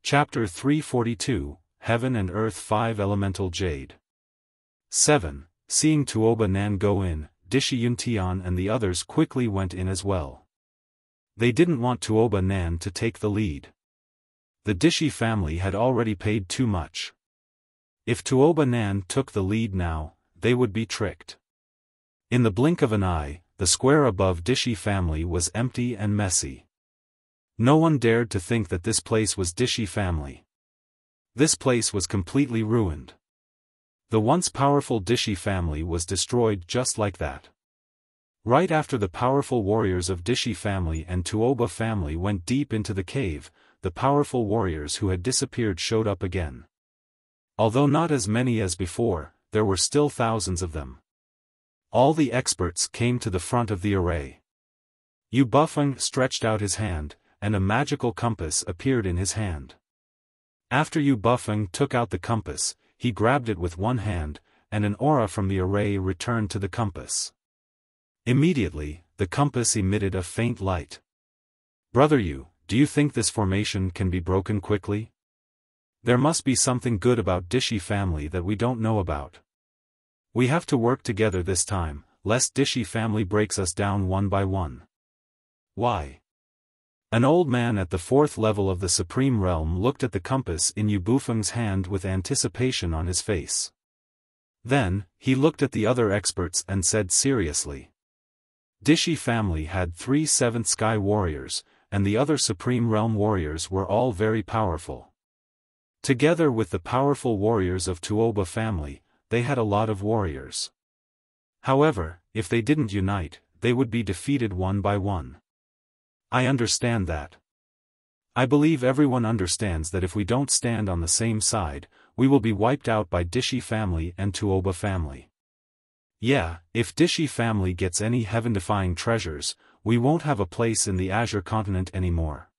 Chapter 342, Heaven and Earth 5 Elemental Jade. 7. Seeing Tuoba Nan go in, Dishi Yuntian and the others quickly went in as well. They didn't want Tuoba Nan to take the lead. The Dishi family had already paid too much. If Tuoba Nan took the lead now, they would be tricked. In the blink of an eye, the square above Dishi family was empty and messy. No one dared to think that this place was Dishi family. This place was completely ruined. The once powerful Dishi family was destroyed just like that. Right after the powerful warriors of Dishi family and Tuoba family went deep into the cave, the powerful warriors who had disappeared showed up again. Although not as many as before, there were still thousands of them. All the experts came to the front of the array. Yu Bufeng stretched out his hand, and a magical compass appeared in his hand. After Yu Bufeng took out the compass, he grabbed it with one hand, and an aura from the array returned to the compass. Immediately, the compass emitted a faint light. Brother Yu, do you think this formation can be broken quickly? There must be something good about Dishi family that we don't know about. We have to work together this time, lest Dishi family breaks us down one by one. Why? An old man at the 4th level of the Supreme Realm looked at the compass in Yu Bufeng's hand with anticipation on his face. Then, he looked at the other experts and said seriously. Dishi family had 3 7th Sky Warriors, and the other Supreme Realm Warriors were all very powerful. Together with the powerful warriors of Tuoba family, they had a lot of warriors. However, if they didn't unite, they would be defeated one by one. I understand that. I believe everyone understands that if we don't stand on the same side, we will be wiped out by Dishi family and Tuoba family. Yeah, if Dishi family gets any heaven-defying treasures, we won't have a place in the Azure continent anymore.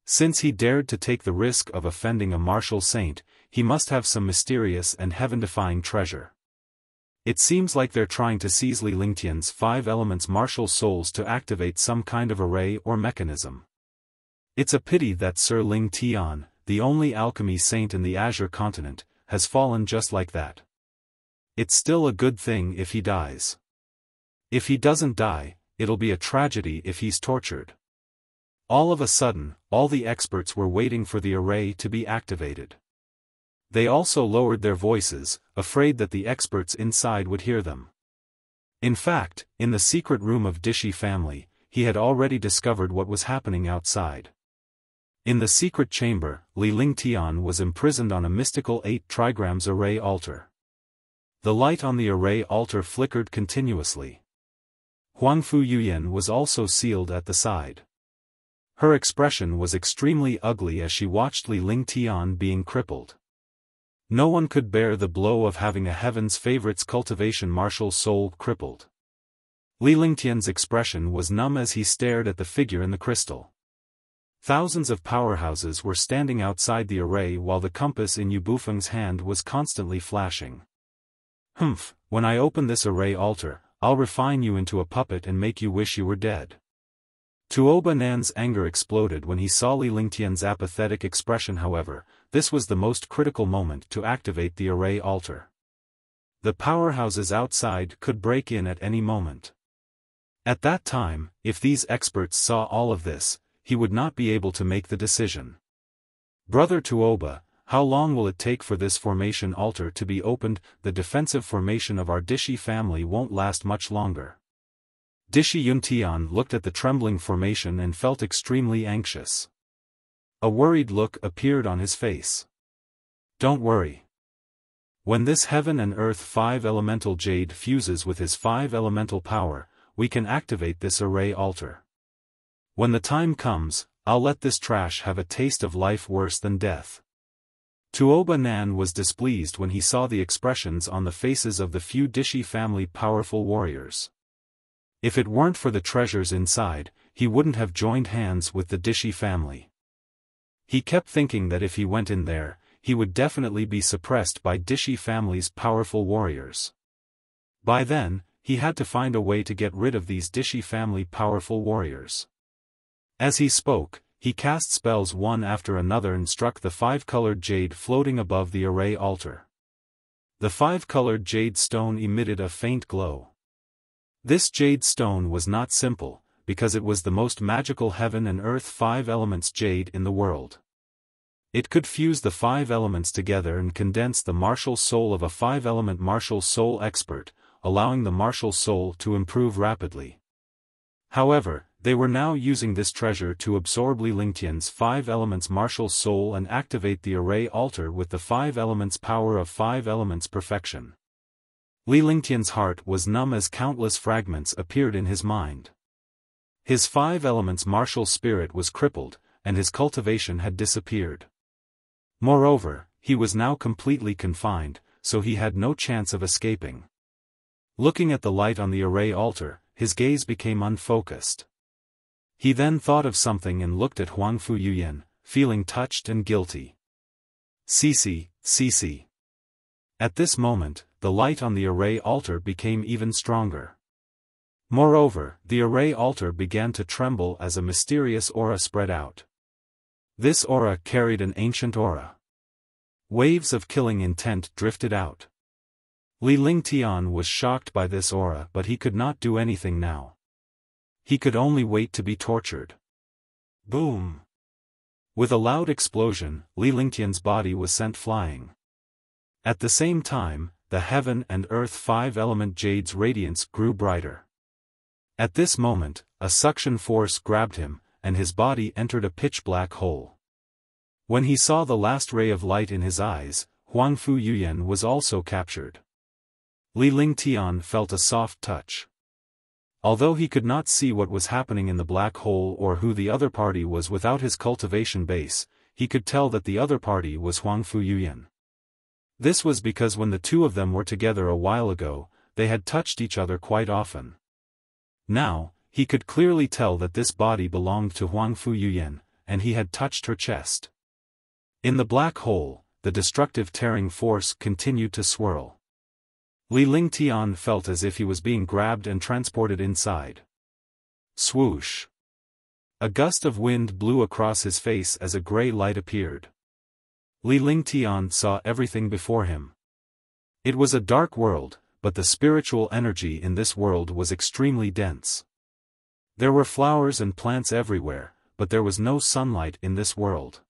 Since he dared to take the risk of offending a martial saint, he must have some mysterious and heaven-defying treasure. It seems like they're trying to seize Li Lingtian's 5 elements martial souls to activate some kind of array or mechanism. It's a pity that Sir Ling Tian, the only alchemy saint in the Azure continent, has fallen just like that. It's still a good thing if he dies. If he doesn't die, it'll be a tragedy if he's tortured. All of a sudden, all the experts were waiting for the array to be activated. They also lowered their voices, afraid that the experts inside would hear them. In fact, in the secret room of Dishi family, he had already discovered what was happening outside. In the secret chamber, Li Lingtian was imprisoned on a mystical 8 trigrams array altar. The light on the array altar flickered continuously. Huangfu Yuyan was also sealed at the side. Her expression was extremely ugly as she watched Li Lingtian being crippled. No one could bear the blow of having a heaven's favorite's cultivation martial soul crippled. Li Lingtian's expression was numb as he stared at the figure in the crystal. Thousands of powerhouses were standing outside the array while the compass in Yu Bufeng's hand was constantly flashing. Humph, when I open this array altar, I'll refine you into a puppet and make you wish you were dead. Tuoba Nan's anger exploded when he saw Li Lingtian's apathetic expression. However, this was the most critical moment to activate the array altar. The powerhouses outside could break in at any moment. At that time, if these experts saw all of this, he would not be able to make the decision. Brother Tuoba, how long will it take for this formation altar to be opened? The defensive formation of our Dishi family won't last much longer. Dishi Yuntian looked at the trembling formation and felt extremely anxious. A worried look appeared on his face. Don't worry. When this Heaven and Earth 5 elemental jade fuses with his 5 elemental power, we can activate this array altar. When the time comes, I'll let this trash have a taste of life worse than death. Tuoba Nan was displeased when he saw the expressions on the faces of the few Dishi family powerful warriors. If it weren't for the treasures inside, he wouldn't have joined hands with the Dishi family. He kept thinking that if he went in there, he would definitely be suppressed by Dishi family's powerful warriors. By then, he had to find a way to get rid of these Dishi family powerful warriors. As he spoke, he cast spells one after another and struck the five-colored jade floating above the array altar. The five-colored jade stone emitted a faint glow. This jade stone was not simple, because it was the most magical heaven and earth five elements jade in the world. It could fuse the five elements together and condense the martial soul of a five-element martial soul expert, allowing the martial soul to improve rapidly. However, they were now using this treasure to absorb Li Lingtian's five elements martial soul and activate the array altar with the five elements power of five elements perfection. Li Lingtian's heart was numb as countless fragments appeared in his mind. His five elements martial spirit was crippled, and his cultivation had disappeared. Moreover, he was now completely confined, so he had no chance of escaping. Looking at the light on the array altar, his gaze became unfocused. He then thought of something and looked at Huangfu Yuyan, feeling touched and guilty. Cici. At this moment, the light on the array altar became even stronger. Moreover, the array altar began to tremble as a mysterious aura spread out. This aura carried an ancient aura. Waves of killing intent drifted out. Li Lingtian was shocked by this aura, but he could not do anything now. He could only wait to be tortured. Boom! With a loud explosion, Li Lingtian's body was sent flying. At the same time, the heaven and earth five-element jade's radiance grew brighter. At this moment, a suction force grabbed him, and his body entered a pitch-black hole. When he saw the last ray of light in his eyes, Huangfu Yuyan was also captured. Li Lingtian felt a soft touch. Although he could not see what was happening in the black hole or who the other party was without his cultivation base, he could tell that the other party was Huangfu Yuyan. This was because when the two of them were together a while ago, they had touched each other quite often. Now, he could clearly tell that this body belonged to Huangfu Yuyan, and he had touched her chest. In the black hole, the destructive tearing force continued to swirl. Li Lingtian felt as if he was being grabbed and transported inside. Swoosh! A gust of wind blew across his face as a gray light appeared. Li Lingtian saw everything before him. It was a dark world, but the spiritual energy in this world was extremely dense. There were flowers and plants everywhere, but there was no sunlight in this world.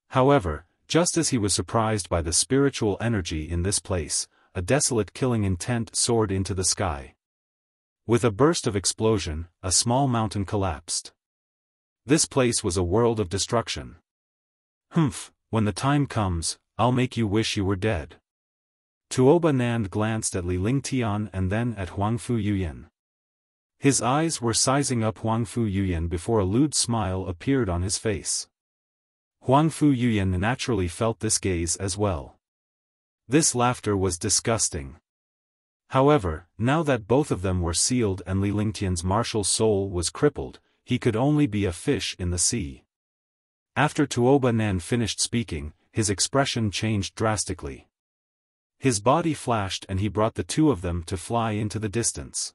However, just as he was surprised by the spiritual energy in this place, a desolate killing intent soared into the sky. With a burst of explosion, a small mountain collapsed. This place was a world of destruction. Humph, when the time comes, I'll make you wish you were dead. Tuoba Nand glanced at Li Lingtian and then at Huangfu Yuyan. His eyes were sizing up Huangfu Yuyan before a lewd smile appeared on his face. Huangfu Yuyan naturally felt this gaze as well. This laughter was disgusting. However, now that both of them were sealed and Li Lingtian's martial soul was crippled, he could only be a fish in the sea. After Tuoba Nan finished speaking, his expression changed drastically. His body flashed and he brought the two of them to fly into the distance.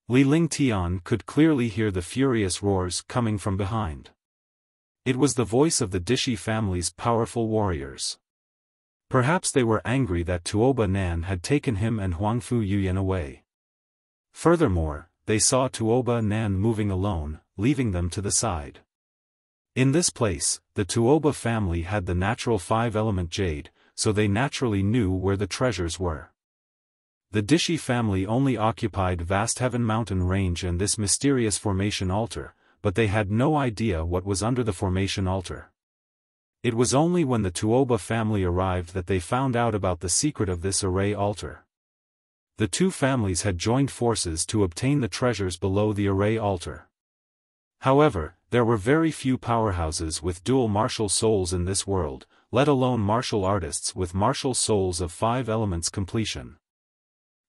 Li Lingtian could clearly hear the furious roars coming from behind. It was the voice of the Dishi family's powerful warriors. Perhaps they were angry that Tuoba Nan had taken him and Huangfu Yuyan away. Furthermore, they saw Tuoba Nan moving alone, leaving them to the side. In this place, the Tuoba family had the natural five-element jade, so they naturally knew where the treasures were. The Dishi family only occupied vast Heaven Mountain Range and this mysterious formation altar, but they had no idea what was under the formation altar. It was only when the Tuoba family arrived that they found out about the secret of this array altar. The two families had joined forces to obtain the treasures below the array altar. However, there were very few powerhouses with dual martial souls in this world, let alone martial artists with martial souls of five elements completion.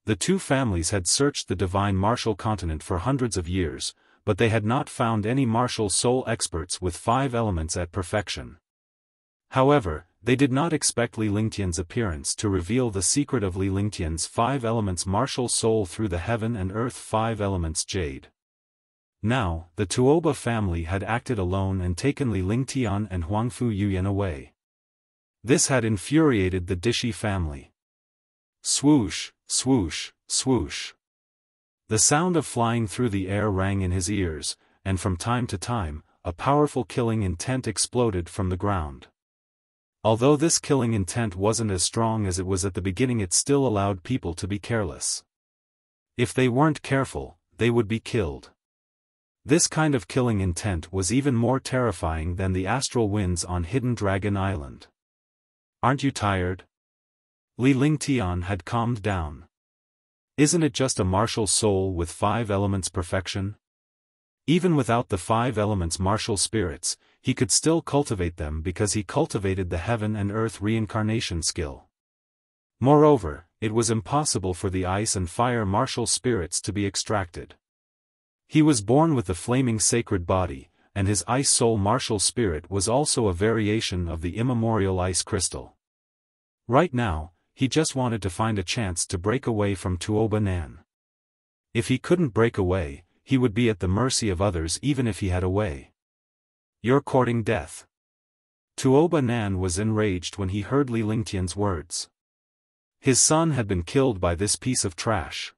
The two families had searched the divine martial continent for hundreds of years, but they had not found any martial soul experts with five elements at perfection. However, they did not expect Li Lingtian's appearance to reveal the secret of Li Lingtian's five elements martial soul through the heaven and earth five elements jade. Now, the Tuoba family had acted alone and taken Li Lingtian and Huangfu Yuyan away. This had infuriated the Dishi family. Swoosh, swoosh, swoosh. The sound of flying through the air rang in his ears, and from time to time, a powerful killing intent exploded from the ground. Although this killing intent wasn't as strong as it was at the beginning, it still allowed people to be careless. If they weren't careful, they would be killed. This kind of killing intent was even more terrifying than the astral winds on Hidden Dragon Island. Aren't you tired? Li Lingtian had calmed down. Isn't it just a martial soul with 5 elements perfection? Even without the 5 elements martial spirits, he could still cultivate them because he cultivated the heaven and earth reincarnation skill. Moreover, it was impossible for the ice and fire martial spirits to be extracted. He was born with the flaming sacred body, and his ice soul martial spirit was also a variation of the immemorial ice crystal. Right now, he just wanted to find a chance to break away from Tuoba Nan. If he couldn't break away, he would be at the mercy of others even if he had a way. You're courting death. Tuoba Nan was enraged when he heard Li Lingtian's words. His son had been killed by this piece of trash.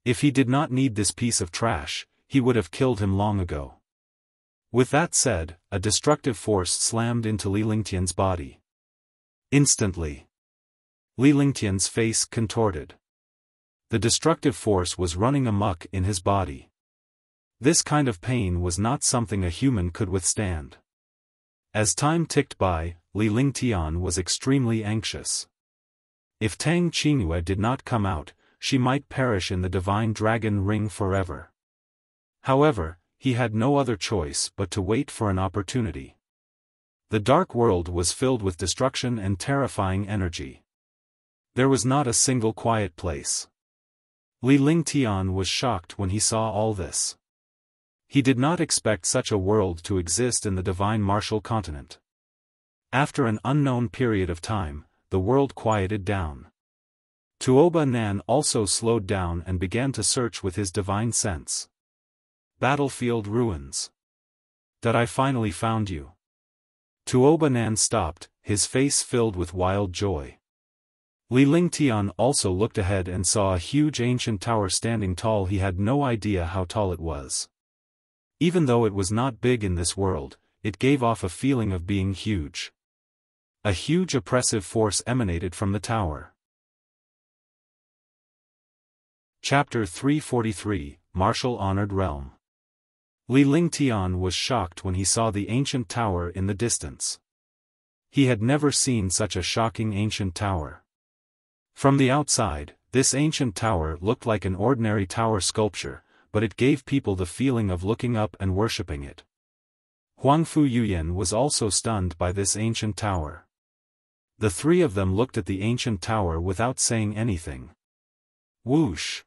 If he did not need this piece of trash, he would have killed him long ago. With that said, a destructive force slammed into Li Lingtian's body. Instantly, Li Lingtian's face contorted. The destructive force was running amok in his body. This kind of pain was not something a human could withstand. As time ticked by, Li Lingtian was extremely anxious. If Tang Qingyue did not come out, she might perish in the divine dragon ring forever. However, he had no other choice but to wait for an opportunity. The dark world was filled with destruction and terrifying energy. There was not a single quiet place. Li Lingtian was shocked when he saw all this. He did not expect such a world to exist in the divine martial continent. After an unknown period of time, the world quieted down. Tuoba Nan also slowed down and began to search with his divine sense. Battlefield ruins. That I finally found you. Tuoba Nan stopped, his face filled with wild joy. Li Lingtian also looked ahead and saw a huge ancient tower standing tall. He had no idea how tall it was. Even though it was not big in this world, it gave off a feeling of being huge. A huge oppressive force emanated from the tower. Chapter 343, Martial Honored Realm. Li Lingtian was shocked when he saw the ancient tower in the distance. He had never seen such a shocking ancient tower. From the outside, this ancient tower looked like an ordinary tower sculpture, but it gave people the feeling of looking up and worshipping it. Huangfu Yuyan was also stunned by this ancient tower. The 3 of them looked at the ancient tower without saying anything. Whoosh!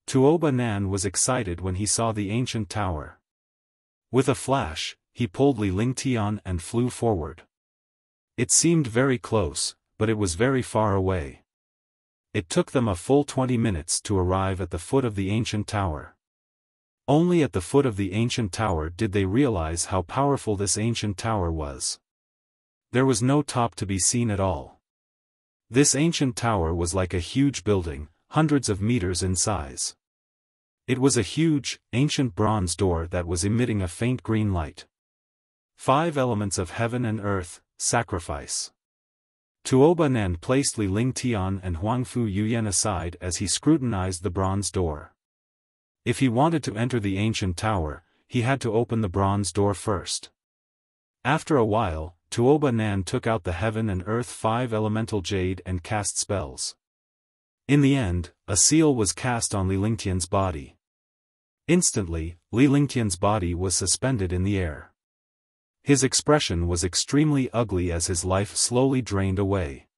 Tuoba Nan was excited when he saw the ancient tower. With a flash, he pulled Li Lingtian and flew forward. It seemed very close, but it was very far away. It took them a full 20 minutes to arrive at the foot of the ancient tower. Only at the foot of the ancient tower did they realize how powerful this ancient tower was. There was no top to be seen at all. This ancient tower was like a huge building, hundreds of meters in size. It was a huge, ancient bronze door that was emitting a faint green light. 5 elements of heaven and earth, sacrifice. Tuoba Nan placed Li Lingtian and Huangfu Yuyan aside as he scrutinized the bronze door. If he wanted to enter the ancient tower, he had to open the bronze door first. After a while, Tuoba Nan took out the heaven and earth 5 elemental jade and cast spells. In the end, a seal was cast on Li Lingtian's body. Instantly, Li Lingtian's body was suspended in the air. His expression was extremely ugly as his life slowly drained away.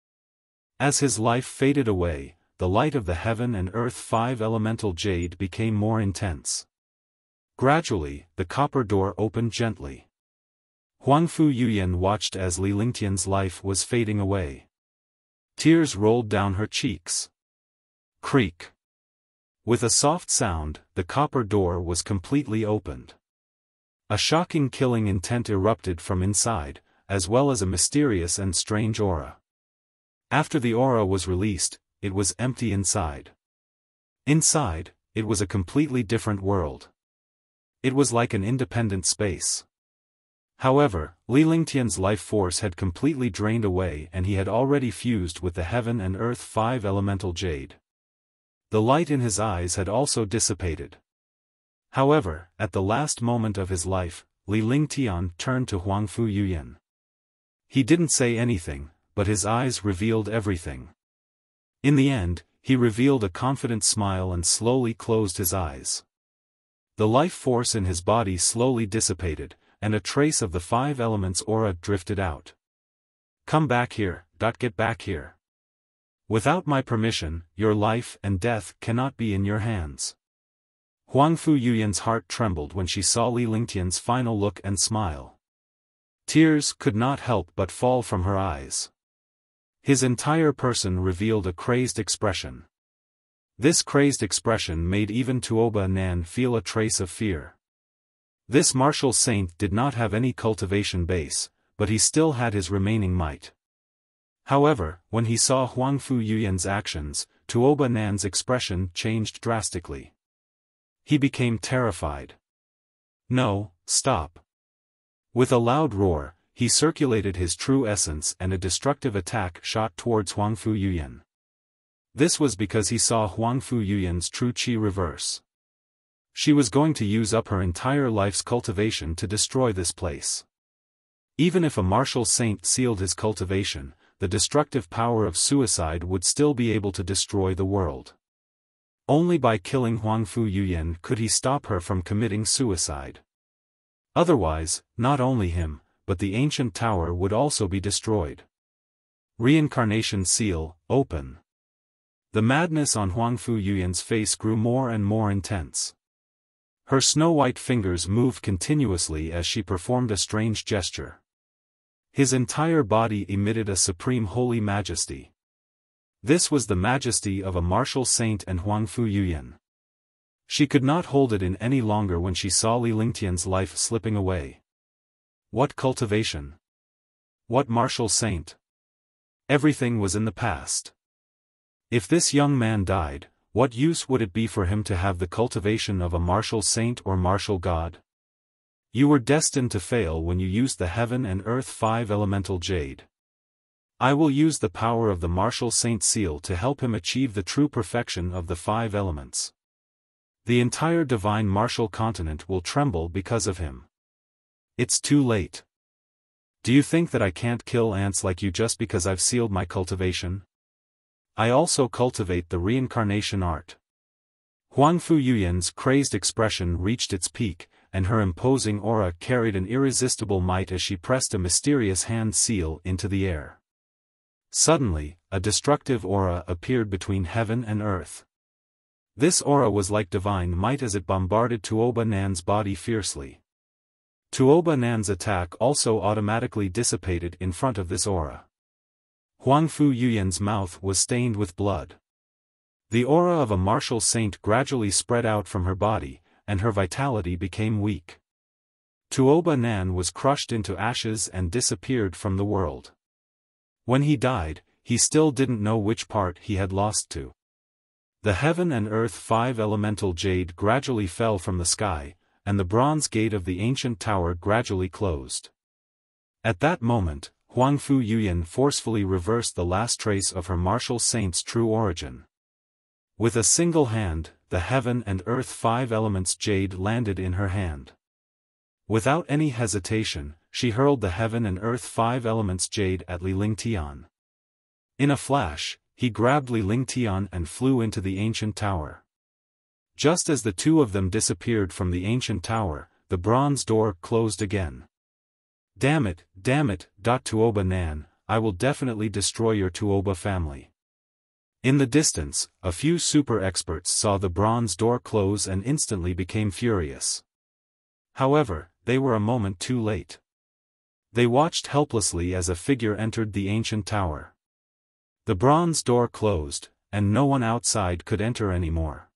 As his life faded away, the light of the heaven and earth 5 elemental jade became more intense. Gradually, the copper door opened gently. Huangfu Yuyan watched as Li Lingtian's life was fading away. Tears rolled down her cheeks. Creak. With a soft sound, the copper door was completely opened. A shocking killing intent erupted from inside, as well as a mysterious and strange aura. After the aura was released, it was empty inside. Inside, it was a completely different world. It was like an independent space. However, Li Lingtian's life force had completely drained away and he had already fused with the heaven and earth 5 elemental jade. The light in his eyes had also dissipated. However, at the last moment of his life, Li Lingtian turned to Huangfu Yuyan. He didn't say anything, but his eyes revealed everything. In the end, he revealed a confident smile and slowly closed his eyes. The life force in his body slowly dissipated, and a trace of the 5 elements aura drifted out. Come back here, get back here. Without my permission, your life and death cannot be in your hands. Huangfu Yuyan's heart trembled when she saw Li Lingtian's final look and smile. Tears could not help but fall from her eyes. His entire person revealed a crazed expression. This crazed expression made even Tuoba Nan feel a trace of fear. This martial saint did not have any cultivation base, but he still had his remaining might. However, when he saw Huangfu Yuyan's actions, Tuoba Nan's expression changed drastically. He became terrified. No, stop. With a loud roar, he circulated his true essence and a destructive attack shot towards Huangfu Yuyan. This was because he saw Huangfu Yuyan's true qi reverse. She was going to use up her entire life's cultivation to destroy this place. Even if a martial saint sealed his cultivation, the destructive power of suicide would still be able to destroy the world. Only by killing Huangfu Yuyan could he stop her from committing suicide. Otherwise, not only him, but the ancient tower would also be destroyed. Reincarnation seal, open. The madness on Huangfu Yuyan's face grew more and more intense. Her snow-white fingers moved continuously as she performed a strange gesture. His entire body emitted a supreme holy majesty. This was the majesty of a martial saint and Huangfu Yuyan. She could not hold it in any longer when she saw Li Lingtian's life slipping away. What cultivation? What martial saint? Everything was in the past. If this young man died, what use would it be for him to have the cultivation of a martial saint or martial god? You were destined to fail when you used the heaven and earth 5 elemental jade. I will use the power of the martial saint seal to help him achieve the true perfection of the 5 elements. The entire divine martial continent will tremble because of him. It's too late. Do you think that I can't kill ants like you just because I've sealed my cultivation? I also cultivate the reincarnation art. Huangfu Yuyan's crazed expression reached its peak, and her imposing aura carried an irresistible might as she pressed a mysterious hand seal into the air. Suddenly, a destructive aura appeared between heaven and earth. This aura was like divine might as it bombarded Tuoba Nan's body fiercely. Tuoba Nan's attack also automatically dissipated in front of this aura. Huangfu Yuyan's mouth was stained with blood. The aura of a martial saint gradually spread out from her body, and her vitality became weak. Tuoba Nan was crushed into ashes and disappeared from the world. When he died, he still didn't know which part he had lost to. The heaven and earth 5 elemental jade gradually fell from the sky, and the bronze gate of the ancient tower gradually closed. At that moment, Huangfu Yuyan forcefully reversed the last trace of her martial saint's true origin. With a single hand, the heaven and earth 5 elements jade landed in her hand. Without any hesitation, she hurled the heaven and earth 5 elements jade at Li Lingtian. In a flash, he grabbed Li Lingtian and flew into the ancient tower. Just as the two of them disappeared from the ancient tower, the bronze door closed again. Damn it, Tuoba Nan, I will definitely destroy your Tuoba family. In the distance, a few super experts saw the bronze door close and instantly became furious. However, they were a moment too late. They watched helplessly as a figure entered the ancient tower. The bronze door closed, and no one outside could enter anymore.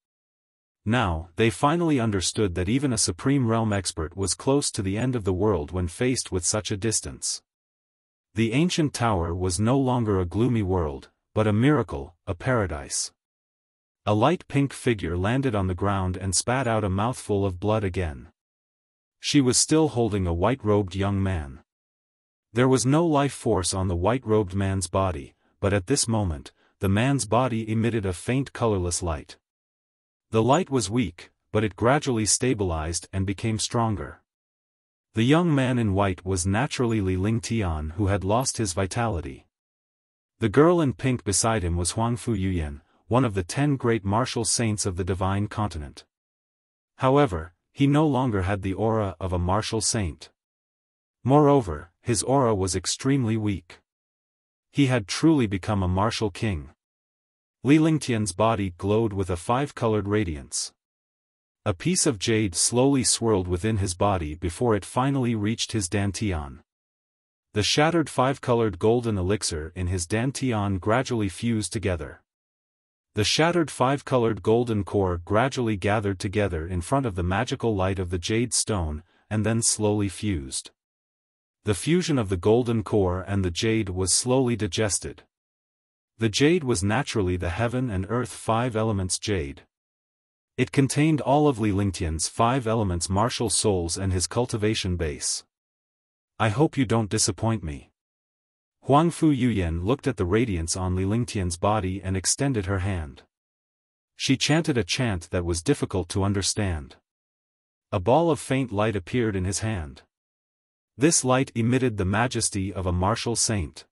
Now, they finally understood that even a supreme realm expert was close to the end of the world when faced with such a distance. The ancient tower was no longer a gloomy world, but a miracle, a paradise. A light pink figure landed on the ground and spat out a mouthful of blood again. She was still holding a white-robed young man. There was no life force on the white-robed man's body, but at this moment, the man's body emitted a faint colorless light. The light was weak, but it gradually stabilized and became stronger. The young man in white was naturally Li Lingtian, who had lost his vitality. The girl in pink beside him was Huangfu Yuyan, one of the 10 great martial saints of the divine continent. However, he no longer had the aura of a martial saint. Moreover, his aura was extremely weak. He had truly become a martial king. Li Lingtian's body glowed with a 5-colored radiance. A piece of jade slowly swirled within his body before it finally reached his dantian. The shattered 5-colored golden elixir in his dantian gradually fused together. The shattered 5-colored golden core gradually gathered together in front of the magical light of the jade stone, and then slowly fused. The fusion of the golden core and the jade was slowly digested. The jade was naturally the heaven and earth 5 elements jade. It contained all of Li Lingtian's 5 elements martial souls and his cultivation base. I hope you don't disappoint me. Huangfu Yuyan looked at the radiance on Li Lingtian's body and extended her hand. She chanted a chant that was difficult to understand. A ball of faint light appeared in his hand. This light emitted the majesty of a martial saint.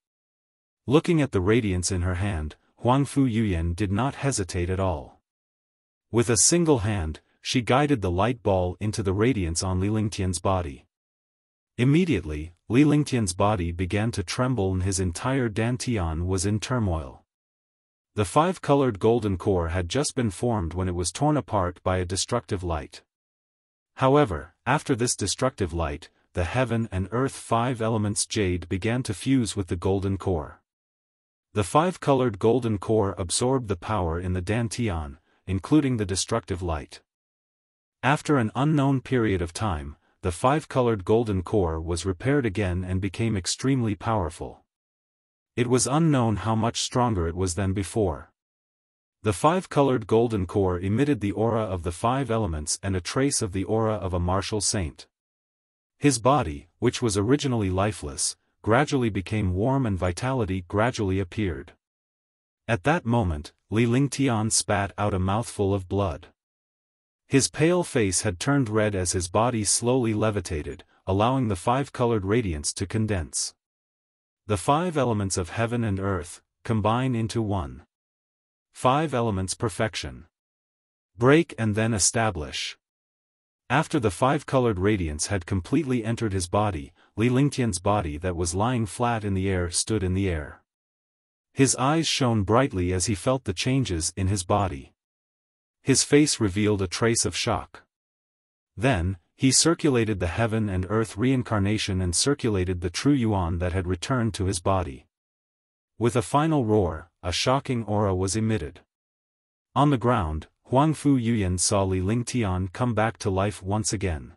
Looking at the radiance in her hand, Huangfu Yuyan did not hesitate at all. With a single hand, she guided the light ball into the radiance on Li Lingtian's body. Immediately, Li Lingtian's body began to tremble and his entire dantian was in turmoil. The 5-colored golden core had just been formed when it was torn apart by a destructive light. However, after this destructive light, the heaven and earth 5 elements jade began to fuse with the golden core. The 5-colored golden core absorbed the power in the dantian, including the destructive light. After an unknown period of time, the 5-colored golden core was repaired again and became extremely powerful. It was unknown how much stronger it was than before. The 5-colored golden core emitted the aura of the 5 elements and a trace of the aura of a martial saint. His body, which was originally lifeless, gradually became warm and vitality gradually appeared. At that moment, Li Lingtian spat out a mouthful of blood. His pale face had turned red as his body slowly levitated, allowing the 5-colored radiance to condense. The 5 elements of heaven and earth combine into one. 5 elements perfection. Break and then establish. After the 5-colored radiance had completely entered his body, Li Lingtian's body that was lying flat in the air stood in the air. His eyes shone brightly as he felt the changes in his body. His face revealed a trace of shock. Then, he circulated the heaven and earth reincarnation and circulated the true yuan that had returned to his body. With a final roar, a shocking aura was emitted. On the ground, Huangfu Yuyan saw Li Lingtian come back to life once again.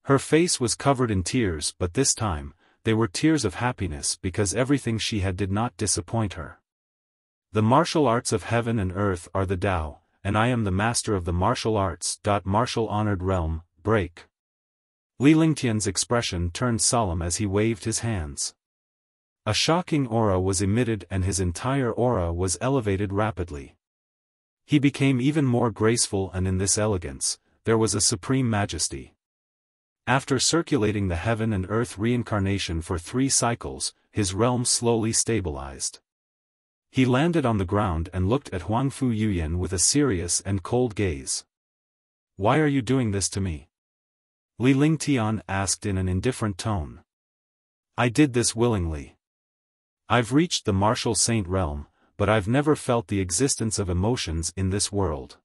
Her face was covered in tears, but this time, they were tears of happiness because everything she had did not disappoint her. The martial arts of heaven and earth are the Tao, and I am the master of the martial arts. Martial honored realm, break. Li Lingtian's expression turned solemn as he waved his hands. A shocking aura was emitted and his entire aura was elevated rapidly. He became even more graceful, and in this elegance, there was a supreme majesty. After circulating the heaven and earth reincarnation for 3 cycles, his realm slowly stabilized. He landed on the ground and looked at Huangfu Yuyan with a serious and cold gaze. Why are you doing this to me? Li Lingtian asked in an indifferent tone. I did this willingly. I've reached the martial saint realm, but I've never felt the existence of emotions in this world.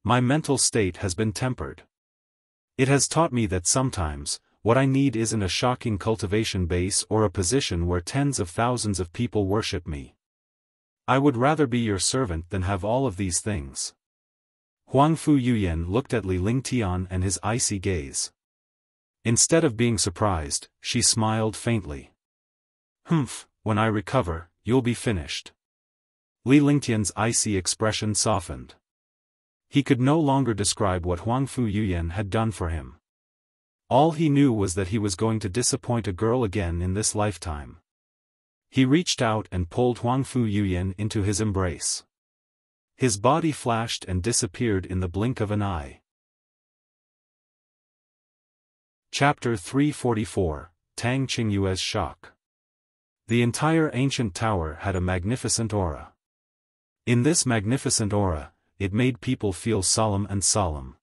My mental state has been tempered. It has taught me that sometimes, what I need isn't a shocking cultivation base or a position where tens of thousands of people worship me. I would rather be your servant than have all of these things. Huangfu Yuyan looked at Li Lingtian and his icy gaze. Instead of being surprised, she smiled faintly. "Humph, when I recover, you'll be finished." Li Lingtian's icy expression softened. He could no longer describe what Huangfu Yuyan had done for him. All he knew was that he was going to disappoint a girl again in this lifetime. He reached out and pulled Huangfu Yuyan into his embrace. His body flashed and disappeared in the blink of an eye. Chapter 344, Tang Qingyue's Shock. The entire ancient tower had a magnificent aura. In this magnificent aura, it made people feel solemn and solemn.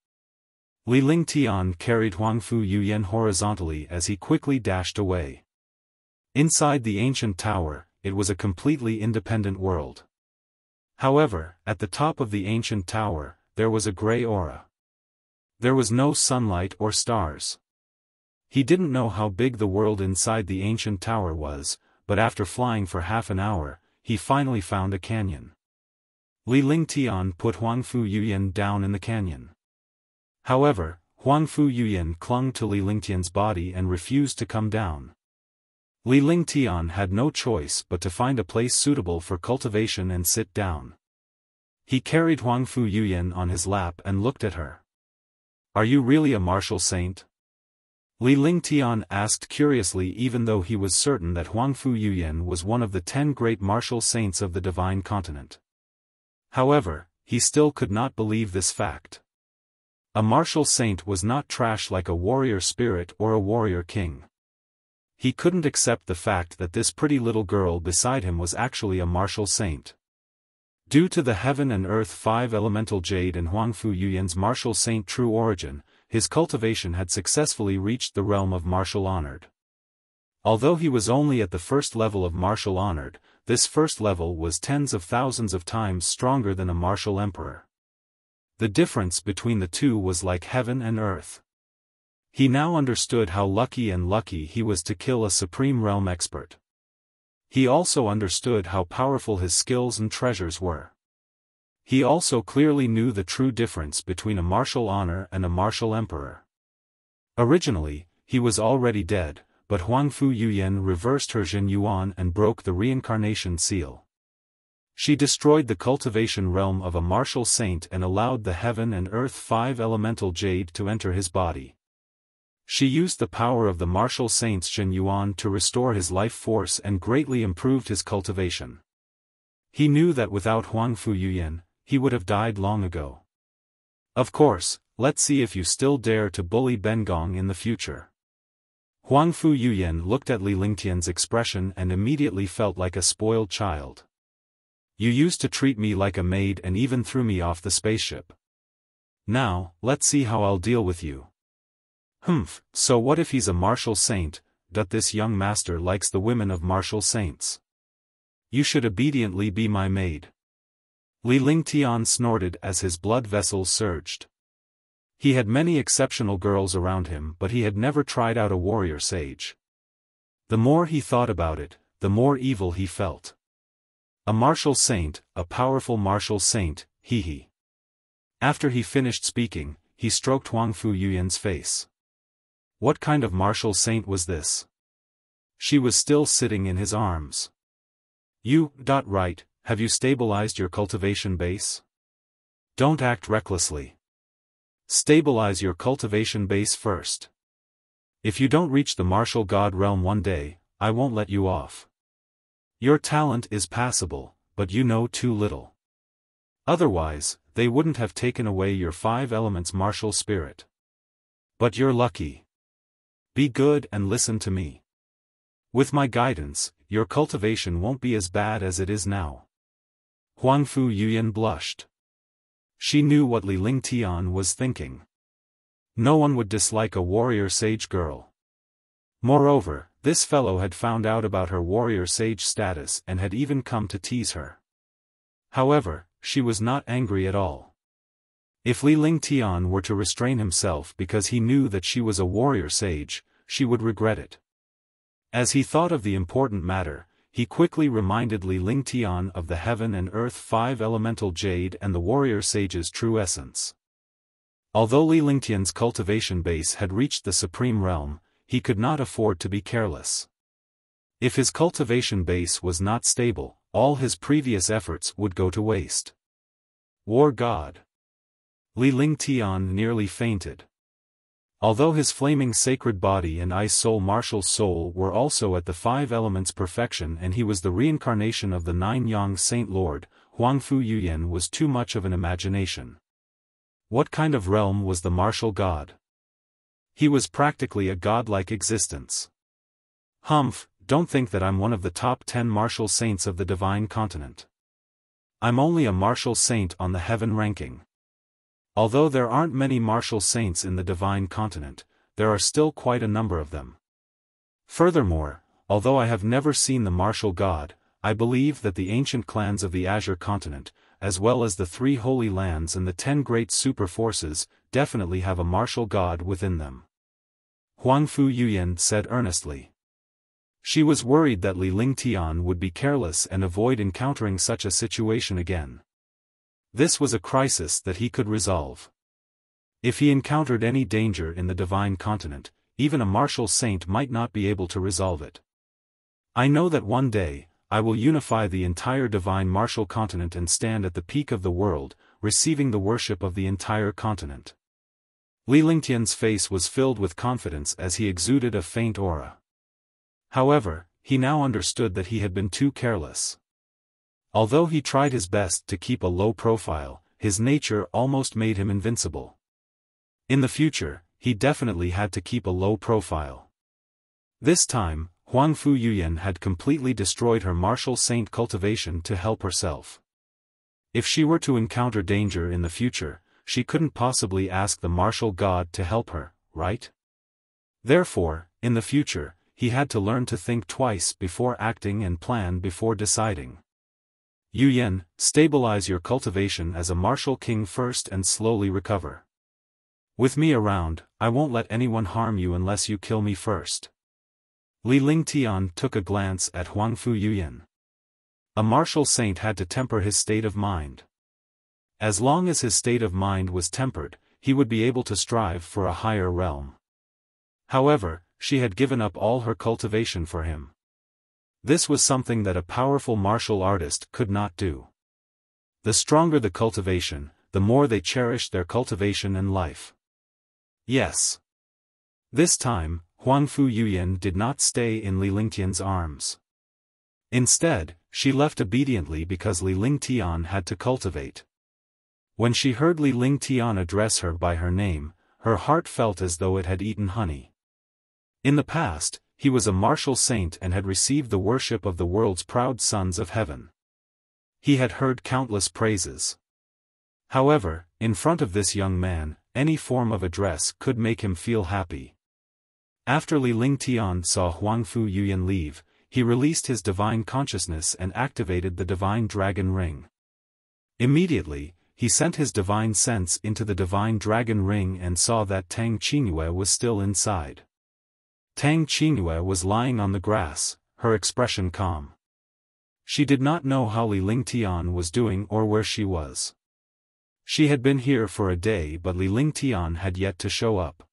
Li Lingtian carried Huangfu Yuyan horizontally as he quickly dashed away. Inside the ancient tower, it was a completely independent world. However, at the top of the ancient tower, there was a gray aura. There was no sunlight or stars. He didn't know how big the world inside the ancient tower was, but after flying for half an hour, he finally found a canyon. Li Lingtian put Huangfu Yuyan down in the canyon. However, Huangfu Yuyan clung to Li Lingtian's body and refused to come down. Li Lingtian had no choice but to find a place suitable for cultivation and sit down. He carried Huangfu Yuyan on his lap and looked at her. "Are you really a martial saint?" Li Lingtian asked curiously, even though he was certain that Huangfu Yuyan was one of the 10 great martial saints of the divine continent. However, he still could not believe this fact. A martial saint was not trash like a warrior spirit or a warrior king. He couldn't accept the fact that this pretty little girl beside him was actually a martial saint. Due to the heaven and earth 5 elemental jade and Huangfu Yuyan's martial saint true origin, his cultivation had successfully reached the realm of martial honored. Although he was only at the first level of martial honored, this first level was tens of thousands of times stronger than a martial emperor. The difference between the two was like heaven and earth. He now understood how lucky he was to kill a supreme realm expert. He also understood how powerful his skills and treasures were. He also clearly knew the true difference between a martial honor and a martial emperor. Originally, he was already dead, but Huangfu Yuyan reversed her Jin Yuan and broke the reincarnation seal. She destroyed the cultivation realm of a martial saint and allowed the heaven and earth 5 elemental jade to enter his body. She used the power of the martial saint's Jin Yuan to restore his life force and greatly improved his cultivation. He knew that without Huangfu Yuyan, he would have died long ago. "Of course, let's see if you still dare to bully Bengong in the future." Huangfu Yuyan looked at Li Lingtian's expression and immediately felt like a spoiled child. "You used to treat me like a maid and even threw me off the spaceship. Now, let's see how I'll deal with you." "Humph, so what if he's a martial saint, that this young master likes the women of martial saints? You should obediently be my maid." Li Lingtian snorted as his blood vessels surged. He had many exceptional girls around him, but he had never tried out a warrior sage. The more he thought about it, the more evil he felt. A martial saint, a powerful martial saint, he. After he finished speaking, he stroked Huangfu Yuyan's face. What kind of martial saint was this? She was still sitting in his arms. Right, have you stabilized your cultivation base? Don't act recklessly. Stabilize your cultivation base first. If you don't reach the martial god realm one day, I won't let you off. Your talent is passable, but you know too little. Otherwise, they wouldn't have taken away your 5 elements martial spirit. But you're lucky. Be good and listen to me. With my guidance, your cultivation won't be as bad as it is now. Huangfu Yuyan blushed. She knew what Li Lingtian was thinking. No one would dislike a warrior sage girl. Moreover, this fellow had found out about her warrior sage status and had even come to tease her. However, she was not angry at all. If Li Lingtian were to restrain himself because he knew that she was a warrior sage, she would regret it. As he thought of the important matter, he quickly reminded Li Lingtian of the heaven and earth 5 elemental jade and the warrior sage's true essence. Although Li Lingtian's cultivation base had reached the supreme realm, he could not afford to be careless. If his cultivation base was not stable, all his previous efforts would go to waste. War God. Li Lingtian nearly fainted. Although his flaming sacred body and ice soul martial soul were also at the five elements perfection and he was the reincarnation of the nine yang saint lord, Huangfu Yuyan was too much of an imagination. What kind of realm was the martial god? He was practically a godlike existence. Humph, don't think that I'm one of the top 10 martial saints of the divine continent. I'm only a martial saint on the heaven ranking. Although there aren't many martial saints in the divine continent, there are still quite a number of them. Furthermore, although I have never seen the martial god, I believe that the ancient clans of the Azure continent, as well as the 3 holy lands and the 10 great super forces, definitely have a martial god within them. Huangfu Yuyan said earnestly. She was worried that Li Lingtian would be careless and avoid encountering such a situation again. This was a crisis that he could resolve. If he encountered any danger in the divine continent, even a martial saint might not be able to resolve it. I know that one day, I will unify the entire divine martial continent and stand at the peak of the world, receiving the worship of the entire continent. Li Lingtian's face was filled with confidence as he exuded a faint aura. However, he now understood that he had been too careless. Although he tried his best to keep a low profile, his nature almost made him invincible. In the future, he definitely had to keep a low profile. This time, Huangfu Yuyan had completely destroyed her martial saint cultivation to help herself. If she were to encounter danger in the future, she couldn't possibly ask the martial god to help her, right? Therefore, in the future, he had to learn to think twice before acting and plan before deciding. Yuyan, stabilize your cultivation as a martial king first and slowly recover. With me around, I won't let anyone harm you unless you kill me first. Li Lingtian took a glance at Huangfu Yuyan. A martial saint had to temper his state of mind. As long as his state of mind was tempered, he would be able to strive for a higher realm. However, she had given up all her cultivation for him. This was something that a powerful martial artist could not do. The stronger the cultivation, the more they cherished their cultivation and life. Yes. This time, Huangfu Yuyan did not stay in Li Lingtian's arms. Instead, she left obediently because Li Lingtian had to cultivate. When she heard Li Lingtian address her by her name, her heart felt as though it had eaten honey. In the past, he was a martial saint and had received the worship of the world's proud sons of heaven. He had heard countless praises. However, in front of this young man, any form of address could make him feel happy. After Li Lingtian saw Huangfu Yuyan leave, he released his divine consciousness and activated the divine dragon ring. Immediately, he sent his divine sense into the divine dragon ring and saw that Tang Qingyue was still inside. Tang Qingyue was lying on the grass, her expression calm. She did not know how Li Lingtian was doing or where she was. She had been here for a day but Li Lingtian had yet to show up.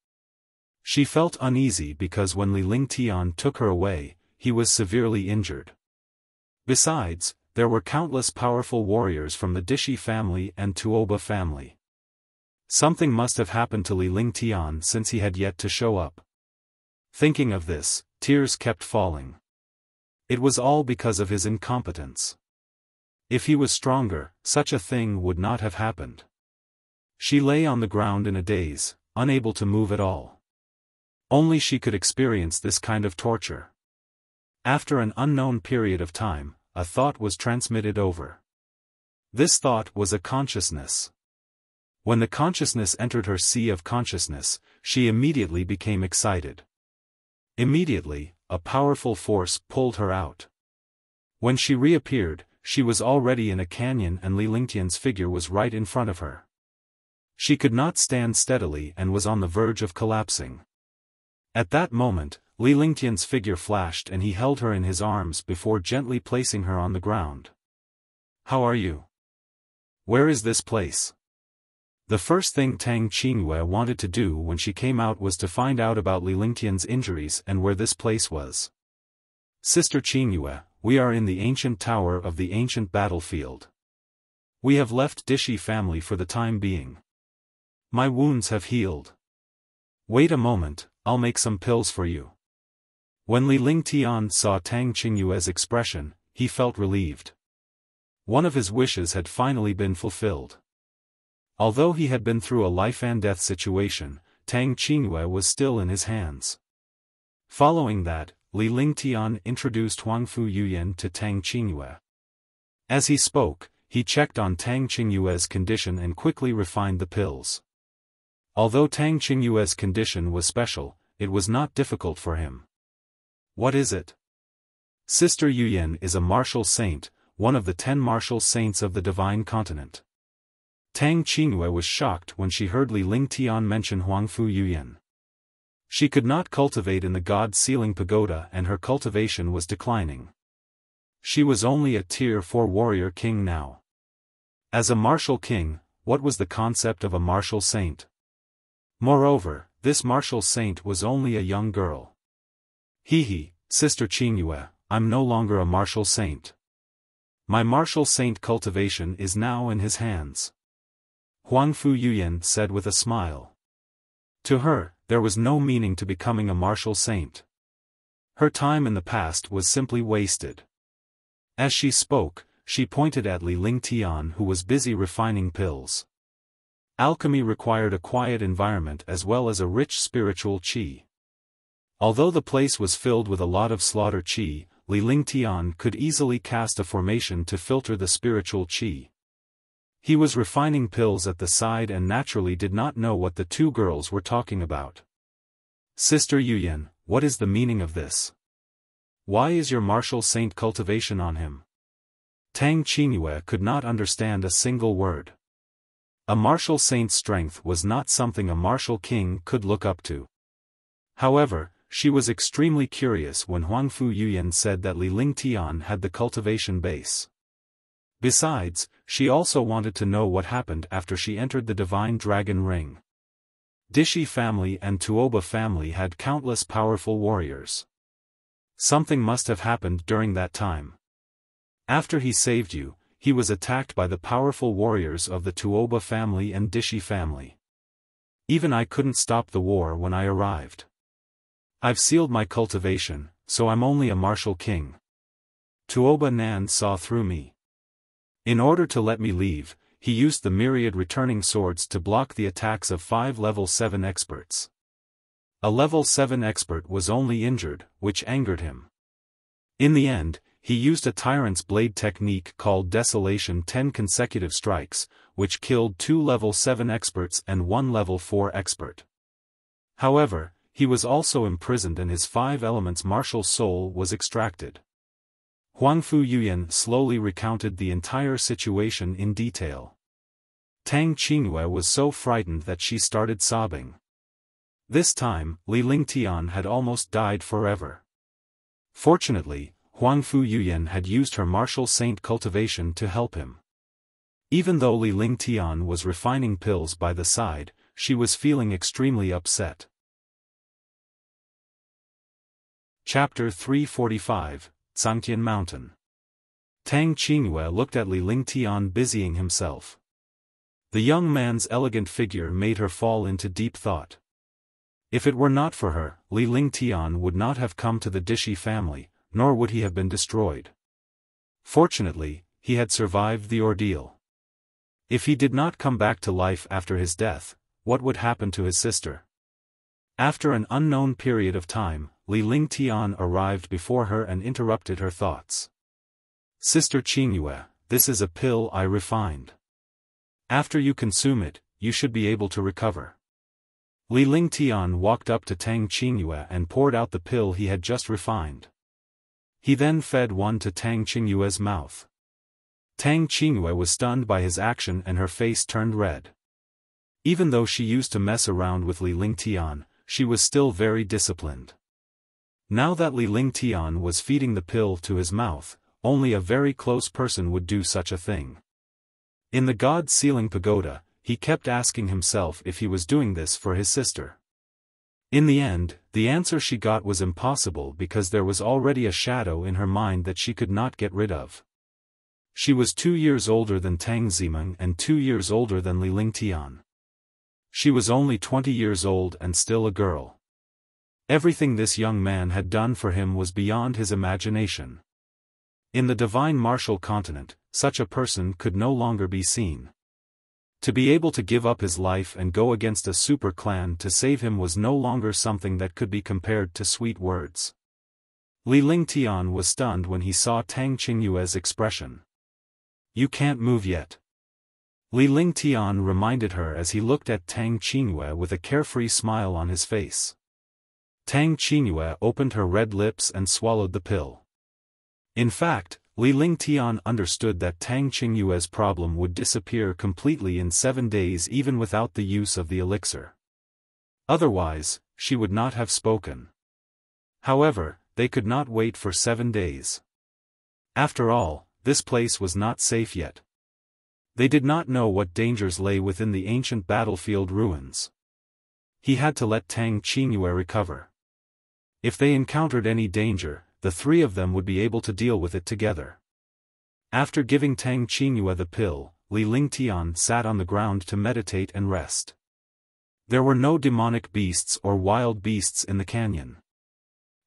She felt uneasy because when Li Lingtian took her away, he was severely injured. Besides, there were countless powerful warriors from the Dishi family and Tuoba family. Something must have happened to Li Lingtian since he had yet to show up. Thinking of this, tears kept falling. It was all because of his incompetence. If he was stronger, such a thing would not have happened. She lay on the ground in a daze, unable to move at all. Only she could experience this kind of torture. After an unknown period of time, a thought was transmitted over. This thought was a consciousness. When the consciousness entered her sea of consciousness, she immediately became excited. Immediately, a powerful force pulled her out. When she reappeared, she was already in a canyon and Li Lingtian's figure was right in front of her. She could not stand steadily and was on the verge of collapsing. At that moment, Li Lingtian's figure flashed and he held her in his arms before gently placing her on the ground. "How are you? Where is this place?" The first thing Tang Qingyue wanted to do when she came out was to find out about Li Lingtian's injuries and where this place was. Sister Qingyue, we are in the ancient tower of the ancient battlefield. We have left Dishi family for the time being. My wounds have healed. Wait a moment, I'll make some pills for you. When Li Lingtian saw Tang Qingyue's expression, he felt relieved. One of his wishes had finally been fulfilled. Although he had been through a life-and-death situation, Tang Qingyue was still in his hands. Following that, Li Lingtian introduced Huangfu Yuyan to Tang Qingyue. As he spoke, he checked on Tang Qingyue's condition and quickly refined the pills. Although Tang Qingyue's condition was special, it was not difficult for him. What is it? Sister Yuyan is a martial saint, one of the 10 martial saints of the Divine Continent. Tang Qingyue was shocked when she heard Li Lingtian mention Huangfu Yuyan. She could not cultivate in the God-sealing pagoda and her cultivation was declining. She was only a Tier 4 warrior king now. As a martial king, what was the concept of a martial saint? Moreover, this martial saint was only a young girl. Sister Qingyue, I'm no longer a martial saint. My martial saint cultivation is now in his hands. Huangfu Yuyan said with a smile. To her, there was no meaning to becoming a martial saint. Her time in the past was simply wasted. As she spoke, she pointed at Li Lingtian who was busy refining pills. Alchemy required a quiet environment as well as a rich spiritual qi. Although the place was filled with a lot of slaughter qi, Li Lingtian could easily cast a formation to filter the spiritual qi. He was refining pills at the side and naturally did not know what the two girls were talking about. Sister Yuyan, what is the meaning of this? Why is your martial saint cultivation on him? Tang Qingyue could not understand a single word. A martial saint's strength was not something a martial king could look up to. However, she was extremely curious when Huangfu Yuyan said that Li Lingtian had the cultivation base. Besides, she also wanted to know what happened after she entered the Divine Dragon Ring. Dishi family and Tuoba family had countless powerful warriors. Something must have happened during that time. After he saved you, he was attacked by the powerful warriors of the Tuoba family and Dishi family. Even I couldn't stop the war when I arrived. I've sealed my cultivation, so I'm only a martial king. Tuoba Nan saw through me. In order to let me leave, he used the myriad returning swords to block the attacks of 5 level 7 experts. A level 7 expert was only injured, which angered him. In the end, he used a tyrant's blade technique called Desolation 10 consecutive strikes, which killed 2 level 7 experts and 1 level 4 expert. However, he was also imprisoned and his 5 elements martial soul was extracted. Huangfu Yuyan slowly recounted the entire situation in detail. Tang Qingyue was so frightened that she started sobbing. This time, Li Lingtian had almost died forever. Fortunately, Huangfu Yuyan had used her martial saint cultivation to help him. Even though Li Lingtian was refining pills by the side, she was feeling extremely upset. Chapter 345, Zhangtian Mountain. Tang Qingyue looked at Li Lingtian busying himself. The young man's elegant figure made her fall into deep thought. If it were not for her, Li Lingtian would not have come to the Dishi family, nor would he have been destroyed. Fortunately, he had survived the ordeal. If he did not come back to life after his death, what would happen to his sister? After an unknown period of time, Li Lingtian arrived before her and interrupted her thoughts. Sister Qingyue, this is a pill I refined. After you consume it, you should be able to recover. Li Lingtian walked up to Tang Qingyue and poured out the pill he had just refined. He then fed one to Tang Qingyue's mouth. Tang Qingyue was stunned by his action and her face turned red. Even though she used to mess around with Li Lingtian, she was still very disciplined. Now that Li Lingtian was feeding the pill to his mouth, only a very close person would do such a thing. In the God-sealing pagoda, he kept asking himself if he was doing this for his sister. In the end, the answer she got was impossible because there was already a shadow in her mind that she could not get rid of. She was 2 years older than Tang Zimeng and 2 years older than Li Lingtian. She was only 20 years old and still a girl. Everything this young man had done for him was beyond his imagination. In the divine martial continent, such a person could no longer be seen. To be able to give up his life and go against a super clan to save him was no longer something that could be compared to sweet words. Li Lingtian was stunned when he saw Tang Qingyue's expression. "You can't move yet." Li Lingtian reminded her as he looked at Tang Qingyue with a carefree smile on his face. Tang Qingyue opened her red lips and swallowed the pill. In fact, Li Lingtian understood that Tang Qingyue's problem would disappear completely in 7 days even without the use of the elixir. Otherwise, she would not have spoken. However, they could not wait for 7 days. After all, this place was not safe yet. They did not know what dangers lay within the ancient battlefield ruins. He had to let Tang Qingyue recover. If they encountered any danger, the three of them would be able to deal with it together. After giving Tang Qingyue the pill, Li Lingtian sat on the ground to meditate and rest. There were no demonic beasts or wild beasts in the canyon.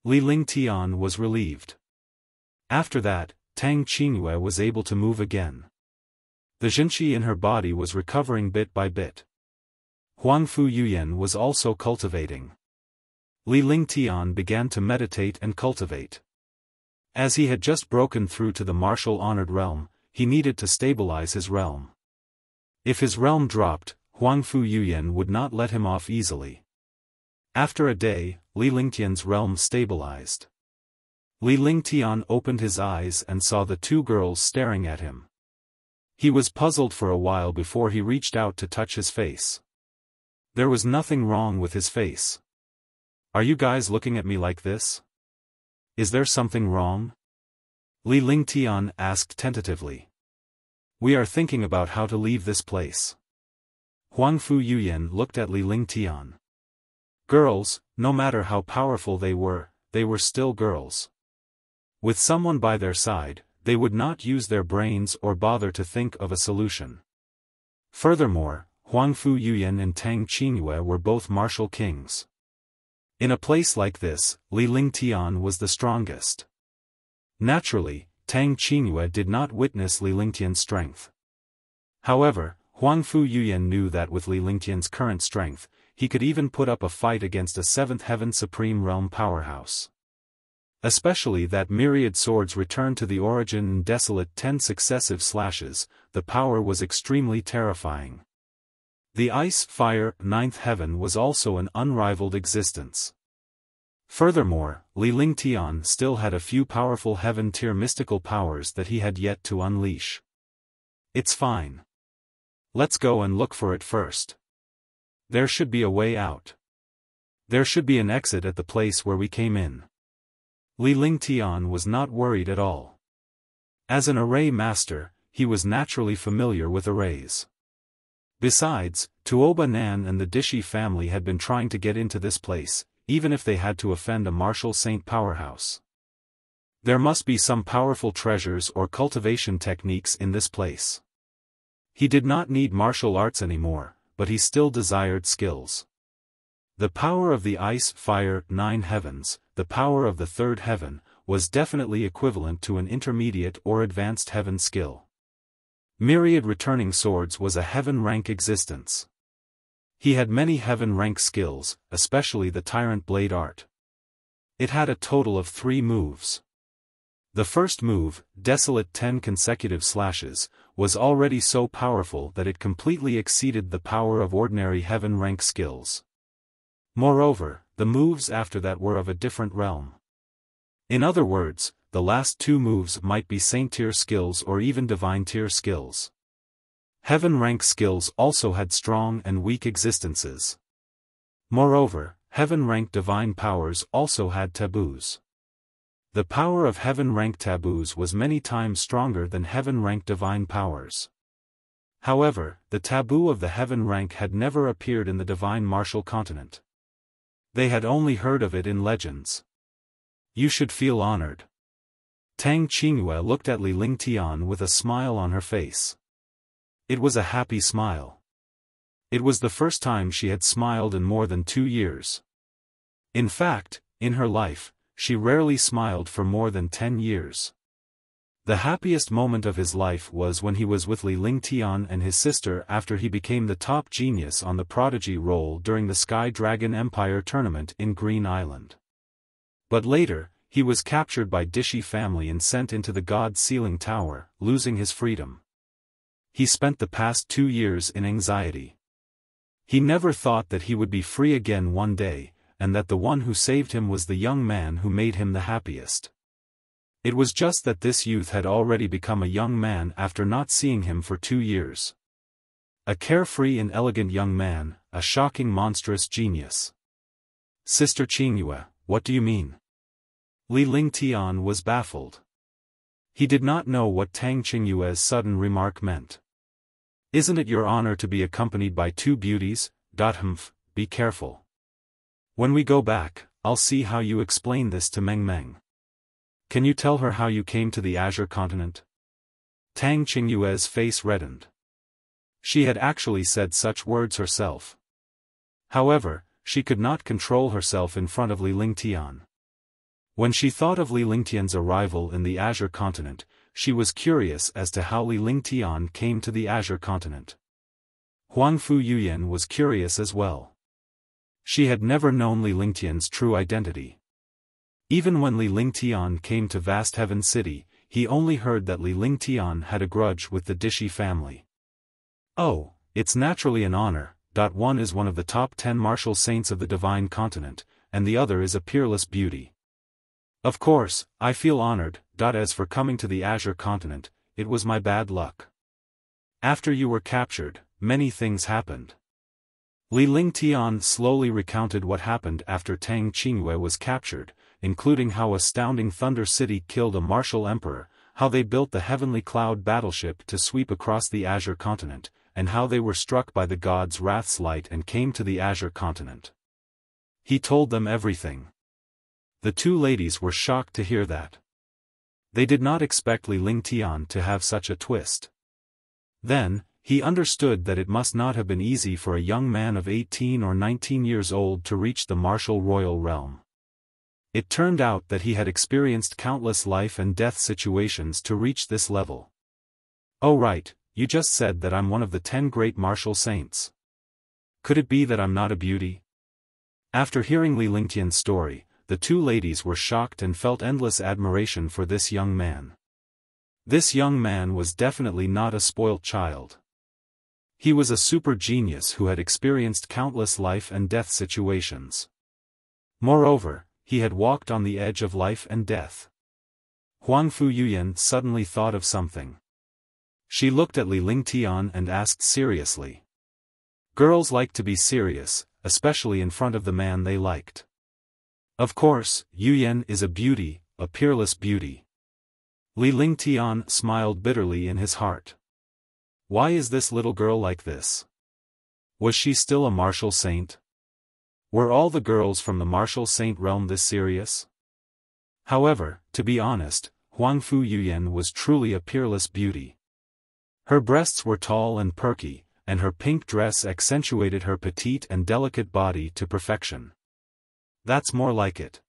Li Lingtian was relieved. After that, Tang Qingyue was able to move again. The Jinqi in her body was recovering bit by bit. Huangfu Yuyan was also cultivating. Li Lingtian began to meditate and cultivate. As he had just broken through to the martial-honored realm, he needed to stabilize his realm. If his realm dropped, Huangfu Yuyan would not let him off easily. After a day, Li Lingtian's realm stabilized. Li Lingtian opened his eyes and saw the two girls staring at him. He was puzzled for a while before he reached out to touch his face. There was nothing wrong with his face. "Are you guys looking at me like this? Is there something wrong?" Li Lingtian asked tentatively. "We are thinking about how to leave this place." Huangfu Yuyan looked at Li Lingtian. Girls, no matter how powerful they were still girls. With someone by their side, they would not use their brains or bother to think of a solution. Furthermore, Huangfu Yuyan and Tang Qingyue were both martial kings. In a place like this, Li Lingtian was the strongest. Naturally, Tang Qingyue did not witness Li Lingtian's strength. However, Huangfu Yuyan knew that with Li Lingtian's current strength, he could even put up a fight against a 7th Heaven Supreme Realm powerhouse. Especially that myriad swords returned to the origin in desolate 10 successive slashes, the power was extremely terrifying. The Ice Fire 9th Heaven was also an unrivaled existence. Furthermore, Li Lingtian still had a few powerful heaven-tier mystical powers that he had yet to unleash. "It's fine. Let's go and look for it first. There should be a way out. There should be an exit at the place where we came in." Li Lingtian was not worried at all. As an array master, he was naturally familiar with arrays. Besides, Tuoba Nan and the Dishi family had been trying to get into this place, even if they had to offend a martial saint powerhouse. There must be some powerful treasures or cultivation techniques in this place. He did not need martial arts anymore, but he still desired skills. The power of the Ice Fire 9 Heavens, the power of the 3rd Heaven, was definitely equivalent to an intermediate or advanced heaven skill. Myriad Returning Swords was a heaven rank existence. He had many heaven rank skills, especially the Tyrant Blade art. It had a total of 3 moves. The first move, Desolate 10 consecutive slashes, was already so powerful that it completely exceeded the power of ordinary heaven rank skills. Moreover, the moves after that were of a different realm. In other words, the last 2 moves might be saint tier skills or even divine tier skills. Heaven rank skills also had strong and weak existences. Moreover, heaven rank divine powers also had taboos. The power of heaven rank taboos was many times stronger than heaven rank divine powers. However, the taboo of the heaven rank had never appeared in the divine martial continent. They had only heard of it in legends. You should feel honored. Tang Qingyue looked at Li Lingtian with a smile on her face. It was a happy smile. It was the first time she had smiled in more than 2 years. In fact, in her life, she rarely smiled for more than 10 years. The happiest moment of his life was when he was with Li Lingtian and his sister after he became the top genius on the prodigy roll during the Sky Dragon Empire tournament in Green Island. But later, he was captured by Dishi family and sent into the God Sealing Tower, losing his freedom. He spent the past 2 years in anxiety. He never thought that he would be free again one day, and that the one who saved him was the young man who made him the happiest. It was just that this youth had already become a young man after not seeing him for 2 years. A carefree and elegant young man, a shocking monstrous genius. Sister Qingyue, what do you mean? Li Lingtian was baffled. He did not know what Tang Qingyue's sudden remark meant. Isn't it your honor to be accompanied by 2 beauties? Be careful. When we go back, I'll see how you explain this to Meng Meng. Can you tell her how you came to the Azure continent? Tang Qingyue's face reddened. She had actually said such words herself. However, she could not control herself in front of Li Lingtian. When she thought of Li Lingtian's arrival in the Azure continent, she was curious as to how Li Lingtian came to the Azure continent. Huangfu Yuyan was curious as well. She had never known Li Lingtian's true identity. Even when Li Lingtian came to Vast Heaven City, he only heard that Li Lingtian had a grudge with the Dishi family. Oh, it's naturally an honor. One is one of the top 10 martial saints of the divine continent, and the other is a peerless beauty. Of course, I feel honored. As for coming to the Azure continent, it was my bad luck. After you were captured, many things happened. Li Lingtian slowly recounted what happened after Tang Qingyue was captured, including how astounding Thunder City killed a martial emperor, how they built the Heavenly Cloud battleship to sweep across the Azure continent, and how they were struck by the god's wrath's light and came to the Azure continent. He told them everything. The 2 ladies were shocked to hear that. They did not expect Li Lingtian to have such a twist. Then, he understood that it must not have been easy for a young man of 18 or 19 years old to reach the martial royal realm. It turned out that he had experienced countless life and death situations to reach this level. Oh right, you just said that I'm one of the 10 great martial saints. Could it be that I'm not a beauty? After hearing Li Lingtian's story, the 2 ladies were shocked and felt endless admiration for this young man. This young man was definitely not a spoilt child. He was a super genius who had experienced countless life and death situations. Moreover, he had walked on the edge of life and death. Huangfu Yuyan suddenly thought of something. She looked at Li Lingtian and asked seriously. Girls like to be serious, especially in front of the man they liked. Of course, Yuyan is a beauty, a peerless beauty. Li Lingtian smiled bitterly in his heart. Why is this little girl like this? Was she still a martial saint? Were all the girls from the martial saint realm this serious? However, to be honest, Huangfu Yuyan was truly a peerless beauty. Her breasts were tall and perky, and her pink dress accentuated her petite and delicate body to perfection. That's more like it.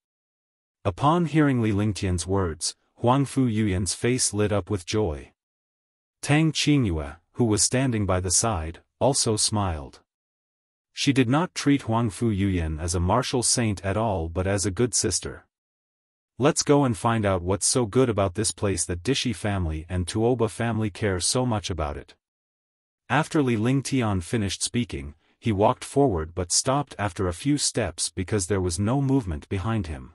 Upon hearing Li Lingtian's words, Huangfu Yuyan's face lit up with joy. Tang Qingyue, who was standing by the side, also smiled. She did not treat Huangfu Yuyan as a martial saint at all but as a good sister. Let's go and find out what's so good about this place that Dishi family and Tuoba family care so much about it. After Li Lingtian finished speaking, he walked forward but stopped after a few steps because there was no movement behind him.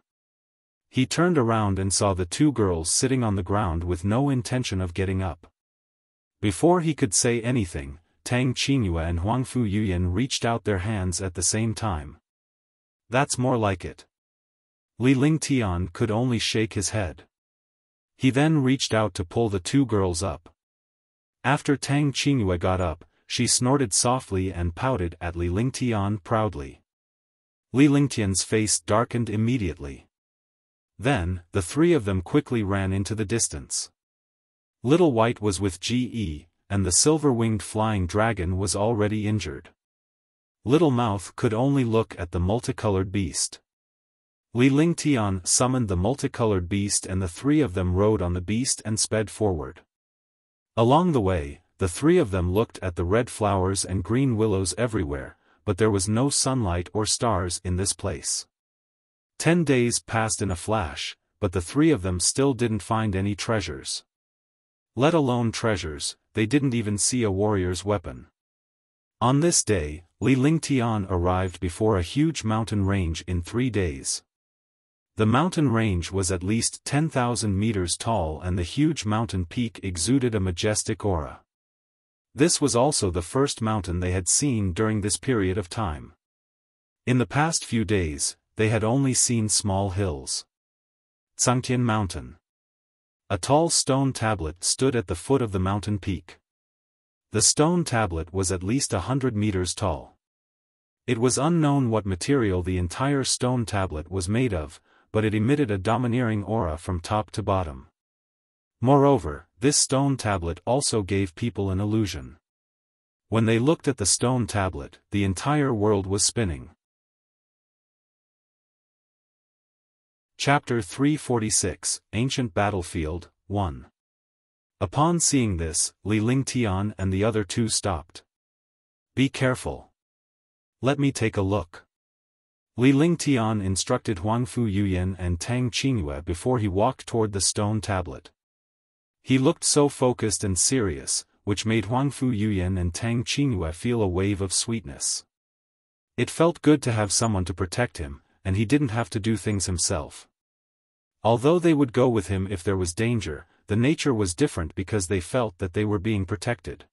He turned around and saw the 2 girls sitting on the ground with no intention of getting up. Before he could say anything, Tang Qingyue and Huangfu Yuyan reached out their hands at the same time. That's more like it. Li Lingtian could only shake his head. He then reached out to pull the 2 girls up. After Tang Qingyue got up, she snorted softly and pouted at Li Lingtian proudly. Li Lingtian's face darkened immediately. Then, the three of them quickly ran into the distance. Little White was with Ge, and the silver-winged flying dragon was already injured. Little Mouth could only look at the multicolored beast. Li Lingtian summoned the multicolored beast and the three of them rode on the beast and sped forward. Along the way, the three of them looked at the red flowers and green willows everywhere, but there was no sunlight or stars in this place. 10 days passed in a flash, but the three of them still didn't find any treasures. Let alone treasures, they didn't even see a warrior's weapon. On this day, Li Lingtian arrived before a huge mountain range in 3 days. The mountain range was at least 10,000 meters tall and the huge mountain peak exuded a majestic aura. This was also the first mountain they had seen during this period of time. In the past few days, they had only seen small hills. Cangtian Mountain. A tall stone tablet stood at the foot of the mountain peak. The stone tablet was at least 100 meters tall. It was unknown what material the entire stone tablet was made of, but it emitted a domineering aura from top to bottom. Moreover, this stone tablet also gave people an illusion. When they looked at the stone tablet, the entire world was spinning. Chapter 346, Ancient Battlefield, 1. Upon seeing this, Li Lingtian and the other two stopped. Be careful. Let me take a look. Li Lingtian instructed Huangfu Yuyan and Tang Qingyue before he walked toward the stone tablet. He looked so focused and serious, which made Huangfu Yuyan and Tang Qingyue feel a wave of sweetness. It felt good to have someone to protect him, and he didn't have to do things himself. Although they would go with him if there was danger, the nature was different because they felt that they were being protected.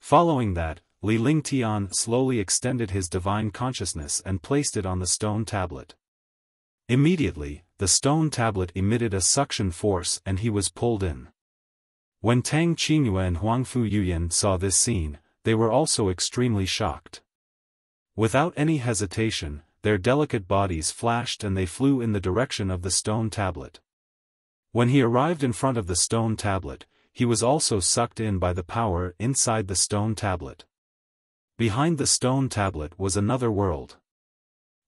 Following that, Li Lingtian slowly extended his divine consciousness and placed it on the stone tablet. Immediately, the stone tablet emitted a suction force and he was pulled in. When Tang Qingyue and Huangfu Yuyan saw this scene, they were also extremely shocked. Without any hesitation, their delicate bodies flashed and they flew in the direction of the stone tablet. When he arrived in front of the stone tablet, he was also sucked in by the power inside the stone tablet. Behind the stone tablet was another world.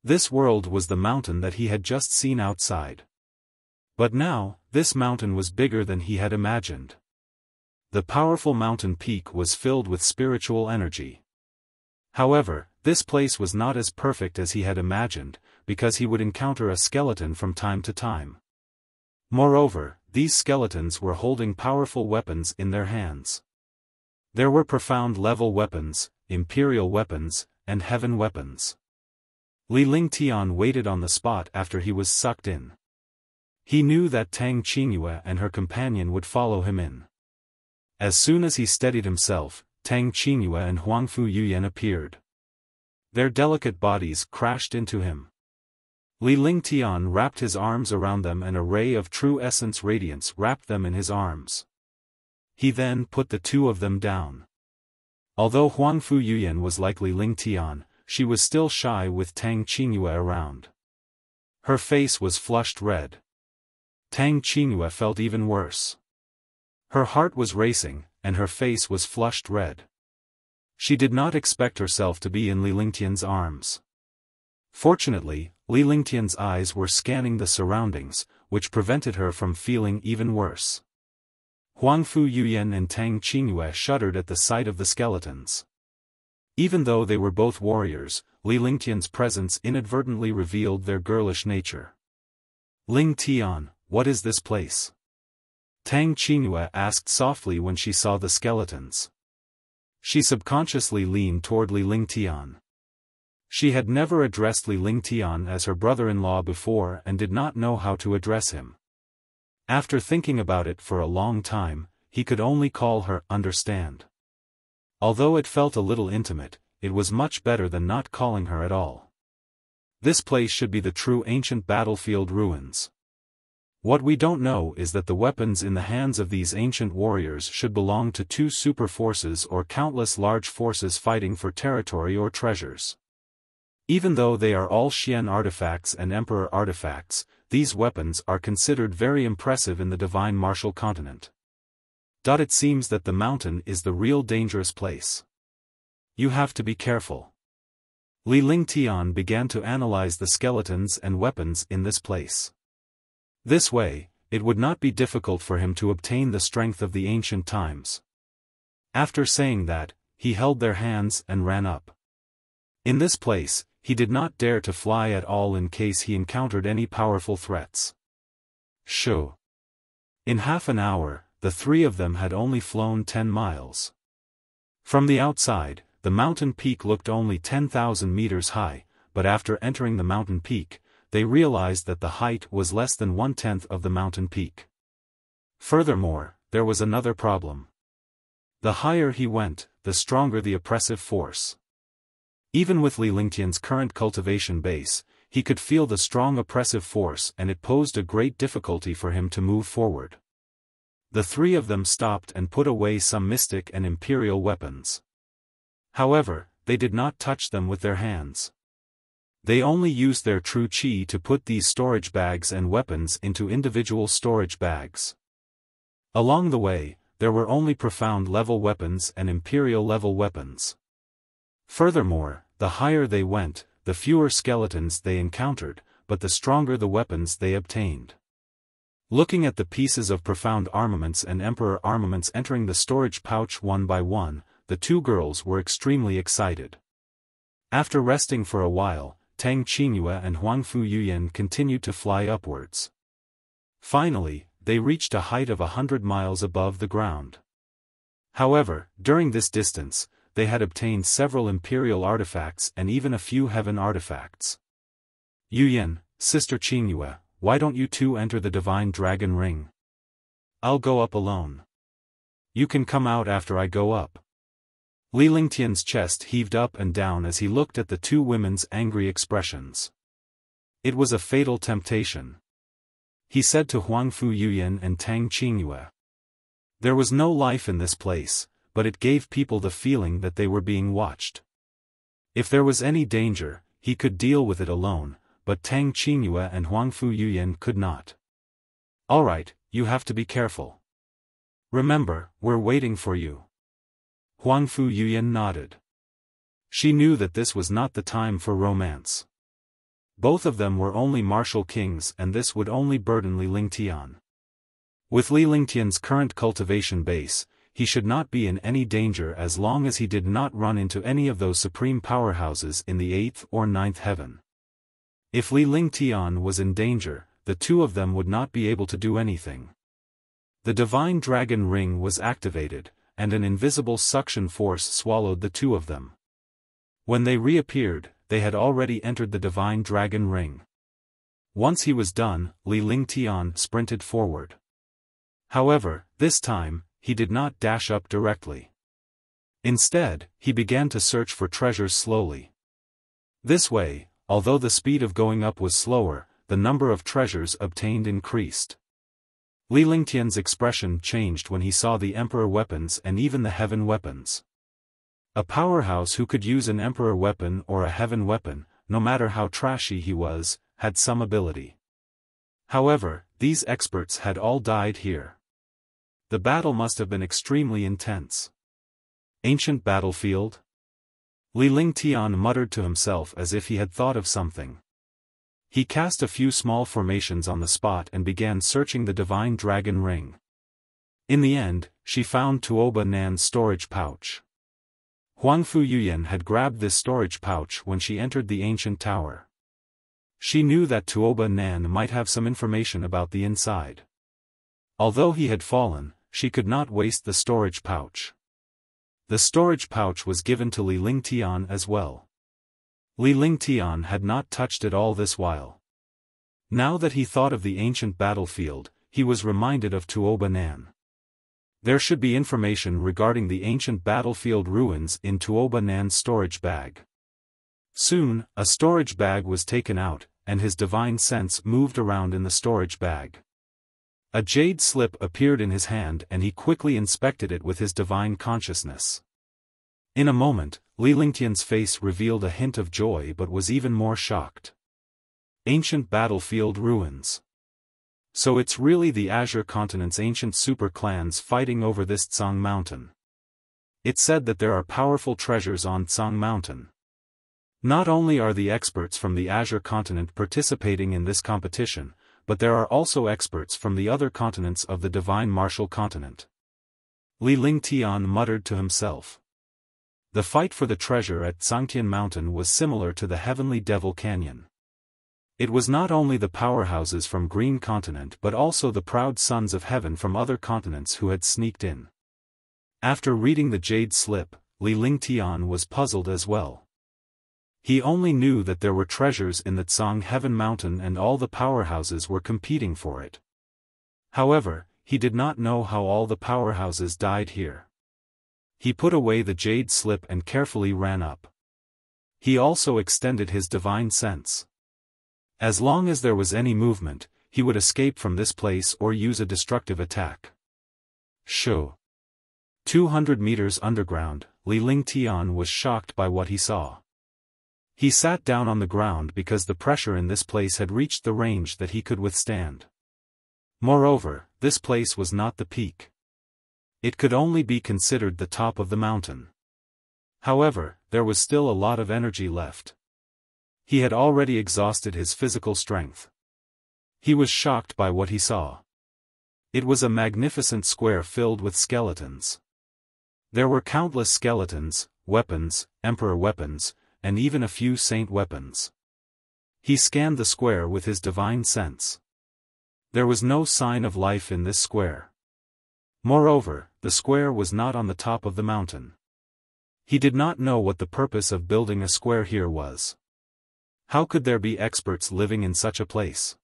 This world was the mountain that he had just seen outside. But now, this mountain was bigger than he had imagined. The powerful mountain peak was filled with spiritual energy. However, this place was not as perfect as he had imagined, because he would encounter a skeleton from time to time. Moreover, these skeletons were holding powerful weapons in their hands. There were profound level weapons, imperial weapons, and heaven weapons. Li Lingtian waited on the spot after he was sucked in. He knew that Tang Qingyue and her companion would follow him in. As soon as he steadied himself, Tang Qingyue and Huangfu Yuyan appeared. Their delicate bodies crashed into him. Li Lingtian wrapped his arms around them and a ray of true essence radiance wrapped them in his arms. He then put the two of them down. Although Huangfu Yuyan was like Li Lingtian, she was still shy with Tang Qingyue around. Her face was flushed red. Tang Qingyue felt even worse. Her heart was racing, and her face was flushed red. She did not expect herself to be in Li Lingtian's arms. Fortunately, Li Lingtian's eyes were scanning the surroundings, which prevented her from feeling even worse. Huangfu Yuyan and Tang Qingyue shuddered at the sight of the skeletons. Even though they were both warriors, Li Lingtian's presence inadvertently revealed their girlish nature. Lingtian, what is this place? Tang Qingyue asked softly when she saw the skeletons. She subconsciously leaned toward Li Lingtian. She had never addressed Li Lingtian as her brother-in-law before and did not know how to address him. After thinking about it for a long time, he could only call her understand. Although it felt a little intimate, it was much better than not calling her at all. This place should be the true ancient battlefield ruins. What we don't know is that the weapons in the hands of these ancient warriors should belong to two super forces or countless large forces fighting for territory or treasures. Even though they are all Xian artifacts and Emperor artifacts, these weapons are considered very impressive in the divine martial continent. It seems that the mountain is the real dangerous place. You have to be careful. Li Lingtian began to analyze the skeletons and weapons in this place. This way, it would not be difficult for him to obtain the strength of the ancient times. After saying that, he held their hands and ran up. In this place, he did not dare to fly at all in case he encountered any powerful threats. Shoo! In half an hour, the three of them had only flown 10 miles. From the outside, the mountain peak looked only 10,000 meters high, but after entering the mountain peak, they realized that the height was less than 1/10 of the mountain peak. Furthermore, there was another problem. The higher he went, the stronger the oppressive force. Even with Li Lingtian's current cultivation base, he could feel the strong oppressive force and it posed a great difficulty for him to move forward. The three of them stopped and put away some mystic and imperial weapons. However, they did not touch them with their hands. They only used their true qi to put these storage bags and weapons into individual storage bags. Along the way, there were only profound level weapons and imperial level weapons. Furthermore, the higher they went, the fewer skeletons they encountered, but the stronger the weapons they obtained. Looking at the pieces of profound armaments and emperor armaments entering the storage pouch one by one, the two girls were extremely excited. After resting for a while, Tang Qingyue and Huangfu Yuyan continued to fly upwards. Finally, they reached a height of 100 miles above the ground. However, during this distance, they had obtained several imperial artifacts and even a few heaven artifacts. Yuyan, Sister Qingyue, why don't you two enter the divine dragon ring? I'll go up alone. You can come out after I go up. Li Lingtian's chest heaved up and down as he looked at the two women's angry expressions. It was a fatal temptation. He said to Huangfu Yuyan and Tang Qingyue. There was no life in this place, but it gave people the feeling that they were being watched. If there was any danger, he could deal with it alone, but Tang Qingyue and Huangfu Yuyan could not. Alright, you have to be careful. Remember, we're waiting for you. Huangfu Yuyan nodded. She knew that this was not the time for romance. Both of them were only martial kings and this would only burden Li Lingtian. With Li Lingtian's current cultivation base, he should not be in any danger as long as he did not run into any of those supreme powerhouses in the 8th or 9th heaven. If Li Lingtian was in danger, the two of them would not be able to do anything. The divine dragon ring was activated, and an invisible suction force swallowed the two of them. When they reappeared, they had already entered the divine dragon ring. Once he was done, Li Lingtian sprinted forward. However, this time, he did not dash up directly. Instead, he began to search for treasures slowly. This way, although the speed of going up was slower, the number of treasures obtained increased. Li Lingtian's expression changed when he saw the emperor weapons and even the heaven weapons. A powerhouse who could use an emperor weapon or a heaven weapon, no matter how trashy he was, had some ability. However, these experts had all died here. The battle must have been extremely intense. Ancient battlefield? Li Lingtian muttered to himself as if he had thought of something. He cast a few small formations on the spot and began searching the divine dragon ring. In the end, she found Tuoba Nan's storage pouch. Huangfu Yuyan had grabbed this storage pouch when she entered the ancient tower. She knew that Tuoba Nan might have some information about the inside. Although he had fallen, she could not waste the storage pouch. The storage pouch was given to Li Lingtian as well. Li Lingtian had not touched it all this while. Now that he thought of the ancient battlefield, he was reminded of Tuoba Nan. There should be information regarding the ancient battlefield ruins in Tuoba Nan's storage bag. Soon, a storage bag was taken out, and his divine sense moved around in the storage bag. A jade slip appeared in his hand and he quickly inspected it with his divine consciousness. In a moment, Li Lingtian's face revealed a hint of joy but was even more shocked. Ancient battlefield ruins. So it's really the Azure Continent's ancient super clans fighting over this Tsang Mountain. It's said that there are powerful treasures on Tsang Mountain. Not only are the experts from the Azure Continent participating in this competition, but there are also experts from the other continents of the Divine Martial Continent. Li Lingtian muttered to himself. The fight for the treasure at Tsangtian Mountain was similar to the Heavenly Devil Canyon. It was not only the powerhouses from Green Continent but also the proud sons of heaven from other continents who had sneaked in. After reading the jade slip, Li Lingtian was puzzled as well. He only knew that there were treasures in the Tsang Heaven Mountain and all the powerhouses were competing for it. However, he did not know how all the powerhouses died here. He put away the jade slip and carefully ran up. He also extended his divine sense. As long as there was any movement, he would escape from this place or use a destructive attack. Shoo! 200 meters underground, Li Lingtian was shocked by what he saw. He sat down on the ground because the pressure in this place had reached the range that he could withstand. Moreover, this place was not the peak. It could only be considered the top of the mountain. However, there was still a lot of energy left. He had already exhausted his physical strength. He was shocked by what he saw. It was a magnificent square filled with skeletons. There were countless skeletons, weapons, emperor weapons, and even a few saint weapons. He scanned the square with his divine sense. There was no sign of life in this square. Moreover, the square was not on the top of the mountain. He did not know what the purpose of building a square here was. How could there be experts living in such a place?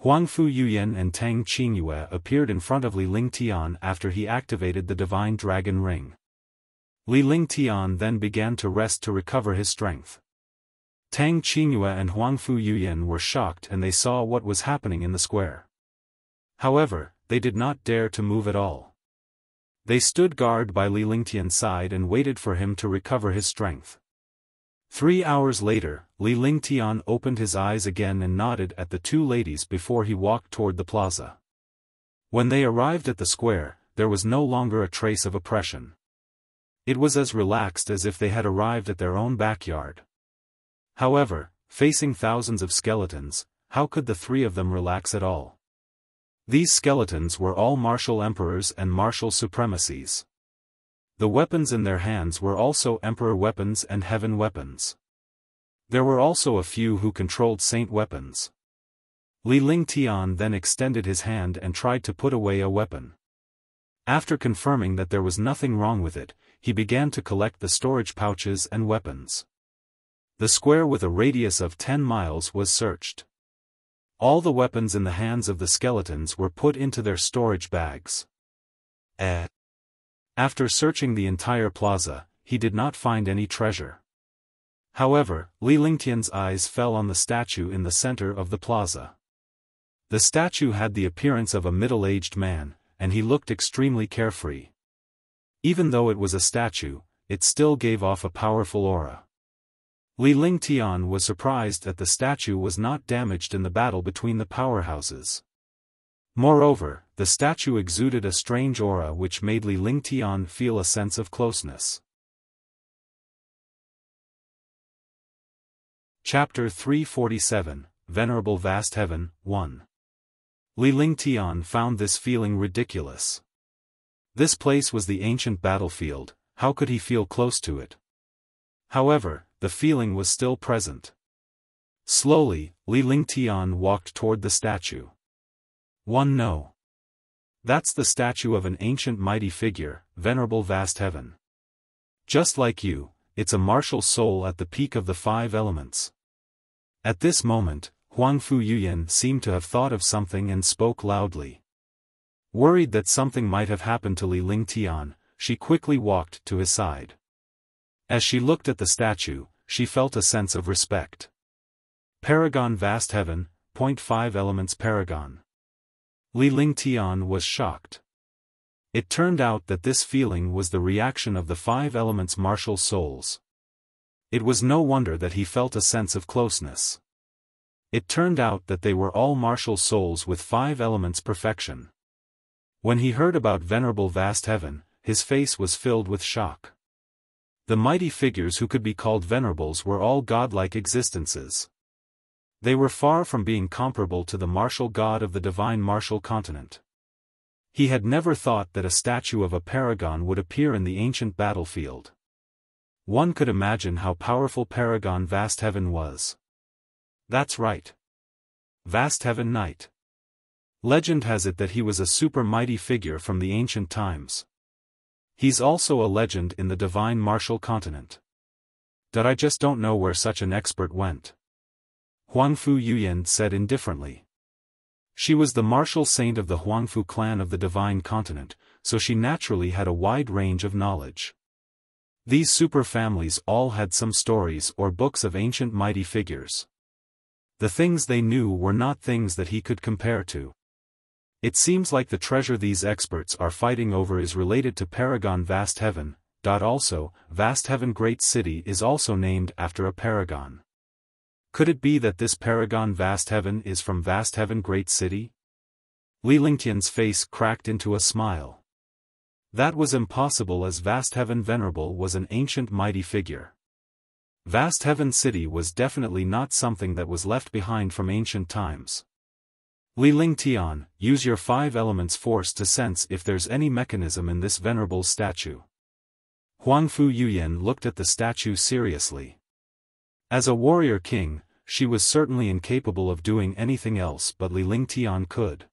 Huangfu Yuyan and Tang Qingyue appeared in front of Li Lingtian after he activated the divine dragon ring. Li Lingtian then began to rest to recover his strength. Tang Qingyue and Huangfu Yuyan were shocked and they saw what was happening in the square. However, they did not dare to move at all. They stood guard by Li Lingtian's side and waited for him to recover his strength. 3 hours later, Li Lingtian opened his eyes again and nodded at the two ladies before he walked toward the plaza. When they arrived at the square, there was no longer a trace of oppression. It was as relaxed as if they had arrived at their own backyard. However, facing thousands of skeletons, how could the three of them relax at all? These skeletons were all martial emperors and martial supremacies. The weapons in their hands were also emperor weapons and heaven weapons. There were also a few who controlled saint weapons. Li Lingtian then extended his hand and tried to put away a weapon. After confirming that there was nothing wrong with it, he began to collect the storage pouches and weapons. The square with a radius of 10 miles was searched. All the weapons in the hands of the skeletons were put into their storage bags. After searching the entire plaza, he did not find any treasure. However, Li Lingtian's eyes fell on the statue in the center of the plaza. The statue had the appearance of a middle-aged man, and he looked extremely carefree. Even though it was a statue, it still gave off a powerful aura. Li Lingtian was surprised that the statue was not damaged in the battle between the powerhouses. Moreover, the statue exuded a strange aura which made Li Lingtian feel a sense of closeness. Chapter 347, Venerable Vast Heaven, 1. Li Lingtian found this feeling ridiculous. This place was the ancient battlefield, how could he feel close to it? However, the feeling was still present. Slowly, Li Lingtian walked toward the statue. No. That's the statue of an ancient mighty figure, Venerable Vast Heaven. Just like you, it's a martial soul at the peak of the 5 elements. At this moment, Huangfu Yuyan seemed to have thought of something and spoke loudly. Worried that something might have happened to Li Lingtian, she quickly walked to his side. As she looked at the statue, she felt a sense of respect. Paragon Vast Heaven, 0.5 elements Paragon. Li Lingtian was shocked. It turned out that this feeling was the reaction of the 5 elements' martial souls. It was no wonder that he felt a sense of closeness. It turned out that they were all martial souls with 5 elements perfection. When he heard about Venerable Vast Heaven, his face was filled with shock. The mighty figures who could be called venerables were all godlike existences. They were far from being comparable to the martial god of the divine martial continent. He had never thought that a statue of a paragon would appear in the ancient battlefield. One could imagine how powerful Paragon Vast Heaven was. That's right. Vast Heaven Knight. Legend has it that he was a super mighty figure from the ancient times. He's also a legend in the divine martial continent. That I just don't know where such an expert went. Huangfu Yuyan said indifferently. She was the martial saint of the Huangfu clan of the divine continent, so she naturally had a wide range of knowledge. These super families all had some stories or books of ancient mighty figures. The things they knew were not things that he could compare to. It seems like the treasure these experts are fighting over is related to Paragon Vast Heaven. Also, Vast Heaven Great City is also named after a paragon. Could it be that this Paragon Vast Heaven is from Vast Heaven Great City? Li Lingtian's face cracked into a smile. That was impossible, as Vast Heaven Venerable was an ancient mighty figure. Vast Heaven City was definitely not something that was left behind from ancient times. Li Lingtian, use your 5 elements force to sense if there's any mechanism in this venerable statue. Huangfu Yuyan looked at the statue seriously. As a warrior king, she was certainly incapable of doing anything else, but Li Lingtian could.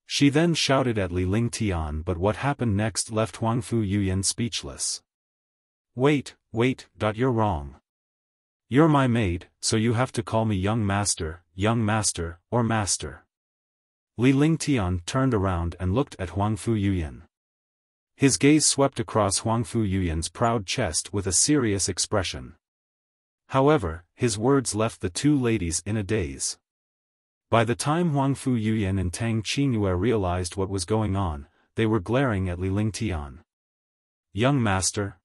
She then shouted at Li Lingtian, but what happened next left Huangfu Yuyan speechless. Wait, you're wrong. You're my maid, so you have to call me young master, or master. Li Lingtian turned around and looked at Huangfu Yuyan. His gaze swept across Huangfu Yuyan's proud chest with a serious expression. However, his words left the two ladies in a daze. By the time Huangfu Yuyan and Tang Qingyue realized what was going on, they were glaring at Li Lingtian. Young master?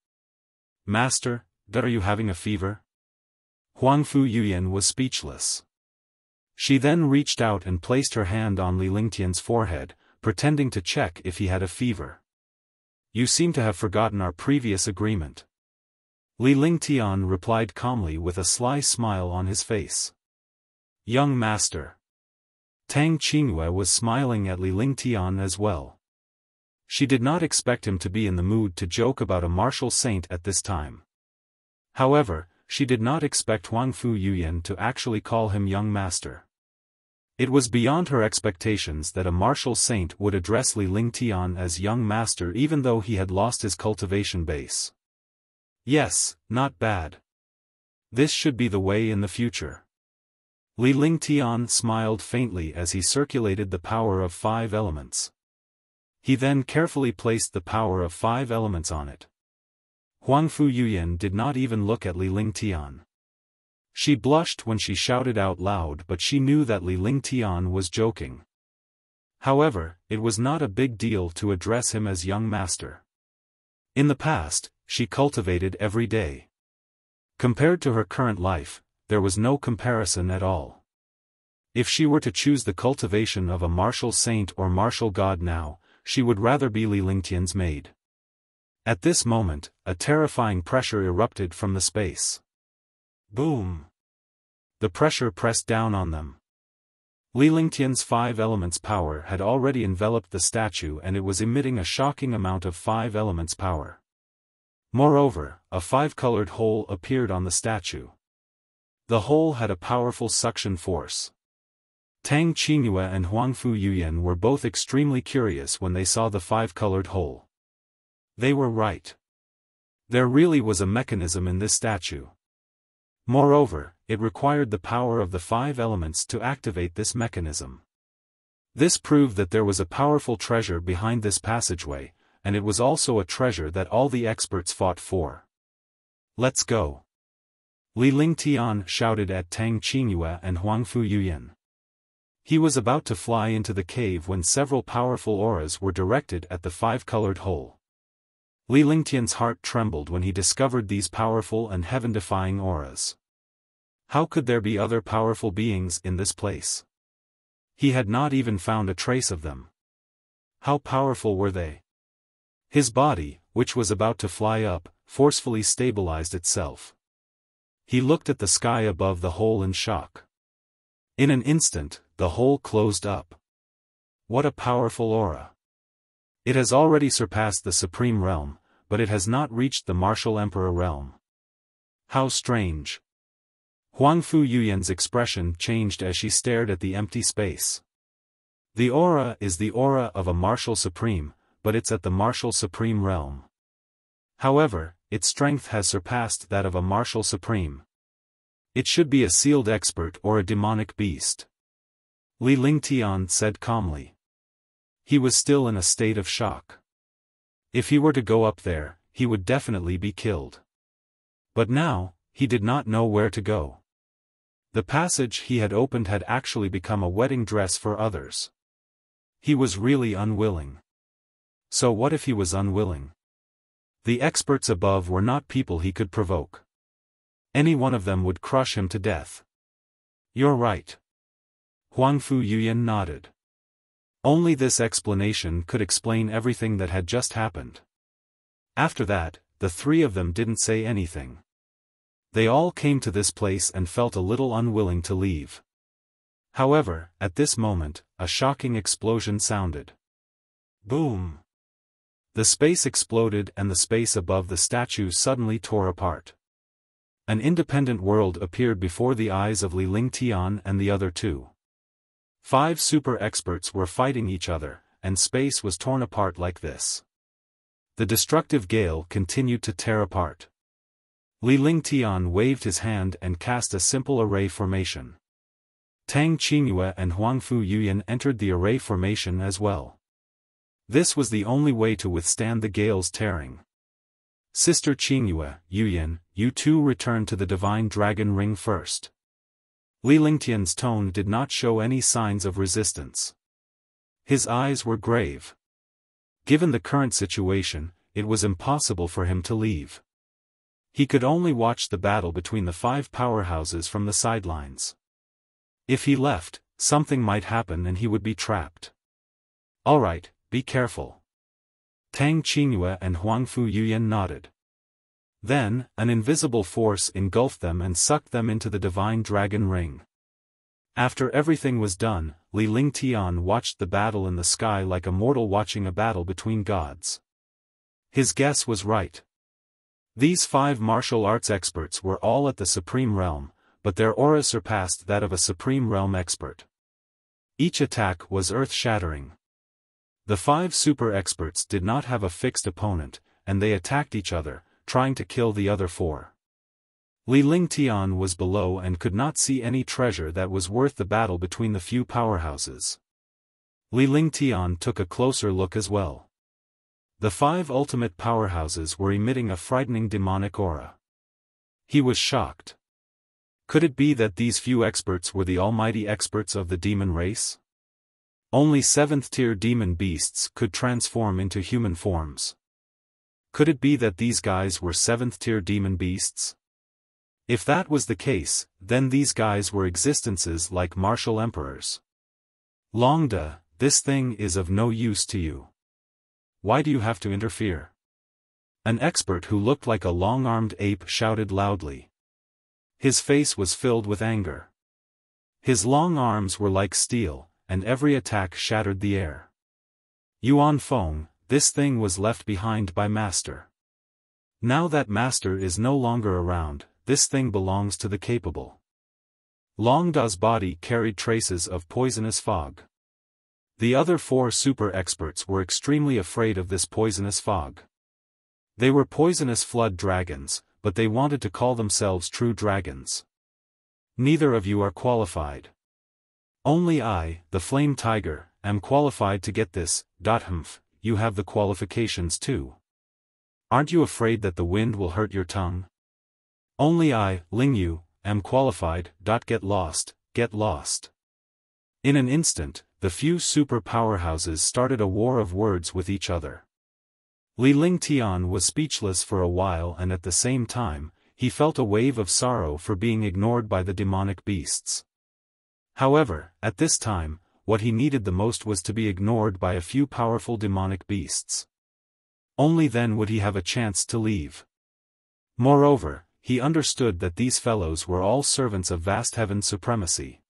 Master, are you having a fever? Huangfu Yuyan was speechless. She then reached out and placed her hand on Li Lingtian's forehead, pretending to check if he had a fever. You seem to have forgotten our previous agreement. Li Lingtian replied calmly with a sly smile on his face. Young master. Tang Qingyue was smiling at Li Lingtian as well. She did not expect him to be in the mood to joke about a martial saint at this time. However, she did not expect Huangfu Yuyan to actually call him young master. It was beyond her expectations that a martial saint would address Li Lingtian as young master even though he had lost his cultivation base. Yes, not bad. This should be the way in the future. Li Lingtian smiled faintly as he circulated the power of 5 elements. He then carefully placed the power of 5 elements on it. Huangfu Yuyan did not even look at Li Lingtian. She blushed when she shouted out loud, but she knew that Li Lingtian was joking. However, it was not a big deal to address him as young master. In the past, she cultivated every day. Compared to her current life, there was no comparison at all. If she were to choose the cultivation of a martial saint or martial god now, she would rather be Li Lingtian's maid. At this moment, a terrifying pressure erupted from the space. Boom! The pressure pressed down on them. Li Lingtian's 5 elements power had already enveloped the statue and it was emitting a shocking amount of 5 elements power. Moreover, a 5-colored hole appeared on the statue. The hole had a powerful suction force. Tang Qingyue and Huangfu Yuyan were both extremely curious when they saw the 5-colored hole. They were right. There really was a mechanism in this statue. Moreover, it required the power of the 5 elements to activate this mechanism. This proved that there was a powerful treasure behind this passageway, and it was also a treasure that all the experts fought for. Let's go. Li Lingtian shouted at Tang Qingyue and Huangfu Yuyan. He was about to fly into the cave when several powerful auras were directed at the five-colored hole. Li Lingtian's heart trembled when he discovered these powerful and heaven-defying auras. How could there be other powerful beings in this place? He had not even found a trace of them. How powerful were they? His body, which was about to fly up, forcefully stabilized itself. He looked at the sky above the hole in shock. In an instant, the hole closed up. What a powerful aura! It has already surpassed the Supreme Realm, but it has not reached the Martial Emperor realm. How strange! Huangfu Yuyan's expression changed as she stared at the empty space. The aura is the aura of a Martial Supreme, but it's at the Martial Supreme realm. However, its strength has surpassed that of a Martial Supreme. It should be a sealed expert or a demonic beast. Li Lingtian said calmly. He was still in a state of shock. If he were to go up there, he would definitely be killed. But now, he did not know where to go. The passage he had opened had actually become a wedding dress for others. He was really unwilling. So what if he was unwilling? The experts above were not people he could provoke. Any one of them would crush him to death. You're right. Huangfu Yuyan nodded. Only this explanation could explain everything that had just happened. After that, the three of them didn't say anything. They all came to this place and felt a little unwilling to leave. However, at this moment, a shocking explosion sounded. Boom! The space exploded and the space above the statue suddenly tore apart. An independent world appeared before the eyes of Li Lingtian and the other two. 5 super experts were fighting each other, and space was torn apart like this. The destructive gale continued to tear apart. Li Lingtian waved his hand and cast a simple array formation. Tang Qingyue and Huangfu Yuyan entered the array formation as well. This was the only way to withstand the gale's tearing. Sister Qingyue, Yuyan, you two return to the Divine Dragon Ring first. Li Lingtian's tone did not show any signs of resistance. His eyes were grave. Given the current situation, it was impossible for him to leave. He could only watch the battle between the 5 powerhouses from the sidelines. If he left, something might happen and he would be trapped. Alright, be careful. Tang Qingyue and Huangfu Yuyan nodded. Then, an invisible force engulfed them and sucked them into the Divine Dragon Ring. After everything was done, Li Lingtian watched the battle in the sky like a mortal watching a battle between gods. His guess was right. These 5 martial arts experts were all at the Supreme Realm, but their aura surpassed that of a Supreme Realm expert. Each attack was earth-shattering. The 5 super experts did not have a fixed opponent, and they attacked each other, trying to kill the other 4. Li Lingtian was below and could not see any treasure that was worth the battle between the few powerhouses. Li Lingtian took a closer look as well. The 5 ultimate powerhouses were emitting a frightening demonic aura. He was shocked. Could it be that these few experts were the almighty experts of the demon race? Only 7th-tier demon beasts could transform into human forms. Could it be that these guys were 7th-tier demon beasts? If that was the case, then these guys were existences like martial emperors. Longda, this thing is of no use to you. Why do you have to interfere? An expert who looked like a long-armed ape shouted loudly. His face was filled with anger. His long arms were like steel, and every attack shattered the air. Yuan Feng, this thing was left behind by Master. Now that Master is no longer around, this thing belongs to the capable. Longda's body carried traces of poisonous fog. The other 4 super experts were extremely afraid of this poisonous fog. They were poisonous flood dragons, but they wanted to call themselves true dragons. Neither of you are qualified. Only I, the Flame Tiger, am qualified to get this. Humph, you have the qualifications too. Aren't you afraid that the wind will hurt your tongue? Only I, Lingyu, am qualified. Get lost, get lost. In an instant, the few super powerhouses started a war of words with each other. Li Lingtian was speechless for a while, and at the same time, he felt a wave of sorrow for being ignored by the demonic beasts. However, at this time, what he needed the most was to be ignored by a few powerful demonic beasts. Only then would he have a chance to leave. Moreover, he understood that these fellows were all servants of vast heaven's supremacy.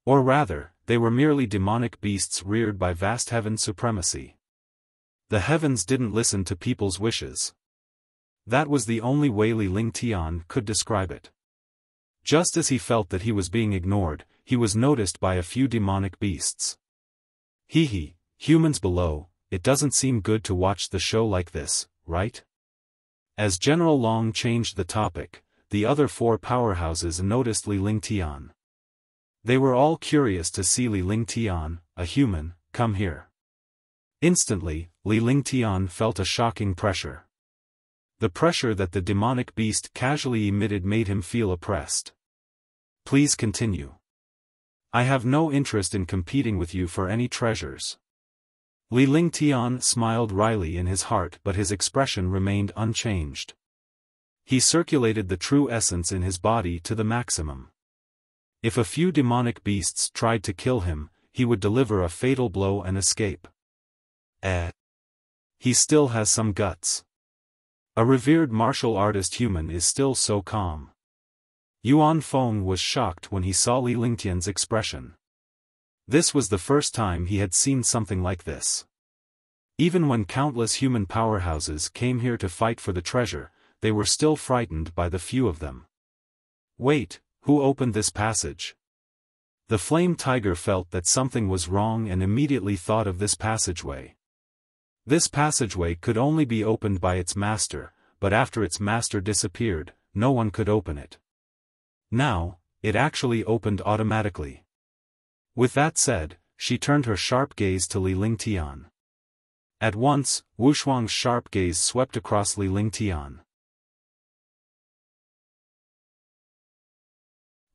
Or rather, they were merely demonic beasts reared by vast heaven's supremacy. The heavens didn't listen to people's wishes. That was the only way Li Lingtian could describe it. Just as he felt that he was being ignored, he was noticed by a few demonic beasts. Hee, humans below, it doesn't seem good to watch the show like this, right? As General Long changed the topic, the other four powerhouses noticed Li Lingtian. They were all curious to see Li Lingtian, a human, come here. Instantly, Li Lingtian felt a shocking pressure. The pressure that the demonic beast casually emitted made him feel oppressed. Please continue. I have no interest in competing with you for any treasures. Li Lingtian smiled wryly in his heart, but his expression remained unchanged. He circulated the true essence in his body to the maximum. If a few demonic beasts tried to kill him, he would deliver a fatal blow and escape. He still has some guts. A revered martial artist human is still so calm. Yuan Feng was shocked when he saw Li Lingtian's expression. This was the first time he had seen something like this. Even when countless human powerhouses came here to fight for the treasure, they were still frightened by the few of them. Wait, who opened this passage? The flame tiger felt that something was wrong and immediately thought of this passageway. This passageway could only be opened by its master, but after its master disappeared, no one could open it. Now, it actually opened automatically. With that said, she turned her sharp gaze to Li Lingtian. At once, Wushuang's sharp gaze swept across Li Lingtian.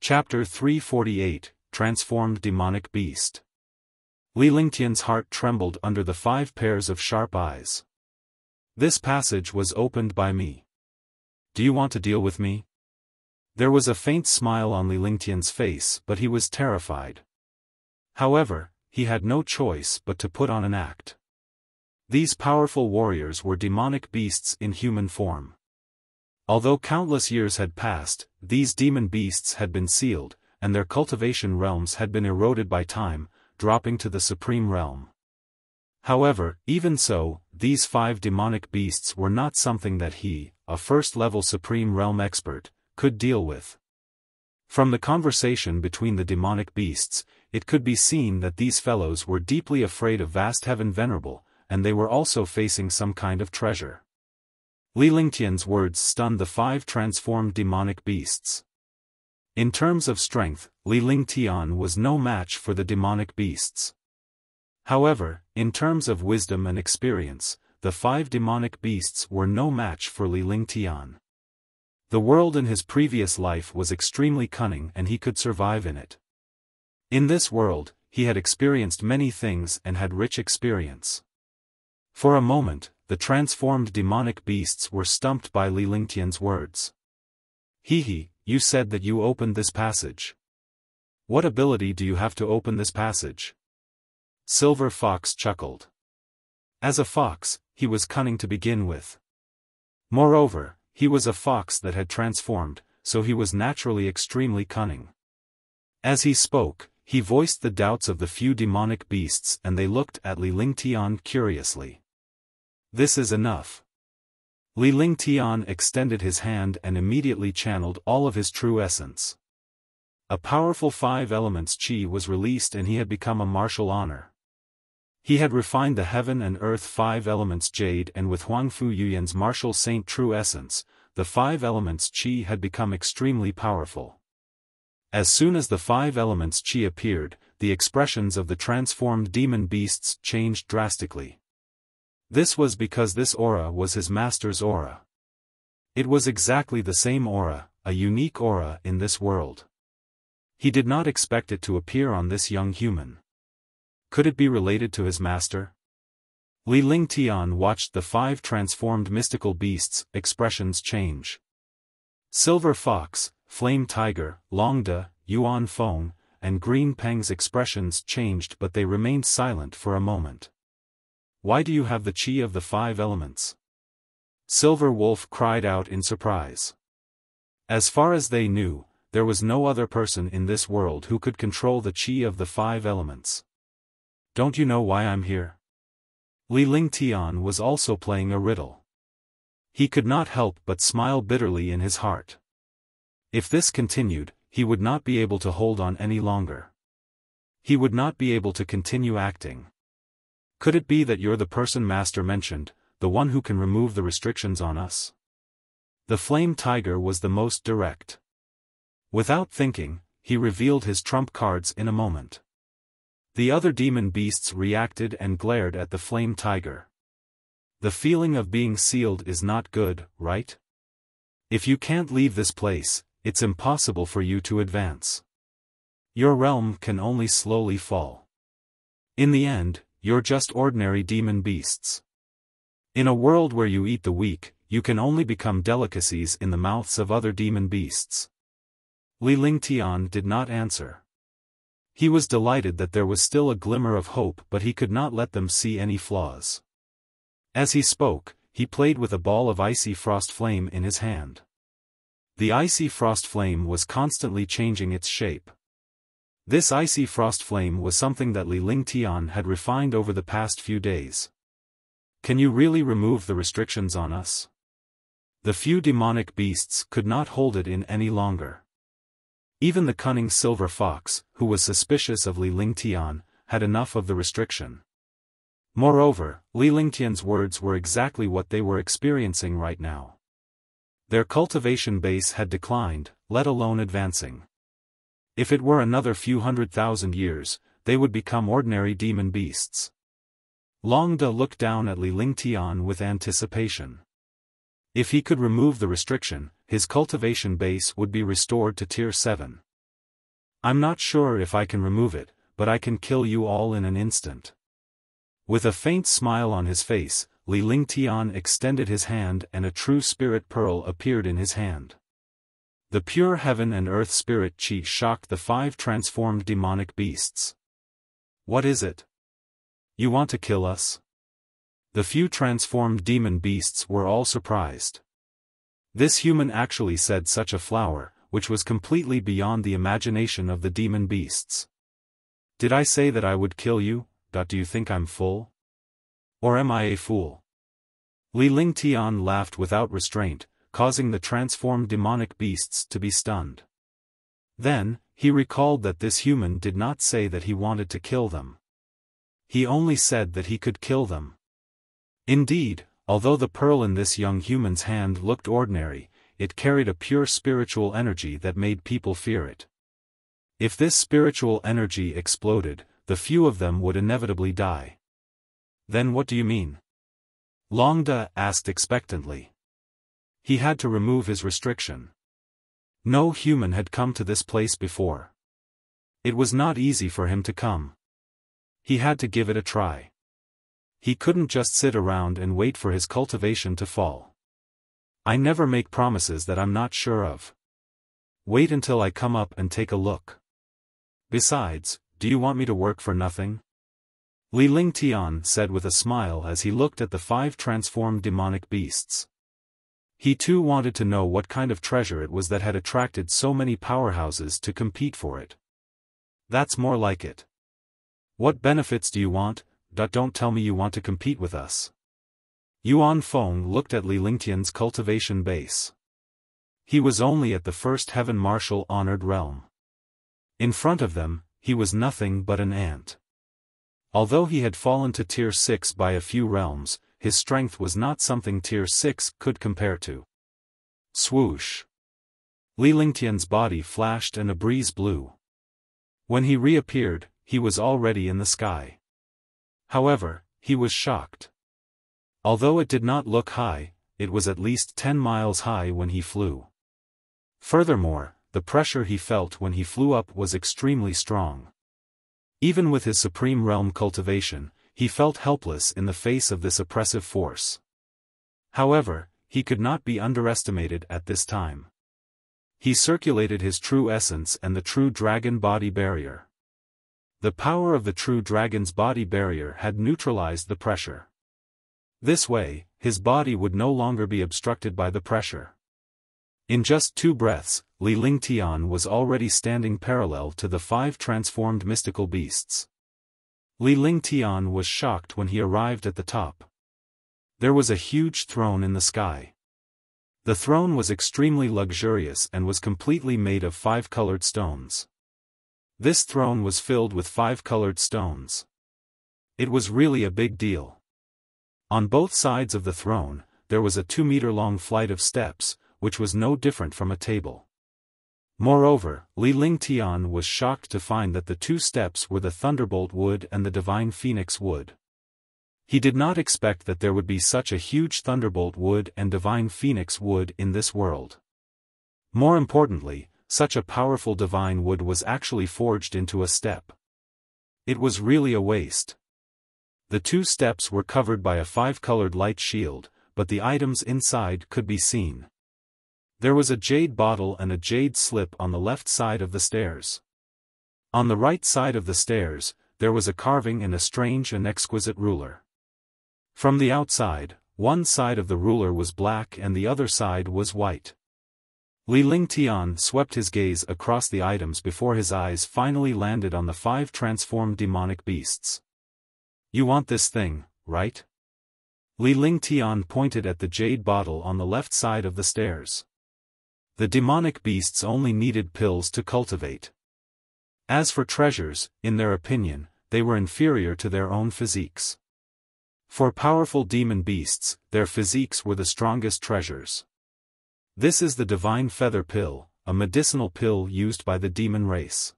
Chapter 348, Transformed Demonic Beast. Li Lingtian's heart trembled under the 5 pairs of sharp eyes. This passage was opened by me. Do you want to deal with me? There was a faint smile on Li Lingtian's face, but he was terrified. However, he had no choice but to put on an act. These powerful warriors were demonic beasts in human form. Although countless years had passed, these demon beasts had been sealed, and their cultivation realms had been eroded by time, dropping to the supreme realm. However, even so, these 5 demonic beasts were not something that he, a first-level supreme realm expert, could deal with. From the conversation between the demonic beasts, it could be seen that these fellows were deeply afraid of vast heaven venerable, and they were also facing some kind of treasure. Li Lingtian's words stunned the 5 transformed demonic beasts. In terms of strength, Li Lingtian was no match for the demonic beasts. However, in terms of wisdom and experience, the 5 demonic beasts were no match for Li Lingtian. The world in his previous life was extremely cunning and he could survive in it. In this world, he had experienced many things and had rich experience. For a moment, the transformed demonic beasts were stumped by Li Lingtian's words. Hee, you said that you opened this passage. What ability do you have to open this passage? Silver Fox chuckled. As a fox, he was cunning to begin with. Moreover, he was a fox that had transformed, so he was naturally extremely cunning. As he spoke, he voiced the doubts of the few demonic beasts and they looked at Li Lingtian curiously. This is enough. Li Lingtian extended his hand and immediately channeled all of his true essence. A powerful 5 elements chi was released and he had become a martial honor. He had refined the heaven and earth 5 elements jade, and with Huangfu Yuyan's martial saint true essence, the 5 elements chi had become extremely powerful. As soon as the 5 elements chi appeared, the expressions of the transformed demon beasts changed drastically. This was because this aura was his master's aura. It was exactly the same aura, a unique aura in this world. He did not expect it to appear on this young human. Could it be related to his master? Li Lingtian watched the 5 transformed mystical beasts' expressions change. Silver Fox, Flame Tiger, Longda, Yuan Feng, and Green Peng's expressions changed, but they remained silent for a moment. Why do you have the qi of the 5 elements? Silver Wolf cried out in surprise. As far as they knew, there was no other person in this world who could control the qi of the 5 elements. Don't you know why I'm here? Li Lingtian was also playing a riddle. He could not help but smile bitterly in his heart. If this continued, he would not be able to hold on any longer. He would not be able to continue acting. Could it be that you're the person Master mentioned, the one who can remove the restrictions on us? The Flame Tiger was the most direct. Without thinking, he revealed his trump cards in a moment. The other demon beasts reacted and glared at the Flame Tiger. The feeling of being sealed is not good, right? If you can't leave this place, it's impossible for you to advance. Your realm can only slowly fall. In the end, you're just ordinary demon beasts. In a world where you eat the weak, you can only become delicacies in the mouths of other demon beasts. Li Lingtian did not answer. He was delighted that there was still a glimmer of hope, but he could not let them see any flaws. As he spoke, he played with a ball of icy frost flame in his hand. The icy frost flame was constantly changing its shape. This icy frost flame was something that Li Lingtian had refined over the past few days. Can you really remove the restrictions on us? The few demonic beasts could not hold it in any longer. Even the cunning Silver Fox, who was suspicious of Li Lingtian, had enough of the restriction. Moreover, Li Lingtian's words were exactly what they were experiencing right now. Their cultivation base had declined, let alone advancing. If it were another few 100,000 years, they would become ordinary demon beasts. Longda looked down at Li Lingtian with anticipation. If he could remove the restriction, his cultivation base would be restored to Tier 7. I'm not sure if I can remove it, but I can kill you all in an instant. With a faint smile on his face, Li Lingtian extended his hand and a true spirit pearl appeared in his hand. The pure heaven and earth spirit qi shocked the 5 transformed demonic beasts. What is it? You want to kill us? The few transformed demon beasts were all surprised. This human actually said such a flower, which was completely beyond the imagination of the demon beasts. Did I say that I would kill you? Do you think I'm full? Or am I a fool? Li Lingtian laughed without restraint, causing the transformed demonic beasts to be stunned. Then, he recalled that this human did not say that he wanted to kill them. He only said that he could kill them. Indeed, although the pearl in this young human's hand looked ordinary, it carried a pure spiritual energy that made people fear it. If this spiritual energy exploded, the few of them would inevitably die. Then what do you mean? Longda asked expectantly. He had to remove his restriction. No human had come to this place before. It was not easy for him to come. He had to give it a try. He couldn't just sit around and wait for his cultivation to fall. I never make promises that I'm not sure of. Wait until I come up and take a look. Besides, do you want me to work for nothing? Li Lingtian said with a smile as he looked at the 5 transformed demonic beasts. He too wanted to know what kind of treasure it was that had attracted so many powerhouses to compete for it. That's more like it. What benefits do you want? Don't tell me you want to compete with us. Yuan Feng looked at Li Lingtian's cultivation base. He was only at the first heaven martial honored realm. In front of them, he was nothing but an ant. Although he had fallen to Tier 6 by a few realms, his strength was not something Tier 6 could compare to. Swoosh! Li Lingtian's body flashed and a breeze blew. When he reappeared, he was already in the sky. However, he was shocked. Although it did not look high, it was at least 10 miles high when he flew. Furthermore, the the pressure he felt when he flew up was extremely strong. Even with his supreme realm cultivation, he felt helpless in the face of this oppressive force. However, he could not be underestimated at this time. He circulated his true essence and the true dragon body barrier. The power of the true dragon's body barrier had neutralized the pressure. This way, his body would no longer be obstructed by the pressure. In just 2 breaths, Li Lingtian was already standing parallel to the 5 transformed mystical beasts. Li Lingtian was shocked when he arrived at the top. There was a huge throne in the sky. The throne was extremely luxurious and was completely made of 5 colored stones. This throne was filled with 5 colored stones. It was really a big deal. On both sides of the throne, there was a 2-meter-long flight of steps, which was no different from a table. Moreover, Li Lingtian was shocked to find that the 2 steps were the thunderbolt wood and the divine phoenix wood. He did not expect that there would be such a huge thunderbolt wood and divine phoenix wood in this world. More importantly, such a powerful divine wood was actually forged into a step. It was really a waste. The 2 steps were covered by a 5-colored light shield, but the items inside could be seen. There was a jade bottle and a jade slip on the left side of the stairs. On the right side of the stairs, there was a carving and a strange and exquisite ruler. From the outside, one side of the ruler was black and the other side was white. Li Lingtian swept his gaze across the items before his eyes finally landed on the 5 transformed demonic beasts. "You want this thing, right?" Li Lingtian pointed at the jade bottle on the left side of the stairs. The demonic beasts only needed pills to cultivate. As for treasures, in their opinion, they were inferior to their own physiques. For powerful demon beasts, their physiques were the strongest treasures. This is the divine feather pill, a medicinal pill used by the demon race.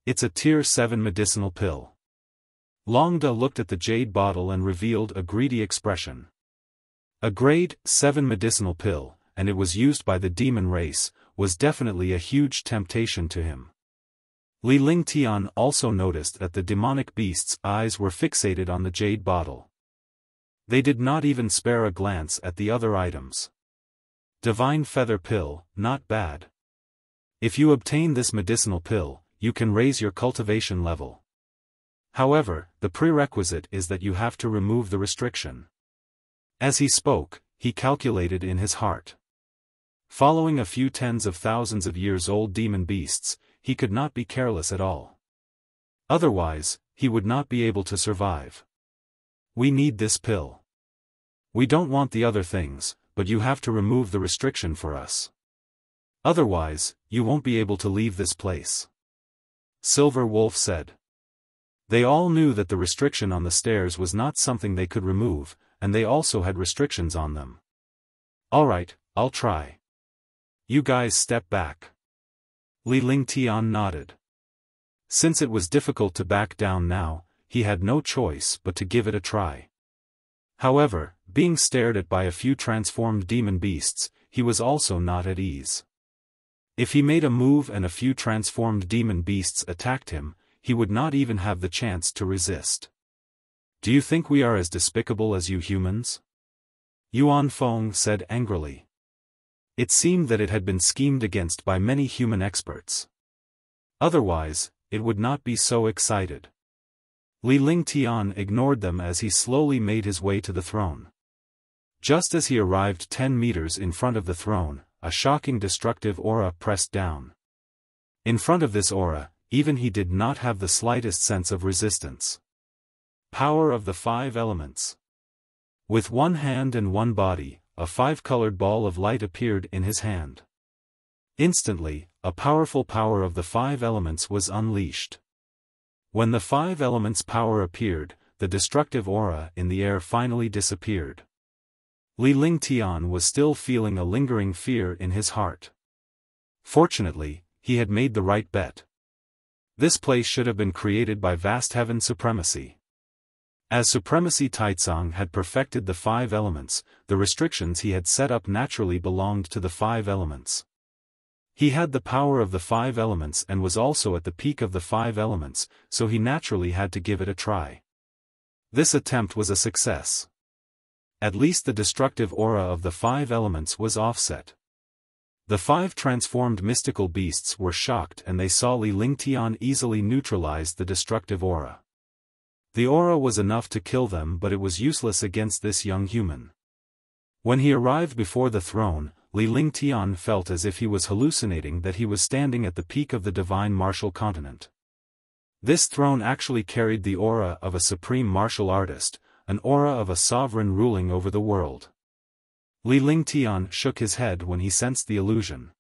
It's a tier 7 medicinal pill. Longda looked at the jade bottle and revealed a greedy expression. A grade 7 medicinal pill, and it was used by the demon race, was definitely a huge temptation to him. Li Lingtian also noticed that the demonic beast's eyes were fixated on the jade bottle. They did not even spare a glance at the other items. Divine feather pill, not bad. If you obtain this medicinal pill, you can raise your cultivation level. However, the prerequisite is that you have to remove the restriction. As he spoke, he calculated in his heart. Following a few tens of thousands of years old demon beasts, he could not be careless at all. Otherwise, he would not be able to survive. We need this pill. We don't want the other things, but you have to remove the restriction for us. Otherwise, you won't be able to leave this place. Silver Wolf said. They all knew that the restriction on the stairs was not something they could remove, and they also had restrictions on them. Alright, I'll try. You guys step back. Li Lingtian nodded. Since it was difficult to back down now, he had no choice but to give it a try. However, being stared at by a few transformed demon beasts, he was also not at ease. If he made a move and a few transformed demon beasts attacked him, he would not even have the chance to resist. Do you think we are as despicable as you humans? Yuan Feng said angrily. It seemed that it had been schemed against by many human experts. Otherwise, it would not be so excited. Li Lingtian ignored them as he slowly made his way to the throne. Just as he arrived 10 meters in front of the throne, a shocking destructive aura pressed down. In front of this aura, even he did not have the slightest sense of resistance. Power of the 5 elements. With one hand and one body, a 5-colored ball of light appeared in his hand. Instantly, a powerful power of the 5 elements was unleashed. When the 5 elements' power appeared, the destructive aura in the air finally disappeared. Li Lingtian was still feeling a lingering fear in his heart. Fortunately, he had made the right bet. This place should have been created by vast heaven supremacy. As Supremacy Taizong had perfected the 5 elements, the restrictions he had set up naturally belonged to the 5 elements. He had the power of the 5 elements and was also at the peak of the 5 elements, so he naturally had to give it a try. This attempt was a success. At least the destructive aura of the 5 elements was offset. The 5 transformed mystical beasts were shocked and they saw Li Lingtian easily neutralize the destructive aura. The aura was enough to kill them, but it was useless against this young human. When he arrived before the throne, Li Lingtian felt as if he was hallucinating that he was standing at the peak of the divine martial continent. This throne actually carried the aura of a supreme martial artist, an aura of a sovereign ruling over the world. Li Lingtian shook his head when he sensed the illusion.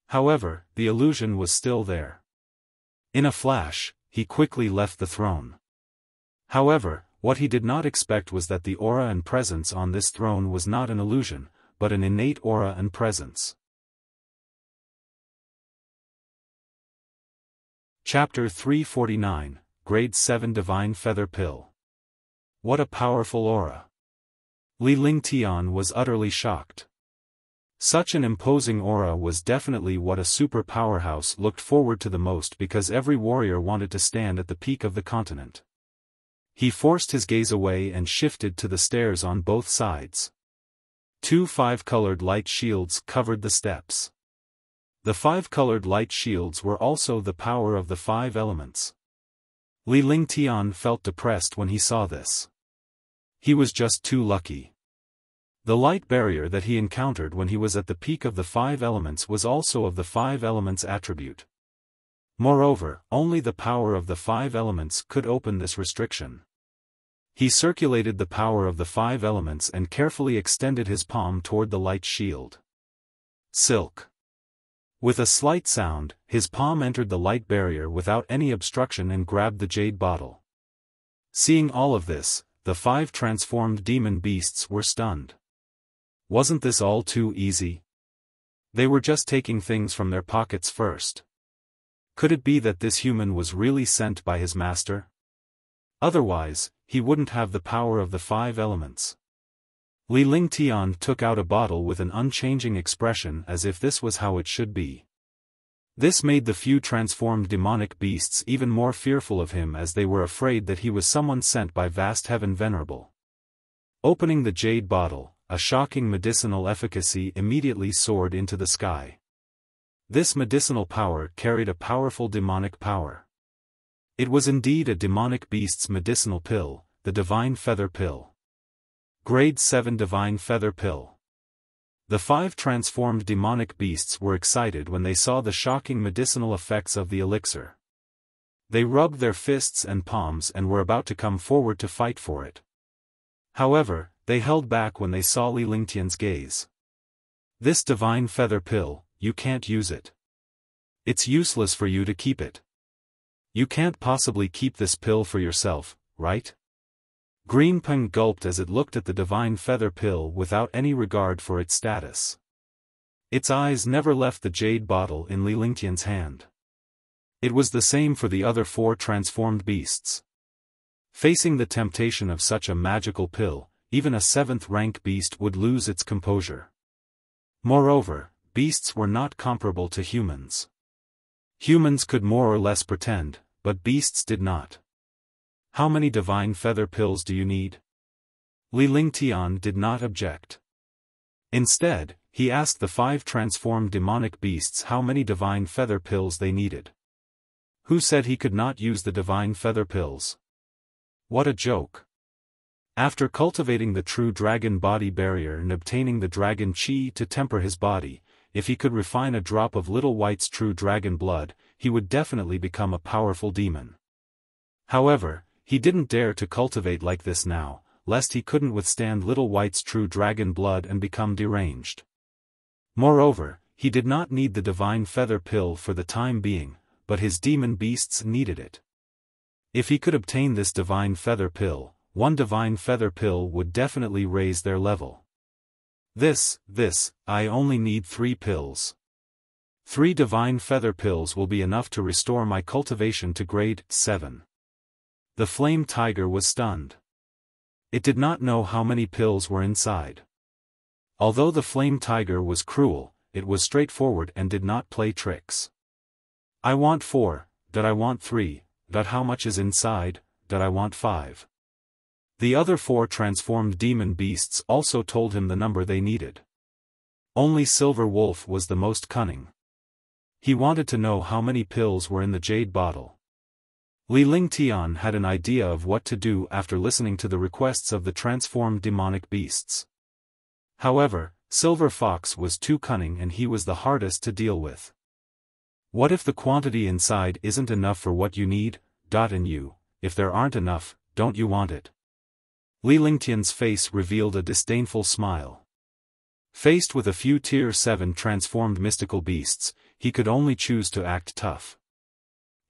However, the illusion was still there. In a flash, he quickly left the throne. However, what he did not expect was that the aura and presence on this throne was not an illusion, but an innate aura and presence. Chapter 349, Grade 7 Divine Feather Pill. What a powerful aura! Li Lingtian was utterly shocked. Such an imposing aura was definitely what a super powerhouse looked forward to the most, because every warrior wanted to stand at the peak of the continent. He forced his gaze away and shifted to the stairs on both sides. 2 5-colored light shields covered the steps. The 5-colored light shields were also the power of the 5 elements. Li Lingtian felt depressed when he saw this. He was just too lucky. The light barrier that he encountered when he was at the peak of the 5 elements was also of the 5 elements attribute. Moreover, only the power of the 5 elements could open this restriction. He circulated the power of the 5 elements and carefully extended his palm toward the light shield. Silk. With a slight sound, his palm entered the light barrier without any obstruction and grabbed the jade bottle. Seeing all of this, the 5 transformed demon beasts were stunned. Wasn't this all too easy? They were just taking things from their pockets first. Could it be that this human was really sent by his master? Otherwise, he wouldn't have the power of the 5 elements. Li Lingtian took out a bottle with an unchanging expression as if this was how it should be. This made the few transformed demonic beasts even more fearful of him, as they were afraid that he was someone sent by vast heaven venerable. Opening the jade bottle, a shocking medicinal efficacy immediately soared into the sky. This medicinal power carried a powerful demonic power. It was indeed a demonic beast's medicinal pill, the Divine Feather Pill. Grade 7 Divine Feather Pill. The 5 transformed demonic beasts were excited when they saw the shocking medicinal effects of the elixir. They rubbed their fists and palms and were about to come forward to fight for it. However, they held back when they saw Li Lingtian's gaze. This Divine Feather Pill, you can't use it. It's useless for you to keep it. You can't possibly keep this pill for yourself, right? Green Peng gulped as it looked at the Divine Feather Pill without any regard for its status. Its eyes never left the jade bottle in Li Lingtian's hand. It was the same for the other 4 transformed beasts. Facing the temptation of such a magical pill, even a 7th-rank beast would lose its composure. Moreover, beasts were not comparable to humans. Humans could more or less pretend, but beasts did not. How many divine feather pills do you need? Li Lingtian did not object. Instead, he asked the 5 transformed demonic beasts how many divine feather pills they needed. Who said he could not use the divine feather pills? What a joke. After cultivating the true dragon body barrier and obtaining the dragon chi to temper his body, if he could refine a drop of Little White's true dragon blood, he would definitely become a powerful demon. However, he didn't dare to cultivate like this now, lest he couldn't withstand Little White's true dragon blood and become deranged. Moreover, he did not need the divine feather pill for the time being, but his demon beasts needed it. If he could obtain this divine feather pill, 1 divine feather pill would definitely raise their level. I only need 3 pills. 3 divine feather pills will be enough to restore my cultivation to grade 7. The flame tiger was stunned. It did not know how many pills were inside. Although the flame tiger was cruel, it was straightforward and did not play tricks. I want 4, I want 3, how much is inside, I want 5. The other 4 transformed demon beasts also told him the number they needed. Only Silver Wolf was the most cunning. He wanted to know how many pills were in the jade bottle. Li Lingtian had an idea of what to do after listening to the requests of the transformed demonic beasts. However, Silver Fox was too cunning and he was the hardest to deal with. What if the quantity inside isn't enough for what you need, and you, if there aren't enough, don't you want it? Li Lingtian's face revealed a disdainful smile. Faced with a few Tier 7 transformed mystical beasts, he could only choose to act tough.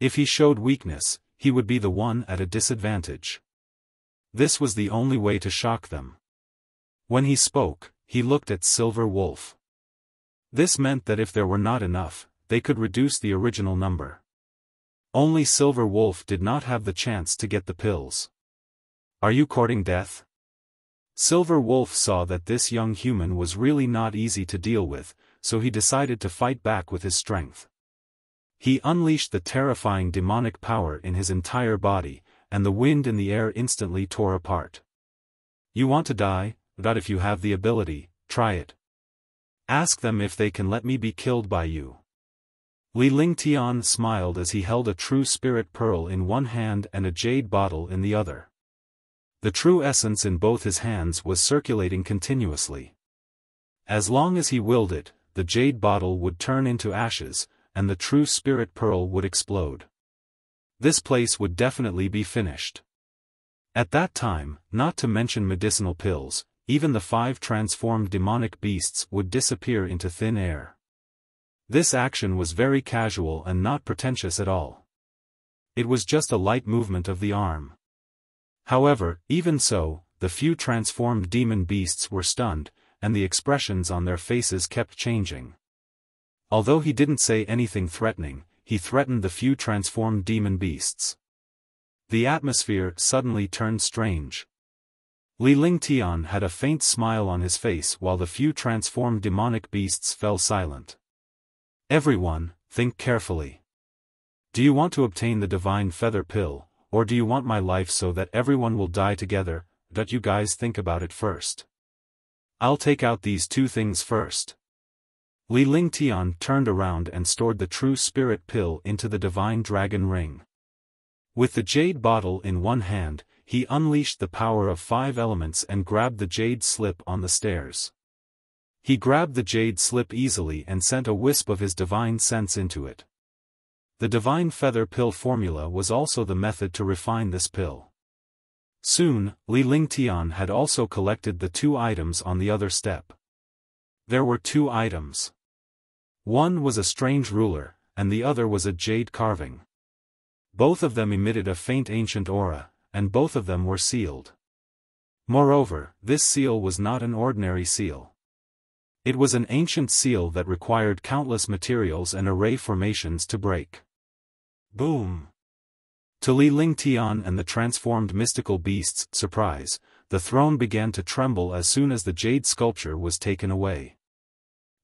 If he showed weakness, he would be the one at a disadvantage. This was the only way to shock them. When he spoke, he looked at Silver Wolf. This meant that if there were not enough, they could reduce the original number. Only Silver Wolf did not have the chance to get the pills. Are you courting death? Silver Wolf saw that this young human was really not easy to deal with, so he decided to fight back with his strength. He unleashed the terrifying demonic power in his entire body, and the wind in the air instantly tore apart. You want to die? If you have the ability, try it. Ask them if they can let me be killed by you. Li Lingtian smiled as he held a true spirit pearl in one hand and a jade bottle in the other. The true essence in both his hands was circulating continuously. As long as he willed it, the jade bottle would turn into ashes, and the true spirit pearl would explode. This place would definitely be finished. At that time, not to mention medicinal pills, even the 5 transformed demonic beasts would disappear into thin air. This action was very casual and not pretentious at all. It was just a light movement of the arm. However, even so, the few transformed demon beasts were stunned, and the expressions on their faces kept changing. Although he didn't say anything threatening, he threatened the few transformed demon beasts. The atmosphere suddenly turned strange. Li Lingtian had a faint smile on his face while the few transformed demonic beasts fell silent. Everyone, think carefully. Do you want to obtain the divine feather pill, or do you want my life so that everyone will die together? You guys think about it first. I'll take out these 2 things first. Li Lingtian turned around and stored the true spirit pill into the divine dragon ring. With the jade bottle in one hand, he unleashed the power of 5 elements and grabbed the jade slip on the stairs. He grabbed the jade slip easily and sent a wisp of his divine sense into it. The divine feather pill formula was also the method to refine this pill. Soon, Li Lingtian had also collected the 2 items on the other step. There were 2 items. One was a strange ruler, and the other was a jade carving. Both of them emitted a faint ancient aura, and both of them were sealed. Moreover, this seal was not an ordinary seal. It was an ancient seal that required countless materials and array formations to break. Boom! To Li Lingtian and the transformed mystical beast's surprise, the throne began to tremble as soon as the jade sculpture was taken away.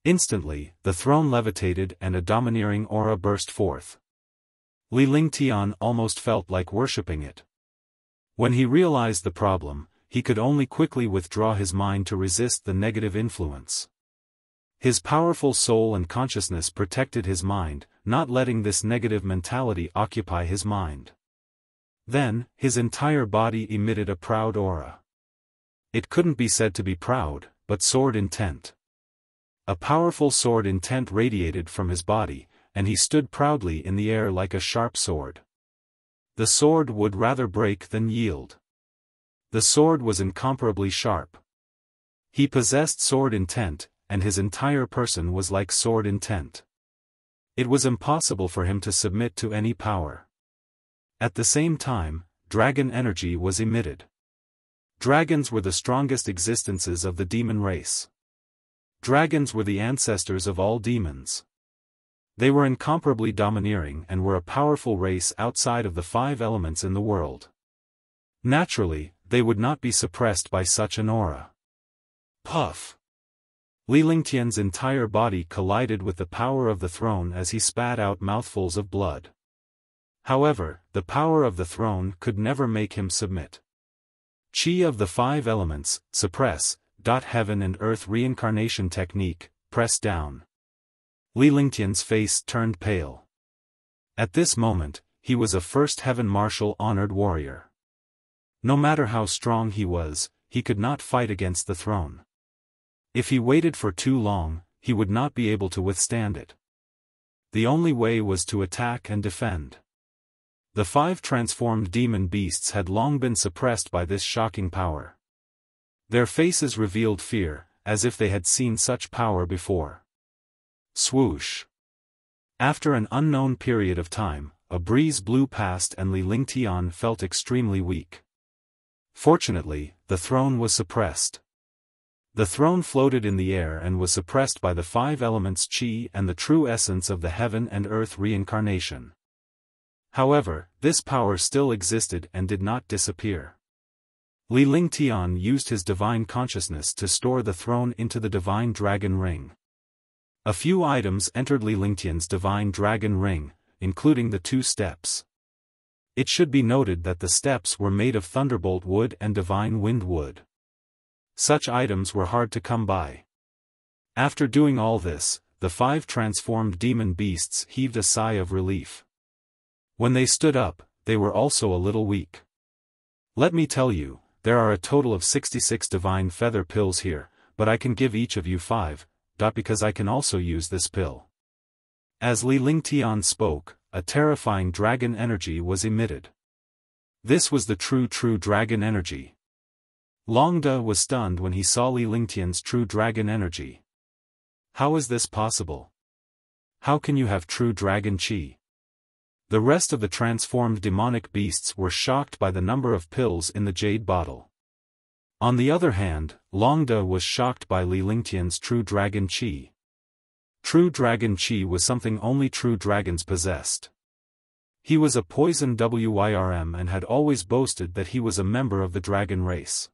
Instantly, the throne levitated and a domineering aura burst forth. Li Lingtian almost felt like worshipping it. When he realized the problem, he could only quickly withdraw his mind to resist the negative influence. His powerful soul and consciousness protected his mind, not letting this negative mentality occupy his mind. Then, his entire body emitted a proud aura. It couldn't be said to be proud, but sword intent. A powerful sword intent radiated from his body, and he stood proudly in the air like a sharp sword. The sword would rather break than yield. The sword was incomparably sharp. He possessed sword intent, and his entire person was like sword intent. It was impossible for him to submit to any power. At the same time, dragon energy was emitted. Dragons were the strongest existences of the demon race. Dragons were the ancestors of all demons. They were incomparably domineering and were a powerful race outside of the 5 elements in the world. Naturally, they would not be suppressed by such an aura. Puff! Li Lingtian's entire body collided with the power of the throne as he spat out mouthfuls of blood. However, the power of the throne could never make him submit. Qi of the 5 elements, suppress. Heaven and earth reincarnation technique, press down. Li Lingtian's face turned pale. At this moment, he was a first heaven martial honored warrior. No matter how strong he was, he could not fight against the throne. If he waited for too long, he would not be able to withstand it. The only way was to attack and defend. The 5 transformed demon beasts had long been suppressed by this shocking power. Their faces revealed fear, as if they had seen such power before. Swoosh! After an unknown period of time, a breeze blew past and Li Lingtian felt extremely weak. Fortunately, the throne was suppressed. The throne floated in the air and was suppressed by the 5 elements Qi and the true essence of the heaven and earth reincarnation. However, this power still existed and did not disappear. Li Lingtian used his divine consciousness to store the throne into the divine dragon ring. A few items entered Li Lingtian's divine dragon ring, including the 2 steps. It should be noted that the steps were made of thunderbolt wood and divine wind wood. Such items were hard to come by. After doing all this, the 5 transformed demon beasts heaved a sigh of relief. When they stood up, they were also a little weak. Let me tell you, there are a total of 66 divine feather pills here, but I can give each of you 5, because I can also use this pill. As Li Lingtian spoke, a terrifying dragon energy was emitted. This was the true dragon energy. Longda was stunned when he saw Li Lingtian's true dragon energy. How is this possible? How can you have true dragon qi? The rest of the transformed demonic beasts were shocked by the number of pills in the jade bottle. On the other hand, Longda was shocked by Li Lingtian's true dragon qi. True dragon qi was something only true dragons possessed. He was a poison Wyrm and had always boasted that he was a member of the dragon race.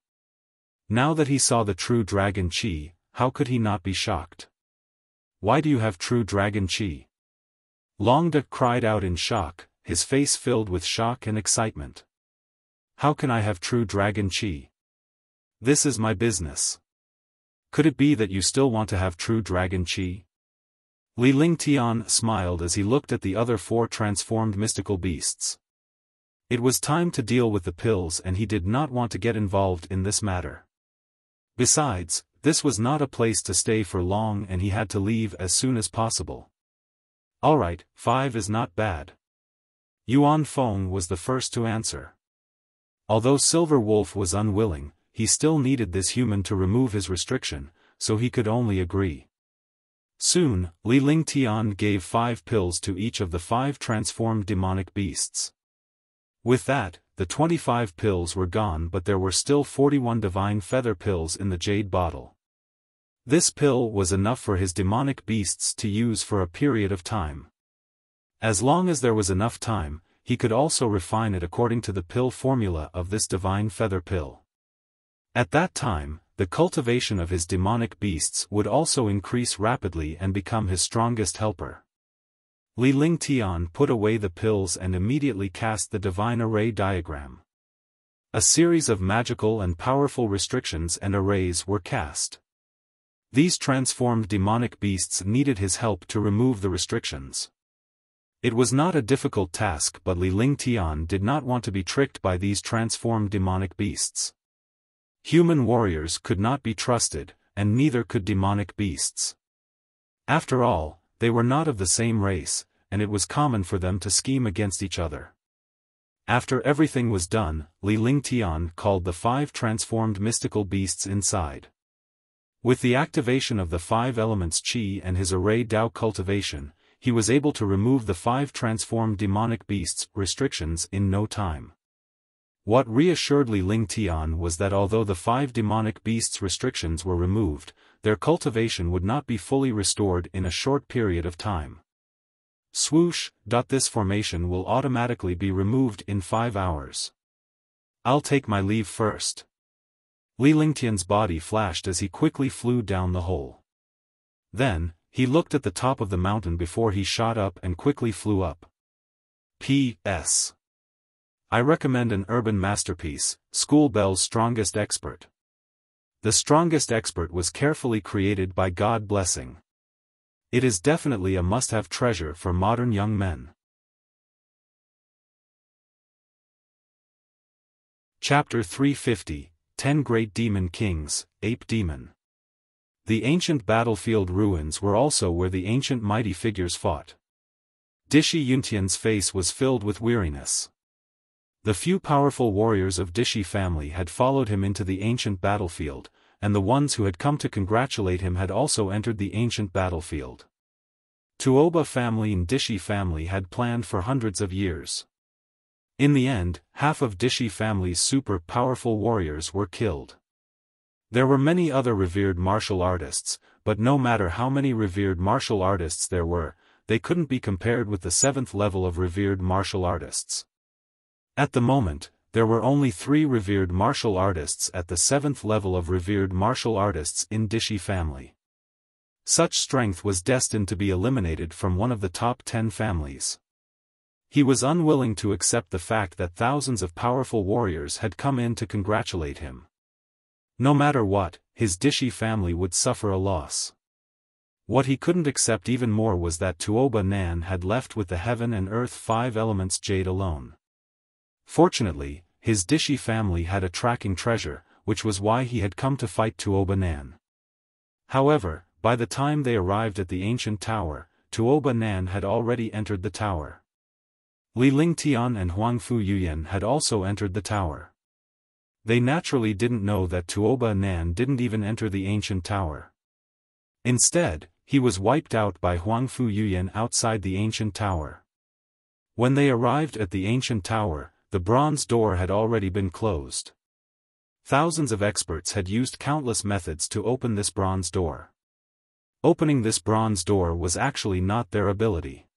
Now that he saw the true dragon qi, how could he not be shocked? Why do you have true dragon qi? Longda cried out in shock, his face filled with shock and excitement. How can I have true dragon qi? This is my business. Could it be that you still want to have true dragon qi? Li Lingtian smiled as he looked at the other 4 transformed mystical beasts. It was time to deal with the pills and he did not want to get involved in this matter. Besides, this was not a place to stay for long and he had to leave as soon as possible. Alright, 5 is not bad. Yuan Feng was the first to answer. Although Silver Wolf was unwilling, he still needed this human to remove his restriction, so he could only agree. Soon, Li Lingtian gave 5 pills to each of the 5 transformed demonic beasts. With that, the 25 pills were gone but there were still 41 divine feather pills in the jade bottle. This pill was enough for his demonic beasts to use for a period of time. As long as there was enough time, he could also refine it according to the pill formula of this divine feather pill. At that time, the cultivation of his demonic beasts would also increase rapidly and become his strongest helper. Li Lingtian put away the pills and immediately cast the divine array diagram. A series of magical and powerful restrictions and arrays were cast. These transformed demonic beasts needed his help to remove the restrictions. It was not a difficult task but Li Lingtian did not want to be tricked by these transformed demonic beasts. Human warriors could not be trusted, and neither could demonic beasts. After all, they were not of the same race, and it was common for them to scheme against each other. After everything was done, Li Lingtian called the 5 transformed mystical beasts inside. With the activation of the 5 elements Qi and his array Dao cultivation, he was able to remove the 5 transformed demonic beasts' restrictions in no time. What reassured Li Lingtian was that although the 5 demonic beasts' restrictions were removed, their cultivation would not be fully restored in a short period of time. Swoosh! This formation will automatically be removed in 5 hours. I'll take my leave first. Li Lingtian's body flashed as he quickly flew down the hole. Then, he looked at the top of the mountain before he shot up and quickly flew up. P.S. I recommend an urban masterpiece, School Bell's Strongest Expert. The Strongest Expert was carefully created by God blessing. It is definitely a must-have treasure for modern young men. Chapter 350, 10 Great Demon Kings, Ape Demon. The ancient battlefield ruins were also where the ancient mighty figures fought. Dishi Yuntian's face was filled with weariness. The few powerful warriors of Dishi family had followed him into the ancient battlefield, and the ones who had come to congratulate him had also entered the ancient battlefield. Tuoba family and Dishi family had planned for hundreds of years. In the end, half of Dishi family's super powerful warriors were killed. There were many other revered martial artists, but no matter how many revered martial artists there were, they couldn't be compared with the 7th level of revered martial artists. At the moment, there were only 3 revered martial artists at the 7th level of revered martial artists in Dishi family. Such strength was destined to be eliminated from one of the top 10 families. He was unwilling to accept the fact that thousands of powerful warriors had come in to congratulate him. No matter what, his Dishi family would suffer a loss. What he couldn't accept even more was that Tuoba Nan had left with the heaven and earth 5 elements jade alone. Fortunately, his Dishi family had a tracking treasure, which was why he had come to fight Tuoba Nan. However, by the time they arrived at the ancient tower, Tuoba Nan had already entered the tower. Li Lingtian and Huangfu Yuyan had also entered the tower. They naturally didn't know that Tuoba Nan didn't even enter the ancient tower. Instead, he was wiped out by Huangfu Yuyan outside the ancient tower. When they arrived at the ancient tower, the bronze door had already been closed. Thousands of experts had used countless methods to open this bronze door. Opening this bronze door was actually not their ability.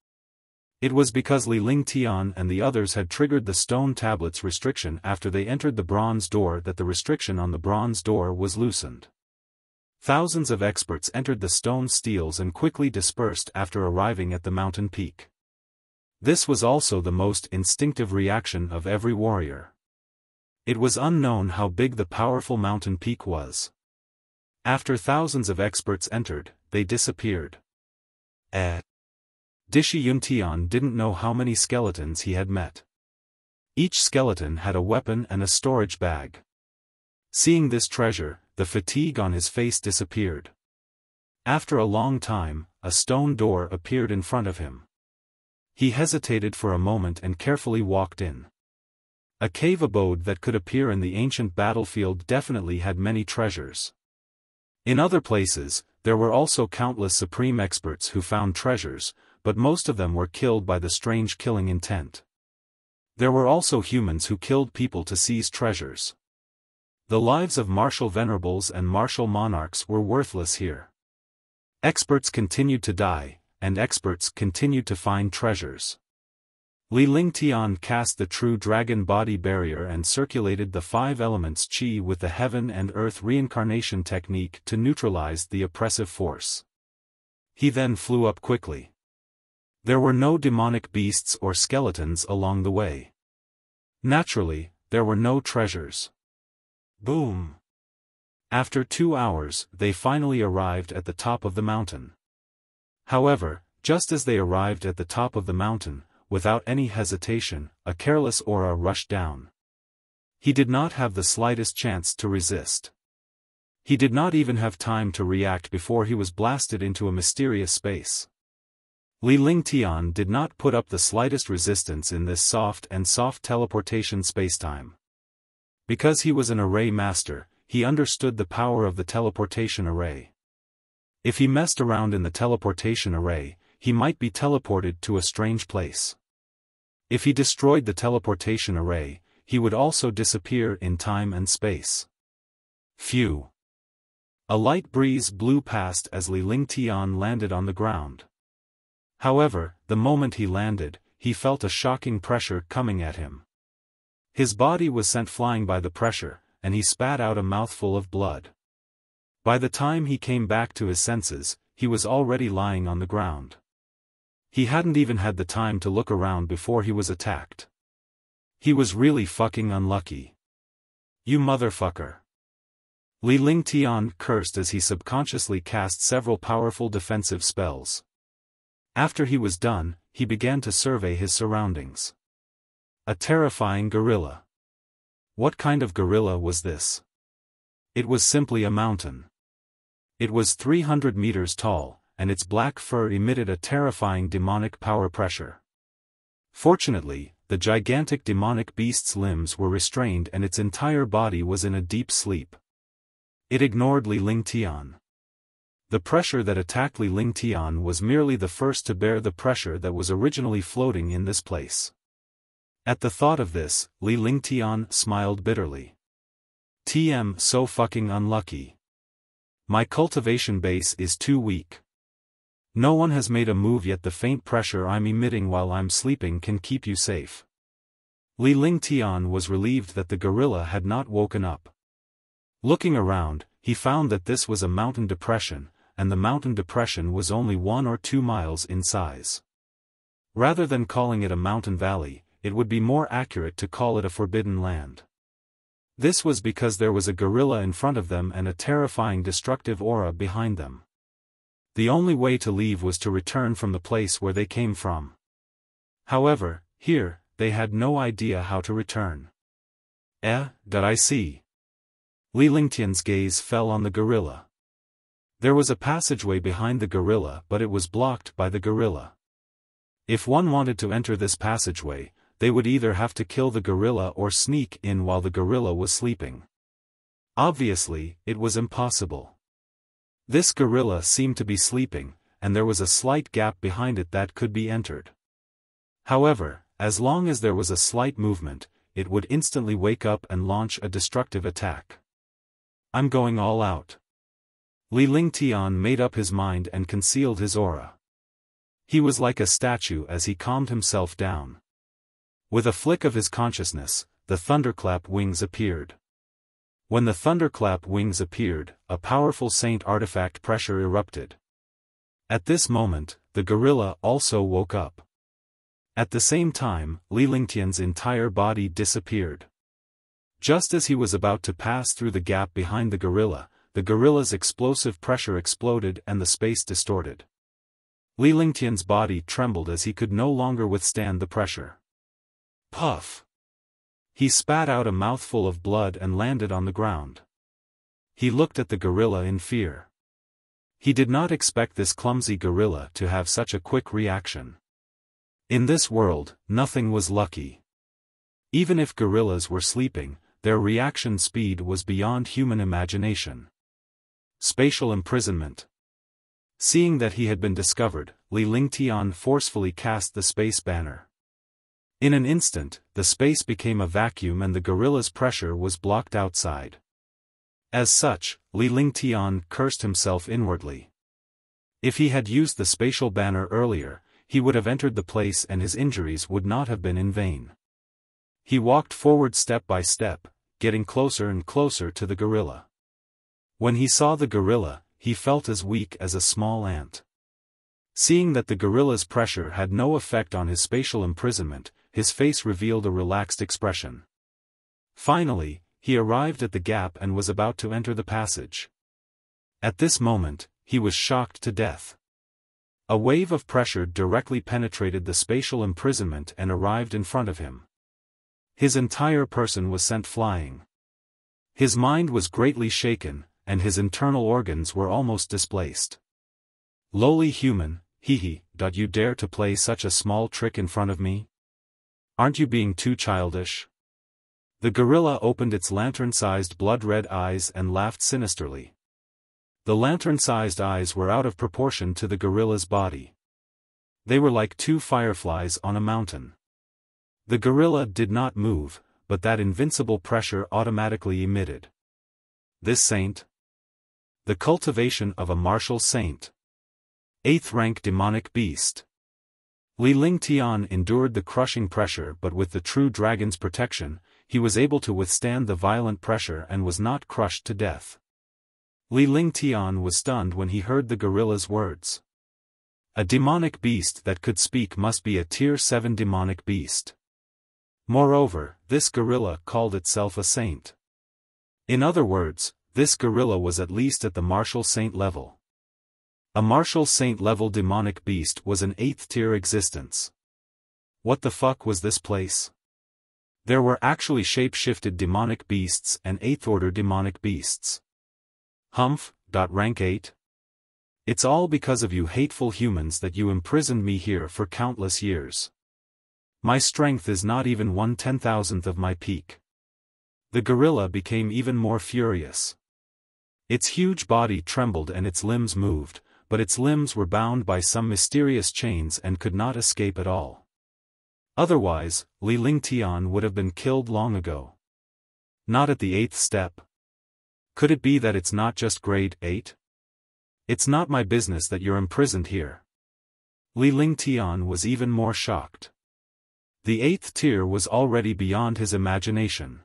It was because Li Lingtian and the others had triggered the stone tablets restriction after they entered the bronze door that the restriction on the bronze door was loosened. Thousands of experts entered the stone steels and quickly dispersed after arriving at the mountain peak. This was also the most instinctive reaction of every warrior. It was unknown how big the powerful mountain peak was. After thousands of experts entered, they disappeared. Dishi Yuntian didn't know how many skeletons he had met. Each skeleton had a weapon and a storage bag. Seeing this treasure, the fatigue on his face disappeared. After a long time, a stone door appeared in front of him. He hesitated for a moment and carefully walked in. A cave abode that could appear in the ancient battlefield definitely had many treasures. In other places, there were also countless supreme experts who found treasures, but most of them were killed by the strange killing intent. There were also humans who killed people to seize treasures. The lives of martial venerables and martial monarchs were worthless here. Experts continued to die, and experts continued to find treasures. Li Lingtian cast the true dragon body barrier and circulated the 5 elements qi with the heaven and earth reincarnation technique to neutralize the oppressive force. He then flew up quickly. There were no demonic beasts or skeletons along the way. Naturally, there were no treasures. Boom! After 2 hours, they finally arrived at the top of the mountain. However, just as they arrived at the top of the mountain, without any hesitation, a careless aura rushed down. He did not have the slightest chance to resist. He did not even have time to react before he was blasted into a mysterious space. Li Lingtian did not put up the slightest resistance in this soft teleportation spacetime. Because he was an array master, he understood the power of the teleportation array. If he messed around in the teleportation array, he might be teleported to a strange place. If he destroyed the teleportation array, he would also disappear in time and space. Phew! A light breeze blew past as Li Lingtian landed on the ground. However, the moment he landed, he felt a shocking pressure coming at him. His body was sent flying by the pressure, and he spat out a mouthful of blood. By the time he came back to his senses, he was already lying on the ground. He hadn't even had the time to look around before he was attacked. He was really fucking unlucky. You motherfucker. Li Lingtian cursed as he subconsciously cast several powerful defensive spells. After he was done, he began to survey his surroundings. A terrifying gorilla. What kind of gorilla was this? It was simply a mountain. It was 300 meters tall, and its black fur emitted a terrifying demonic power pressure. Fortunately, the gigantic demonic beast's limbs were restrained and its entire body was in a deep sleep. It ignored Li Lingtian. The pressure that attacked Li Lingtian was merely the first to bear the pressure that was originally floating in this place. At the thought of this, Li Lingtian smiled bitterly. TM, so fucking unlucky. My cultivation base is too weak. No one has made a move yet. The faint pressure I'm emitting while I'm sleeping can keep you safe. Li Lingtian was relieved that the gorilla had not woken up. Looking around, he found that this was a mountain depression, and the mountain depression was only 1 or 2 miles in size. Rather than calling it a mountain valley, it would be more accurate to call it a forbidden land. This was because there was a gorilla in front of them and a terrifying destructive aura behind them. The only way to leave was to return from the place where they came from. However, here, they had no idea how to return. That I see. Li Lingtian's gaze fell on the gorilla. There was a passageway behind the gorilla, but it was blocked by the gorilla. If one wanted to enter this passageway, they would either have to kill the gorilla or sneak in while the gorilla was sleeping. Obviously, it was impossible. This gorilla seemed to be sleeping, and there was a slight gap behind it that could be entered. However, as long as there was a slight movement, it would instantly wake up and launch a destructive attack. I'm going all out. Li Lingtian made up his mind and concealed his aura. He was like a statue as he calmed himself down. With a flick of his consciousness, the thunderclap wings appeared. When the thunderclap wings appeared, a powerful saint artifact pressure erupted. At this moment, the gorilla also woke up. At the same time, Li Lingtian's entire body disappeared. Just as he was about to pass through the gap behind the gorilla's explosive pressure exploded and the space distorted. Li Lingtian's body trembled as he could no longer withstand the pressure. Puff! He spat out a mouthful of blood and landed on the ground. He looked at the gorilla in fear. He did not expect this clumsy gorilla to have such a quick reaction. In this world, nothing was lucky. Even if gorillas were sleeping, their reaction speed was beyond human imagination. Spatial imprisonment. Seeing that he had been discovered, Li Lingtian forcefully cast the space banner. In an instant, the space became a vacuum and the gorilla's pressure was blocked outside. As such, Li Lingtian cursed himself inwardly. If he had used the spatial banner earlier, he would have entered the place and his injuries would not have been in vain. He walked forward step by step, getting closer and closer to the gorilla. When he saw the gorilla, he felt as weak as a small ant. Seeing that the gorilla's pressure had no effect on his spatial imprisonment, his face revealed a relaxed expression. Finally, he arrived at the gap and was about to enter the passage. At this moment, he was shocked to death. A wave of pressure directly penetrated the spatial imprisonment and arrived in front of him. His entire person was sent flying. His mind was greatly shaken, and his internal organs were almost displaced. Lowly human, hee, you dare to play such a small trick in front of me? Aren't you being too childish? The gorilla opened its lantern-sized blood-red eyes and laughed sinisterly. The lantern-sized eyes were out of proportion to the gorilla's body. They were like 2 fireflies on a mountain. The gorilla did not move, but that invincible pressure automatically emitted. This saint? The cultivation of a martial saint. 8th rank demonic beast. Li Lingtian endured the crushing pressure, but with the true dragon's protection, he was able to withstand the violent pressure and was not crushed to death. Li Lingtian was stunned when he heard the gorilla's words. A demonic beast that could speak must be a Tier 7 demonic beast. Moreover, this gorilla called itself a saint. In other words, this gorilla was at least at the martial saint level. A martial saint level demonic beast was an 8th tier existence. What the fuck was this place? There were actually shape-shifted demonic beasts and 8th order demonic beasts. Humph, rank 8? It's all because of you hateful humans that you imprisoned me here for countless years. My strength is not even 1/10,000th of my peak. The gorilla became even more furious. Its huge body trembled and its limbs moved, but its limbs were bound by some mysterious chains and could not escape at all. Otherwise, Li Lingtian would have been killed long ago. Not at the 8th step. Could it be that it's not just grade 8? It's not my business that you're imprisoned here. Li Lingtian was even more shocked. The 8th tier was already beyond his imagination.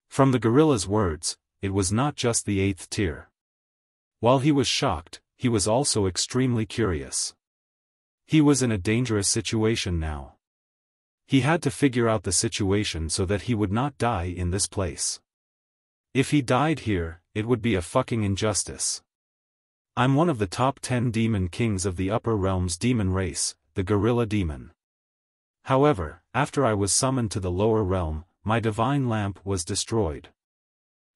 From the gorilla's words, it was not just the 8th tier. While he was shocked, he was also extremely curious. He was in a dangerous situation now. He had to figure out the situation so that he would not die in this place. If he died here, it would be a fucking injustice. I'm one of the top 10 demon kings of the upper realms demon race, the gorilla demon. However, after I was summoned to the lower realm, my divine lamp was destroyed.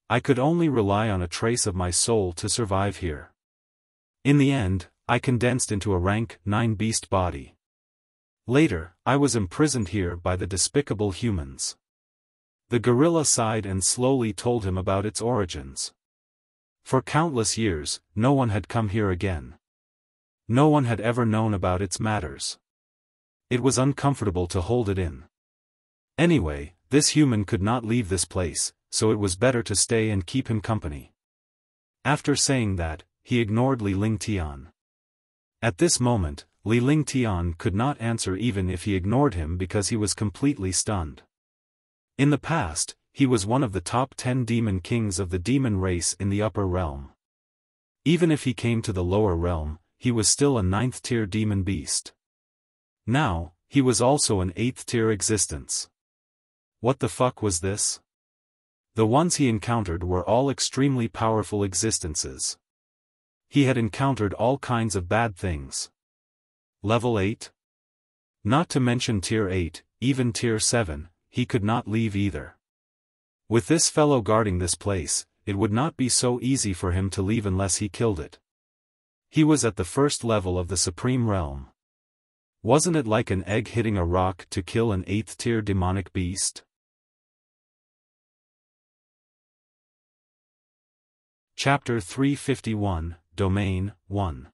I could only rely on a trace of my soul to survive here. In the end, I condensed into a rank 9 beast body. Later, I was imprisoned here by the despicable humans. The gorilla sighed and slowly told him about its origins. For countless years, no one had come here again. No one had ever known about its matters. It was uncomfortable to hold it in. Anyway, this human could not leave this place, so it was better to stay and keep him company. After saying that, he ignored Li Lingtian. At this moment, Li Lingtian could not answer even if he ignored him because he was completely stunned. In the past, he was one of the top 10 demon kings of the demon race in the upper realm. Even if he came to the lower realm, he was still a 9th tier demon beast. Now, he was also an 8th tier existence. What the fuck was this? The ones he encountered were all extremely powerful existences. He had encountered all kinds of bad things. Level 8? Not to mention tier 8, even tier 7, he could not leave either. With this fellow guarding this place, it would not be so easy for him to leave unless he killed it. He was at the first level of the Supreme Realm. Wasn't it like an egg hitting a rock to kill an 8th tier demonic beast? Chapter 351, Domain 1.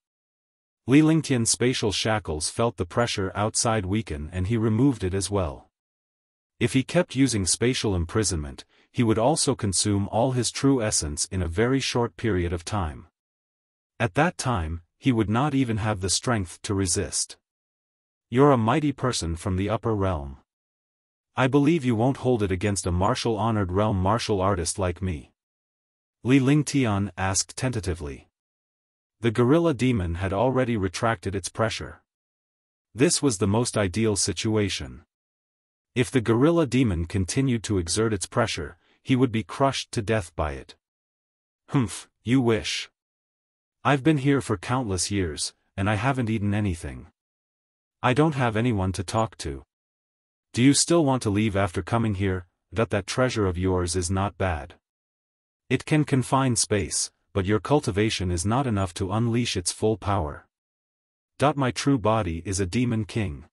Li Lingtian's spatial shackles felt the pressure outside weaken and he removed it as well. If he kept using spatial imprisonment, he would also consume all his true essence in a very short period of time. At that time, he would not even have the strength to resist. You're a mighty person from the upper realm. I believe you won't hold it against a martial-honored realm martial artist like me. Li Lingtian asked tentatively. The gorilla demon had already retracted its pressure. This was the most ideal situation. If the gorilla demon continued to exert its pressure, he would be crushed to death by it. Humph, you wish. I've been here for countless years, and I haven't eaten anything. I don't have anyone to talk to. Do you still want to leave after coming here? That treasure of yours is not bad. It can confine space, but your cultivation is not enough to unleash its full power. My true body is a demon king.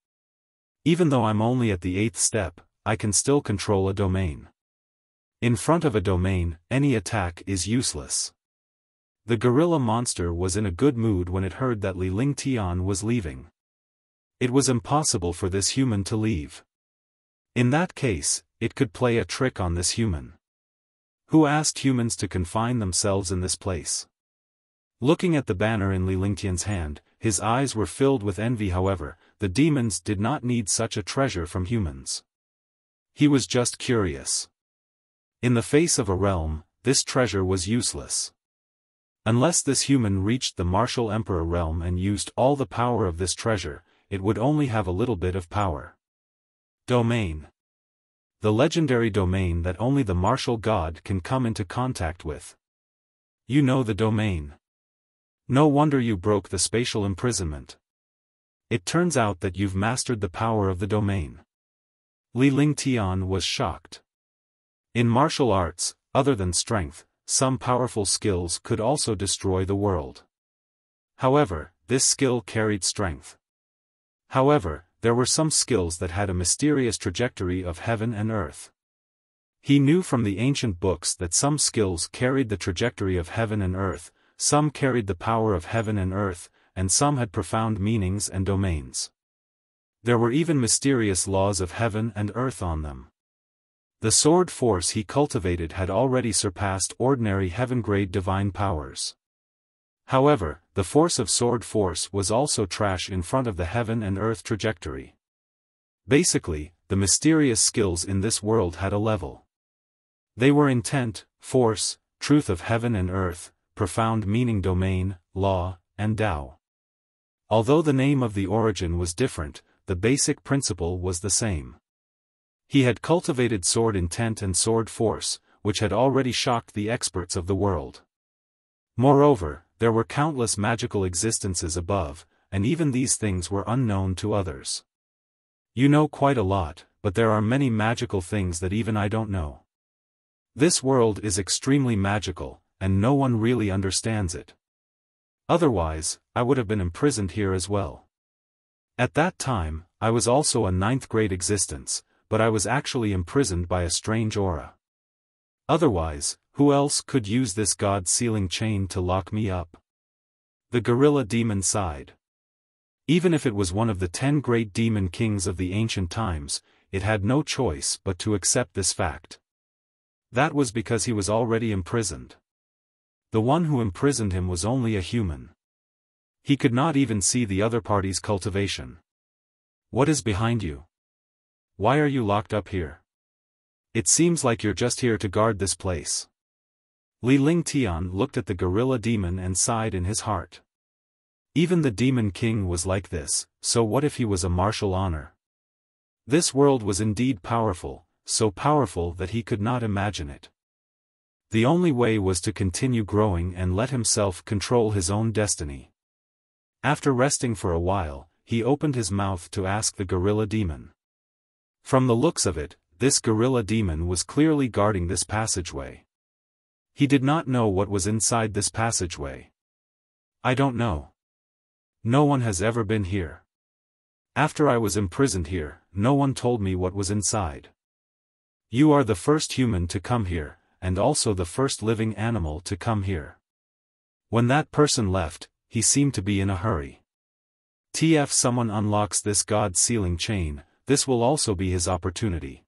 Even though I'm only at the 8th step, I can still control a domain. In front of a domain, any attack is useless. The gorilla monster was in a good mood when it heard that Li Lingtian was leaving. It was impossible for this human to leave. In that case, it could play a trick on this human. Who asked humans to confine themselves in this place? Looking at the banner in Li Lingtian's hand, his eyes were filled with envy. However, the demons did not need such a treasure from humans. He was just curious. In the face of a realm, this treasure was useless. Unless this human reached the martial emperor realm and used all the power of this treasure, it would only have a little bit of power. Domain. The legendary domain that only the martial god can come into contact with. You know the domain. No wonder you broke the spatial imprisonment. It turns out that you've mastered the power of the domain. Li Lingtian was shocked. In martial arts, other than strength, some powerful skills could also destroy the world. However, this skill carried strength. However, there were some skills that had a mysterious trajectory of heaven and earth. He knew from the ancient books that some skills carried the trajectory of heaven and earth, some carried the power of heaven and earth, and some had profound meanings and domains. There were even mysterious laws of heaven and earth on them. The sword force he cultivated had already surpassed ordinary heaven-grade divine powers. However, the force of sword force was also trash in front of the heaven and earth trajectory. Basically, the mysterious skills in this world had a level. They were intent, force, truth of heaven and earth, profound meaning domain, law, and Tao. Although the name of the origin was different, the basic principle was the same. He had cultivated sword intent and sword force, which had already shocked the experts of the world. Moreover, there were countless magical existences above, and even these things were unknown to others. You know quite a lot, but there are many magical things that even I don't know. This world is extremely magical, and no one really understands it. Otherwise, I would have been imprisoned here as well. At that time, I was also a ninth-grade existence, but I was actually imprisoned by a strange aura. Otherwise, who else could use this god-sealing chain to lock me up? The gorilla demon sighed. Even if it was one of the 10 great demon kings of the ancient times, it had no choice but to accept this fact. That was because he was already imprisoned. The one who imprisoned him was only a human. He could not even see the other party's cultivation. What is behind you? Why are you locked up here? It seems like you're just here to guard this place. Li Lingtian looked at the gorilla demon and sighed in his heart. Even the demon king was like this, so what if he was a martial honor? This world was indeed powerful, so powerful that he could not imagine it. The only way was to continue growing and let himself control his own destiny. After resting for a while, he opened his mouth to ask the gorilla demon. From the looks of it, this gorilla demon was clearly guarding this passageway. He did not know what was inside this passageway. I don't know. No one has ever been here. After I was imprisoned here, no one told me what was inside. You are the first human to come here, and also the first living animal to come here. When that person left, he seemed to be in a hurry. If someone unlocks this god-sealing chain, this will also be his opportunity.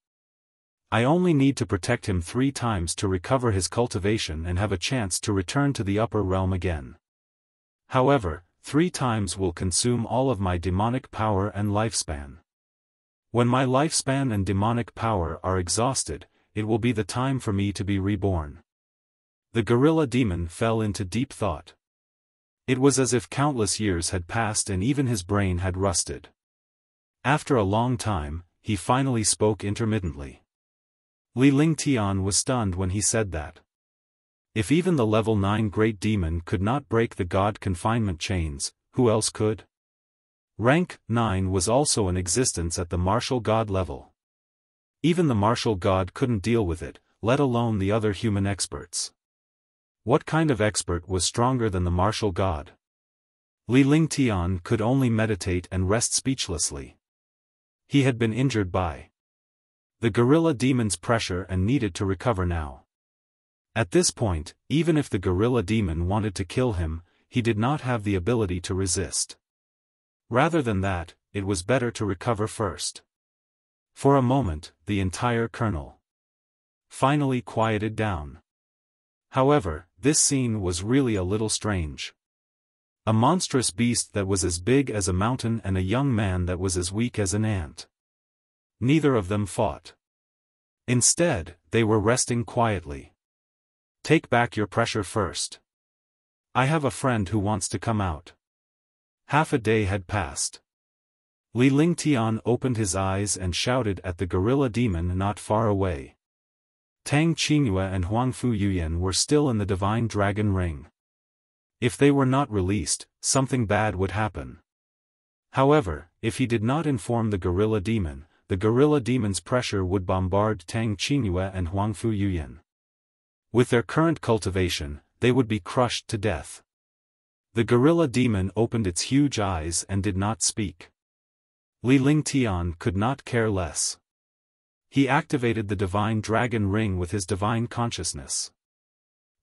I only need to protect him 3 times to recover his cultivation and have a chance to return to the upper realm again. However, 3 times will consume all of my demonic power and lifespan. When my lifespan and demonic power are exhausted, it will be the time for me to be reborn. The gorilla demon fell into deep thought. It was as if countless years had passed and even his brain had rusted. After a long time, he finally spoke intermittently. Li Lingtian was stunned when he said that. If even the level 9 great demon could not break the god confinement chains, who else could? Rank 9 was also in existence at the martial god level. Even the martial god couldn't deal with it, let alone the other human experts. What kind of expert was stronger than the martial god? Li Lingtian could only meditate and rest speechlessly. He had been injured by the gorilla demon's pressure and needed to recover now. At this point, even if the gorilla demon wanted to kill him, he did not have the ability to resist. Rather than that, it was better to recover first. For a moment, the entire kernel finally quieted down. However, this scene was really a little strange. A monstrous beast that was as big as a mountain and a young man that was as weak as an ant. Neither of them fought. Instead, they were resting quietly. Take back your pressure first. I have a friend who wants to come out. Half a day had passed. Li Lingtian opened his eyes and shouted at the gorilla demon not far away. Tang Qingyue and Huangfu Yuyan were still in the divine dragon ring. If they were not released, something bad would happen. However, if he did not inform the gorilla demon's pressure would bombard Tang Qingyue and Huangfu Yuyan. With their current cultivation, they would be crushed to death. The gorilla demon opened its huge eyes and did not speak. Li Lingtian could not care less. He activated the divine dragon ring with his divine consciousness.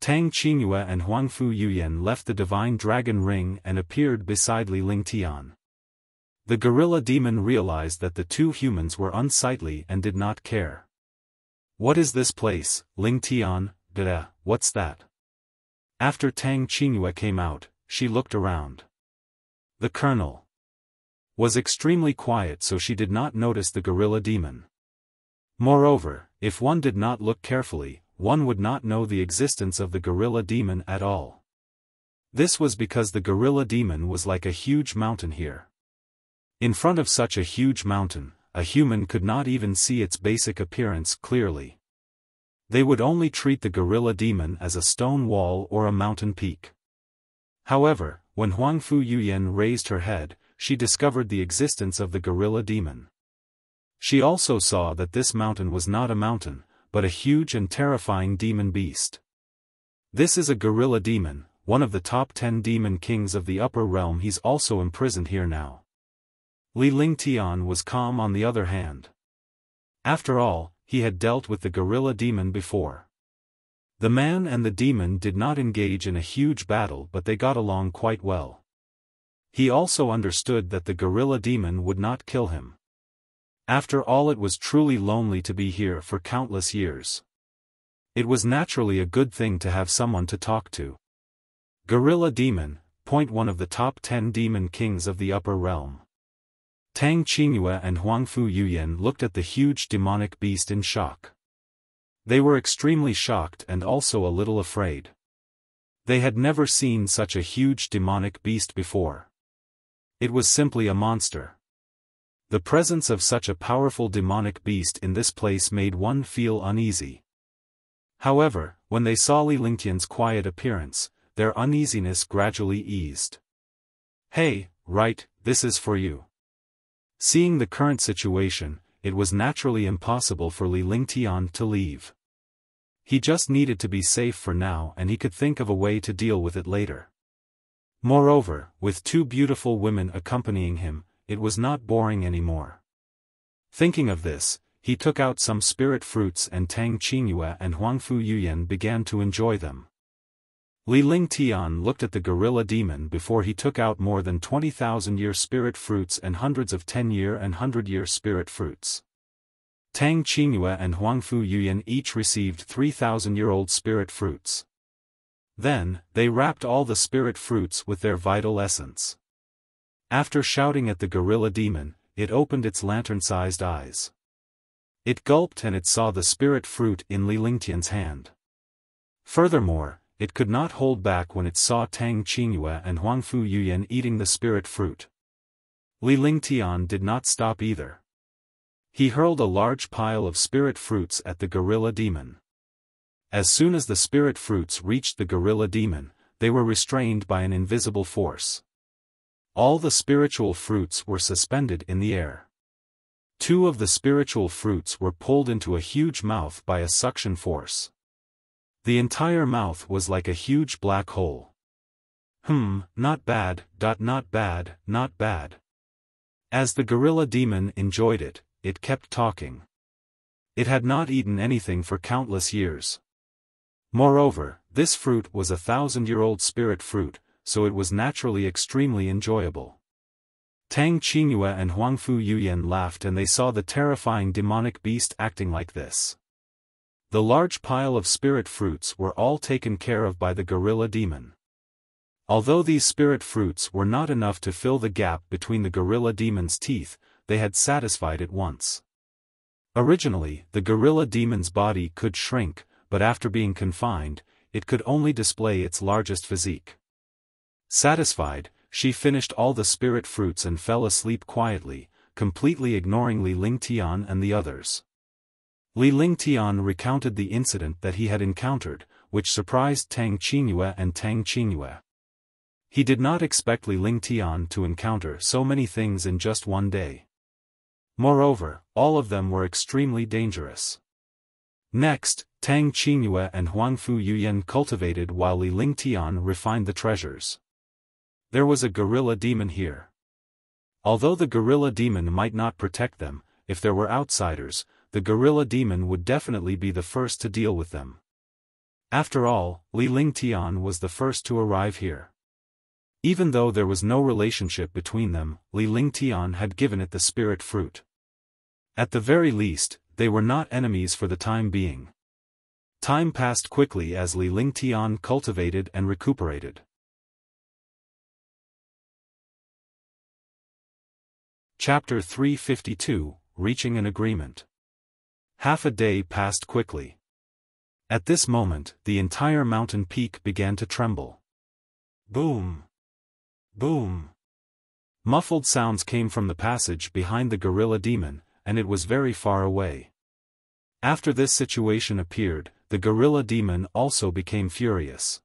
Tang Qingyue and Huangfu Yuyan left the divine dragon ring and appeared beside Li Lingtian. The gorilla demon realized that the two humans were unsightly and did not care. What is this place, Lingtian? What's that? After Tang Qingyue came out, she looked around. The colonel was extremely quiet, so she did not notice the gorilla demon. Moreover, if one did not look carefully, one would not know the existence of the gorilla demon at all. This was because the gorilla demon was like a huge mountain here. In front of such a huge mountain, a human could not even see its basic appearance clearly. They would only treat the gorilla demon as a stone wall or a mountain peak. However, when Huangfu Yuyan raised her head, she discovered the existence of the gorilla demon. She also saw that this mountain was not a mountain, but a huge and terrifying demon beast. This is a gorilla demon, one of the top 10 demon kings of the upper realm. He's also imprisoned here now. Li Lingtian was calm on the other hand. After all, he had dealt with the gorilla demon before. The man and the demon did not engage in a huge battle, but they got along quite well. He also understood that the gorilla demon would not kill him. After all, it was truly lonely to be here for countless years. It was naturally a good thing to have someone to talk to. Gorilla demon, one of the top 10 demon kings of the upper realm. Tang Qingyue and Huangfu Yuyan looked at the huge demonic beast in shock. They were extremely shocked and also a little afraid. They had never seen such a huge demonic beast before. It was simply a monster. The presence of such a powerful demonic beast in this place made one feel uneasy. However, when they saw Li Lingtian's quiet appearance, their uneasiness gradually eased. Hey, right, this is for you. Seeing the current situation, it was naturally impossible for Li Lingtian to leave. He just needed to be safe for now, and he could think of a way to deal with it later. Moreover, with two beautiful women accompanying him, it was not boring anymore. Thinking of this, he took out some spirit fruits and Tang Qingyue and Huangfu Yuyan began to enjoy them. Li Lingtian looked at the gorilla demon before he took out more than 20,000-year spirit fruits and hundreds of 10-year and 100-year spirit fruits. Tang Qingyue and Huangfu Yuyan each received 3,000-year-old spirit fruits. Then, they wrapped all the spirit fruits with their vital essence. After shouting at the gorilla demon, it opened its lantern-sized eyes. It gulped and it saw the spirit fruit in Li Lingtian's hand. Furthermore, it could not hold back when it saw Tang Qingyue and Huangfu Yuyan eating the spirit fruit. Li Lingtian did not stop either. He hurled a large pile of spirit fruits at the gorilla demon. As soon as the spirit fruits reached the gorilla demon, they were restrained by an invisible force. All the spiritual fruits were suspended in the air. Two of the spiritual fruits were pulled into a huge mouth by a suction force. The entire mouth was like a huge black hole. Not bad, not bad, not bad. As the gorilla demon enjoyed it, it kept talking. It had not eaten anything for countless years. Moreover, this fruit was a 1,000-year-old spirit fruit, so it was naturally extremely enjoyable. Tang Qingyue and Huangfu Yuyan laughed and they saw the terrifying demonic beast acting like this. The large pile of spirit fruits were all taken care of by the gorilla demon. Although these spirit fruits were not enough to fill the gap between the gorilla demon's teeth, they had satisfied it once. Originally, the gorilla demon's body could shrink, but after being confined, it could only display its largest physique. Satisfied, she finished all the spirit fruits and fell asleep quietly, completely ignoring Li Lingtian and the others. Li Lingtian recounted the incident that he had encountered, which surprised Tang Qingyue and Tang Qingyue. He did not expect Li Lingtian to encounter so many things in just one day. Moreover, all of them were extremely dangerous. Next, Tang Qingyue and Huangfu Yuyan cultivated while Li Lingtian refined the treasures. There was a gorilla demon here. Although the gorilla demon might not protect them, if there were outsiders, the gorilla demon would definitely be the first to deal with them. After all, Li Lingtian was the first to arrive here. Even though there was no relationship between them, Li Lingtian had given it the spirit fruit. At the very least, they were not enemies for the time being. Time passed quickly as Li Lingtian cultivated and recuperated. Chapter 352, Reaching an Agreement. Half a day passed quickly. At this moment, the entire mountain peak began to tremble. Boom! Boom! Muffled sounds came from the passage behind the gorilla demon, and it was very far away. After this situation appeared, the gorilla demon also became furious.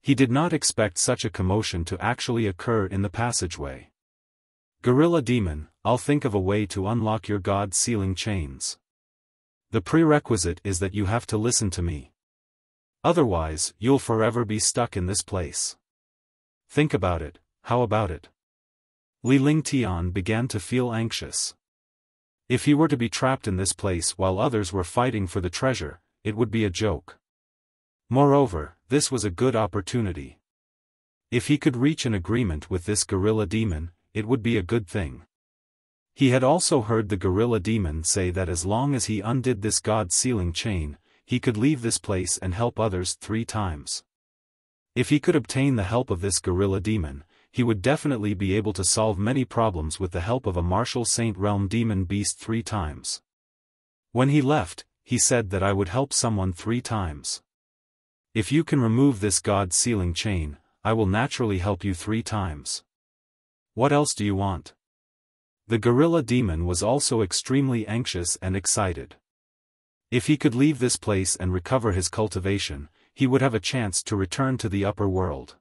He did not expect such a commotion to actually occur in the passageway. Gorilla demon, I'll think of a way to unlock your god sealing chains. The prerequisite is that you have to listen to me. Otherwise, you'll forever be stuck in this place. Think about it, how about it? Li Lingtian began to feel anxious. If he were to be trapped in this place while others were fighting for the treasure, it would be a joke. Moreover, this was a good opportunity. If he could reach an agreement with this gorilla demon, it would be a good thing. He had also heard the gorilla demon say that as long as he undid this god sealing chain, he could leave this place and help others 3 times. If he could obtain the help of this gorilla demon, he would definitely be able to solve many problems with the help of a martial saint realm demon beast 3 times. When he left, he said that I would help someone 3 times. If you can remove this god sealing chain, I will naturally help you 3 times. What else do you want? The gorilla demon was also extremely anxious and excited. If he could leave this place and recover his cultivation, he would have a chance to return to the upper world.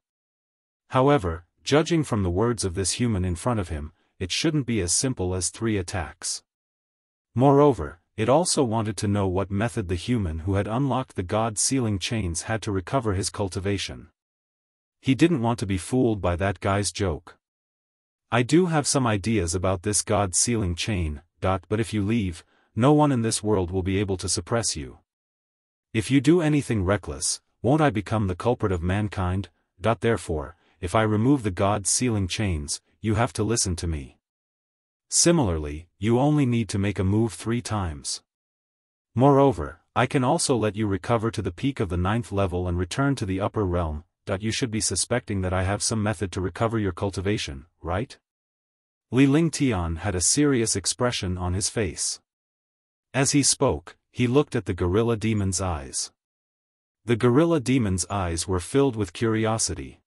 However, judging from the words of this human in front of him, it shouldn't be as simple as 3 attacks. Moreover, it also wanted to know what method the human who had unlocked the god sealing chains had to recover his cultivation. He didn't want to be fooled by that guy's joke. I do have some ideas about this god sealing chain, but if you leave, no one in this world will be able to suppress you. If you do anything reckless, won't I become the culprit of mankind? Therefore, if I remove the god sealing chains, you have to listen to me. Similarly, you only need to make a move 3 times. Moreover, I can also let you recover to the peak of the 9th level and return to the upper realm. You should be suspecting that I have some method to recover your cultivation, right? Li Lingtian had a serious expression on his face. As he spoke, he looked at the gorilla demon's eyes. The gorilla demon's eyes were filled with curiosity.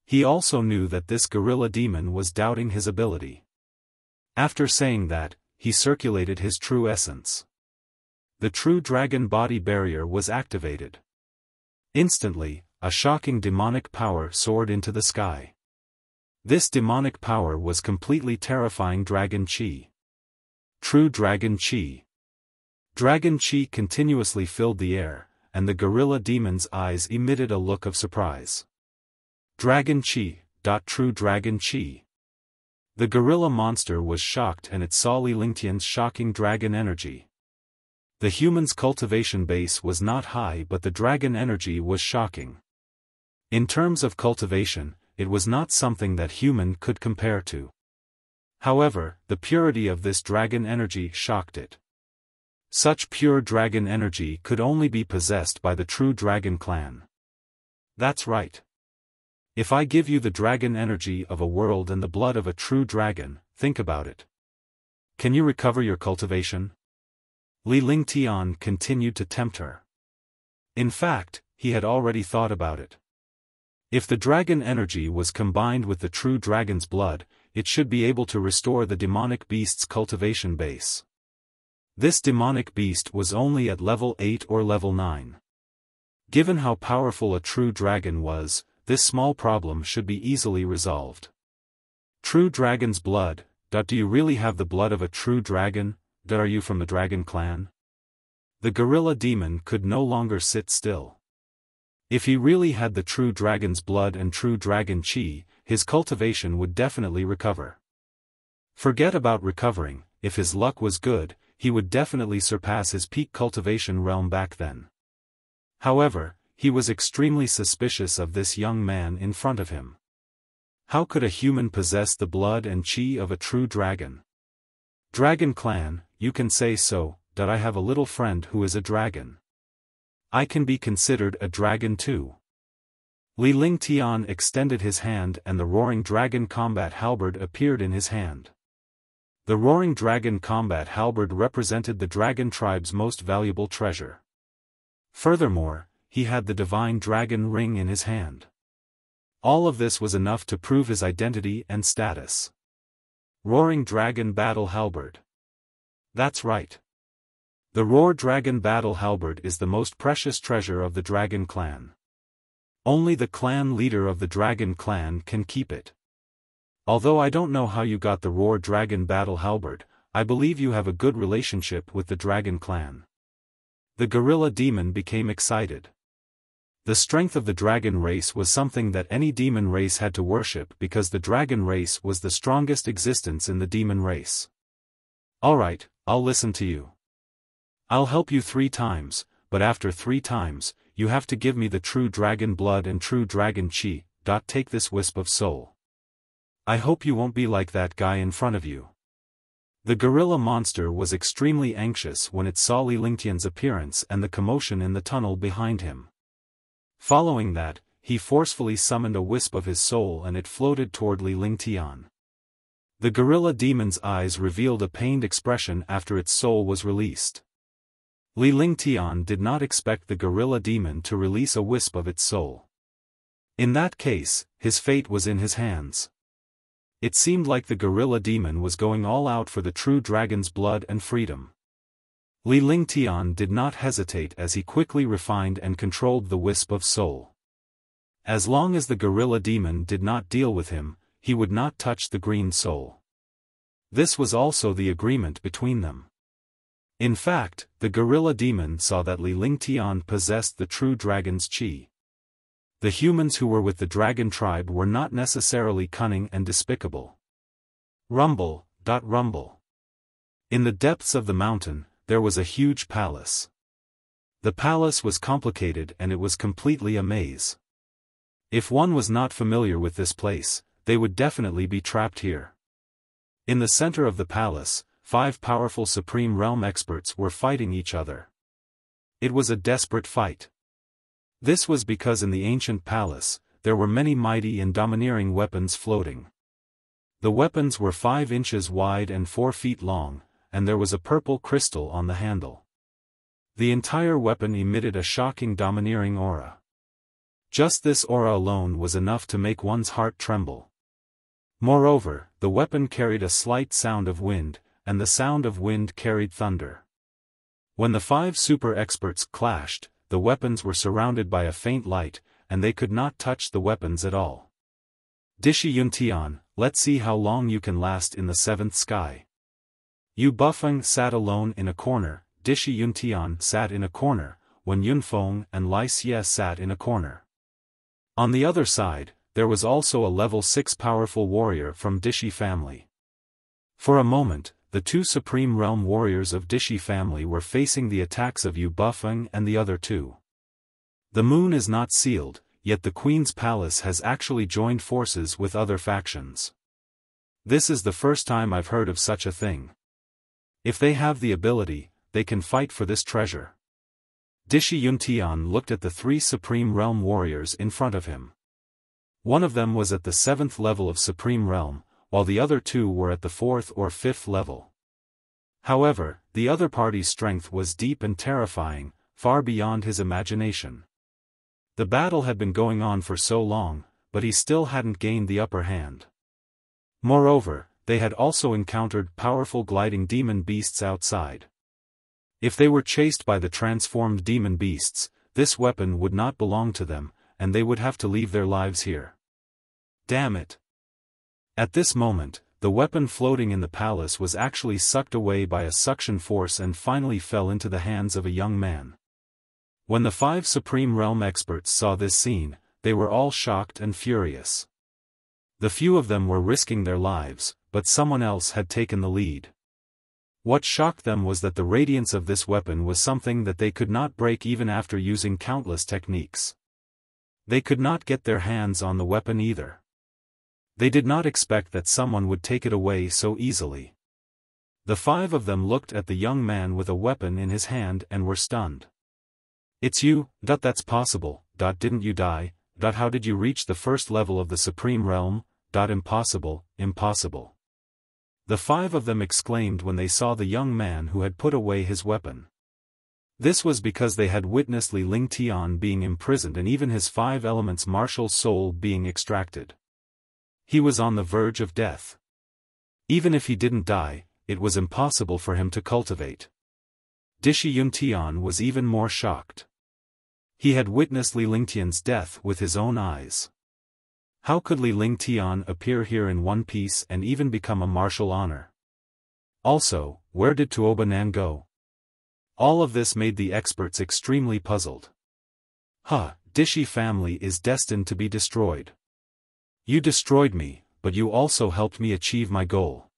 He also knew that this gorilla demon was doubting his ability. After saying that, he circulated his true essence. The true dragon body barrier was activated. Instantly, a shocking demonic power soared into the sky. This demonic power was completely terrifying dragon chi. True dragon chi. Dragon chi continuously filled the air, and the gorilla demon's eyes emitted a look of surprise. Dragon chi. True dragon chi. The gorilla monster was shocked and it saw Li Lingtian's shocking dragon energy. The human's cultivation base was not high, but the dragon energy was shocking. In terms of cultivation, it was not something that human could compare to. However, the purity of this dragon energy shocked it. Such pure dragon energy could only be possessed by the true dragon clan. That's right. If I give you the dragon energy of a world and the blood of a true dragon, think about it. Can you recover your cultivation? Li Lingtian continued to tempt her. In fact, he had already thought about it. If the dragon energy was combined with the true dragon's blood, it should be able to restore the demonic beast's cultivation base. This demonic beast was only at level 8 or level 9. Given how powerful a true dragon was, this small problem should be easily resolved. True dragon's blood. Do you really have the blood of a true dragon? Are you from the dragon clan? The gorilla demon could no longer sit still. If he really had the true dragon's blood and true dragon chi, his cultivation would definitely recover. Forget about recovering, if his luck was good, he would definitely surpass his peak cultivation realm back then. However, he was extremely suspicious of this young man in front of him. How could a human possess the blood and chi of a true dragon? Dragon clan, you can say so, that I have a little friend who is a dragon. I can be considered a dragon too. Li Lingtian extended his hand and the roaring dragon combat halberd appeared in his hand. The roaring dragon combat halberd represented the dragon tribe's most valuable treasure. Furthermore, he had the divine dragon ring in his hand. All of this was enough to prove his identity and status. Roaring Dragon Battle Halberd. That's right. The Roar Dragon Battle Halberd is the most precious treasure of the Dragon Clan. Only the clan leader of the Dragon Clan can keep it. Although I don't know how you got the Roar Dragon Battle Halberd, I believe you have a good relationship with the Dragon Clan. The gorilla demon became excited. The strength of the dragon race was something that any demon race had to worship because the dragon race was the strongest existence in the demon race. Alright, I'll listen to you. I'll help you 3 times, but after 3 times, you have to give me the true dragon blood and true dragon chi. Take this wisp of soul. I hope you won't be like that guy in front of you. The gorilla monster was extremely anxious when it saw Li Lingtian's appearance and the commotion in the tunnel behind him. Following that, he forcefully summoned a wisp of his soul and it floated toward Li Lingtian. The gorilla demon's eyes revealed a pained expression after its soul was released. Li Lingtian did not expect the gorilla demon to release a wisp of its soul. In that case, his fate was in his hands. It seemed like the gorilla demon was going all out for the true dragon's blood and freedom. Li Lingtian did not hesitate as he quickly refined and controlled the wisp of soul. As long as the gorilla demon did not deal with him, he would not touch the green soul. This was also the agreement between them. In fact, the gorilla demon saw that Li Lingtian possessed the true dragon's chi. The humans who were with the dragon tribe were not necessarily cunning and despicable. Rumble. Rumble. In the depths of the mountain, there was a huge palace. The palace was complicated and it was completely a maze. If one was not familiar with this place, they would definitely be trapped here. In the center of the palace, 5 powerful Supreme Realm experts were fighting each other. It was a desperate fight. This was because in the ancient palace, there were many mighty and domineering weapons floating. The weapons were 5 inches wide and 4 feet long, and there was a purple crystal on the handle. The entire weapon emitted a shocking domineering aura. Just this aura alone was enough to make one's heart tremble. Moreover, the weapon carried a slight sound of wind, and the sound of wind carried thunder. When the 5 super experts clashed, the weapons were surrounded by a faint light, and they could not touch the weapons at all. Dishi Yuntian, let's see how long you can last in the 7th sky. Yu Bufeng sat alone in a corner, Dishi Yuntian sat in a corner, when Yunfeng and Lai Xie sat in a corner. On the other side, there was also a level 6 powerful warrior from Dishi family. For a moment, the 2 Supreme Realm warriors of Dishi family were facing the attacks of Yu Bufeng and the other 2. The moon is not sealed, yet the Queen's palace has actually joined forces with other factions. This is the first time I've heard of such a thing. If they have the ability, they can fight for this treasure. Dishi Yuntian looked at the 3 Supreme Realm warriors in front of him. One of them was at the 7th level of Supreme Realm, while the other 2 were at the 4th or 5th level. However, the other party's strength was deep and terrifying, far beyond his imagination. The battle had been going on for so long, but he still hadn't gained the upper hand. Moreover, they had also encountered powerful gliding demon beasts outside. If they were chased by the transformed demon beasts, this weapon would not belong to them, and they would have to leave their lives here. Damn it! At this moment, the weapon floating in the palace was actually sucked away by a suction force and finally fell into the hands of a young man. When the 5 Supreme Realm experts saw this scene, they were all shocked and furious. The few of them were risking their lives, but someone else had taken the lead. What shocked them was that the radiance of this weapon was something that they could not break even after using countless techniques. They could not get their hands on the weapon either. They did not expect that someone would take it away so easily. The 5 of them looked at the young man with a weapon in his hand and were stunned. "It's you, that's possible, didn't you die, how did you reach the first level of the Supreme Realm, impossible, impossible." The 5 of them exclaimed when they saw the young man who had put away his weapon. This was because they had witnessed Li Lingtian being imprisoned and even his 5 elements martial soul being extracted. He was on the verge of death. Even if he didn't die, it was impossible for him to cultivate. Dishi Yuntian was even more shocked. He had witnessed Li Lingtian's death with his own eyes. How could Li Lingtian appear here in one piece and even become a martial honor? Also, where did Tuoba Nan go? All of this made the experts extremely puzzled. Dishi family is destined to be destroyed. You destroyed me, but you also helped me achieve my goal.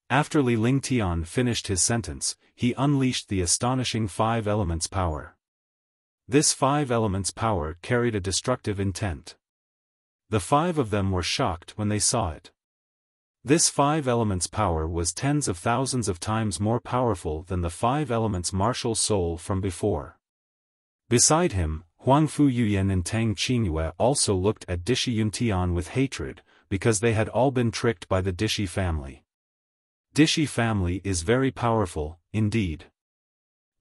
After Li Lingtian finished his sentence, he unleashed the astonishing 5 elements power. This 5 elements power carried a destructive intent. The 5 of them were shocked when they saw it. This 5 elements power was tens of thousands of times more powerful than the 5 elements martial soul from before. Beside him, Huangfu Yuyan and Tang Qingyue also looked at Dishi Yuntian with hatred, because they had all been tricked by the Dishi family. Dishi family is very powerful, indeed.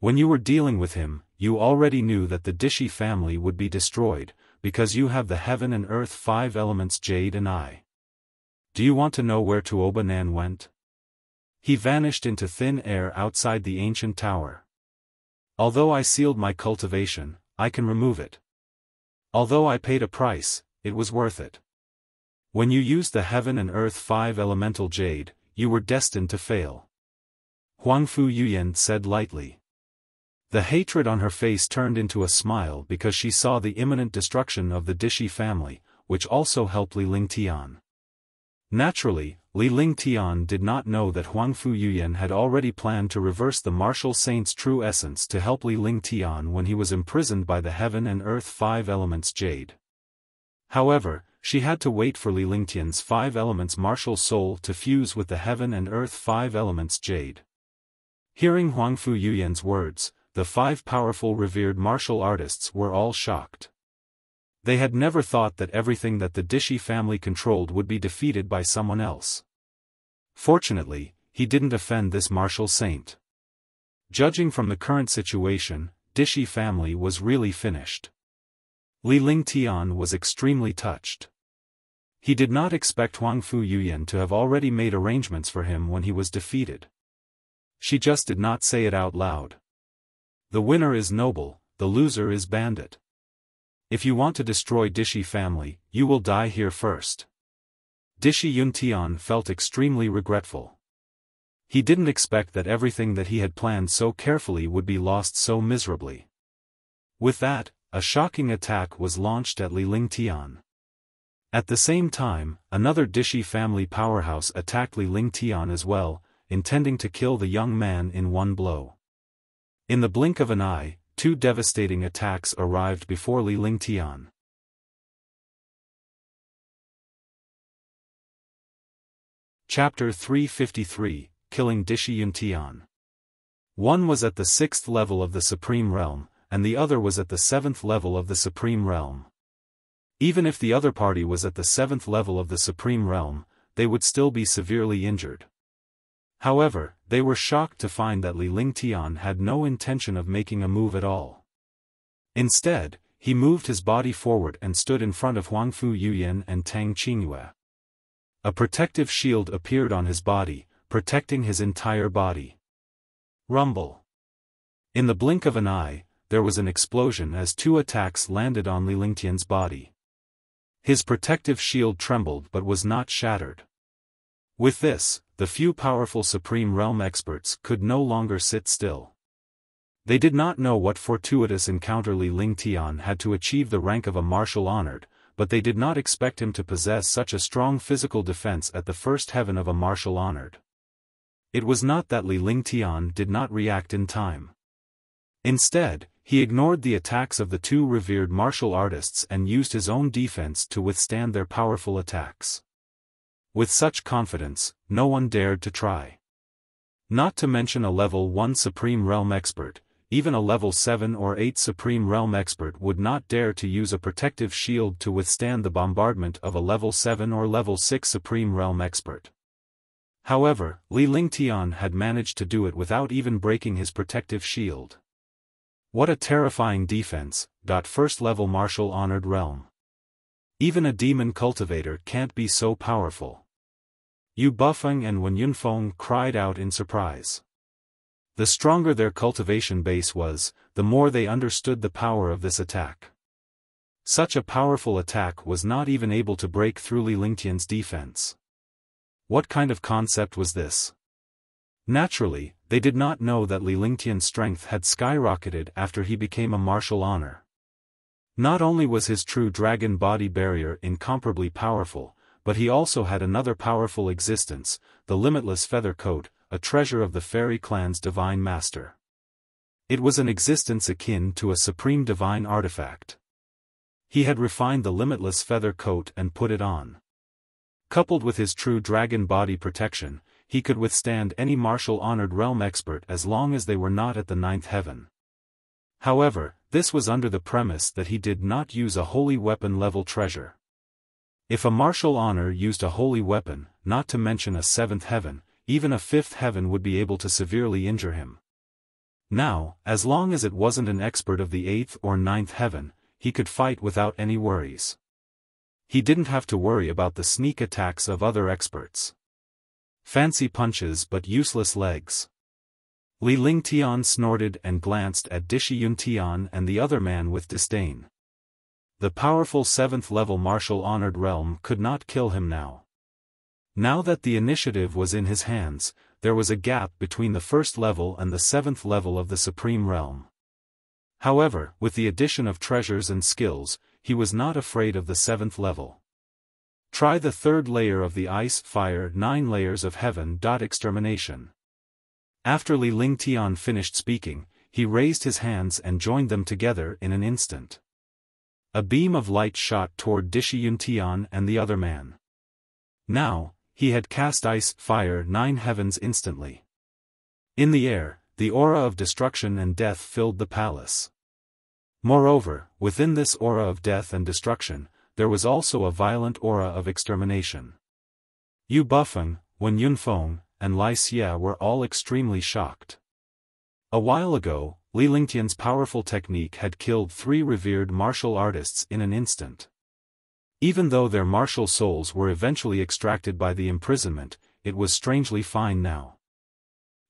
When you were dealing with him, you already knew that the Dishi family would be destroyed, because you have the heaven and earth 5 elements jade and I. Do you want to know where Tuoba Nan went? He vanished into thin air outside the ancient tower. Although I sealed my cultivation, I can remove it. Although I paid a price, it was worth it. When you used the heaven and earth 5 elemental jade, you were destined to fail. Huangfu Yuyan said lightly. The hatred on her face turned into a smile because she saw the imminent destruction of the Dishi family, which also helped Li Lingtian. Naturally, Li Lingtian did not know that Huangfu Yuyan had already planned to reverse the martial saint's true essence to help Li Lingtian when he was imprisoned by the heaven and earth 5 elements jade. However, she had to wait for Li Lingtian's 5 elements martial soul to fuse with the heaven and earth 5 elements jade. Hearing Huangfu Yuyan's words, the 5 powerful revered martial artists were all shocked. They had never thought that everything that the Dishi family controlled would be defeated by someone else. Fortunately, he didn't offend this martial saint. Judging from the current situation, Dishi family was really finished. Li Lingtian was extremely touched. He did not expect Huangfu Yuyan to have already made arrangements for him when he was defeated. She just did not say it out loud. The winner is noble, the loser is bandit. If you want to destroy Dishi family, you will die here first. Dishi Yuntian felt extremely regretful. He didn't expect that everything that he had planned so carefully would be lost so miserably. With that, a shocking attack was launched at Li Lingtian. At the same time, another Dishi family powerhouse attacked Li Lingtian as well, intending to kill the young man in one blow. In the blink of an eye, 2 devastating attacks arrived before Li Lingtian. Chapter 353, Killing Dishi Yuntian. One was at the 6th level of the Supreme Realm, and the other was at the 7th level of the Supreme Realm. Even if the other party was at the 7th level of the Supreme Realm, they would still be severely injured. However, they were shocked to find that Li Lingtian had no intention of making a move at all. Instead, he moved his body forward and stood in front of Huangfu Yuyan and Tang Qingyue. A protective shield appeared on his body, protecting his entire body. Rumble. In the blink of an eye, there was an explosion as two attacks landed on Li Lingtian's body. His protective shield trembled but was not shattered. With this, the few powerful Supreme Realm experts could no longer sit still. They did not know what fortuitous encounter Li Lingtian had to achieve the rank of a martial honored, but they did not expect him to possess such a strong physical defense at the first heaven of a martial honored. It was not that Li Lingtian did not react in time. Instead, he ignored the attacks of the two revered martial artists and used his own defense to withstand their powerful attacks. With such confidence, no one dared to try. Not to mention a level 1 Supreme Realm expert, even a level 7 or 8 Supreme Realm expert would not dare to use a protective shield to withstand the bombardment of a level 7 or level 6 Supreme Realm expert. However, Li Lingtian had managed to do it without even breaking his protective shield. What a terrifying defense, first level martial honored realm. Even a demon cultivator can't be so powerful. Yu Bufeng and Wen Yunfeng cried out in surprise. The stronger their cultivation base was, the more they understood the power of this attack. Such a powerful attack was not even able to break through Li Lingtian's defense. What kind of concept was this? Naturally, they did not know that Li Lingtian's strength had skyrocketed after he became a martial honor. Not only was his true dragon body barrier incomparably powerful, but he also had another powerful existence, the limitless feather coat, a treasure of the fairy clan's divine master. It was an existence akin to a supreme divine artifact. He had refined the limitless feather coat and put it on. Coupled with his true dragon body protection, he could withstand any martial honored realm expert as long as they were not at the 9th heaven. However, this was under the premise that he did not use a holy weapon level treasure. If a martial honor used a holy weapon, not to mention a 7th heaven, even a 5th heaven would be able to severely injure him. Now, as long as it wasn't an expert of the 8th or 9th heaven, he could fight without any worries. He didn't have to worry about the sneak attacks of other experts. Fancy punches but useless legs. Li Lingtian snorted and glanced at Dishi Yuntian and the other man with disdain. The powerful 7th level martial honored realm could not kill him now. Now that the initiative was in his hands, there was a gap between the 1st level and the 7th level of the Supreme Realm. However, with the addition of treasures and skills, he was not afraid of the 7th level. Try the 3rd layer of the ice, fire, 9 layers of heaven. Extermination. After Li Lingtian finished speaking, he raised his hands and joined them together in an instant. A beam of light shot toward Dishi Yuntian and the other man. Now, he had cast ice, fire, 9 heavens instantly. In the air, the aura of destruction and death filled the palace. Moreover, within this aura of death and destruction, there was also a violent aura of extermination. Yu Bufeng, Wen Yunfeng, and Lai Xia were all extremely shocked. A while ago, Li Lingtian's powerful technique had killed 3 revered martial artists in an instant. Even though their martial souls were eventually extracted by the imprisonment, it was strangely fine now.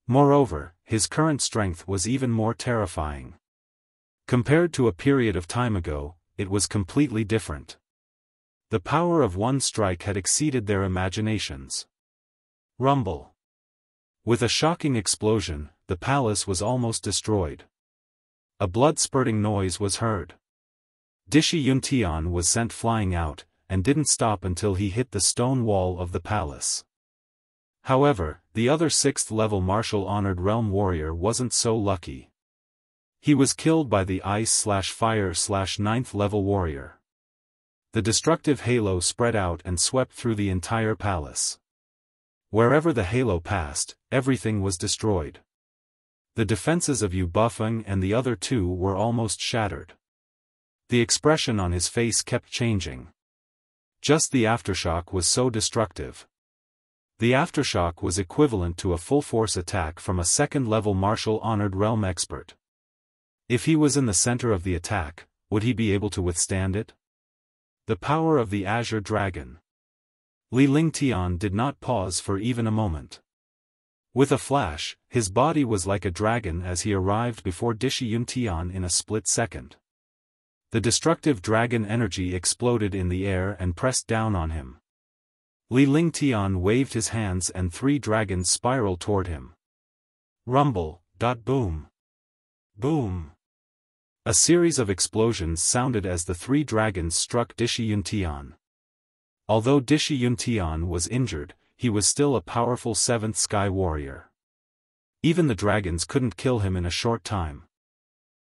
Moreover, his current strength was even more terrifying. Compared to a period of time ago, it was completely different. The power of one strike had exceeded their imaginations. Rumble. With a shocking explosion, the palace was almost destroyed. A blood-spurting noise was heard. Dishi Yuntian was sent flying out, and didn't stop until he hit the stone wall of the palace. However, the other 6th level martial honored realm warrior wasn't so lucky. He was killed by the ice/fire/9th level warrior. The destructive halo spread out and swept through the entire palace. Wherever the halo passed, everything was destroyed. The defenses of Yu Bufeng and the other 2 were almost shattered. The expression on his face kept changing. Just the aftershock was so destructive. The aftershock was equivalent to a full-force attack from a 2nd level martial honored realm expert. If he was in the center of the attack, would he be able to withstand it? The power of the Azure Dragon. Li Lingtian did not pause for even a moment. With a flash, his body was like a dragon as he arrived before Dishi Yuntian in a split second. The destructive dragon energy exploded in the air and pressed down on him. Li Lingtian waved his hands and 3 dragons spiraled toward him. Rumble, boom. Boom. A series of explosions sounded as the 3 dragons struck Dishi Yuntian. Although Dishi Yuntian was injured, he was still a powerful 7th Sky Warrior. Even the dragons couldn't kill him in a short time.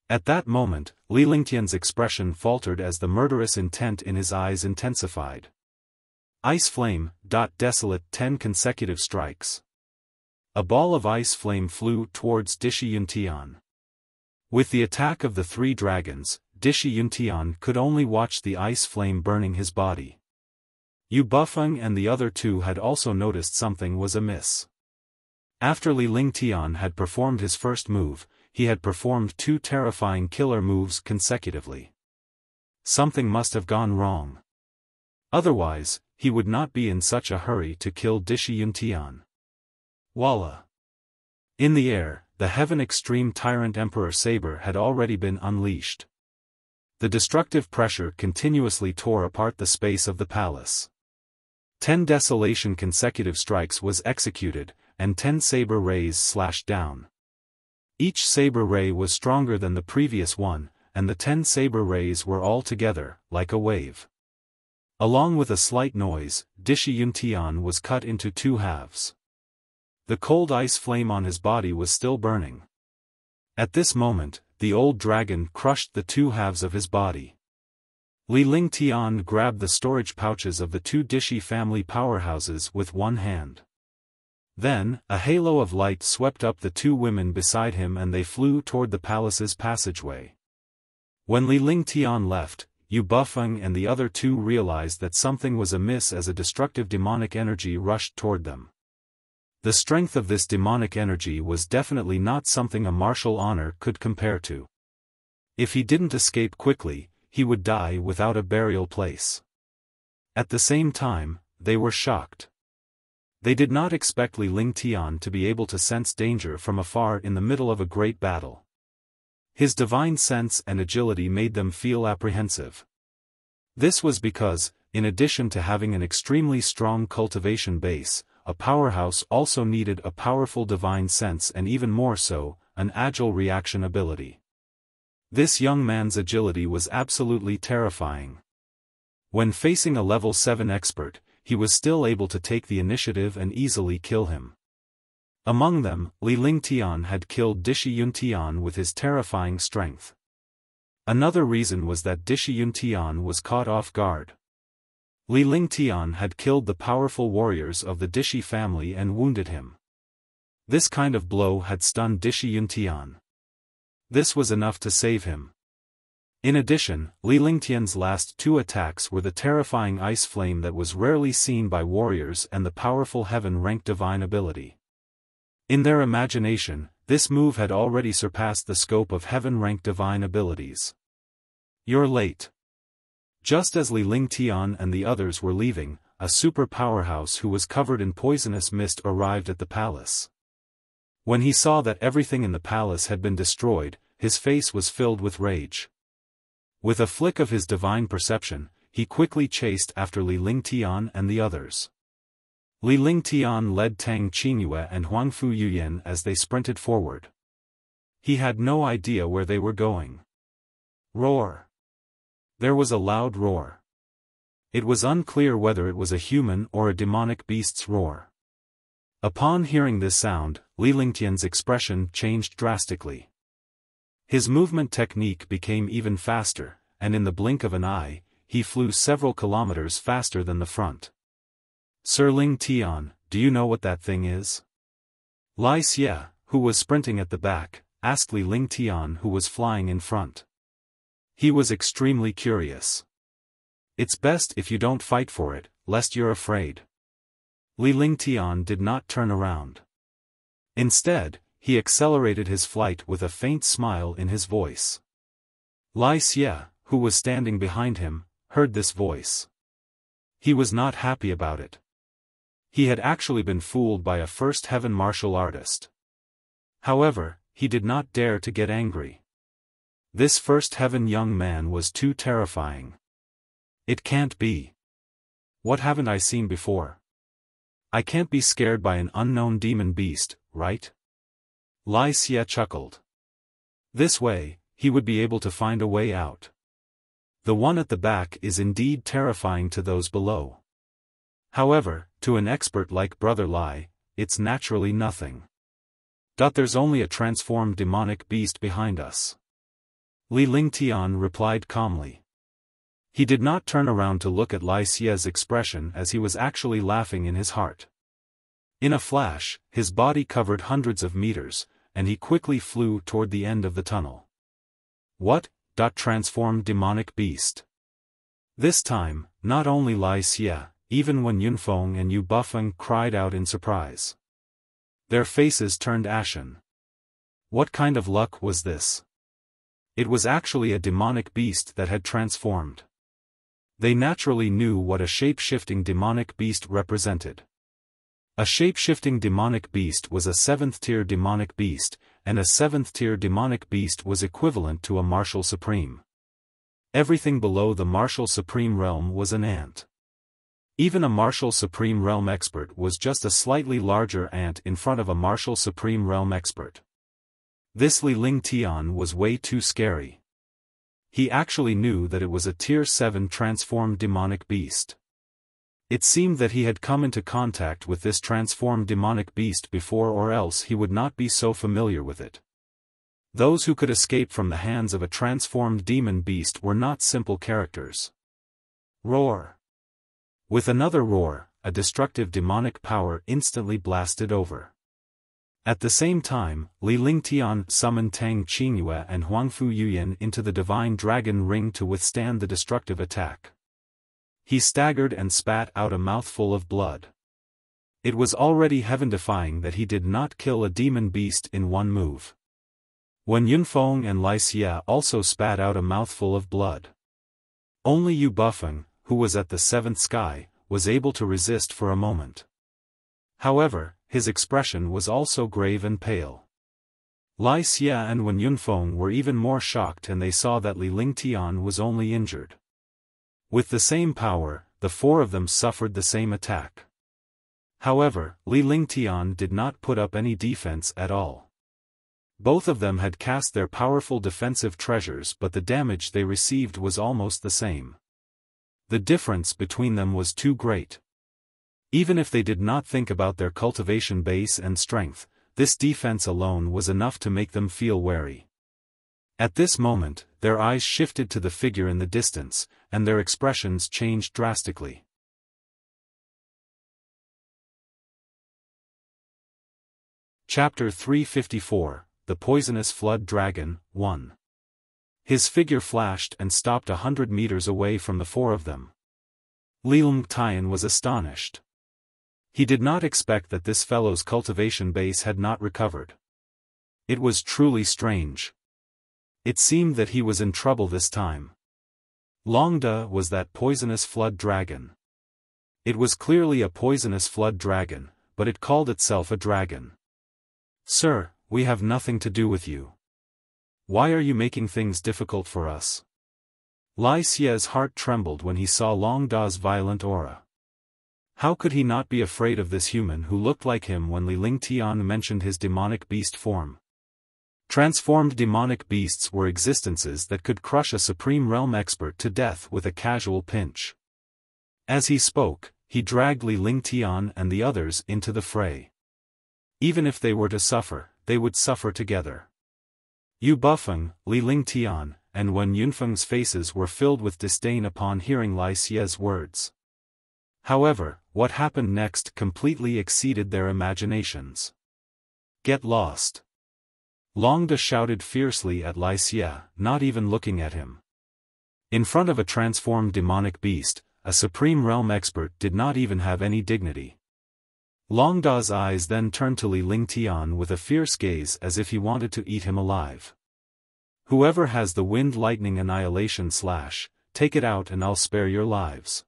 At that moment, Li Lingtian's expression faltered as the murderous intent in his eyes intensified. Ice Flame, desolate 10 consecutive strikes. A ball of ice flame flew towards Dishi Yuntian. With the attack of the 3 dragons, Dishi Yuntian could only watch the ice flame burning his body. Yu Bufeng and the other 2 had also noticed something was amiss. After Li Lingtian had performed his first move, he had performed 2 terrifying killer moves consecutively. Something must have gone wrong. Otherwise, he would not be in such a hurry to kill Dishi Yuntian. Voila! In the air, the Heaven Extreme Tyrant Emperor Saber had already been unleashed. The destructive pressure continuously tore apart the space of the palace. 10 desolation consecutive strikes was executed, and 10 saber rays slashed down. Each saber ray was stronger than the previous one, and the 10 saber rays were all together, like a wave. Along with a slight noise, Dishi Yuntian was cut into 2 halves. The cold ice flame on his body was still burning. At this moment, the old dragon crushed the 2 halves of his body. Li Lingtian grabbed the storage pouches of the 2 Dishi family powerhouses with one hand. Then, a halo of light swept up the 2 women beside him and they flew toward the palace's passageway. When Li Lingtian left, Yu Bufeng and the other 2 realized that something was amiss as a destructive demonic energy rushed toward them. The strength of this demonic energy was definitely not something a martial honor could compare to. If he didn't escape quickly, he would die without a burial place. At the same time, they were shocked. They did not expect Li Lingtian to be able to sense danger from afar in the middle of a great battle. His divine sense and agility made them feel apprehensive. This was because, in addition to having an extremely strong cultivation base, a powerhouse also needed a powerful divine sense and even more so, an agile reaction ability. This young man's agility was absolutely terrifying. When facing a level 7 expert, he was still able to take the initiative and easily kill him. Among them, Li Lingtian had killed Dishi Yuntian with his terrifying strength. Another reason was that Dishi Yuntian was caught off guard. Li Lingtian had killed the powerful warriors of the Dishi family and wounded him. This kind of blow had stunned Dishi Yuntian. This was enough to save him. In addition, Li Lingtian's last 2 attacks were the terrifying ice flame that was rarely seen by warriors and the powerful heaven-rank divine ability. In their imagination, this move had already surpassed the scope of heaven-rank divine abilities. You're late. Just as Li Lingtian and the others were leaving, a super powerhouse who was covered in poisonous mist arrived at the palace. When he saw that everything in the palace had been destroyed, his face was filled with rage. With a flick of his divine perception, he quickly chased after Li Lingtian and the others. Li Lingtian led Tang Qingyue and Huangfu Yuyan as they sprinted forward. He had no idea where they were going. Roar! There was a loud roar. It was unclear whether it was a human or a demonic beast's roar. Upon hearing this sound, Li Lingtian's expression changed drastically. His movement technique became even faster, and in the blink of an eye, he flew several kilometers faster than the front. Sir Lingtian, do you know what that thing is? Lai Xie, who was sprinting at the back, asked Li Lingtian who was flying in front. He was extremely curious. It's best if you don't fight for it, lest you're afraid. Li Lingtian did not turn around. Instead, he accelerated his flight with a faint smile in his voice. Lai Xie, who was standing behind him, heard this voice. He was not happy about it. He had actually been fooled by a first heaven martial artist. However, he did not dare to get angry. This first heaven young man was too terrifying. It can't be. What haven't I seen before? I can't be scared by an unknown demon beast, right? Lai Xie chuckled. This way, he would be able to find a way out. The one at the back is indeed terrifying to those below. However, to an expert like Brother Lai, it's naturally nothing. There's only a transformed demonic beast behind us. Li Lingtian replied calmly. He did not turn around to look at Lai Xie's expression as he was actually laughing in his heart. In a flash, his body covered hundreds of meters, and he quickly flew toward the end of the tunnel. What? Transformed demonic beast. This time, not only Lai Xie, even Wen Yunfeng and Yu Bufeng cried out in surprise. Their faces turned ashen. What kind of luck was this? It was actually a demonic beast that had transformed. They naturally knew what a shape-shifting demonic beast represented. A shape-shifting demonic beast was a 7th-tier demonic beast, and a 7th-tier demonic beast was equivalent to a martial supreme. Everything below the martial supreme realm was an ant. Even a martial supreme realm expert was just a slightly larger ant in front of a martial supreme realm expert. This Li Lingtian was way too scary. He actually knew that it was a Tier 7 transformed demonic beast. It seemed that he had come into contact with this transformed demonic beast before, or else he would not be so familiar with it. Those who could escape from the hands of a transformed demon beast were not simple characters. Roar! With another roar, a destructive demonic power instantly blasted over. At the same time, Li Lingtian summoned Tang Qingyue and Huangfu Yuyan into the divine dragon ring to withstand the destructive attack. He staggered and spat out a mouthful of blood. It was already heaven-defying that he did not kill a demon beast in one move. Wen Yunfeng and Lai Xie also spat out a mouthful of blood. Only Yu Bufeng, who was at the 7th sky, was able to resist for a moment. However, his expression was also grave and pale. Lai Xie and Wen Yunfeng were even more shocked, and they saw that Li Lingtian was only injured. With the same power, the 4 of them suffered the same attack. However, Li Lingtian did not put up any defense at all. Both of them had cast their powerful defensive treasures, but the damage they received was almost the same. The difference between them was too great. Even if they did not think about their cultivation base and strength, this defense alone was enough to make them feel wary. At this moment, their eyes shifted to the figure in the distance, and their expressions changed drastically. Chapter 354, The Poisonous Flood Dragon, 1. His figure flashed and stopped 100 meters away from the 4 of them. Li Lingtian was astonished. He did not expect that this fellow's cultivation base had not recovered. It was truly strange. It seemed that he was in trouble this time. Longda was that poisonous flood dragon. It was clearly a poisonous flood dragon, but it called itself a dragon. Sir, we have nothing to do with you. Why are you making things difficult for us? Lai Xie's heart trembled when he saw Longda's violent aura. How could he not be afraid of this human who looked like him when Li Lingtian mentioned his demonic beast form? Transformed demonic beasts were existences that could crush a supreme realm expert to death with a casual pinch. As he spoke, he dragged Li Lingtian and the others into the fray. Even if they were to suffer, they would suffer together. Yu Bufeng, Li Lingtian, and Wen Yunfeng's faces were filled with disdain upon hearing Lai Xie's words. However, what happened next completely exceeded their imaginations. Get lost! Longda shouted fiercely at Lai Xie, not even looking at him. In front of a transformed demonic beast, a supreme realm expert did not even have any dignity. Longda's eyes then turned to Li Lingtian with a fierce gaze as if he wanted to eat him alive. Whoever has the wind lightning annihilation slash, take it out and I'll spare your lives.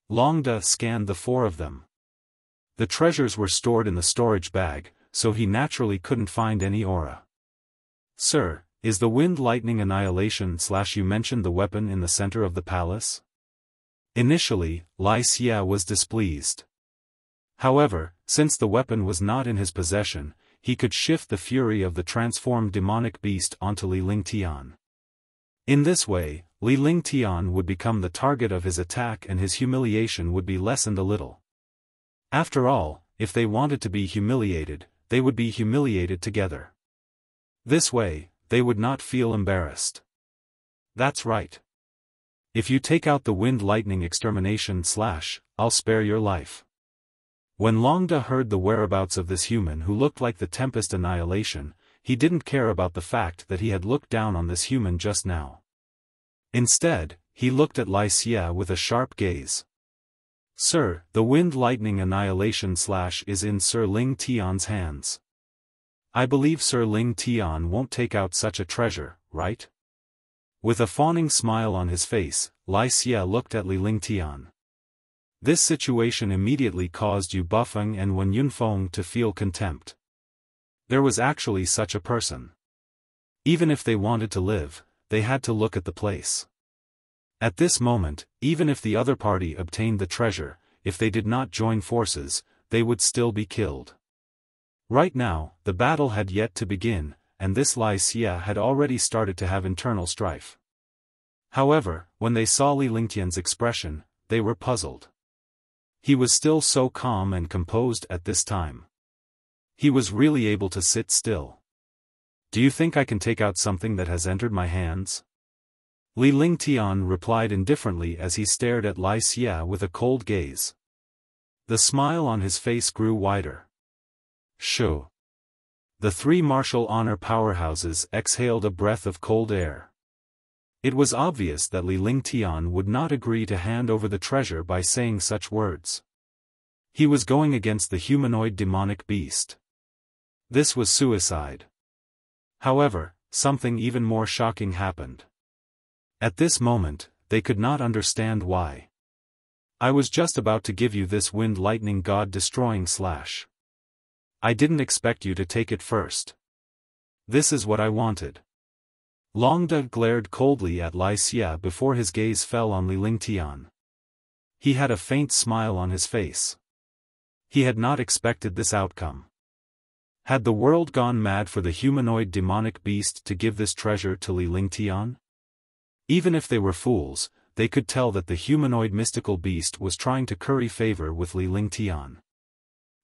Longda scanned the four of them. The treasures were stored in the storage bag, so he naturally couldn't find any aura. Sir, is the wind lightning annihilation slash you mentioned the weapon in the center of the palace? Initially, Wuxia was displeased. However, since the weapon was not in his possession, he could shift the fury of the transformed demonic beast onto Li Lingtian. In this way, Li Lingtian would become the target of his attack and his humiliation would be lessened a little. After all, if they wanted to be humiliated, they would be humiliated together. This way, they would not feel embarrassed. That's right. If you take out the wind lightning extermination slash, I'll spare your life. When Longda heard the whereabouts of this human who looked like the Tempest Annihilation, he didn't care about the fact that he had looked down on this human just now. Instead, he looked at Wuxia with a sharp gaze. Sir, the wind lightning annihilation slash is in Sir Ling Tian's hands. I believe Sir Ling Tian won't take out such a treasure, right? With a fawning smile on his face, Wuxia looked at Li Lingtian. This situation immediately caused Yu Bufeng and Wen Yunfeng to feel contempt. There was actually such a person. Even if they wanted to live, they had to look at the place. At this moment, even if the other party obtained the treasure, if they did not join forces, they would still be killed. Right now, the battle had yet to begin, and this Wuxia had already started to have internal strife. However, when they saw Li Lingtian's expression, they were puzzled. He was still so calm and composed at this time. He was really able to sit still. Do you think I can take out something that has entered my hands? Li Lingtian replied indifferently as he stared at Wuxia with a cold gaze. The smile on his face grew wider. Shoo. The three martial honor powerhouses exhaled a breath of cold air. It was obvious that Li Lingtian would not agree to hand over the treasure by saying such words. He was going against the humanoid demonic beast. This was suicide. However, something even more shocking happened. At this moment, they could not understand why. I was just about to give you this wind lightning god destroying slash. I didn't expect you to take it first. This is what I wanted. Longda glared coldly at Wuxia before his gaze fell on Li Lingtian. He had a faint smile on his face. He had not expected this outcome. Had the world gone mad for the humanoid demonic beast to give this treasure to Li Lingtian? Even if they were fools, they could tell that the humanoid mystical beast was trying to curry favor with Li Lingtian.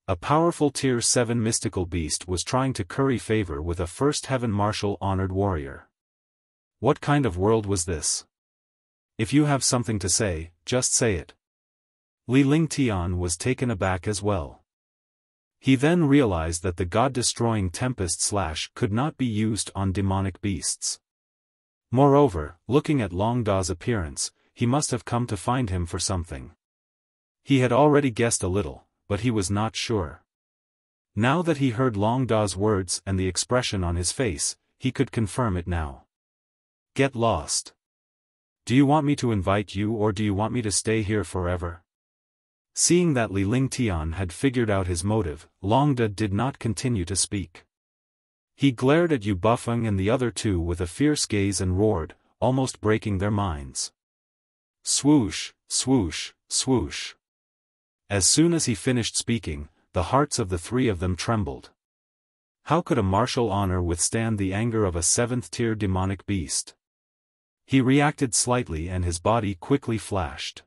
A powerful Tier 7 mystical beast was trying to curry favor with a first heaven martial honored warrior. What kind of world was this? If you have something to say, just say it. Li Lingtian was taken aback as well. He then realized that the god-destroying tempest slash could not be used on demonic beasts. Moreover, looking at Longda's appearance, he must have come to find him for something. He had already guessed a little, but he was not sure. Now that he heard Longda's words and the expression on his face, he could confirm it now. Get lost. Do you want me to invite you or do you want me to stay here forever? Seeing that Li Lingtian had figured out his motive, Longda did not continue to speak. He glared at Yu Bufeng and the other two with a fierce gaze and roared, almost breaking their minds. Swoosh, swoosh, swoosh. As soon as he finished speaking, the hearts of the three of them trembled. How could a martial honor withstand the anger of a 7th-tier demonic beast? He reacted slightly and his body quickly flashed.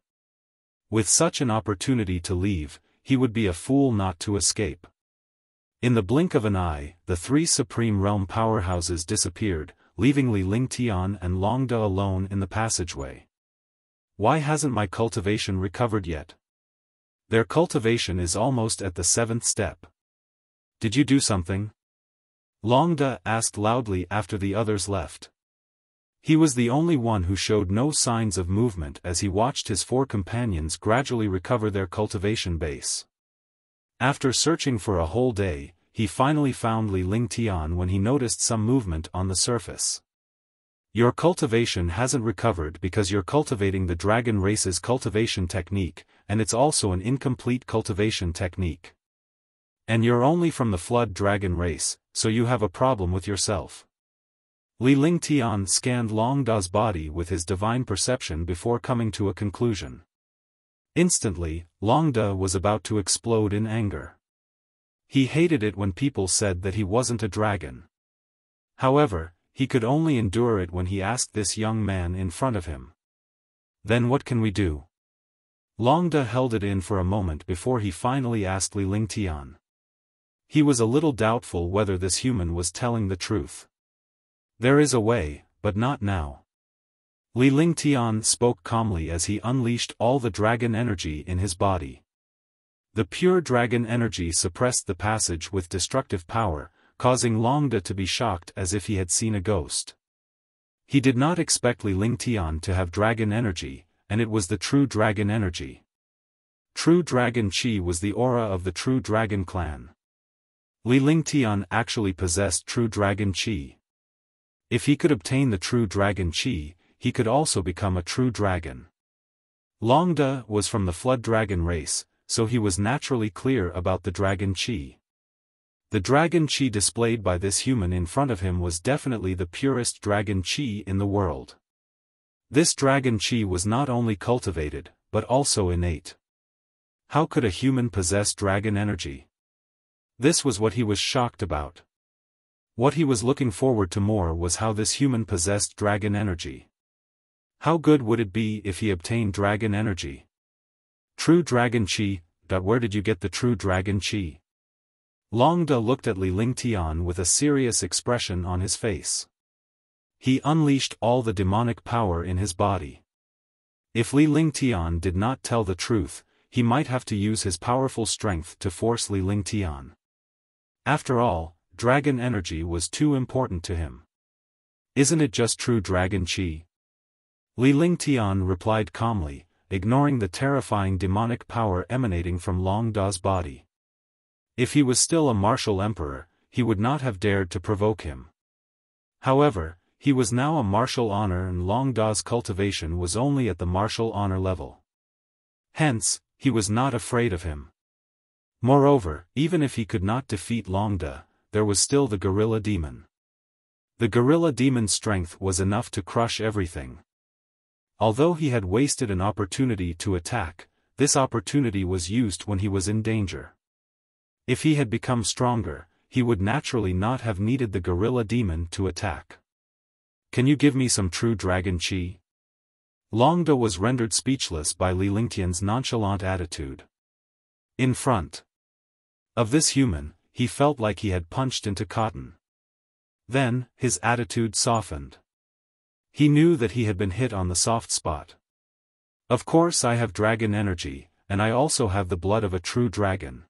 With such an opportunity to leave, he would be a fool not to escape. In the blink of an eye, the three Supreme Realm powerhouses disappeared, leaving Li Lingtian and Longda alone in the passageway. Why hasn't my cultivation recovered yet? Their cultivation is almost at the 7th step. Did you do something? Longda asked loudly after the others left. He was the only one who showed no signs of movement as he watched his four companions gradually recover their cultivation base. After searching for a whole day, he finally found Li Lingtian when he noticed some movement on the surface. Your cultivation hasn't recovered because you're cultivating the dragon race's cultivation technique, and it's also an incomplete cultivation technique. And you're only from the flood dragon race, so you have a problem with yourself. Li Lingtian scanned Long Da's body with his divine perception before coming to a conclusion. Instantly, Long Da was about to explode in anger. He hated it when people said that he wasn't a dragon. However, he could only endure it when he asked this young man in front of him. Then what can we do? Long Da held it in for a moment before he finally asked Li Lingtian. He was a little doubtful whether this human was telling the truth. There is a way, but not now. Li Lingtian spoke calmly as he unleashed all the dragon energy in his body. The pure dragon energy suppressed the passage with destructive power, causing Long Da to be shocked as if he had seen a ghost. He did not expect Li Lingtian to have dragon energy, and it was the true dragon energy. True dragon chi was the aura of the true dragon clan. Li Lingtian actually possessed true dragon chi. If he could obtain the true dragon chi, he could also become a true dragon. Long Da was from the flood dragon race, so he was naturally clear about the dragon chi. The dragon chi displayed by this human in front of him was definitely the purest dragon chi in the world. This dragon chi was not only cultivated, but also innate. How could a human possess dragon energy? This was what he was shocked about. What he was looking forward to more was how this human possessed dragon energy. How good would it be if he obtained dragon energy? True dragon chi, where did you get the true dragon chi? Long Da looked at Li Lingtian with a serious expression on his face. He unleashed all the demonic power in his body. If Li Lingtian did not tell the truth, he might have to use his powerful strength to force Li Lingtian. After all, dragon energy was too important to him. Isn't it just true dragon chi? Li Lingtian replied calmly, ignoring the terrifying demonic power emanating from Long Da's body. If he was still a martial emperor, he would not have dared to provoke him. However, he was now a martial honor and Long Da's cultivation was only at the martial honor level. Hence, he was not afraid of him. Moreover, even if he could not defeat Long Da, there was still the gorilla demon. The gorilla demon's strength was enough to crush everything. Although he had wasted an opportunity to attack, this opportunity was used when he was in danger. If he had become stronger, he would naturally not have needed the gorilla demon to attack. Can you give me some true dragon chi? Long Da was rendered speechless by Li Lingtian's nonchalant attitude. In front of this human, he felt like he had punched into cotton. Then, his attitude softened. He knew that he had been hit on the soft spot. Of course I have dragon energy, and I also have the blood of a true dragon.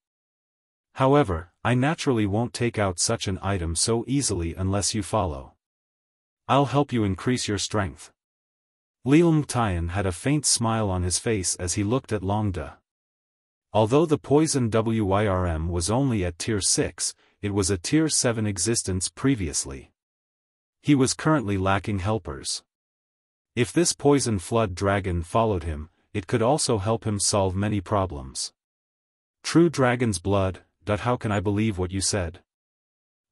However, I naturally won't take out such an item so easily unless you follow. I'll help you increase your strength. Li Lingtian had a faint smile on his face as he looked at Long Da. Although the poison Wyrm was only at tier 6, it was a tier 7 existence previously. He was currently lacking helpers. If this poison flood dragon followed him, it could also help him solve many problems. True dragon's blood, how can I believe what you said?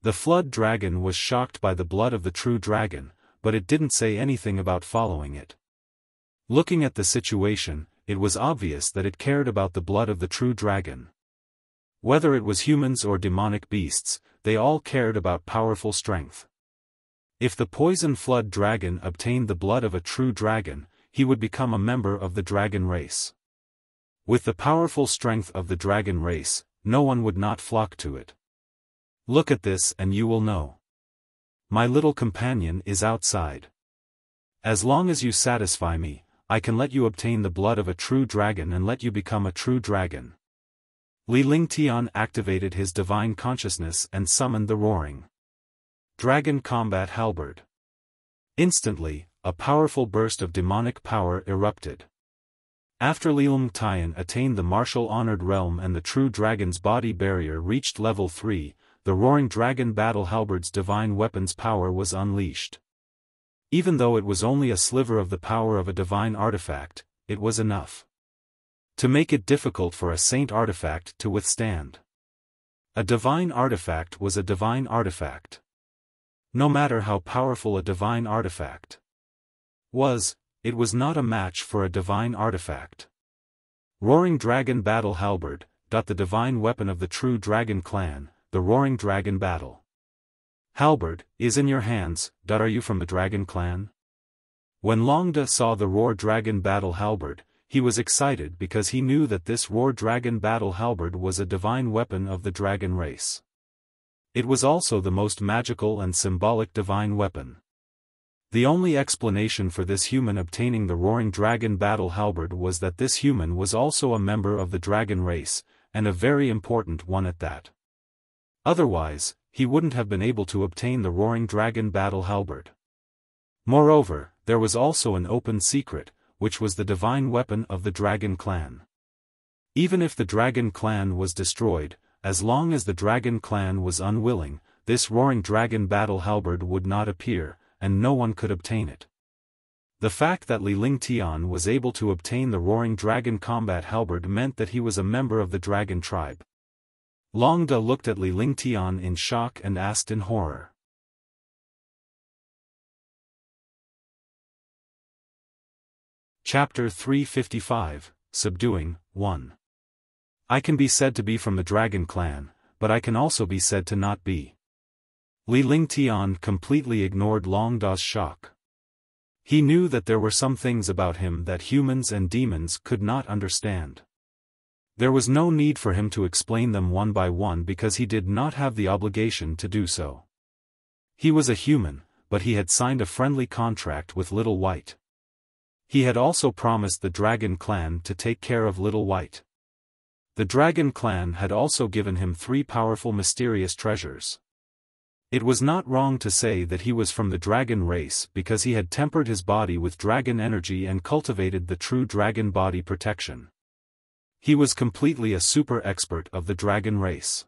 The flood dragon was shocked by the blood of the true dragon, but it didn't say anything about following it. Looking at the situation, it was obvious that it cared about the blood of the true dragon. Whether it was humans or demonic beasts, they all cared about powerful strength. If the poison flood dragon obtained the blood of a true dragon, he would become a member of the dragon race. With the powerful strength of the dragon race, no one would not flock to it. Look at this and you will know. My little companion is outside. As long as you satisfy me, I can let you obtain the blood of a true dragon and let you become a true dragon. Li Lingtian activated his divine consciousness and summoned the roaring dragon combat halberd. Instantly, a powerful burst of demonic power erupted. After Li Lingtian attained the martial-honored realm and the true dragon's body barrier reached level 3, the roaring dragon battle halberd's divine weapon's power was unleashed. Even though it was only a sliver of the power of a divine artifact, it was enough to make it difficult for a saint artifact to withstand. A divine artifact was a divine artifact. No matter how powerful a divine artifact was, it was not a match for a divine artifact. Roaring Dragon Battle Halberd, the divine weapon of the true dragon clan, the Roaring Dragon Battle Halberd, is in your hands. Are you from the dragon clan? When Longda saw the Roar Dragon Battle Halberd, he was excited because he knew that this Roar Dragon Battle Halberd was a divine weapon of the dragon race. It was also the most magical and symbolic divine weapon. The only explanation for this human obtaining the Roaring Dragon Battle Halberd was that this human was also a member of the dragon race, and a very important one at that. Otherwise, he wouldn't have been able to obtain the Roaring Dragon Battle Halberd. Moreover, there was also an open secret, which was the divine weapon of the dragon clan. Even if the dragon clan was destroyed, as long as the dragon clan was unwilling, this Roaring Dragon Battle Halberd would not appear, and no one could obtain it. The fact that Li Lingtian was able to obtain the Roaring Dragon Combat Halberd meant that he was a member of the dragon tribe. Longda looked at Li Lingtian in shock and asked in horror. Chapter 355, Subduing, 1. I can be said to be from the dragon clan, but I can also be said to not be. Li Lingtian completely ignored Longda's shock. He knew that there were some things about him that humans and demons could not understand. There was no need for him to explain them one by one because he did not have the obligation to do so. He was a human, but he had signed a friendly contract with Little White. He had also promised the Dragon Clan to take care of Little White. The Dragon Clan had also given him 3 powerful mysterious treasures. It was not wrong to say that he was from the dragon race because he had tempered his body with dragon energy and cultivated the true dragon body protection. He was completely a super expert of the dragon race.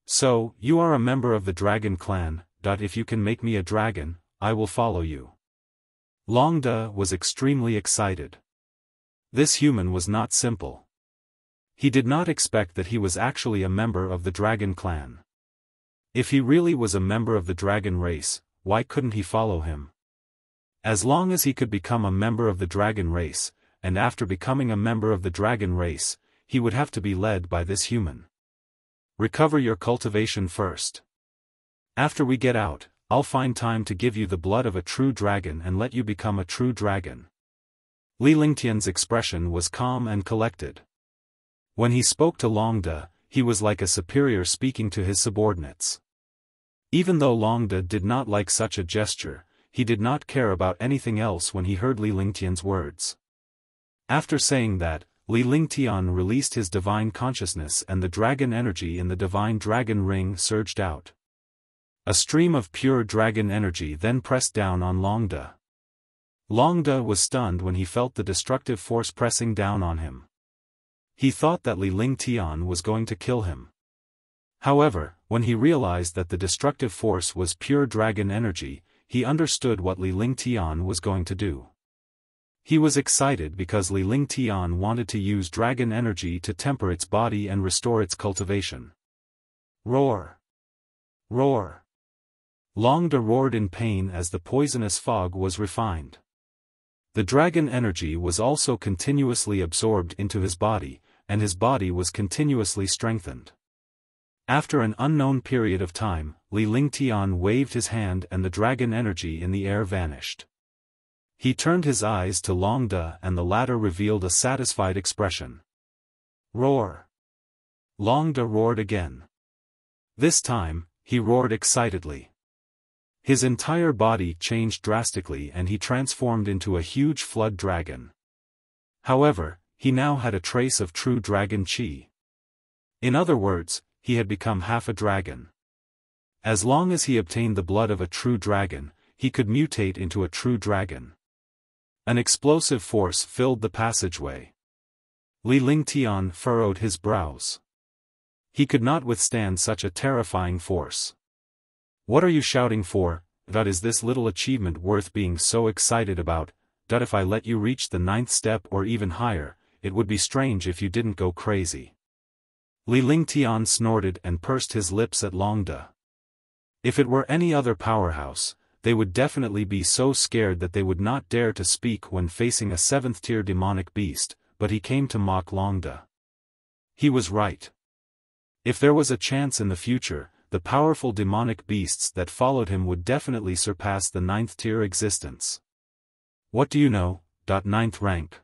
So, you are a member of the dragon clan. If you can make me a dragon, I will follow you. Longda was extremely excited. This human was not simple. He did not expect that he was actually a member of the dragon clan. If he really was a member of the dragon race, why couldn't he follow him? As long as he could become a member of the dragon race, and after becoming a member of the dragon race, he would have to be led by this human. Recover your cultivation first. After we get out, I'll find time to give you the blood of a true dragon and let you become a true dragon. Li Lingtian's expression was calm and collected. When he spoke to Longda, he was like a superior speaking to his subordinates. Even though Longda did not like such a gesture, he did not care about anything else when he heard Li Lingtian's words. After saying that, Li Lingtian released his divine consciousness and the dragon energy in the divine dragon ring surged out. A stream of pure dragon energy then pressed down on Longda. Longda was stunned when he felt the destructive force pressing down on him. He thought that Li Lingtian was going to kill him. However, when he realized that the destructive force was pure dragon energy, he understood what Li Lingtian was going to do. He was excited because Li Lingtian wanted to use dragon energy to temper its body and restore its cultivation. Roar! Roar! Longda roared in pain as the poisonous fog was refined. The dragon energy was also continuously absorbed into his body, and his body was continuously strengthened. After an unknown period of time, Li Lingtian waved his hand and the dragon energy in the air vanished. He turned his eyes to Longda and the latter revealed a satisfied expression. Roar! Longda roared again. This time, he roared excitedly. His entire body changed drastically and he transformed into a huge flood dragon. However, he now had a trace of true dragon chi. In other words, he had become half a dragon. As long as he obtained the blood of a true dragon, he could mutate into a true dragon. An explosive force filled the passageway. Li Lingtian furrowed his brows. He could not withstand such a terrifying force. What are you shouting for? Is this little achievement worth being so excited about? If I let you reach the 9th step or even higher, it would be strange if you didn't go crazy. Li Lingtian snorted and pursed his lips at Longda. If it were any other powerhouse, they would definitely be so scared that they would not dare to speak when facing a 7th-tier demonic beast, but he came to mock Longda. He was right. If there was a chance in the future, the powerful demonic beasts that followed him would definitely surpass the 9th-tier existence. What do you know? 9th rank.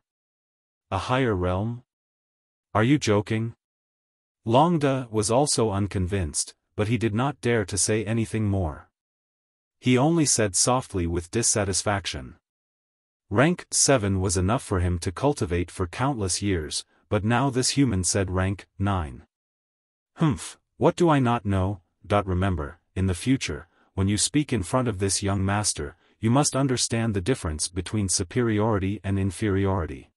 A higher realm? Are you joking? Longda was also unconvinced, but he did not dare to say anything more. He only said softly with dissatisfaction. Rank 7 was enough for him to cultivate for countless years, but now this human said rank 9. Humph, what do I not know? Remember, in the future, when you speak in front of this young master, you must understand the difference between superiority and inferiority.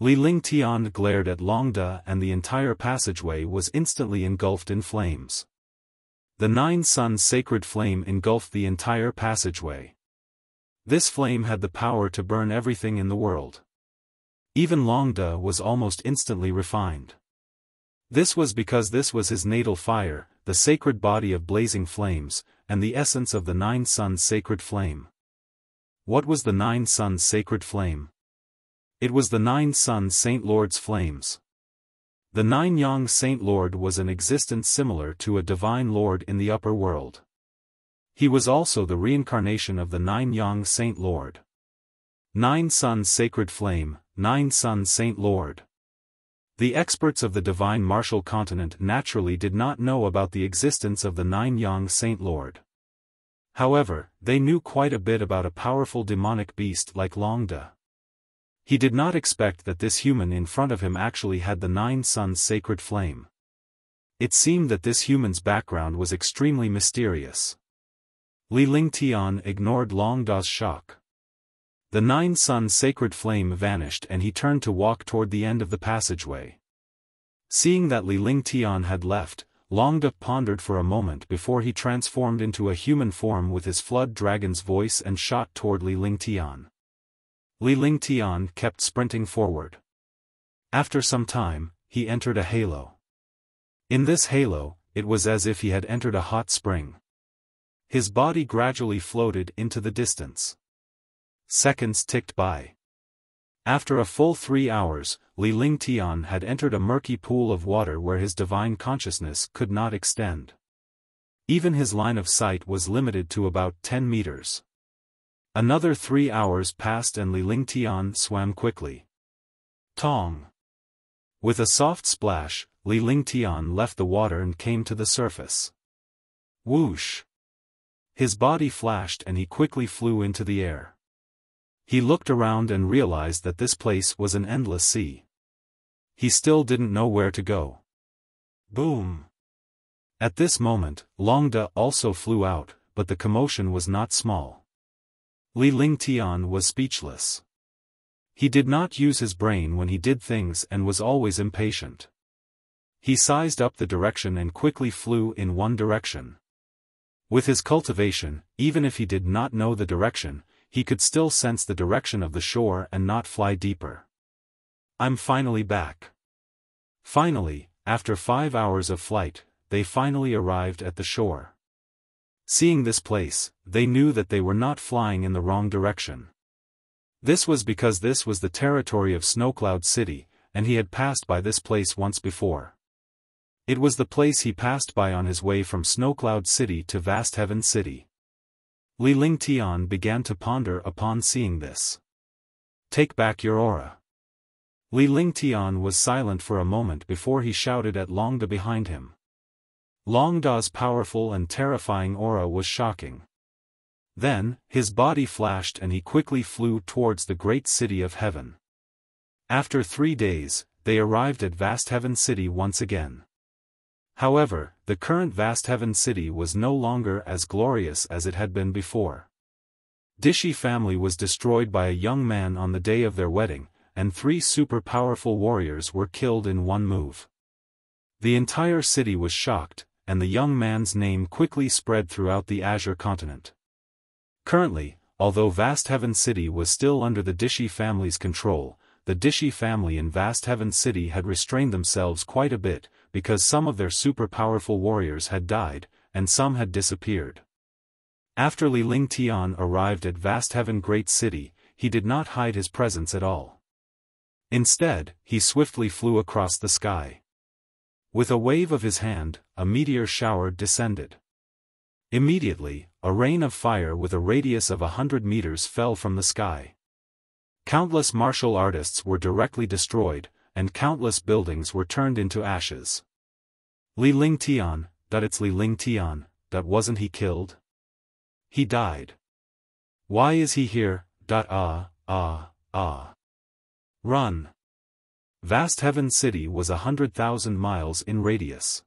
Li Lingtian glared at Longda and the entire passageway was instantly engulfed in flames. The 9 Suns sacred flame engulfed the entire passageway. This flame had the power to burn everything in the world. Even Longda was almost instantly refined. This was because this was his natal fire, the sacred body of blazing flames, and the essence of the 9 Suns sacred flame. What was the 9 Suns sacred flame? It was the 9 Suns Saint Lord's flames. The 9 Yang Saint Lord was an existence similar to a divine lord in the upper world. He was also the reincarnation of the 9 Yang Saint Lord. 9 Suns sacred flame, 9 Suns Saint Lord. The experts of the divine martial continent naturally did not know about the existence of the 9 Yang Saint Lord. However, they knew quite a bit about a powerful demonic beast like Longda. He did not expect that this human in front of him actually had the 9 Suns sacred flame. It seemed that this human's background was extremely mysterious. Li Lingtian ignored Longda's shock. The 9 Suns sacred flame vanished and he turned to walk toward the end of the passageway. Seeing that Li Lingtian had left, Longda pondered for a moment before he transformed into a human form with his flood dragon's voice and shot toward Li Lingtian. Li Lingtian kept sprinting forward. After some time, he entered a halo. In this halo, it was as if he had entered a hot spring. His body gradually floated into the distance. Seconds ticked by. After a full 3 hours, Li Lingtian had entered a murky pool of water where his divine consciousness could not extend. Even his line of sight was limited to about 10 meters. Another 3 hours passed and Li Lingtian swam quickly. Tong! With a soft splash, Li Lingtian left the water and came to the surface. Whoosh! His body flashed and he quickly flew into the air. He looked around and realized that this place was an endless sea. He still didn't know where to go. Boom! At this moment, Longda also flew out, but the commotion was not small. Li Lingtian was speechless. He did not use his brain when he did things and was always impatient. He sized up the direction and quickly flew in one direction. With his cultivation, even if he did not know the direction, he could still sense the direction of the shore and not fly deeper. I'm finally back. Finally, after 5 hours of flight, they finally arrived at the shore. Seeing this place, they knew that they were not flying in the wrong direction. This was because this was the territory of Snowcloud City, and he had passed by this place once before. It was the place he passed by on his way from Snowcloud City to Vast Heaven City. Li Lingtian began to ponder upon seeing this. Take back your aura. Li Lingtian was silent for a moment before he shouted at Longda behind him. Longda's powerful and terrifying aura was shocking. Then, his body flashed and he quickly flew towards the great city of heaven. After 3 days, they arrived at Vast Heaven City once again. However, the current Vast Heaven City was no longer as glorious as it had been before. Dishi family was destroyed by a young man on the day of their wedding, and 3 super-powerful warriors were killed in one move. The entire city was shocked, and the young man's name quickly spread throughout the Azure continent. Currently, although Vast Heaven City was still under the Dishi family's control, the Dishi family in Vast Heaven City had restrained themselves quite a bit, because some of their super-powerful warriors had died, and some had disappeared. After Li Lingtian arrived at Vast Heaven Great City, he did not hide his presence at all. Instead, he swiftly flew across the sky. With a wave of his hand, a meteor shower descended. Immediately, a rain of fire with a radius of 100 meters fell from the sky. Countless martial artists were directly destroyed, and countless buildings were turned into ashes. Li Lingtian, it's Li Lingtian, wasn't he killed? He died. Why is he here? Run. Vast Heaven City was 100,000 miles in radius.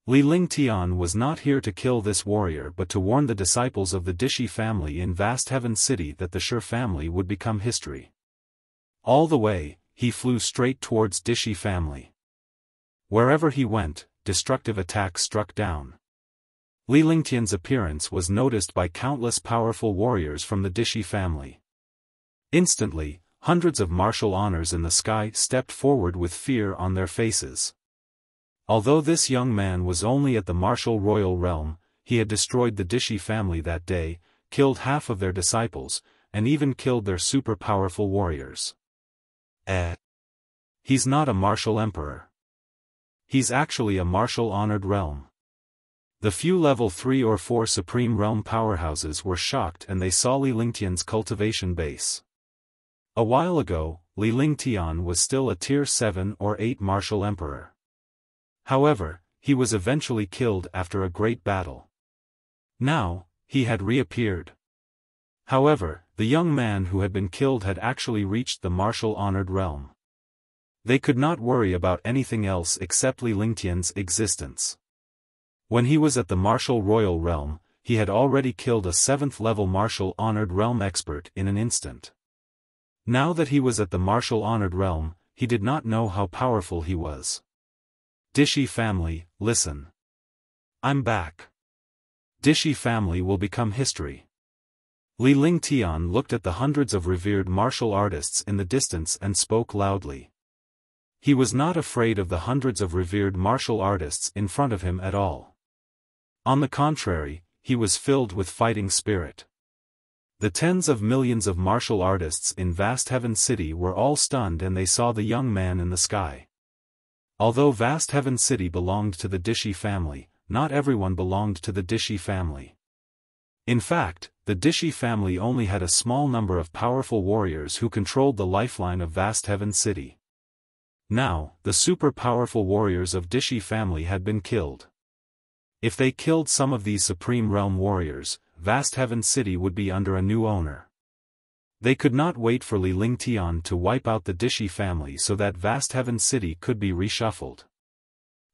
Li Lingtian was not here to kill this warrior but to warn the disciples of the Dishi family in Vast Heaven City that the Shi family would become history. All the way, he flew straight towards Dishi family. Wherever he went, destructive attacks struck down. Li Lingtian's appearance was noticed by countless powerful warriors from the Dishi family. Instantly, hundreds of martial honors in the sky stepped forward with fear on their faces. Although this young man was only at the martial royal realm, he had destroyed the Dishi family that day, killed half of their disciples, and even killed their super-powerful warriors. He's not a martial emperor. He's actually a martial honored realm. The few level 3 or 4 supreme realm powerhouses were shocked and they saw Li Lingtian's cultivation base. A while ago, Li Lingtian was still a tier 7 or 8 martial emperor. However, he was eventually killed after a great battle. Now, he had reappeared. However, the young man who had been killed had actually reached the martial honored realm. They could not worry about anything else except Li Lingtian's existence. When he was at the martial royal realm, he had already killed a 7th level martial honored realm expert in an instant. Now that he was at the martial honored realm, he did not know how powerful he was. Dishi family, listen. I'm back. Dishi family will become history. Li Lingtian looked at the hundreds of revered martial artists in the distance and spoke loudly. He was not afraid of the hundreds of revered martial artists in front of him at all. On the contrary, he was filled with fighting spirit. The tens of millions of martial artists in Vast Heaven City were all stunned and they saw the young man in the sky. Although Vast Heaven City belonged to the Dishi family, not everyone belonged to the Dishi family. In fact, the Dishi family only had a small number of powerful warriors who controlled the lifeline of Vast Heaven City. Now, the super-powerful warriors of Dishi family had been killed. If they killed some of these Supreme Realm warriors, Vast Heaven City would be under a new owner. They could not wait for Li Lingtian to wipe out the Dishi family so that Vast Heaven City could be reshuffled.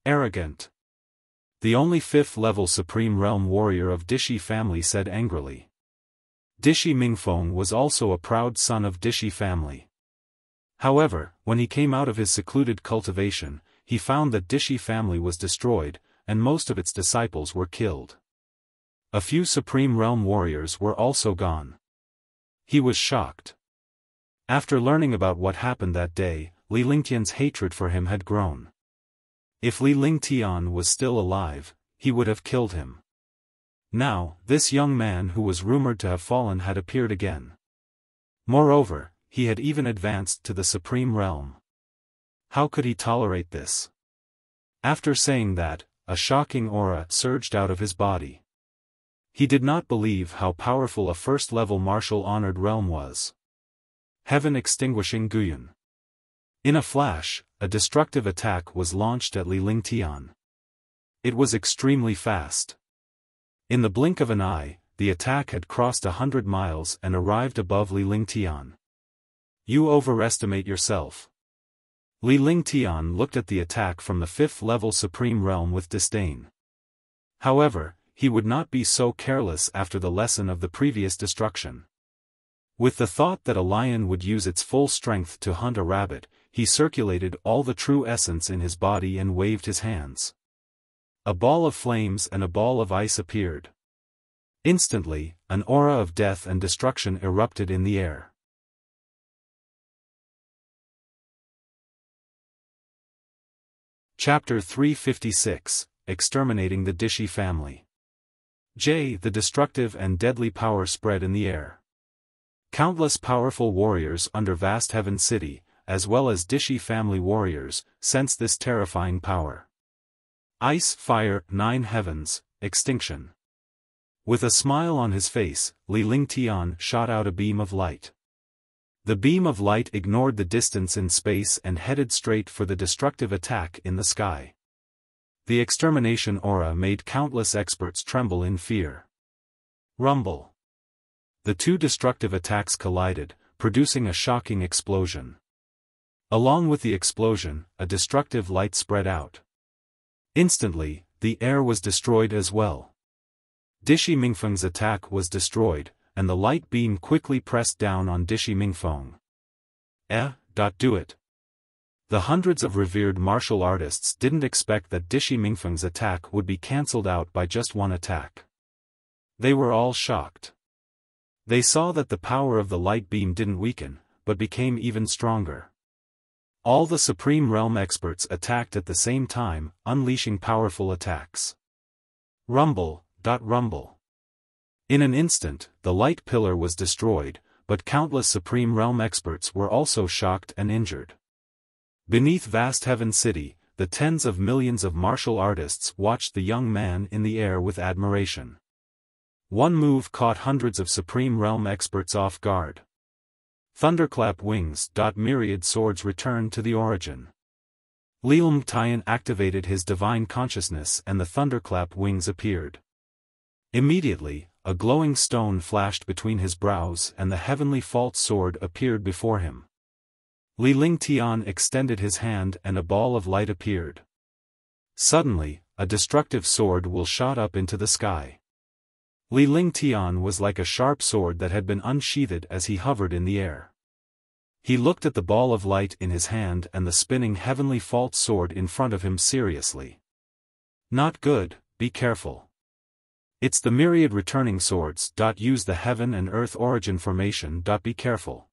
Arrogant. The only 5th level Supreme Realm warrior of Dishi family said angrily. Dishi Mingfeng was also a proud son of Dishi family. However, when he came out of his secluded cultivation, he found that Dishi family was destroyed, and most of its disciples were killed. A few Supreme Realm warriors were also gone. He was shocked. After learning about what happened that day, Li Lingtian's hatred for him had grown. If Li Lingtian was still alive, he would have killed him. Now, this young man who was rumored to have fallen had appeared again. Moreover, he had even advanced to the Supreme Realm. How could he tolerate this? After saying that, a shocking aura surged out of his body. He did not believe how powerful a 1st-level martial honored realm was. Heaven extinguishing Guyan. In a flash, a destructive attack was launched at Li Lingtian. It was extremely fast. In the blink of an eye, the attack had crossed 100 miles and arrived above Li Lingtian. You overestimate yourself. Li Lingtian looked at the attack from the 5th-level Supreme Realm with disdain. However, he would not be so careless after the lesson of the previous destruction. With the thought that a lion would use its full strength to hunt a rabbit, he circulated all the true essence in his body and waved his hands. A ball of flames and a ball of ice appeared. Instantly, an aura of death and destruction erupted in the air. Chapter 356, Exterminating the Dishi Family. The destructive and deadly power spread in the air. Countless powerful warriors under Vast Heaven City, as well as Dishi family warriors, sensed this terrifying power. Ice, fire, 9 heavens, extinction. With a smile on his face, Li Lingtian shot out a beam of light. The beam of light ignored the distance in space and headed straight for the destructive attack in the sky. The extermination aura made countless experts tremble in fear. Rumble. The two destructive attacks collided, producing a shocking explosion. Along with the explosion, a destructive light spread out. Instantly, the air was destroyed as well. Dishi Mingfeng's attack was destroyed, and the light beam quickly pressed down on Dishi Mingfeng. Do it. The hundreds of revered martial artists didn't expect that Dishi Mingfeng's attack would be cancelled out by just one attack. They were all shocked. They saw that the power of the light beam didn't weaken, but became even stronger. All the Supreme Realm experts attacked at the same time, unleashing powerful attacks. Rumble. Rumble. In an instant, the light pillar was destroyed, but countless Supreme Realm experts were also shocked and injured. Beneath Vast Heaven City, the tens of millions of martial artists watched the young man in the air with admiration. One move caught hundreds of Supreme Realm experts off guard. Thunderclap wings. Myriad swords returned to the origin. Li Lingtian activated his divine consciousness and the thunderclap wings appeared. Immediately, a glowing stone flashed between his brows and the heavenly fault sword appeared before him. Li Lingtian extended his hand and a ball of light appeared. Suddenly, a destructive sword will shot up into the sky. Li Lingtian was like a sharp sword that had been unsheathed as he hovered in the air. He looked at the ball of light in his hand and the spinning heavenly fault sword in front of him seriously. Not good, be careful. It's the myriad returning swords. Use the heaven and earth origin formation. Be careful.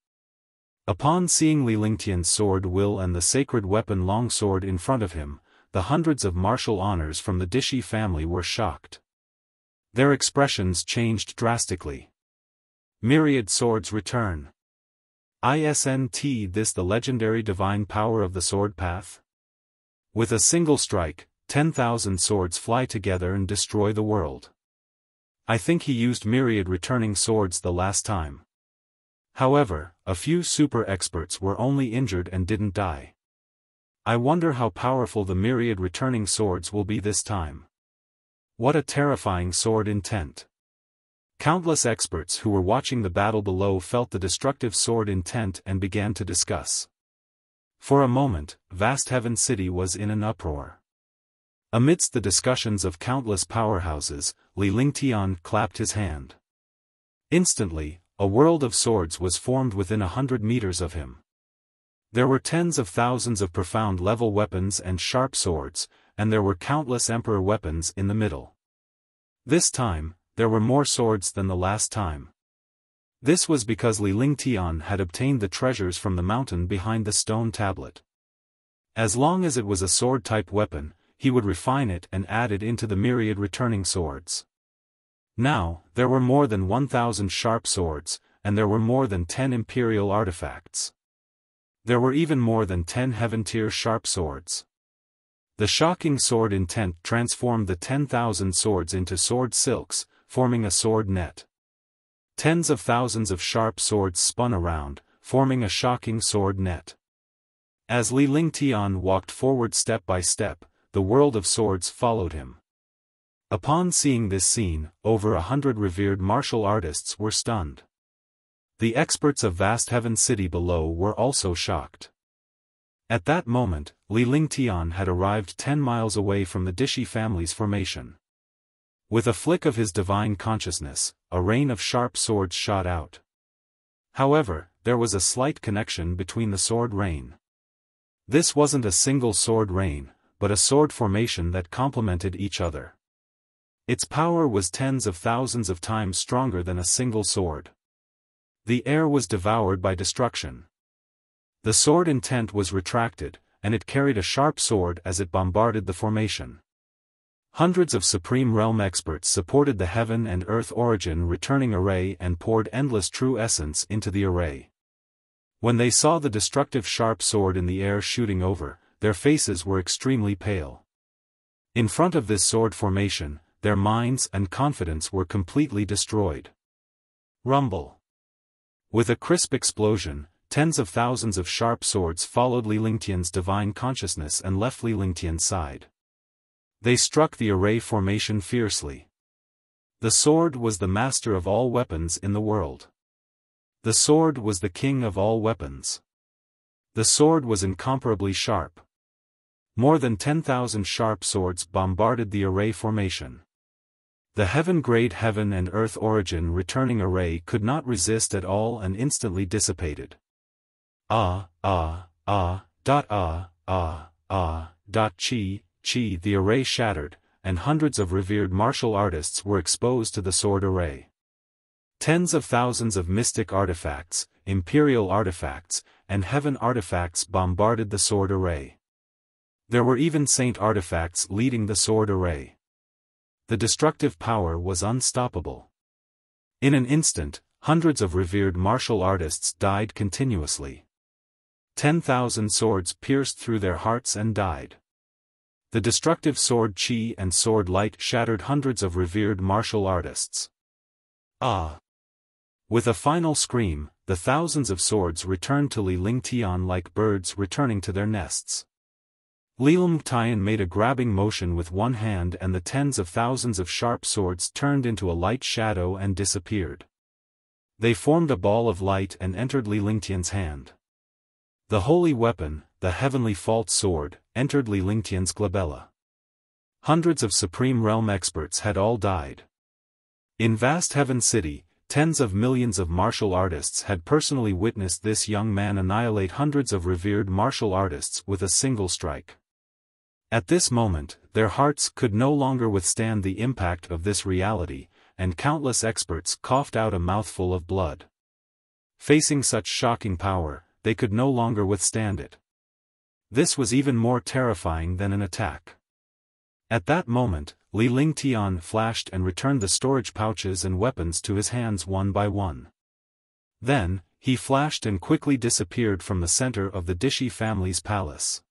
Upon seeing Li Lingtian's sword will and the sacred weapon longsword in front of him, the hundreds of martial honors from the Dishi family were shocked. Their expressions changed drastically. Myriad swords return. Isn't this the legendary divine power of the sword path? With a single strike, 10,000 swords fly together and destroy the world. I think he used myriad returning swords the last time. However, a few super experts were only injured and didn't die. I wonder how powerful the myriad returning swords will be this time. What a terrifying sword intent. Countless experts who were watching the battle below felt the destructive sword intent and began to discuss. For a moment, Vast Heaven City was in an uproar. Amidst the discussions of countless powerhouses, Li Lingtian clapped his hand. Instantly, a world of swords was formed within 100 meters of him. There were tens of thousands of profound level weapons and sharp swords, and there were countless emperor weapons in the middle. This time, there were more swords than the last time. This was because Li Lingtian had obtained the treasures from the mountain behind the stone tablet. As long as it was a sword-type weapon, he would refine it and add it into the myriad returning swords. Now, there were more than 1,000 sharp swords, and there were more than 10 imperial artifacts. There were even more than 10 heaven-tier sharp swords. The shocking sword intent transformed the 10,000 swords into sword silks, forming a sword net. Tens of thousands of sharp swords spun around, forming a shocking sword net. As Li Lingtian walked forward step by step, the world of swords followed him. Upon seeing this scene, over 100 revered martial artists were stunned. The experts of Vast Heaven City below were also shocked. At that moment, Li Lingtian had arrived 10 miles away from the Dishi family's formation. With a flick of his divine consciousness, a rain of sharp swords shot out. However, there was a slight connection between the sword rain. This wasn't a single sword rain, but a sword formation that complemented each other. Its power was tens of thousands of times stronger than a single sword. The air was devoured by destruction. The sword intent was retracted, and it carried a sharp sword as it bombarded the formation. Hundreds of Supreme Realm experts supported the heaven and earth origin returning array and poured endless true essence into the array. When they saw the destructive sharp sword in the air shooting over, their faces were extremely pale. In front of this sword formation, their minds and confidence were completely destroyed. Rumble. With a crisp explosion, tens of thousands of sharp swords followed Li Lingtian's divine consciousness and left Li Lingtian's side. They struck the array formation fiercely. The sword was the master of all weapons in the world. The sword was the king of all weapons. The sword was incomparably sharp. More than 10,000 sharp swords bombarded the array formation. The heaven-grade heaven and earth origin returning array could not resist at all and instantly dissipated. Chi, the array shattered, and hundreds of revered martial artists were exposed to the sword array. Tens of thousands of mystic artifacts, imperial artifacts, and heaven artifacts bombarded the sword array. There were even saint artifacts leading the sword array. The destructive power was unstoppable. In an instant, hundreds of revered martial artists died continuously. 10,000 swords pierced through their hearts and died. The destructive sword Qi and sword light shattered hundreds of revered martial artists. With a final scream, the thousands of swords returned to Li Lingtian like birds returning to their nests. Li Lingtian made a grabbing motion with one hand and the tens of thousands of sharp swords turned into a light shadow and disappeared. They formed a ball of light and entered Li Lingtian's hand. The holy weapon, the heavenly fault sword, entered Li Lingtian's glabella. Hundreds of Supreme Realm experts had all died. In vast Heaven City, tens of millions of martial artists had personally witnessed this young man annihilate hundreds of revered martial artists with a single strike. At this moment, their hearts could no longer withstand the impact of this reality, and countless experts coughed out a mouthful of blood. Facing such shocking power, they could no longer withstand it. This was even more terrifying than an attack. At that moment, Li Lingtian flashed and returned the storage pouches and weapons to his hands one by one. Then, he flashed and quickly disappeared from the center of the Dishi family's palace.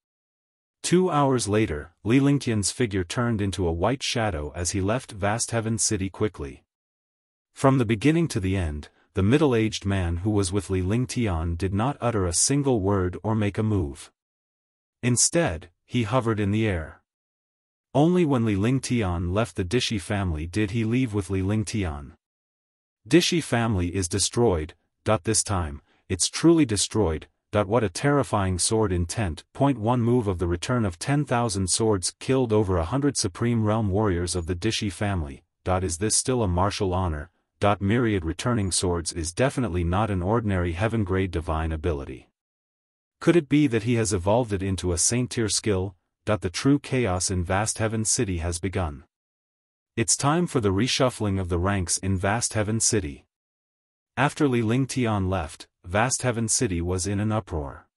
2 hours later, Li Lingtian's figure turned into a white shadow as he left vast Heaven City quickly. From the beginning to the end, the middle-aged man who was with Li Lingtian did not utter a single word or make a move. Instead, he hovered in the air. Only when Li Lingtian left the Dishi family did he leave with Li Lingtian. Dishi family is destroyed, this time, it's truly destroyed, what a terrifying sword intent. 1 Move of the return of 10,000 swords killed over 100 Supreme Realm warriors of the Dishi family. Is this still a martial honor? Myriad returning swords is definitely not an ordinary heaven-grade divine ability. Could it be that he has evolved it into a saint-tier skill? The true chaos in vast Heaven City has begun. It's time for the reshuffling of the ranks in vast Heaven City. After Li Lingtian left, vast Heaven City was in an uproar.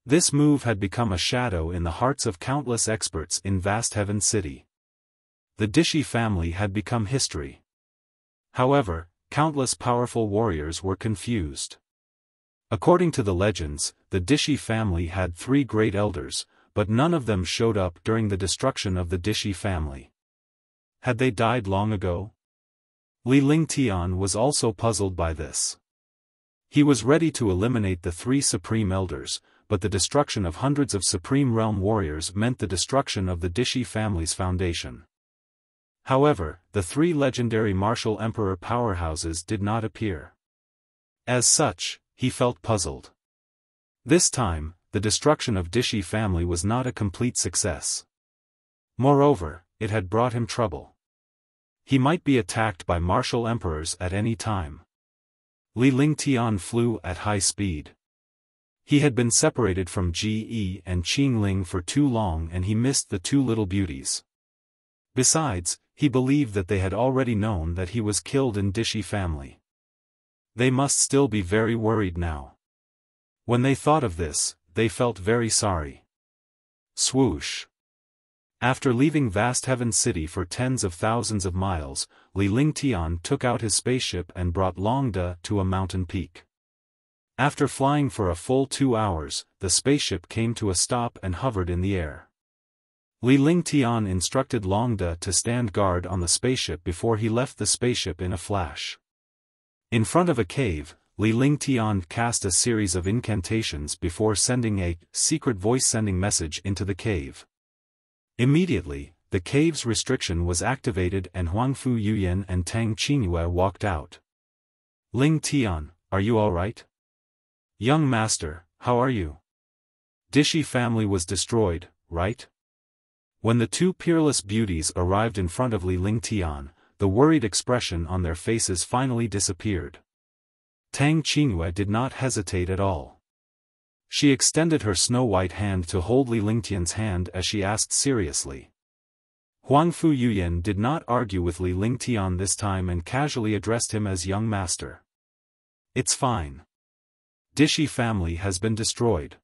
This move had become a shadow in the hearts of countless experts in vast Heaven City. The Dishi family had become history. However, countless powerful warriors were confused. According to the legends, the Dishi family had 3 great elders, but none of them showed up during the destruction of the Dishi family. Had they died long ago? Li Lingtian was also puzzled by this. He was ready to eliminate the 3 supreme elders, but the destruction of hundreds of Supreme Realm warriors meant the destruction of the Dishi family's foundation. However, the 3 legendary martial emperor powerhouses did not appear. As such, he felt puzzled. This time, the destruction of Dishi family was not a complete success. Moreover, it had brought him trouble. He might be attacked by martial emperors at any time. Li Lingtian flew at high speed. He had been separated from Ji and Qingling for too long and he missed the 2 little beauties. Besides, He believed that they had already known that he was killed in Dishi family. They must still be very worried now. When they thought of this, they felt very sorry. Swoosh. After leaving vast Heaven City for tens of thousands of miles, Li Lingtian took out his spaceship and brought Longda to a mountain peak. After flying for a full 2 hours, the spaceship came to a stop and hovered in the air. Li Lingtian instructed Longda to stand guard on the spaceship before he left the spaceship in a flash. In front of a cave, Li Lingtian cast a series of incantations before sending a secret voice-sending message into the cave. Immediately, the cave's restriction was activated and Huangfu Yuyan and Tang Qingyue walked out. Ling Tian, are you alright? Young master, how are you? Dishi family was destroyed, right? When the two peerless beauties arrived in front of Li Lingtian, the worried expression on their faces finally disappeared. Tang Qingyue did not hesitate at all. She extended her snow-white hand to hold Li Lingtian's hand as she asked seriously. Huangfu Yuyan did not argue with Li Lingtian this time and casually addressed him as young master. It's fine. Dishi family has been destroyed.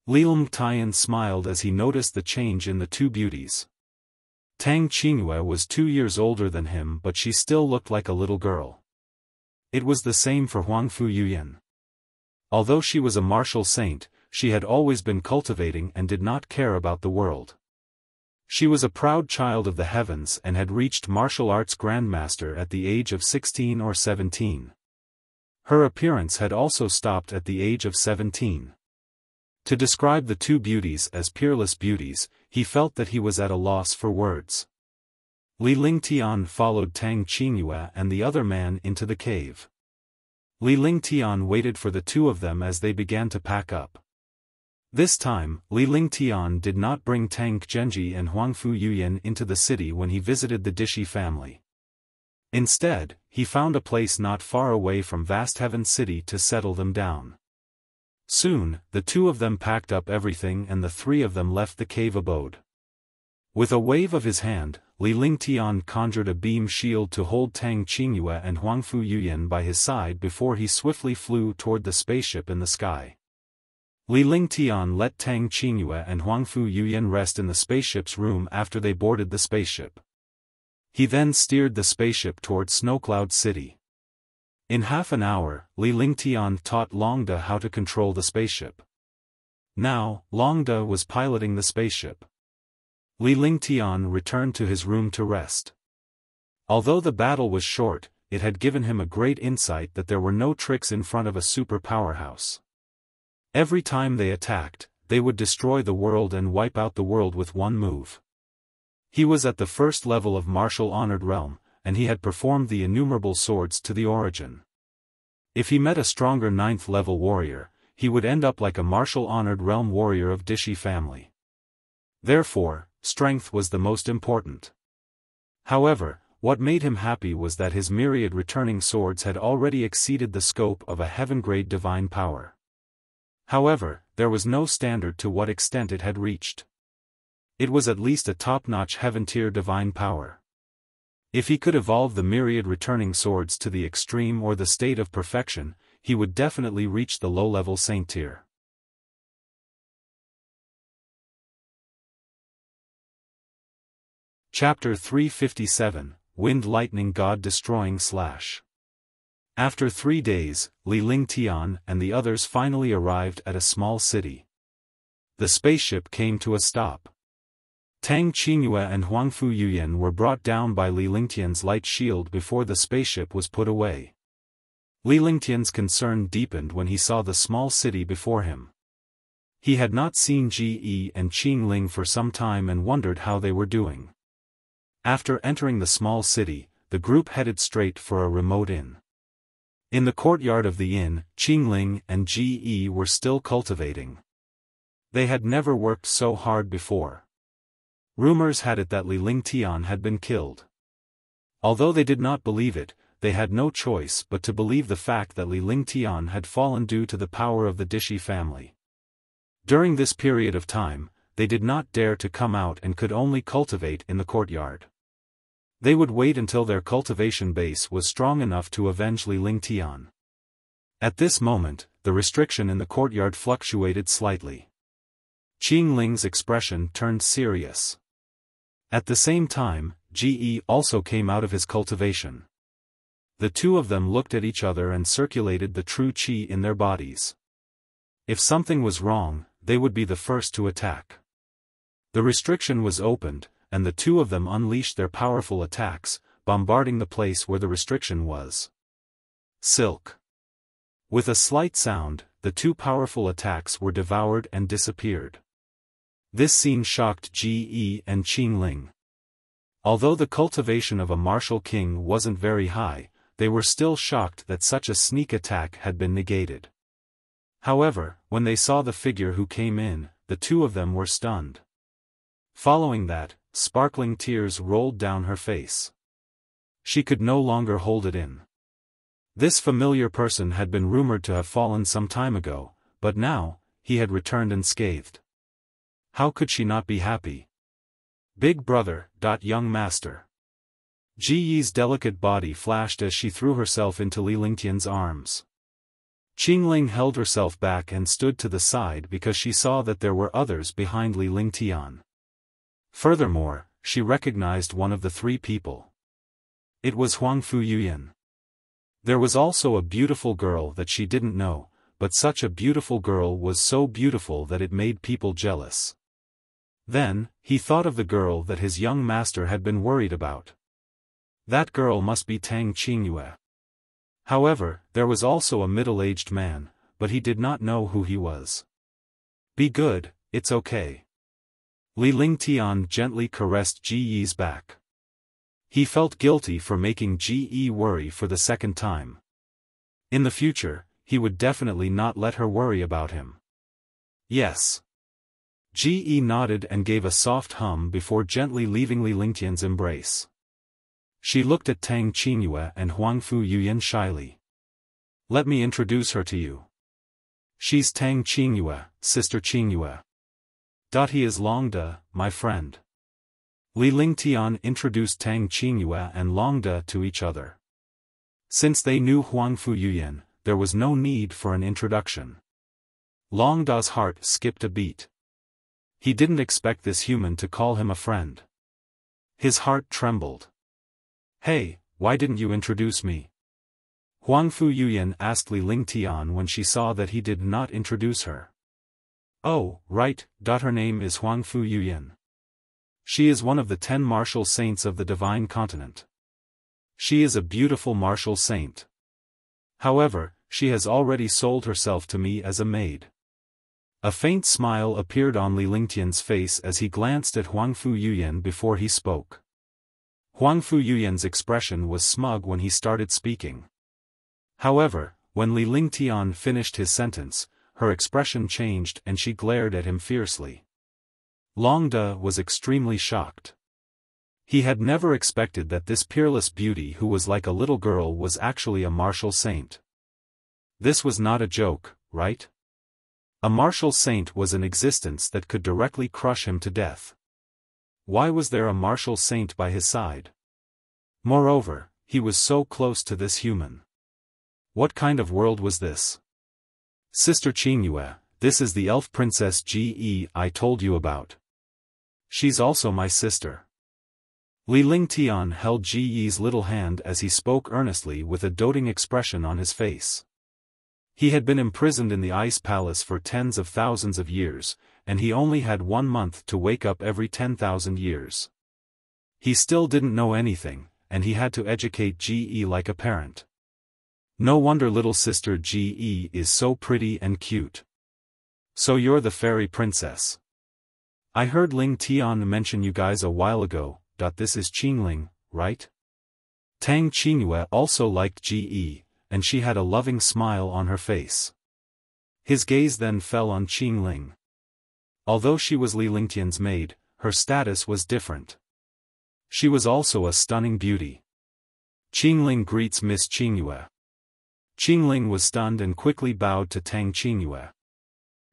Li Lingtian smiled as he noticed the change in the two beauties. Tang Qingyue was 2 years older than him, but she still looked like a little girl. It was the same for Huangfu Yuyan. Although she was a martial saint, she had always been cultivating and did not care about the world. She was a proud child of the heavens and had reached martial arts grandmaster at the age of 16 or 17. Her appearance had also stopped at the age of 17. To describe the two beauties as peerless beauties, he felt that he was at a loss for words. Li Lingtian followed Tang Qingyue and the other man into the cave. Li Lingtian waited for the two of them as they began to pack up. This time, Li Lingtian did not bring Tang Genji and Huangfu Yuyan into the city when he visited the Dishi family. Instead, he found a place not far away from vast Heaven City to settle them down. Soon, the two of them packed up everything and the three of them left the cave abode. With a wave of his hand, Li Lingtian conjured a beam shield to hold Tang Qingyue and Huangfu Yuyan by his side before he swiftly flew toward the spaceship in the sky. Li Lingtian let Tang Qingyue and Huangfu Yuyan rest in the spaceship's room after they boarded the spaceship. He then steered the spaceship toward Snowcloud City. In half an hour, Li Lingtian taught Longda how to control the spaceship. Now, Longda was piloting the spaceship. Li Lingtian returned to his room to rest. Although the battle was short, it had given him a great insight that there were no tricks in front of a super powerhouse. Every time they attacked, they would destroy the world and wipe out the world with one move. He was at the first level of martial honored realm, and he had performed the innumerable swords to the origin. If he met a stronger 9th level warrior, he would end up like a martial honored realm warrior of Dishi family. Therefore, strength was the most important. However, what made him happy was that his myriad returning swords had already exceeded the scope of a heaven-grade divine power. However, there was no standard to what extent it had reached. It was at least a top-notch heaven-tier divine power. If he could evolve the myriad returning swords to the extreme or the state of perfection, he would definitely reach the low-level saint tier. Chapter 357, Wind Lightning God Destroying / After 3 days, Li Lingtian and the others finally arrived at a small city. The spaceship came to a stop. Tang Qingyue and Huangfu Yuyan were brought down by Li Lingtian's light shield before the spaceship was put away. Li Lingtian's concern deepened when he saw the small city before him. He had not seen Ji and Qingling for some time and wondered how they were doing. After entering the small city, the group headed straight for a remote inn. In the courtyard of the inn, Qingling and Ji were still cultivating. They had never worked so hard before. Rumors had it that Li Lingtian had been killed. Although they did not believe it, they had no choice but to believe the fact that Li Lingtian had fallen due to the power of the Dishi family. During this period of time, they did not dare to come out and could only cultivate in the courtyard. They would wait until their cultivation base was strong enough to avenge Li Lingtian. At this moment, the restriction in the courtyard fluctuated slightly. Qing Ling's expression turned serious. At the same time, Ge also came out of his cultivation. The two of them looked at each other and circulated the true qi in their bodies. If something was wrong, they would be the first to attack. The restriction was opened, and the two of them unleashed their powerful attacks, bombarding the place where the restriction was. Silk. With a slight sound, the two powerful attacks were devoured and disappeared. This scene shocked Ge and Qing Ling. Although the cultivation of a martial king wasn't very high, they were still shocked that such a sneak attack had been negated. However, when they saw the figure who came in, the two of them were stunned. Following that, sparkling tears rolled down her face. She could no longer hold it in. This familiar person had been rumored to have fallen some time ago, but now, he had returned unscathed. How could she not be happy? Big brother, young master. Ji Yi's delicate body flashed as she threw herself into Li Lingtian's arms. Qing Ling held herself back and stood to the side because she saw that there were others behind Li Lingtian. Furthermore, she recognized one of the three people. It was Huangfu Yuyan. There was also a beautiful girl that she didn't know, but such a beautiful girl was so beautiful that it made people jealous. Then, he thought of the girl that his young master had been worried about. That girl must be Tang Qingyue. However, there was also a middle-aged man, but he did not know who he was. Be good, it's okay. Li Lingtian gently caressed Ji Yi's back. He felt guilty for making Ji Yi worry for the second time. In the future, he would definitely not let her worry about him. Yes. Ji Yi nodded and gave a soft hum before gently leaving Li Lingtian's embrace. She looked at Tang Qingyue and Huangfu Yuyan shyly. Let me introduce her to you. She's Tang Qingyue, Sister Qingyue. He is Longde, my friend. Li Lingtian introduced Tang Qingyue and Longde to each other. Since they knew Huangfu Yuyan, there was no need for an introduction. Longde's heart skipped a beat. He didn't expect this human to call him a friend. His heart trembled. Hey, why didn't you introduce me? Huangfu Yuyan asked Li Lingtian when she saw that he did not introduce her. Oh, right, her name is Huangfu Yuyan. She is one of the 10 martial saints of the Divine Continent. She is a beautiful martial saint. However, she has already sold herself to me as a maid. A faint smile appeared on Li Lingtian's face as he glanced at Huangfu Yuyan before he spoke. Huangfu Yuyan's expression was smug when he started speaking. However, when Li Lingtian finished his sentence, her expression changed and she glared at him fiercely. Longde was extremely shocked. He had never expected that this peerless beauty who was like a little girl was actually a martial saint. This was not a joke, right? A martial saint was an existence that could directly crush him to death. Why was there a martial saint by his side? Moreover, he was so close to this human. What kind of world was this? Sister Qingyue, this is the elf princess Ge I told you about. She's also my sister. Li Lingtian held Ji Yi's little hand as he spoke earnestly with a doting expression on his face. He had been imprisoned in the ice palace for tens of thousands of years, and he only had 1 month to wake up every 10,000 years. He still didn't know anything, and he had to educate Ge like a parent. No wonder little sister Ge is so pretty and cute. So you're the fairy princess. I heard Ling Tian mention you guys a while ago. This is Qingling, right? Tang Qingyue also liked Ge, and she had a loving smile on her face. His gaze then fell on Qingling. Although she was Li Lingtian's maid, her status was different. She was also a stunning beauty. Qingling greets Miss Qingyue. Qingling was stunned and quickly bowed to Tang Qingyue.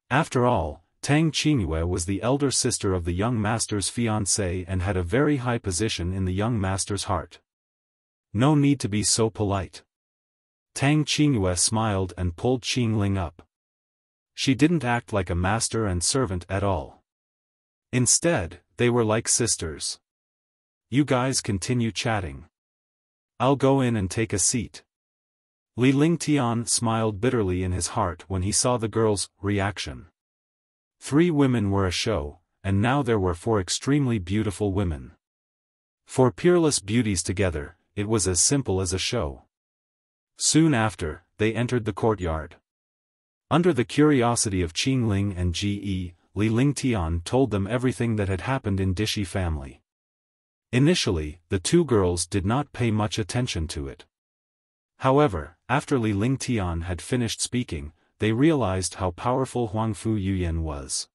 After all, Tang Qingyue was the elder sister of the young master's fiancée and had a very high position in the young master's heart. No need to be so polite. Tang Qingyue smiled and pulled Qingling up. She didn't act like a master and servant at all. Instead, they were like sisters. You guys continue chatting. I'll go in and take a seat. Li Lingtian smiled bitterly in his heart when he saw the girl's reaction. 3 women were a show, and now there were 4 extremely beautiful women. 4 peerless beauties together, it was as simple as a show. Soon after, they entered the courtyard. Under the curiosity of Qingling and Ge, Li Lingtian told them everything that had happened in Dishi family. Initially, the 2 girls did not pay much attention to it. However, after Li Lingtian had finished speaking, they realized how powerful Huangfu Yuyan was.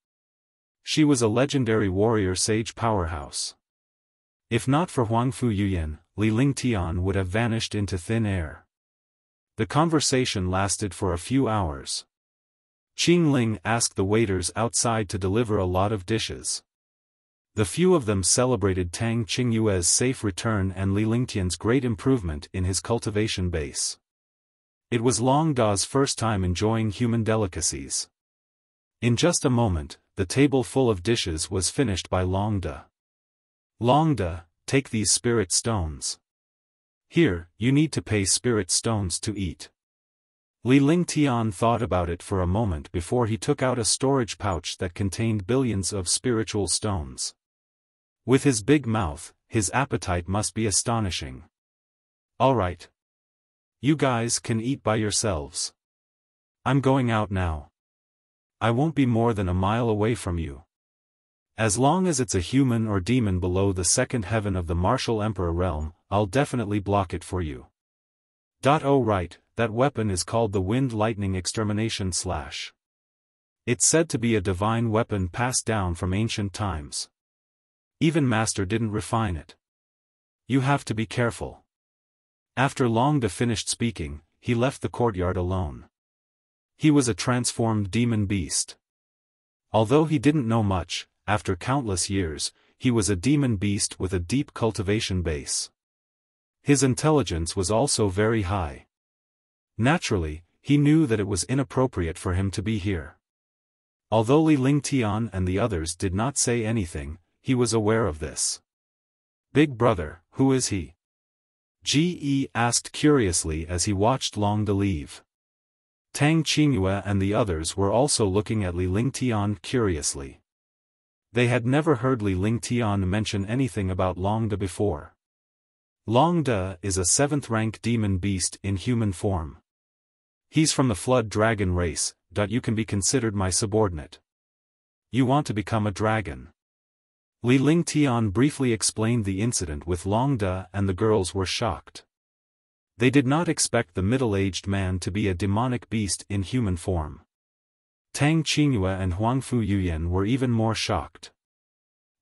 She was a legendary warrior sage powerhouse. If not for Huangfu Yuyan, Li Lingtian would have vanished into thin air. The conversation lasted for a few hours. Qingling asked the waiters outside to deliver a lot of dishes. The few of them celebrated Tang Qingyue's safe return and Li Lingtian's great improvement in his cultivation base. It was Long Da's first time enjoying human delicacies. In just a moment, the table full of dishes was finished by Long Da. Long Da, take these spirit stones. Here, you need to pay spirit stones to eat. Li Lingtian thought about it for a moment before he took out a storage pouch that contained billions of spiritual stones. With his big mouth, his appetite must be astonishing. All right. You guys can eat by yourselves. I'm going out now. I won't be more than a mile away from you. As long as it's a human or demon below the second heaven of the martial emperor realm, I'll definitely block it for you. Oh right, that weapon is called the Wind Lightning Extermination Slash. It's said to be a divine weapon passed down from ancient times. Even Master didn't refine it. You have to be careful. After Long Da finished speaking, he left the courtyard alone. He was a transformed demon beast. Although he didn't know much, after countless years, he was a demon beast with a deep cultivation base. His intelligence was also very high. Naturally, he knew that it was inappropriate for him to be here. Although Li Lingtian and the others did not say anything, he was aware of this. Big brother, who is he? Ge asked curiously as he watched Long Da leave. Tang Qingyue and the others were also looking at Li Lingtian curiously. They had never heard Li Lingtian mention anything about Long Da before. Long Da is a 7th-rank demon beast in human form. He's from the Flood Dragon race. You can be considered my subordinate. You want to become a dragon. Li Lingtian briefly explained the incident with Long Da and the girls were shocked. They did not expect the middle-aged man to be a demonic beast in human form. Tang Qingyue and Huangfu Yuyan were even more shocked.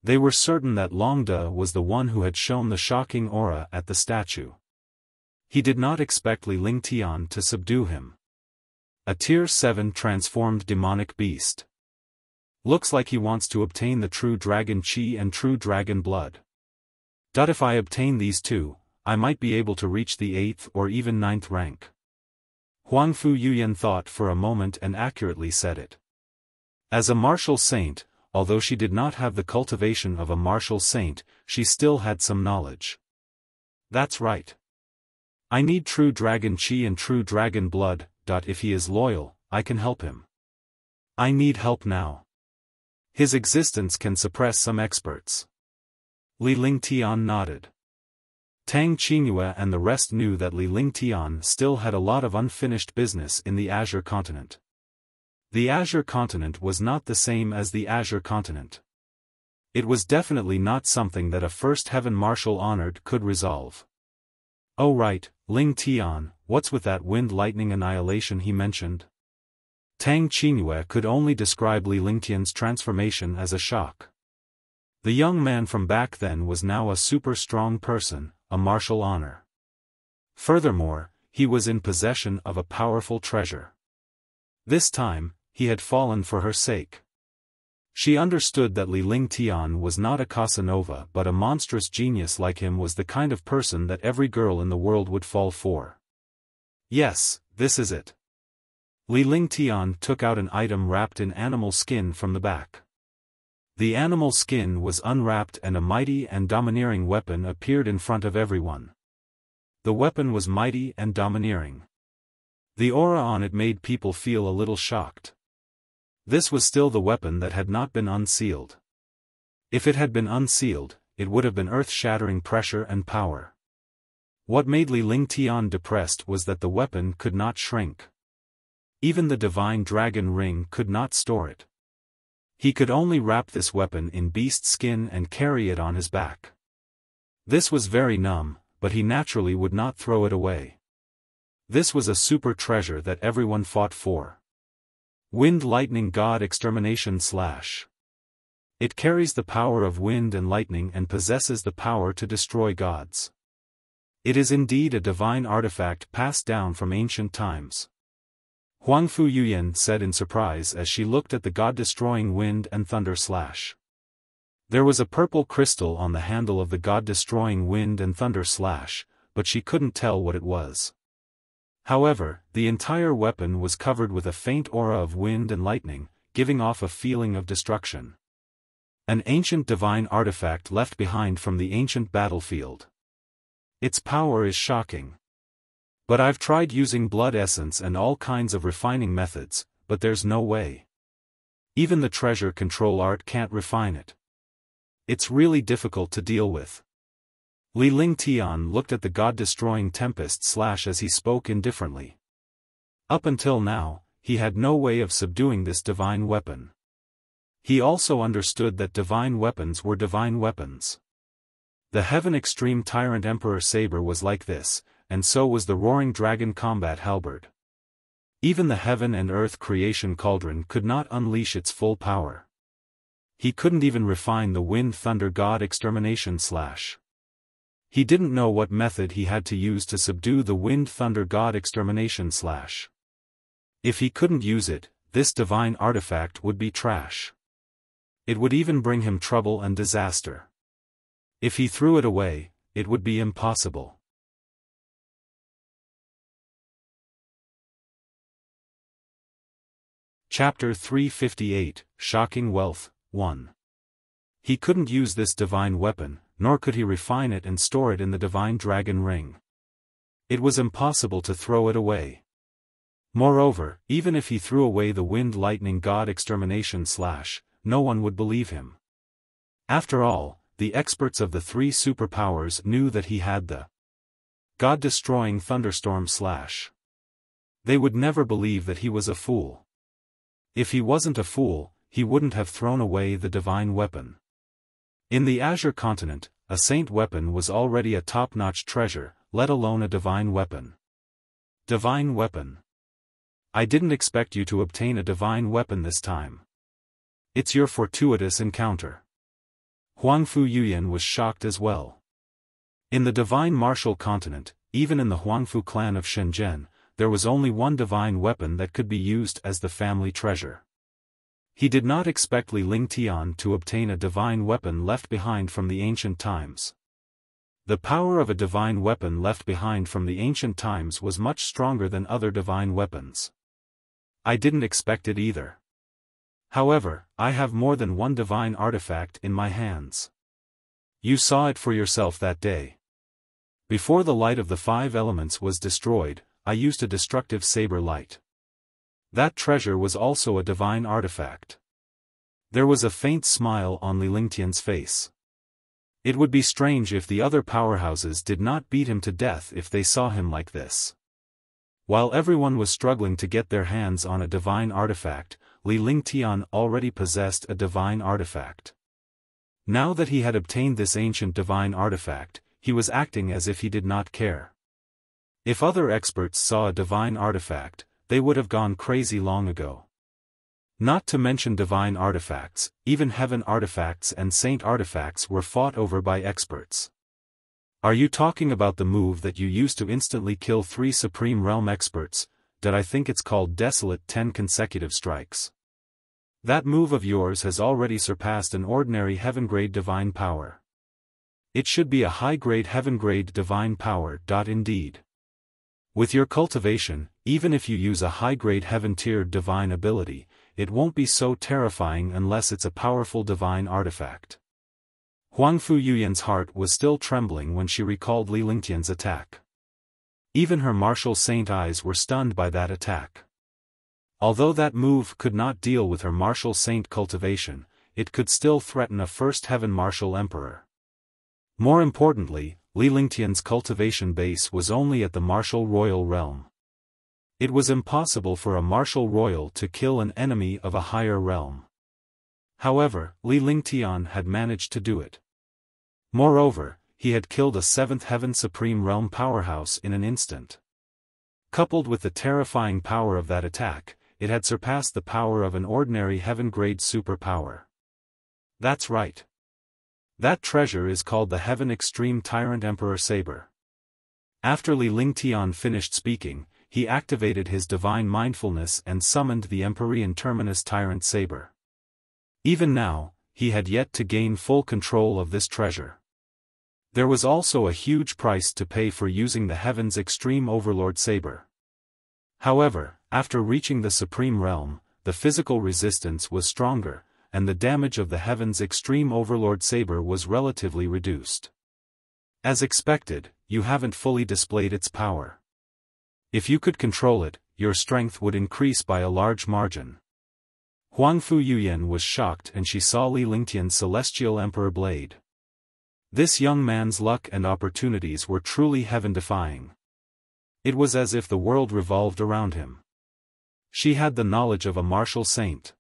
They were certain that Long Da was the one who had shown the shocking aura at the statue. He did not expect Li Lingtian to subdue him. A Tier 7 transformed demonic beast. Looks like he wants to obtain the true dragon chi and true dragon blood. If I obtain these 2, I might be able to reach the 8th or even 9th rank. Huangfu Yuyan thought for a moment and accurately said it. As a martial saint, although she did not have the cultivation of a martial saint, she still had some knowledge. That's right. I need true dragon chi and true dragon blood. If he is loyal, I can help him. I need help now. His existence can suppress some experts. Li Lingtian nodded. Tang Qingyue and the rest knew that Li Lingtian still had a lot of unfinished business in the Azure Continent. The Azure Continent was not the same as the Azure Continent. It was definitely not something that a First Heaven Marshal honored could resolve. Oh right, Lingtian, what's with that wind lightning annihilation he mentioned? Tang Qingyue could only describe Li Lingtian's transformation as a shock. The young man from back then was now a super strong person, a martial honor. Furthermore, he was in possession of a powerful treasure. This time, he had fallen for her sake. She understood that Li Lingtian was not a Casanova but a monstrous genius like him was the kind of person that every girl in the world would fall for. Yes, this is it. Li Lingtian took out an item wrapped in animal skin from the back. The animal skin was unwrapped and a mighty and domineering weapon appeared in front of everyone. The weapon was mighty and domineering. The aura on it made people feel a little shocked. This was still the weapon that had not been unsealed. If it had been unsealed, it would have been earth-shattering pressure and power. What made Li Lingtian depressed was that the weapon could not shrink. Even the divine dragon ring could not store it. He could only wrap this weapon in beast skin and carry it on his back. This was very numb, but he naturally would not throw it away. This was a super treasure that everyone fought for. Wind Lightning God Extermination / It carries the power of wind and lightning and possesses the power to destroy gods. It is indeed a divine artifact passed down from ancient times. Huangfu Yuyan said in surprise as she looked at the god-destroying wind and thunder / There was a purple crystal on the handle of the god-destroying wind and thunder / but she couldn't tell what it was. However, the entire weapon was covered with a faint aura of wind and lightning, giving off a feeling of destruction. An ancient divine artifact left behind from the ancient battlefield. Its power is shocking. But I've tried using blood essence and all kinds of refining methods, but there's no way. Even the treasure control art can't refine it. It's really difficult to deal with. Li Lingtian looked at the god-destroying tempest / as he spoke indifferently. Up until now, he had no way of subduing this divine weapon. He also understood that divine weapons were divine weapons. The Heaven Extreme Tyrant Emperor Saber was like this, and so was the Roaring Dragon Combat Halberd. Even the Heaven and Earth Creation Cauldron could not unleash its full power. He couldn't even refine the Wind Thunder God Extermination / He didn't know what method he had to use to subdue the Wind Thunder God Extermination / If he couldn't use it, this divine artifact would be trash. It would even bring him trouble and disaster. If he threw it away, it would be impossible. Chapter 358, Shocking Wealth, 1. He couldn't use this divine weapon, nor could he refine it and store it in the divine dragon ring. It was impossible to throw it away. Moreover, even if he threw away the Wind Lightning God Extermination / no one would believe him. After all, the experts of the three superpowers knew that he had the God-destroying thunderstorm / They would never believe that he was a fool. If he wasn't a fool, he wouldn't have thrown away the divine weapon. In the Azure continent, a saint weapon was already a top-notch treasure, let alone a divine weapon. Divine weapon. I didn't expect you to obtain a divine weapon this time. It's your fortuitous encounter. Huangfu Yuyan was shocked as well. In the divine martial continent, even in the Huangfu clan of Shenzhen, there was only one divine weapon that could be used as the family treasure. He did not expect Li Lingtian to obtain a divine weapon left behind from the ancient times. The power of a divine weapon left behind from the ancient times was much stronger than other divine weapons. I didn't expect it either. However, I have more than one divine artifact in my hands. You saw it for yourself that day. Before the light of the 5 elements was destroyed, I used a destructive saber light. That treasure was also a divine artifact. There was a faint smile on Li Lingtian's face. It would be strange if the other powerhouses did not beat him to death if they saw him like this. While everyone was struggling to get their hands on a divine artifact, Li Lingtian already possessed a divine artifact. Now that he had obtained this ancient divine artifact, he was acting as if he did not care. If other experts saw a divine artifact, they would have gone crazy long ago. Not to mention divine artifacts, even heaven artifacts and saint artifacts were fought over by experts. Are you talking about the move that you used to instantly kill 3 Supreme Realm experts? Did I think it's called Desolate 10 consecutive strikes? That move of yours has already surpassed an ordinary heaven-grade divine power. It should be a high-grade heaven-grade divine power. Indeed. With your cultivation, even if you use a high-grade heaven-tiered divine ability, it won't be so terrifying unless it's a powerful divine artifact. Huangfu Yuyan's heart was still trembling when she recalled Li Lingtian's attack. Even her martial saint eyes were stunned by that attack. Although that move could not deal with her martial saint cultivation, it could still threaten a first heaven martial emperor. More importantly, Li Lingtian's cultivation base was only at the martial royal realm. It was impossible for a martial royal to kill an enemy of a higher realm. However, Li Lingtian had managed to do it. Moreover, he had killed a 7th Heaven Supreme Realm powerhouse in an instant. Coupled with the terrifying power of that attack, it had surpassed the power of an ordinary heaven-grade superpower. That's right. That treasure is called the Heaven Extreme Tyrant Emperor Saber. After Li Lingtian finished speaking, he activated his divine mindfulness and summoned the Empyrean Terminus Tyrant Saber. Even now, he had yet to gain full control of this treasure. There was also a huge price to pay for using the Heaven's Extreme Overlord Saber. However, after reaching the Supreme Realm, the physical resistance was stronger, and the damage of the Heaven's Extreme Overlord Saber was relatively reduced. As expected, you haven't fully displayed its power. If you could control it, your strength would increase by a large margin. Huangfu Yuyan was shocked and she saw Li Lingtian's Celestial Emperor Blade. This young man's luck and opportunities were truly heaven-defying. It was as if the world revolved around him. She had the knowledge of a martial saint.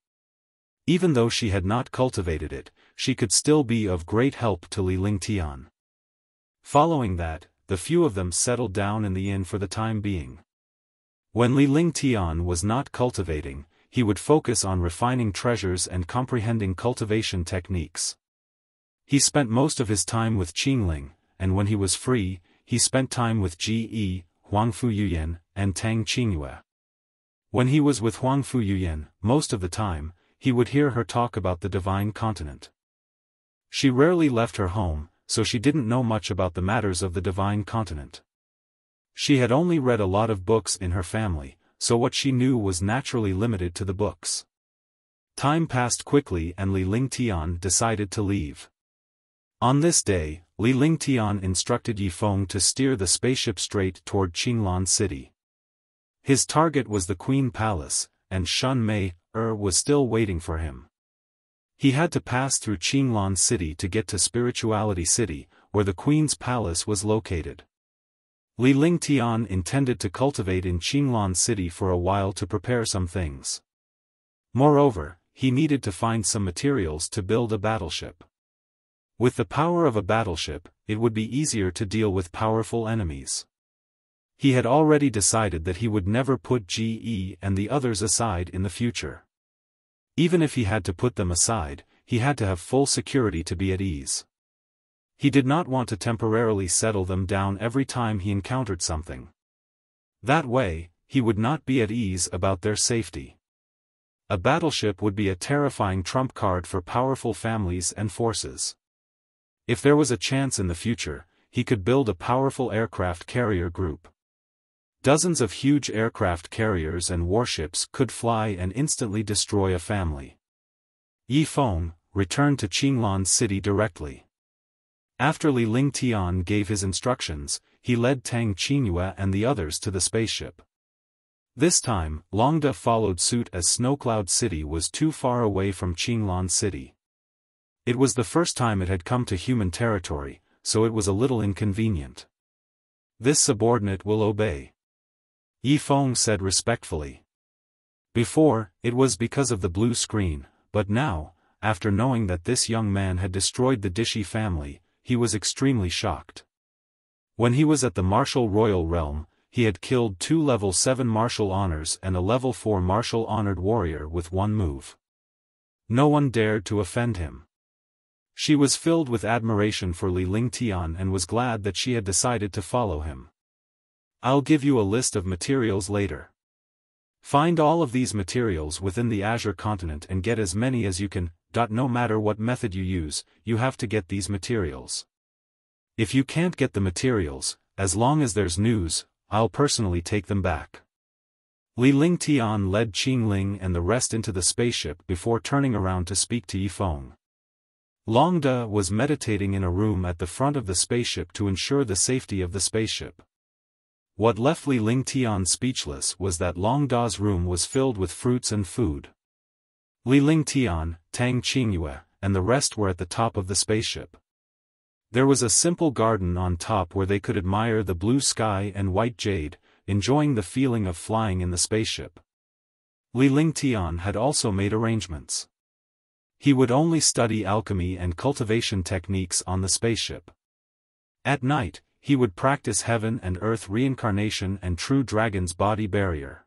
Even though she had not cultivated it, she could still be of great help to Li Lingtian. Following that, the few of them settled down in the inn for the time being. When Li Lingtian was not cultivating, he would focus on refining treasures and comprehending cultivation techniques. He spent most of his time with Qingling, and when he was free, he spent time with Ji, Huangfu Yuyan, and Tang Qingyue. When he was with Huangfu Yuyan, most of the time, he would hear her talk about the divine continent. She rarely left her home, so she didn't know much about the matters of the divine continent. She had only read a lot of books in her family, so what she knew was naturally limited to the books. Time passed quickly and Li Lingtian decided to leave. On this day, Li Lingtian instructed Yifeng to steer the spaceship straight toward Qinglan City. His target was the Queen Palace, and Shun Mei was still waiting for him. He had to pass through Qinglan City to get to Spirituality City, where the Queen's Palace was located. Li Lingtian intended to cultivate in Qinglan City for a while to prepare some things. Moreover, he needed to find some materials to build a battleship. With the power of a battleship, it would be easier to deal with powerful enemies. He had already decided that he would never put Ge and the others aside in the future. Even if he had to put them aside, he had to have full security to be at ease. He did not want to temporarily settle them down every time he encountered something. That way, he would not be at ease about their safety. A battleship would be a terrifying trump card for powerful families and forces. If there was a chance in the future, he could build a powerful aircraft carrier group. Dozens of huge aircraft carriers and warships could fly and instantly destroy a family. Yifeng returned to Qinglan City directly. After Li Lingtian gave his instructions, he led Tang Qingyue and the others to the spaceship. This time, Longda followed suit as Snowcloud City was too far away from Qinglan City. It was the first time it had come to human territory, so it was a little inconvenient. This subordinate will obey, Yifeng said respectfully. Before, it was because of the blue screen, but now, after knowing that this young man had destroyed the Dishi family, he was extremely shocked. When he was at the martial royal realm, he had killed 2 level 7 martial honors and a level 4 martial honored warrior with one move. No one dared to offend him. She was filled with admiration for Li Lingtian and was glad that she had decided to follow him. I'll give you a list of materials later. Find all of these materials within the Azure continent and get as many as you can. No matter what method you use, you have to get these materials. If you can't get the materials, as long as there's news, I'll personally take them back. Li Lingtian led Qingling and the rest into the spaceship before turning around to speak to Yifeng. Longda was meditating in a room at the front of the spaceship to ensure the safety of the spaceship. What left Li Lingtian speechless was that Longda's room was filled with fruits and food. Li Lingtian, Tang Qingyue, and the rest were at the top of the spaceship. There was a simple garden on top where they could admire the blue sky and white jade, enjoying the feeling of flying in the spaceship. Li Lingtian had also made arrangements. He would only study alchemy and cultivation techniques on the spaceship. At night, he would practice heaven and earth reincarnation and true dragon's body barrier.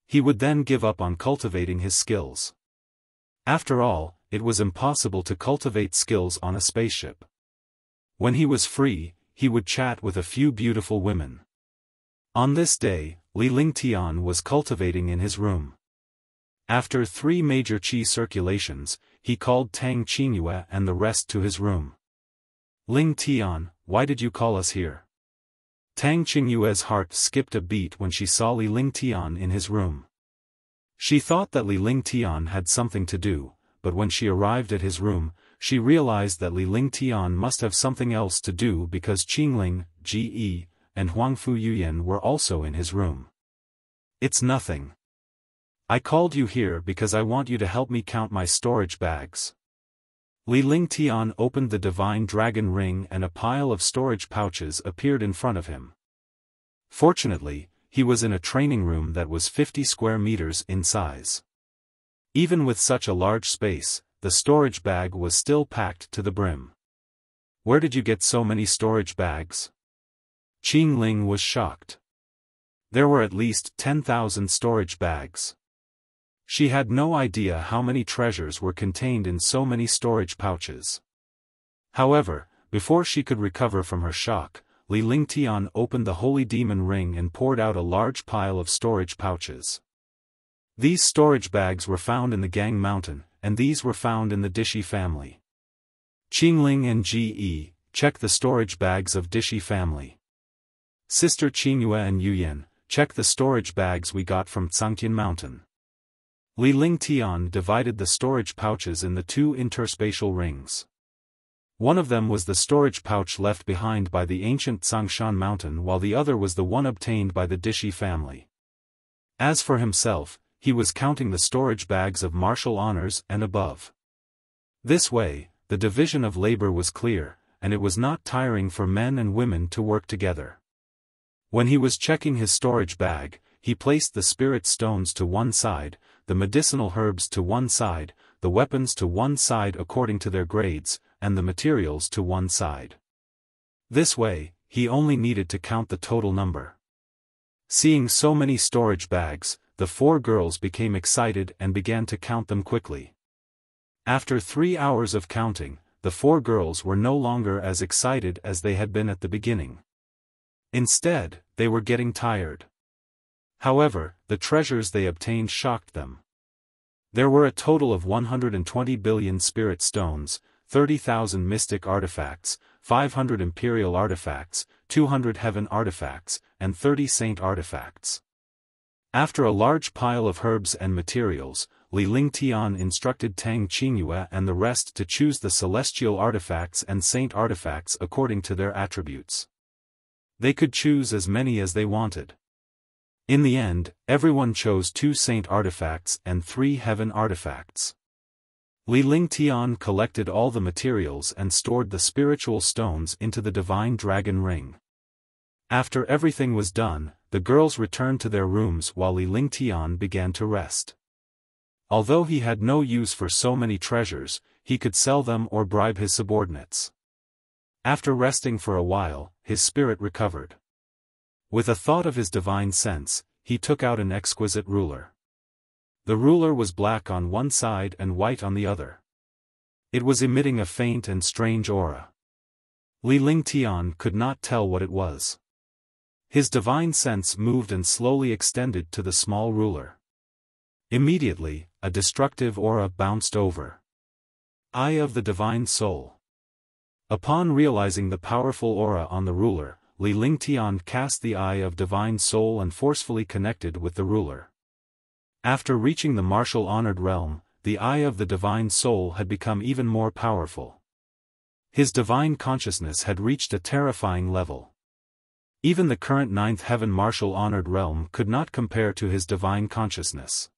He would then give up on cultivating his skills. After all, it was impossible to cultivate skills on a spaceship. When he was free, he would chat with a few beautiful women. On this day, Li Lingtian was cultivating in his room. After 3 major qi circulations, he called Tang Qingyue and the rest to his room. Lingtian, why did you call us here? Tang Qingyue's heart skipped a beat when she saw Li Lingtian in his room. She thought that Li Lingtian had something to do, but when she arrived at his room, she realized that Li Lingtian must have something else to do because Qingling, Ge, and Huangfu Yuyan were also in his room. It's nothing. I called you here because I want you to help me count my storage bags. Li Lingtian opened the divine dragon ring and a pile of storage pouches appeared in front of him. Fortunately, he was in a training room that was 50 square meters in size. Even with such a large space, the storage bag was still packed to the brim. Where did you get so many storage bags? Qingling was shocked. There were at least 10,000 storage bags. She had no idea how many treasures were contained in so many storage pouches. However, before she could recover from her shock, Li Lingtian opened the holy demon ring and poured out a large pile of storage pouches. These storage bags were found in the Gang Mountain, and these were found in the Dishi family. Qingling and Ge, check the storage bags of Dishi family. Sister Qingyue and Yuyan, check the storage bags we got from Tsangtian Mountain. Li Lingtian divided the storage pouches in the 2 interspatial rings. One of them was the storage pouch left behind by the ancient Tsangshan Mountain while the other was the one obtained by the Dishi family. As for himself, he was counting the storage bags of martial honors and above. This way, the division of labor was clear, and it was not tiring for men and women to work together. When he was checking his storage bag, he placed the spirit stones to one side, the medicinal herbs to one side, the weapons to one side according to their grades, and the materials to one side. This way, he only needed to count the total number. Seeing so many storage bags, the 4 girls became excited and began to count them quickly. After 3 hours of counting, the 4 girls were no longer as excited as they had been at the beginning. Instead, they were getting tired. However, the treasures they obtained shocked them. There were a total of 120 billion spirit stones, 30,000 mystic artifacts, 500 imperial artifacts, 200 heaven artifacts, and 30 saint artifacts. After a large pile of herbs and materials, Li Lingtian instructed Tang Qingyue and the rest to choose the celestial artifacts and saint artifacts according to their attributes. They could choose as many as they wanted. In the end, everyone chose 2 saint artifacts and 3 heaven artifacts. Li Lingtian collected all the materials and stored the spiritual stones into the divine dragon ring. After everything was done, the girls returned to their rooms while Li Lingtian began to rest. Although he had no use for so many treasures, he could sell them or bribe his subordinates. After resting for a while, his spirit recovered. With a thought of his divine sense, he took out an exquisite ruler. The ruler was black on one side and white on the other. It was emitting a faint and strange aura. Li Lingtian could not tell what it was. His divine sense moved and slowly extended to the small ruler. Immediately, a destructive aura bounced over. Eye of the Divine Soul. Upon realizing the powerful aura on the ruler, Li Lingtian cast the Eye of Divine Soul and forcefully connected with the ruler. After reaching the martial honored realm, the Eye of the Divine Soul had become even more powerful. His divine consciousness had reached a terrifying level. Even the current ninth heaven martial honored realm could not compare to his divine consciousness.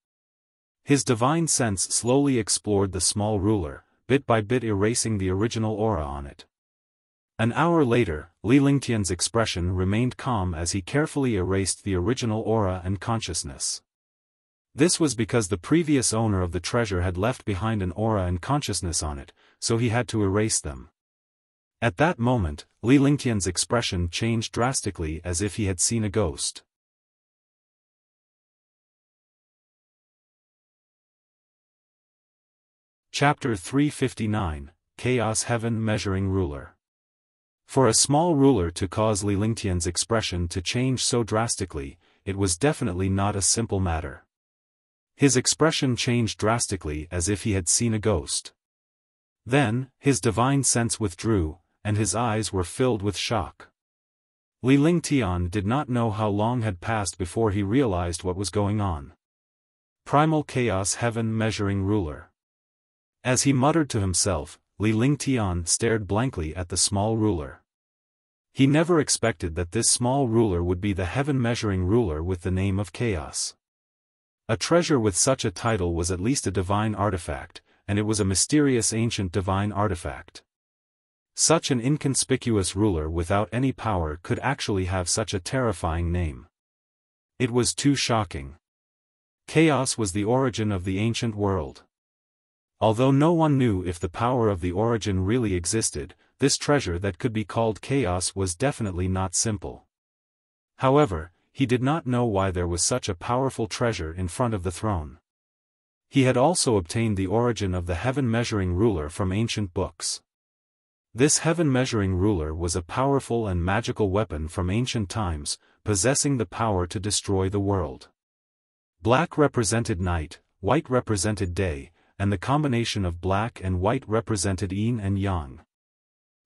His divine sense slowly explored the small ruler, bit by bit erasing the original aura on it. An hour later, Li Lingtian's expression remained calm as he carefully erased the original aura and consciousness. This was because the previous owner of the treasure had left behind an aura and consciousness on it, so he had to erase them. At that moment, Li Lingtian's expression changed drastically as if he had seen a ghost. Chapter 359, Chaos Heaven Measuring Ruler. For a small ruler to cause Li Lingtian's expression to change so drastically, it was definitely not a simple matter. His expression changed drastically as if he had seen a ghost. Then, his divine sense withdrew, and his eyes were filled with shock. Li Lingtian did not know how long had passed before he realized what was going on. Primal Chaos Heaven Measuring Ruler. As he muttered to himself, Li Lingtian stared blankly at the small ruler. He never expected that this small ruler would be the heaven measuring ruler with the name of Chaos. A treasure with such a title was at least a divine artifact, and it was a mysterious ancient divine artifact. Such an inconspicuous ruler without any power could actually have such a terrifying name. It was too shocking. Chaos was the origin of the ancient world. Although no one knew if the power of the origin really existed, this treasure that could be called Chaos was definitely not simple. However, he did not know why there was such a powerful treasure in front of the throne. He had also obtained the origin of the heaven measuring ruler from ancient books. This heaven measuring ruler was a powerful and magical weapon from ancient times, possessing the power to destroy the world. Black represented night, white represented day, and the combination of black and white represented yin and yang.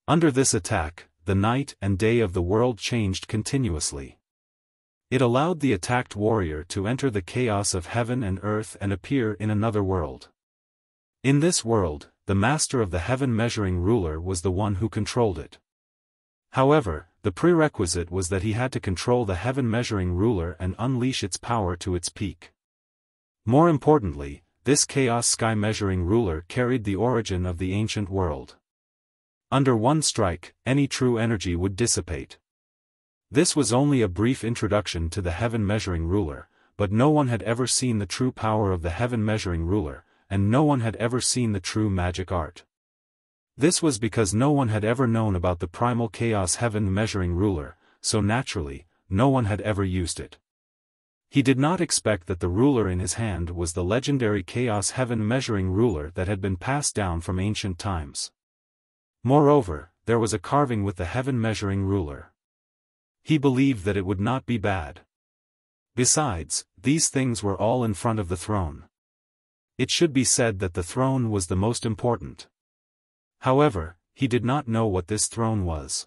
Under this attack, the night and day of the world changed continuously. It allowed the attacked warrior to enter the chaos of heaven and earth and appear in another world. In this world, the master of the heaven measuring ruler was the one who controlled it. However, the prerequisite was that he had to control the heaven measuring ruler and unleash its power to its peak. More importantly, this chaos sky measuring ruler carried the origin of the ancient world. Under one strike, any true energy would dissipate. This was only a brief introduction to the heaven measuring ruler, but no one had ever seen the true power of the heaven measuring ruler, and no one had ever seen the true magic art. This was because no one had ever known about the primal chaos heaven measuring ruler, so naturally, no one had ever used it. He did not expect that the ruler in his hand was the legendary chaos heaven measuring ruler that had been passed down from ancient times. Moreover, there was a carving with the heaven measuring ruler. He believed that it would not be bad. Besides, these things were all in front of the throne. It should be said that the throne was the most important. However, he did not know what this throne was.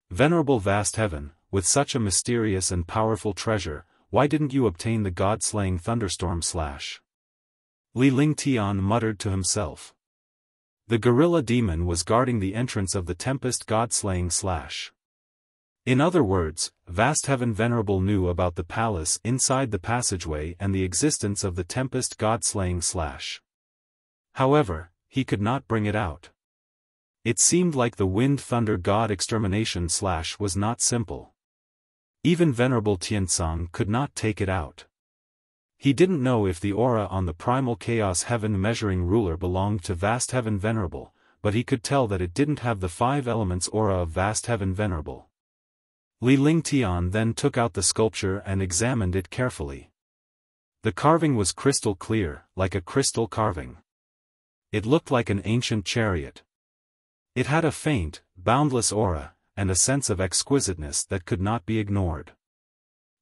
Venerable vast heaven, with such a mysterious and powerful treasure, why didn't you obtain the god-slaying thunderstorm / Li Lingtian muttered to himself. The gorilla demon was guarding the entrance of the tempest god-slaying / In other words, vast heaven venerable knew about the palace inside the passageway and the existence of the tempest god-slaying / However, he could not bring it out. It seemed like the wind thunder god extermination / was not simple. Even Venerable Tianzong could not take it out. He didn't know if the aura on the primal chaos heaven measuring ruler belonged to vast heaven venerable, but he could tell that it didn't have the 5 elements aura of vast heaven venerable. Li Lingtian then took out the sculpture and examined it carefully. The carving was crystal clear, like a crystal carving. It looked like an ancient chariot. It had a faint, boundless aura, and a sense of exquisiteness that could not be ignored.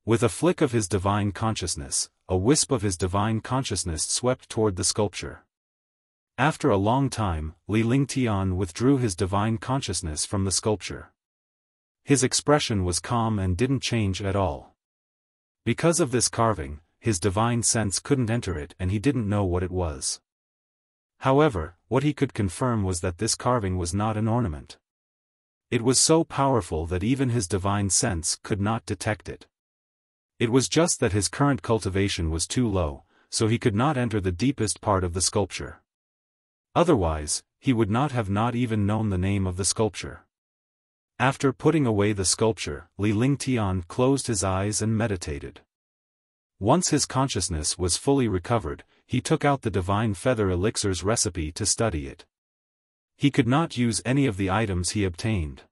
With a flick of his divine consciousness, a wisp of his divine consciousness swept toward the sculpture. After a long time, Li Lingtian withdrew his divine consciousness from the sculpture. His expression was calm and didn't change at all. Because of this carving, his divine sense couldn't enter it and he didn't know what it was. However, what he could confirm was that this carving was not an ornament. It was so powerful that even his divine sense could not detect it. It was just that his current cultivation was too low, so he could not enter the deepest part of the sculpture. Otherwise, he would not have not even known the name of the sculpture. After putting away the sculpture, Li Lingtian closed his eyes and meditated. Once his consciousness was fully recovered, he took out the divine feather elixir's recipe to study it. He could not use any of the items he obtained.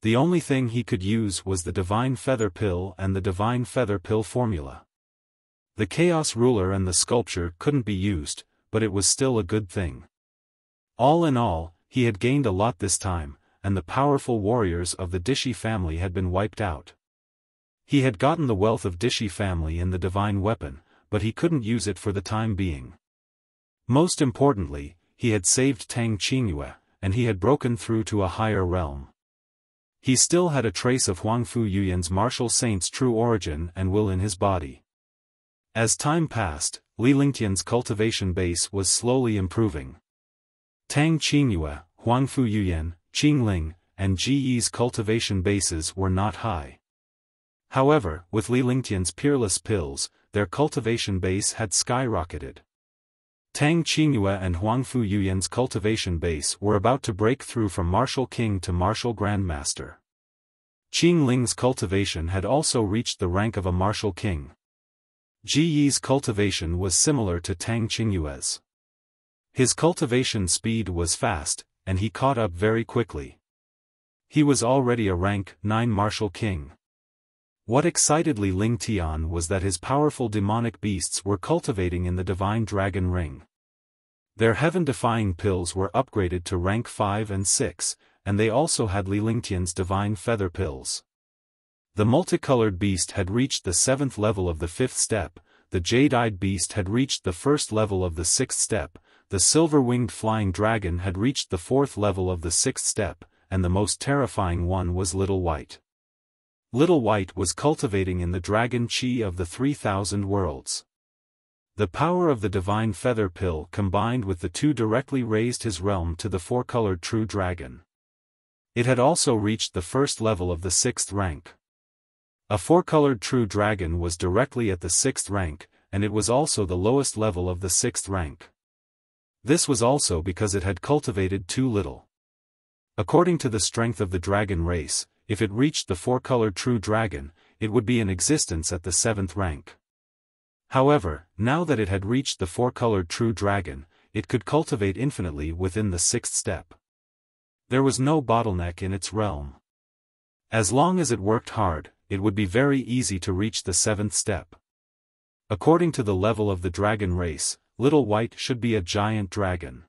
The only thing he could use was the divine feather pill and the divine feather pill formula. The chaos ruler and the sculpture couldn't be used, but it was still a good thing. All in all, he had gained a lot this time, and the powerful warriors of the Dishi family had been wiped out. He had gotten the wealth of Dishi family and the divine weapon, but he couldn't use it for the time being. Most importantly, he had saved Tang Qingyue, and he had broken through to a higher realm. He still had a trace of Huangfu Yuyan's martial saint's true origin and will in his body. As time passed, Li Lingtian's cultivation base was slowly improving. Tang Qingyue, Huangfu Yuyan, Qingling, and Ji Yi's cultivation bases were not high. However, with Li Lingtian's peerless pills, their cultivation base had skyrocketed. Tang Qingyue and Huangfu Yuyan's cultivation base were about to break through from Martial King to Martial Grandmaster. Qingling's cultivation had also reached the rank of a Martial King. Ji Yi's cultivation was similar to Tang Qingyue's. His cultivation speed was fast, and he caught up very quickly. He was already a rank 9 Martial King. What excited Li Lingtian was that his powerful demonic beasts were cultivating in the divine dragon ring. Their heaven-defying pills were upgraded to rank 5 and 6, and they also had Li Lingtian's divine feather pills. The multicolored beast had reached the 7th level of the 5th step, the jade-eyed beast had reached the 1st level of the 6th step, the silver-winged flying dragon had reached the 4th level of the 6th step, and the most terrifying one was Little White. Little White was cultivating in the dragon chi of the 3,000 worlds. The power of the divine feather pill combined with the two directly raised his realm to the 4-colored true dragon. It had also reached the 1st level of the 6th rank. A 4-colored true dragon was directly at the 6th rank, and it was also the lowest level of the 6th rank. This was also because it had cultivated too little. According to the strength of the dragon race, if it reached the 4-colored true dragon, it would be in existence at the 7th rank. However, now that it had reached the 4-colored true dragon, it could cultivate infinitely within the 6th step. There was no bottleneck in its realm. As long as it worked hard, it would be very easy to reach the 7th step. According to the level of the dragon race, Little White should be a giant dragon.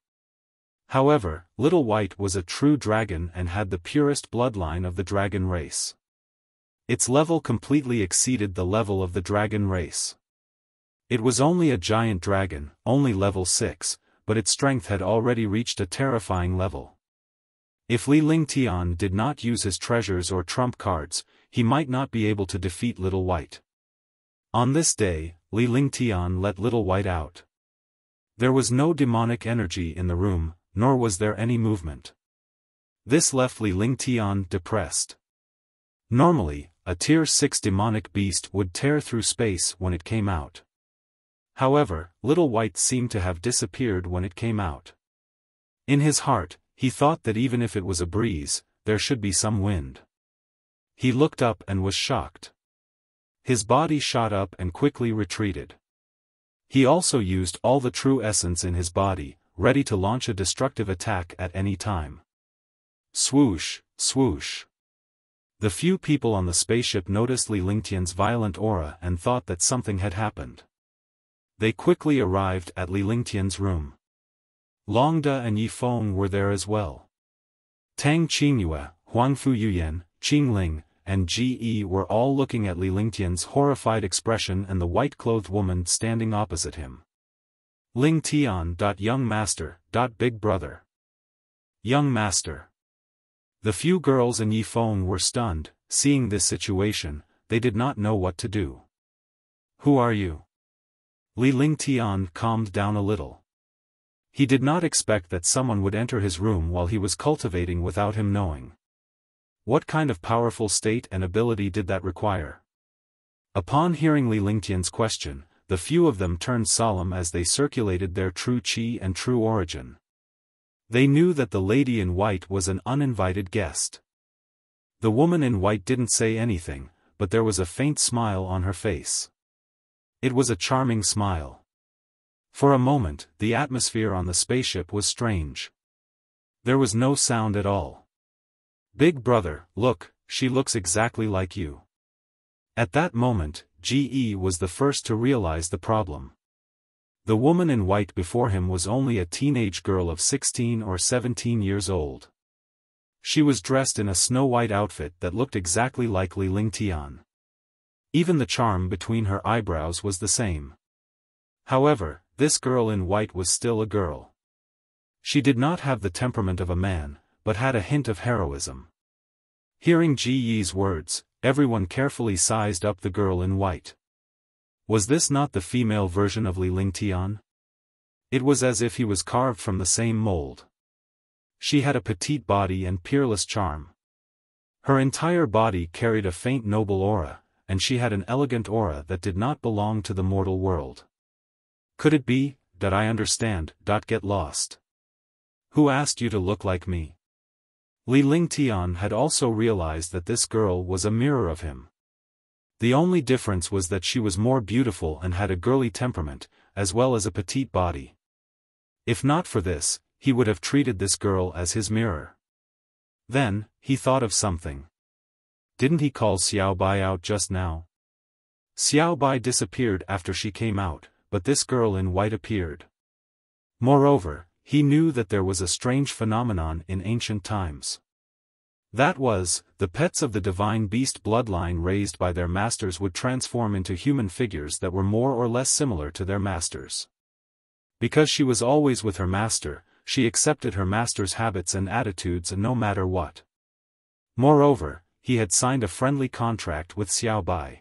However, Little White was a true dragon and had the purest bloodline of the dragon race. Its level completely exceeded the level of the dragon race. It was only a giant dragon, only level 6, but its strength had already reached a terrifying level. If Li Lingtian did not use his treasures or trump cards, he might not be able to defeat Little White. On this day, Li Lingtian let Little White out. There was no demonic energy in the room, nor was there any movement. This left Li Lingtian depressed. Normally, a Tier 6 demonic beast would tear through space when it came out. However, Little White seemed to have disappeared when it came out. In his heart, he thought that even if it was a breeze, there should be some wind. He looked up and was shocked. His body shot up and quickly retreated. He also used all the true essence in his body, ready to launch a destructive attack at any time. Swoosh, swoosh. The few people on the spaceship noticed Li Lingtian's violent aura and thought that something had happened. They quickly arrived at Li Lingtian's room. Longda and Yifeng were there as well. Tang Qingyue, Huangfu Yuyan, Qingling, and Ge were all looking at Li Lingtian's horrified expression and the white-clothed woman standing opposite him. Ling Tian. Young master. Big brother. Young master. The few girls in Yifeng were stunned. Seeing this situation, they did not know what to do. Who are you? Li Lingtian calmed down a little. He did not expect that someone would enter his room while he was cultivating without him knowing. What kind of powerful state and ability did that require? Upon hearing Li Lingtian's question, the few of them turned solemn as they circulated their true qi and true origin. They knew that the lady in white was an uninvited guest. The woman in white didn't say anything, but there was a faint smile on her face. It was a charming smile. For a moment, the atmosphere on the spaceship was strange. There was no sound at all. Big brother, look, she looks exactly like you. At that moment, Ge was the first to realize the problem. The woman in white before him was only a teenage girl of 16 or 17 years old. She was dressed in a snow-white outfit that looked exactly like Li Lingtian. Even the charm between her eyebrows was the same. However, this girl in white was still a girl. She did not have the temperament of a man, but had a hint of heroism. Hearing Ge's words, everyone carefully sized up the girl in white. Was this not the female version of Li Lingtian? It was as if he was carved from the same mold. She had a petite body and peerless charm. Her entire body carried a faint noble aura, and she had an elegant aura that did not belong to the mortal world. Could it be, that I understand, get lost? Who asked you to look like me? Li Lingtian had also realized that this girl was a mirror of him. The only difference was that she was more beautiful and had a girly temperament, as well as a petite body. If not for this, he would have treated this girl as his mirror. Then, he thought of something. Didn't he call Xiaobai out just now? Xiaobai disappeared after she came out, but this girl in white appeared. Moreover, he knew that there was a strange phenomenon in ancient times. That was, the pets of the divine beast bloodline raised by their masters would transform into human figures that were more or less similar to their masters. Because she was always with her master, she accepted her master's habits and attitudes no matter what. Moreover, he had signed a friendly contract with Xiaobai.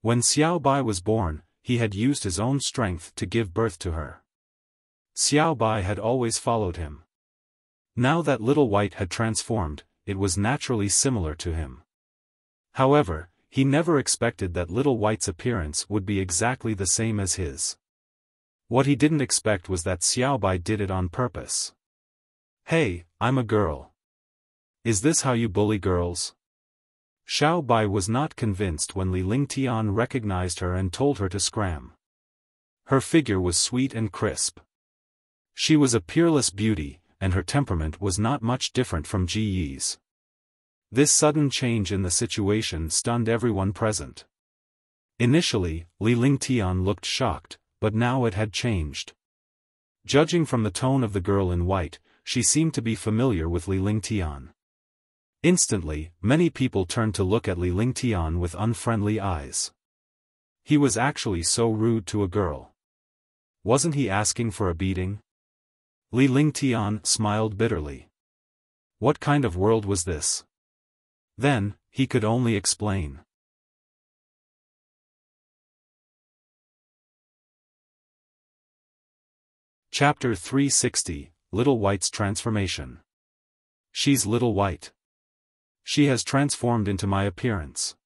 When Xiaobai was born, he had used his own strength to give birth to her. Xiaobai had always followed him. Now that Little White had transformed, it was naturally similar to him. However, he never expected that Little White's appearance would be exactly the same as his. What he didn't expect was that Xiaobai did it on purpose. Hey, I'm a girl. Is this how you bully girls? Xiaobai was not convinced when Li Lingtian recognized her and told her to scram. Her figure was sweet and crisp. She was a peerless beauty, and her temperament was not much different from Ge's. This sudden change in the situation stunned everyone present. Initially, Li Lingtian looked shocked, but now it had changed. Judging from the tone of the girl in white, she seemed to be familiar with Li Lingtian. Instantly, many people turned to look at Li Lingtian with unfriendly eyes. He was actually so rude to a girl. Wasn't he asking for a beating? Li Lingtian smiled bitterly. What kind of world was this? Then, he could only explain. Chapter 360, Little White's Transformation. She's Little White. She has transformed into my appearance.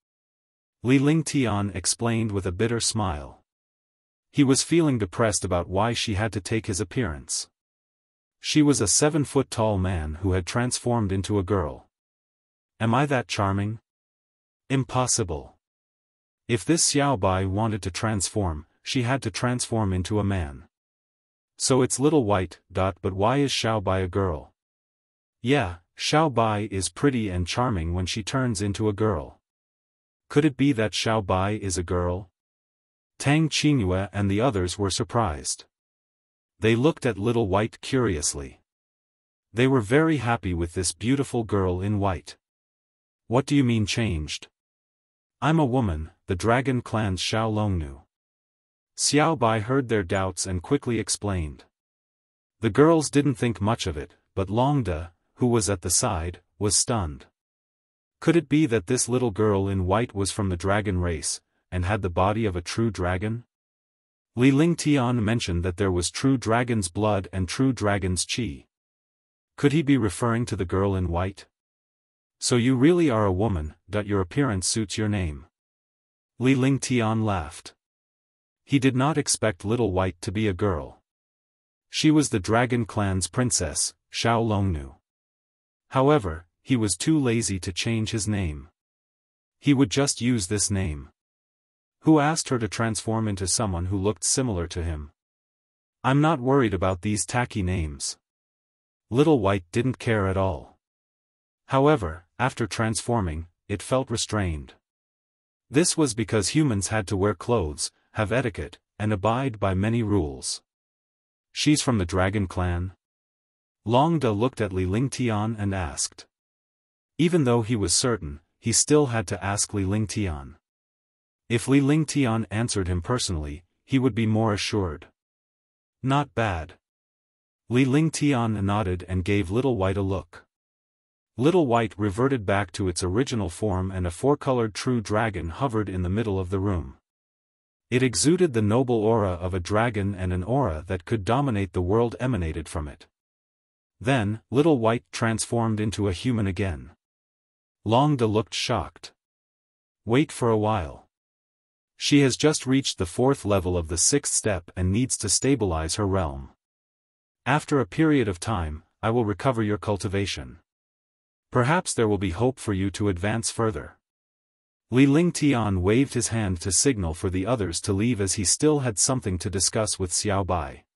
Li Lingtian explained with a bitter smile. He was feeling depressed about why she had to take his appearance. She was a 7-foot-tall man who had transformed into a girl. Am I that charming? Impossible. If this Xiaobai wanted to transform, she had to transform into a man. So it's Little White, but why is Xiaobai a girl? Yeah, Xiaobai is pretty and charming when she turns into a girl. Could it be that Xiaobai is a girl? Tang Qingyue and the others were surprised. They looked at Little White curiously. They were very happy with this beautiful girl in white. What do you mean changed? I'm a woman, the dragon clan's Xiao Longnu. Xiao Bai heard their doubts and quickly explained. The girls didn't think much of it, but Longda, who was at the side, was stunned. Could it be that this little girl in white was from the dragon race, and had the body of a true dragon? Li Lingtian mentioned that there was true dragon's blood and true dragon's qi. Could he be referring to the girl in white? So you really are a woman, that your appearance suits your name. Li Lingtian laughed. He did not expect Little White to be a girl. She was the dragon clan's princess, Xiao Longnu. However, he was too lazy to change his name. He would just use this name. Who asked her to transform into someone who looked similar to him? I'm not worried about these tacky names. Little White didn't care at all. However, after transforming, it felt restrained. This was because humans had to wear clothes, have etiquette, and abide by many rules. She's from the dragon clan? Longda looked at Li Lingtian and asked. Even though he was certain, he still had to ask Li Lingtian. If Li Lingtian answered him personally, he would be more assured. Not bad. Li Lingtian nodded and gave Little White a look. Little White reverted back to its original form and a four-colored true dragon hovered in the middle of the room. It exuded the noble aura of a dragon, and an aura that could dominate the world emanated from it. Then, Little White transformed into a human again. Longda looked shocked. Wait for a while. She has just reached the 4th level of the 6th step and needs to stabilize her realm. After a period of time, I will recover your cultivation. Perhaps there will be hope for you to advance further. Li Lingtian waved his hand to signal for the others to leave as he still had something to discuss with Xiao Bai.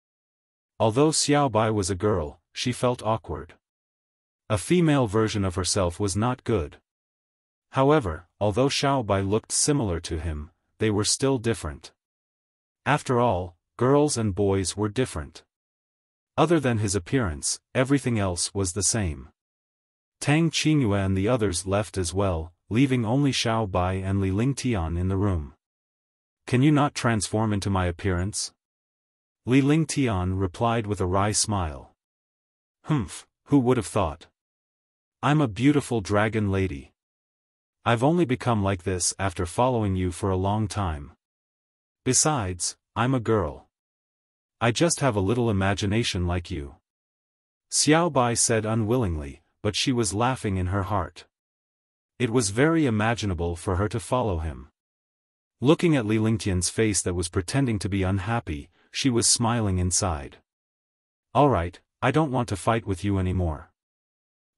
Although Xiao Bai was a girl, she felt awkward. A female version of herself was not good. However, although Xiao Bai looked similar to him, they were still different. After all, girls and boys were different. Other than his appearance, everything else was the same. Tang Qingyue and the others left as well, leaving only Xiao Bai and Li Lingtian in the room. Can you not transform into my appearance? Li Lingtian replied with a wry smile. Humph, who would have thought? I'm a beautiful dragon lady. I've only become like this after following you for a long time. Besides, I'm a girl. I just have a little imagination like you. Xiao Bai said unwillingly, but she was laughing in her heart. It was very imaginable for her to follow him. Looking at Li Lingtian's face that was pretending to be unhappy, she was smiling inside. Alright, I don't want to fight with you anymore.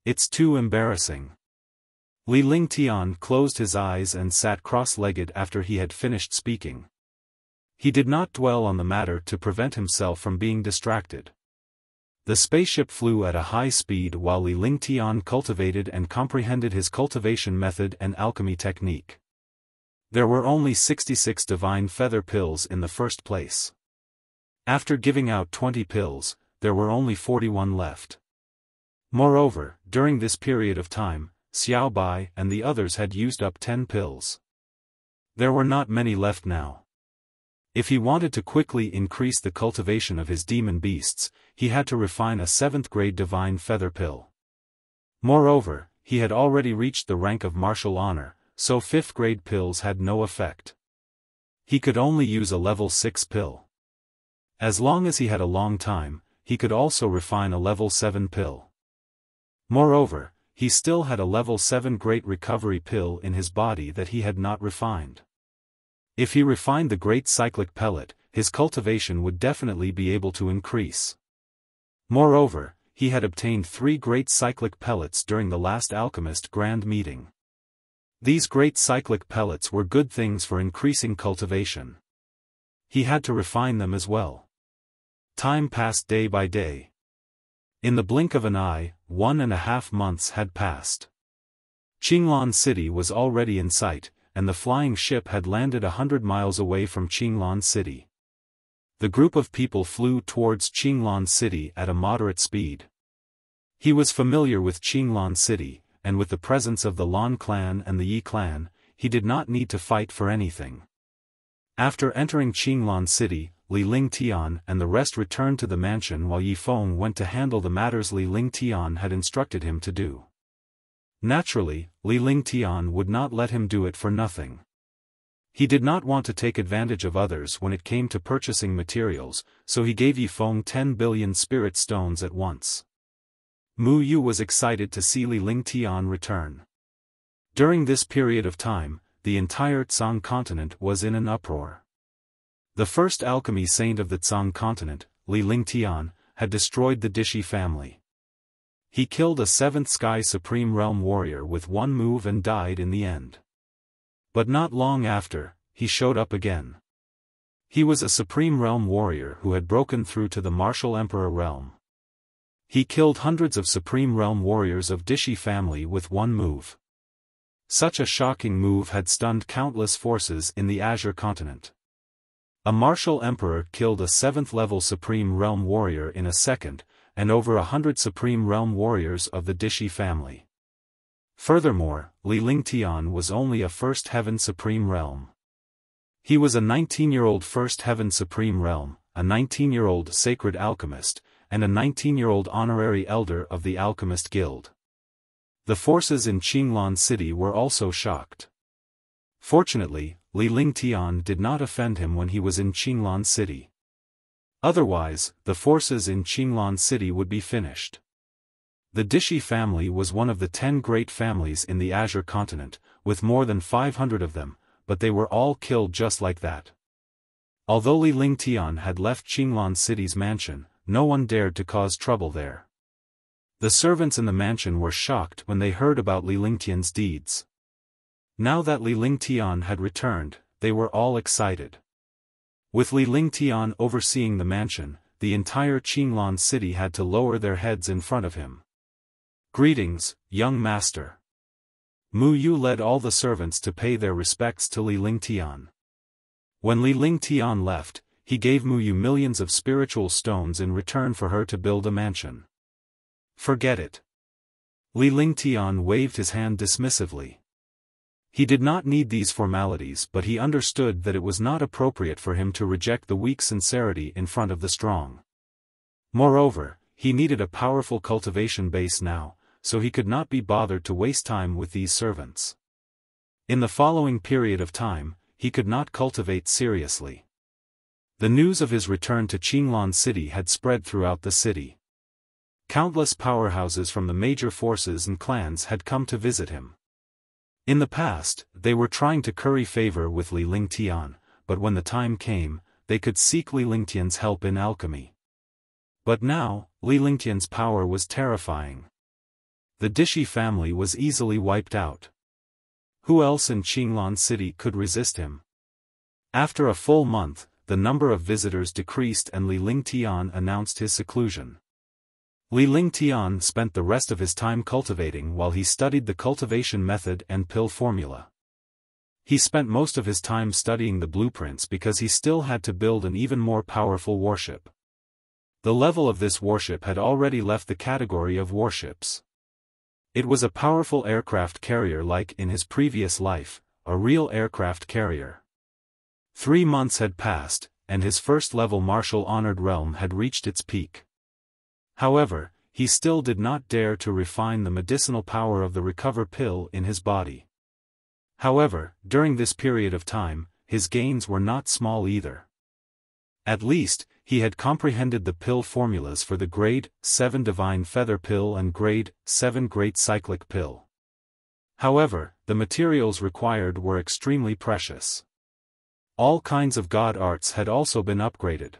It's too embarrassing. Li Lingtian closed his eyes and sat cross-legged after he had finished speaking. He did not dwell on the matter to prevent himself from being distracted. The spaceship flew at a high speed while Li Lingtian cultivated and comprehended his cultivation method and alchemy technique. There were only 66 divine feather pills in the first place. After giving out 20 pills, there were only 41 left. Moreover, during this period of time, Xiao Bai and the others had used up 10 pills. There were not many left now. If he wanted to quickly increase the cultivation of his demon beasts, he had to refine a 7th-grade divine feather pill. Moreover, he had already reached the rank of martial honor, so 5th-grade pills had no effect. He could only use a level 6 pill. As long as he had a long time, he could also refine a level 7 pill. Moreover, he still had a level 7 great recovery pill in his body that he had not refined. If he refined the great cyclic pellet, his cultivation would definitely be able to increase. Moreover, he had obtained 3 great cyclic pellets during the last alchemist grand meeting. These great cyclic pellets were good things for increasing cultivation. He had to refine them as well. Time passed day by day. In the blink of an eye, 1.5 months had passed. Qinglan City was already in sight, and the flying ship had landed 100 miles away from Qinglan City. The group of people flew towards Qinglan City at a moderate speed. He was familiar with Qinglan City, and with the presence of the Lan clan and the Yi clan, he did not need to fight for anything. After entering Qinglan City, Li Lingtian and the rest returned to the mansion while Yi Feng went to handle the matters Li Lingtian had instructed him to do. Naturally, Li Lingtian would not let him do it for nothing. He did not want to take advantage of others when it came to purchasing materials, so he gave Yi Feng 10 billion spirit stones at once. Mu Yu was excited to see Li Lingtian return. During this period of time, the entire Tsang continent was in an uproar. The first alchemy saint of the Tsang continent, Li Lingtian, had destroyed the Dishi family. He killed a 7th Sky Supreme Realm warrior with one move and died in the end. But not long after, he showed up again. He was a Supreme Realm warrior who had broken through to the Martial Emperor realm. He killed hundreds of Supreme Realm warriors of Dishi family with one move. Such a shocking move had stunned countless forces in the Azure continent. A Martial Emperor killed a 7th-level Supreme Realm warrior in a second, and over 100 Supreme Realm warriors of the Dishi family. Furthermore, Li Lingtian was only a First Heaven Supreme Realm. He was a 19-year-old First Heaven Supreme Realm, a 19-year-old Sacred Alchemist, and a 19-year-old Honorary Elder of the Alchemist Guild. The forces in Qinglan City were also shocked. Fortunately, Li Lingtian did not offend him when he was in Qinglan City. Otherwise, the forces in Qinglan City would be finished. The Dishi family was one of the 10 great families in the Azure continent, with more than 500 of them, but they were all killed just like that. Although Li Lingtian had left Qinglan City's mansion, no one dared to cause trouble there. The servants in the mansion were shocked when they heard about Li Lingtian's deeds. Now that Li Lingtian had returned, they were all excited. With Li Lingtian overseeing the mansion, the entire Qinglan City had to lower their heads in front of him. "Greetings, young master." Mu Yu led all the servants to pay their respects to Li Lingtian. When Li Lingtian left, he gave Mu Yu millions of spiritual stones in return for her to build a mansion. "Forget it." Li Lingtian waved his hand dismissively. He did not need these formalities, but he understood that it was not appropriate for him to reject the weak sincerity in front of the strong. Moreover, he needed a powerful cultivation base now, so he could not be bothered to waste time with these servants. In the following period of time, he could not cultivate seriously. The news of his return to Qinglan City had spread throughout the city. Countless powerhouses from the major forces and clans had come to visit him. In the past, they were trying to curry favor with Li Lingtian, but when the time came, they could seek Li Lingtian's help in alchemy. But now, Li Lingtian's power was terrifying. The Dishi family was easily wiped out. Who else in Qinglan City could resist him? After a full month, the number of visitors decreased and Li Lingtian announced his seclusion. Li Lingtian spent the rest of his time cultivating while he studied the cultivation method and pill formula. He spent most of his time studying the blueprints because he still had to build an even more powerful warship. The level of this warship had already left the category of warships. It was a powerful aircraft carrier like in his previous life, a real aircraft carrier. 3 months had passed, and his first-level martial honored realm had reached its peak. However, he still did not dare to refine the medicinal power of the recover pill in his body. However, during this period of time, his gains were not small either. At least, he had comprehended the pill formulas for the Grade 7 Divine Feather Pill and Grade 7 Great Cyclic Pill. However, the materials required were extremely precious. All kinds of god arts had also been upgraded.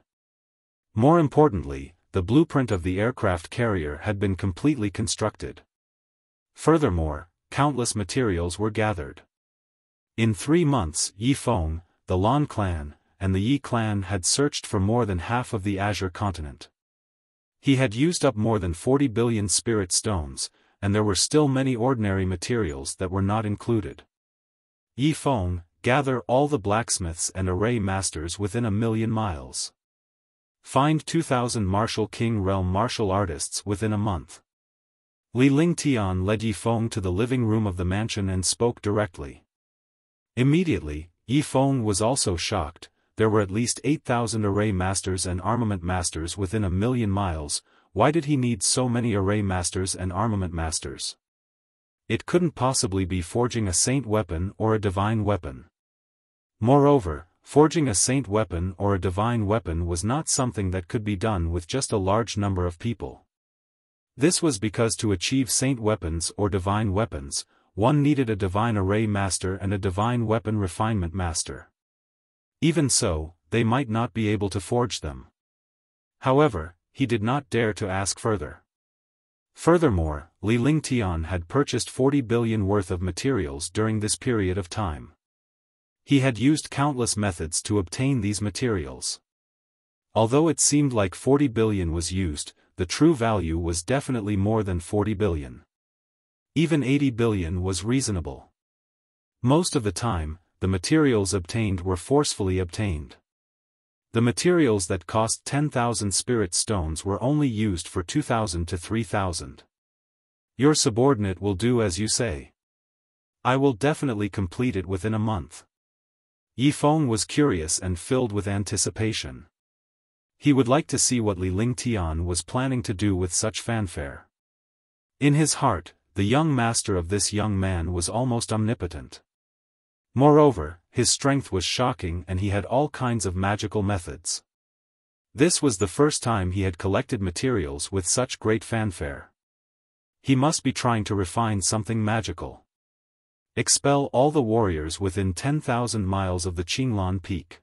More importantly, the blueprint of the aircraft carrier had been completely constructed. Furthermore, countless materials were gathered. In 3 months, Yi Feng, the Lan clan, and the Yi clan had searched for more than half of the Azure continent. He had used up more than 40 billion spirit stones, and there were still many ordinary materials that were not included. Yi Feng, gather all the blacksmiths and array masters within 1,000,000 miles. Find 2,000 martial king realm martial artists within a month. Li Lingtian led Yi Feng to the living room of the mansion and spoke directly. Immediately, Yi Feng was also shocked. There were at least 8,000 array masters and armament masters within 1,000,000 miles. Why did he need so many array masters and armament masters? It couldn't possibly be forging a saint weapon or a divine weapon. Moreover, forging a saint weapon or a divine weapon was not something that could be done with just a large number of people. This was because to achieve saint weapons or divine weapons, one needed a divine array master and a divine weapon refinement master. Even so, they might not be able to forge them. However, he did not dare to ask further. Furthermore, Li Lingtian had purchased 40 billion worth of materials during this period of time. He had used countless methods to obtain these materials. Although it seemed like 40 billion was used, the true value was definitely more than 40 billion. Even 80 billion was reasonable. Most of the time, the materials obtained were forcefully obtained. The materials that cost 10,000 spirit stones were only used for 2,000 to 3,000. Your subordinate will do as you say. I will definitely complete it within a month. Yi Feng was curious and filled with anticipation. He would like to see what Li Lingtian was planning to do with such fanfare. In his heart, the young master of this young man was almost omnipotent. Moreover, his strength was shocking and he had all kinds of magical methods. This was the first time he had collected materials with such great fanfare. He must be trying to refine something magical. Expel all the warriors within 10,000 miles of the Qinglan Peak.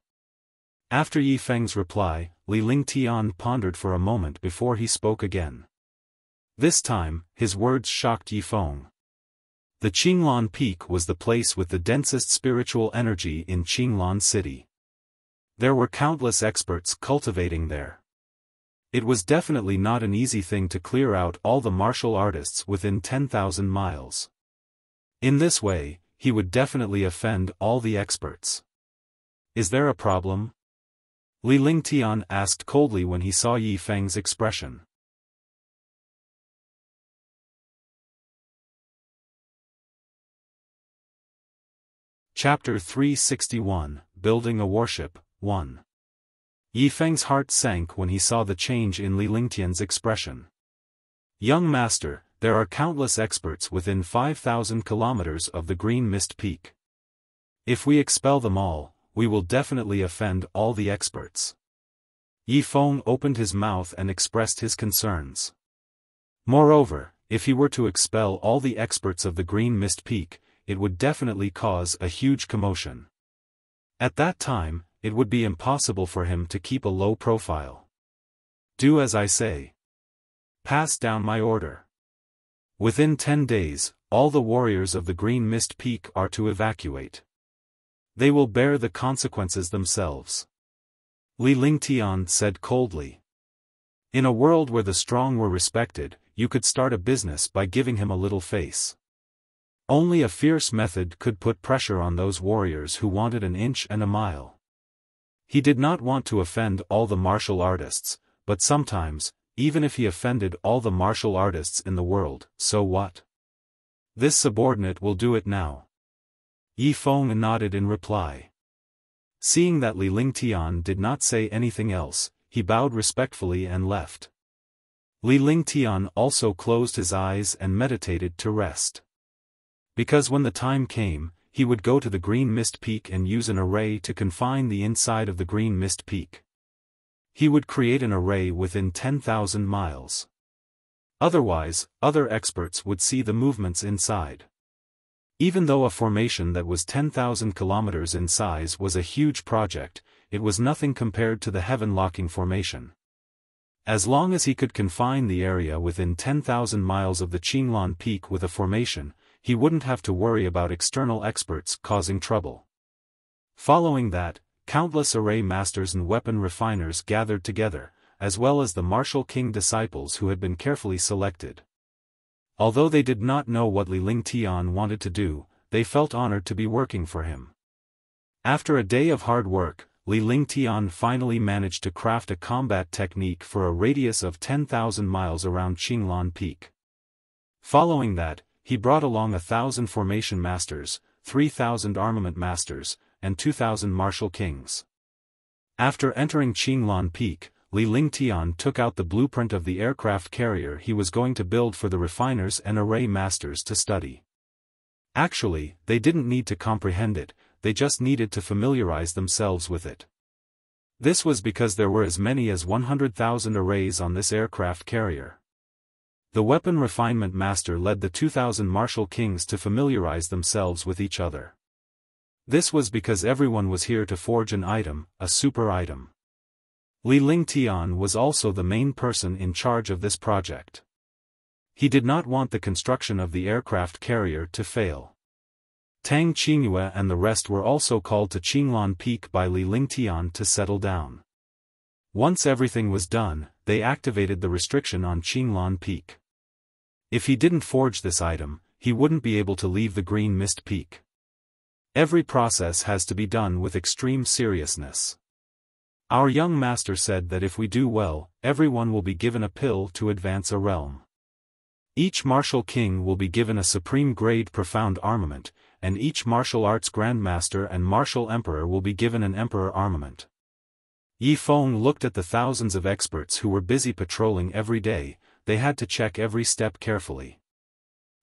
After Yi Feng's reply, Li Lingtian pondered for a moment before he spoke again. This time, his words shocked Yi Feng. The Qinglan Peak was the place with the densest spiritual energy in Qinglan City. There were countless experts cultivating there. It was definitely not an easy thing to clear out all the martial artists within 10,000 miles. In this way, he would definitely offend all the experts. Is there a problem? Li Lingtian asked coldly when he saw Yi Feng's expression. Chapter 361, Building a Warship, 1. Yi Feng's heart sank when he saw the change in Li Lingtian's expression. Young master, there are countless experts within 5,000 kilometers of the Green Mist Peak. If we expel them all, we will definitely offend all the experts. Yi Feng opened his mouth and expressed his concerns. Moreover, if he were to expel all the experts of the Green Mist Peak, it would definitely cause a huge commotion. At that time, it would be impossible for him to keep a low profile. Do as I say. Pass down my order. Within 10 days, all the warriors of the Green Mist Peak are to evacuate. They will bear the consequences themselves. Li Lingtian said coldly. In a world where the strong were respected, you could start a business by giving him a little face. Only a fierce method could put pressure on those warriors who wanted an inch and a mile. He did not want to offend all the martial artists, but sometimes, even if he offended all the martial artists in the world, so what? This subordinate will do it now. Yi Feng nodded in reply. Seeing that Li Lingtian did not say anything else, he bowed respectfully and left. Li Lingtian also closed his eyes and meditated to rest. Because when the time came, he would go to the Green Mist Peak and use an array to confine the inside of the Green Mist Peak. He would create an array within 10,000 miles. Otherwise, other experts would see the movements inside. Even though a formation that was 10,000 kilometers in size was a huge project, it was nothing compared to the heaven-locking formation. As long as he could confine the area within 10,000 miles of the Qinglan Peak with a formation, he wouldn't have to worry about external experts causing trouble. Following that, countless array masters and weapon refiners gathered together, as well as the martial king disciples who had been carefully selected. Although they did not know what Li Lingtian wanted to do, they felt honored to be working for him. After a day of hard work, Li Lingtian finally managed to craft a combat technique for a radius of 10,000 miles around Qinglan Peak. Following that, he brought along 1,000 formation masters, 3,000 armament masters, and 2,000 martial kings. After entering Qinglan Peak, Li Lingtian took out the blueprint of the aircraft carrier he was going to build for the refiners and array masters to study. Actually, they didn't need to comprehend it, they just needed to familiarize themselves with it. This was because there were as many as 100,000 arrays on this aircraft carrier. The weapon refinement master led the 2,000 martial kings to familiarize themselves with each other. This was because everyone was here to forge an item, a super item. Li Lingtian was also the main person in charge of this project. He did not want the construction of the aircraft carrier to fail. Tang Qingyue and the rest were also called to Qinglan Peak by Li Lingtian to settle down. Once everything was done, they activated the restriction on Qinglan Peak. If he didn't forge this item, he wouldn't be able to leave the Green Mist Peak. Every process has to be done with extreme seriousness. Our young master said that if we do well, everyone will be given a pill to advance a realm. Each martial king will be given a supreme-grade profound armament, and each martial arts grandmaster and martial emperor will be given an emperor armament. Yi Feng looked at the thousands of experts who were busy patrolling every day. They had to check every step carefully.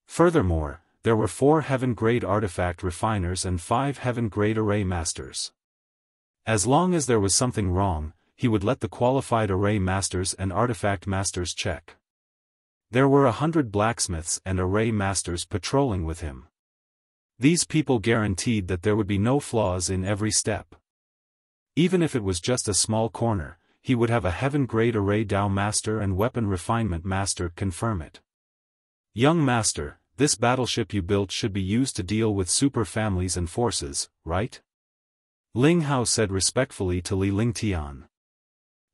Furthermore, there were 4 heaven-grade artifact refiners and 5 heaven-grade array masters. As long as there was something wrong, he would let the qualified array masters and artifact masters check. There were 100 blacksmiths and array masters patrolling with him. These people guaranteed that there would be no flaws in every step. Even if it was just a small corner, he would have a heaven-grade array Dao master and weapon refinement master confirm it. Young master, this battleship you built should be used to deal with super families and forces, right? Ling Hao said respectfully to Li Lingtian.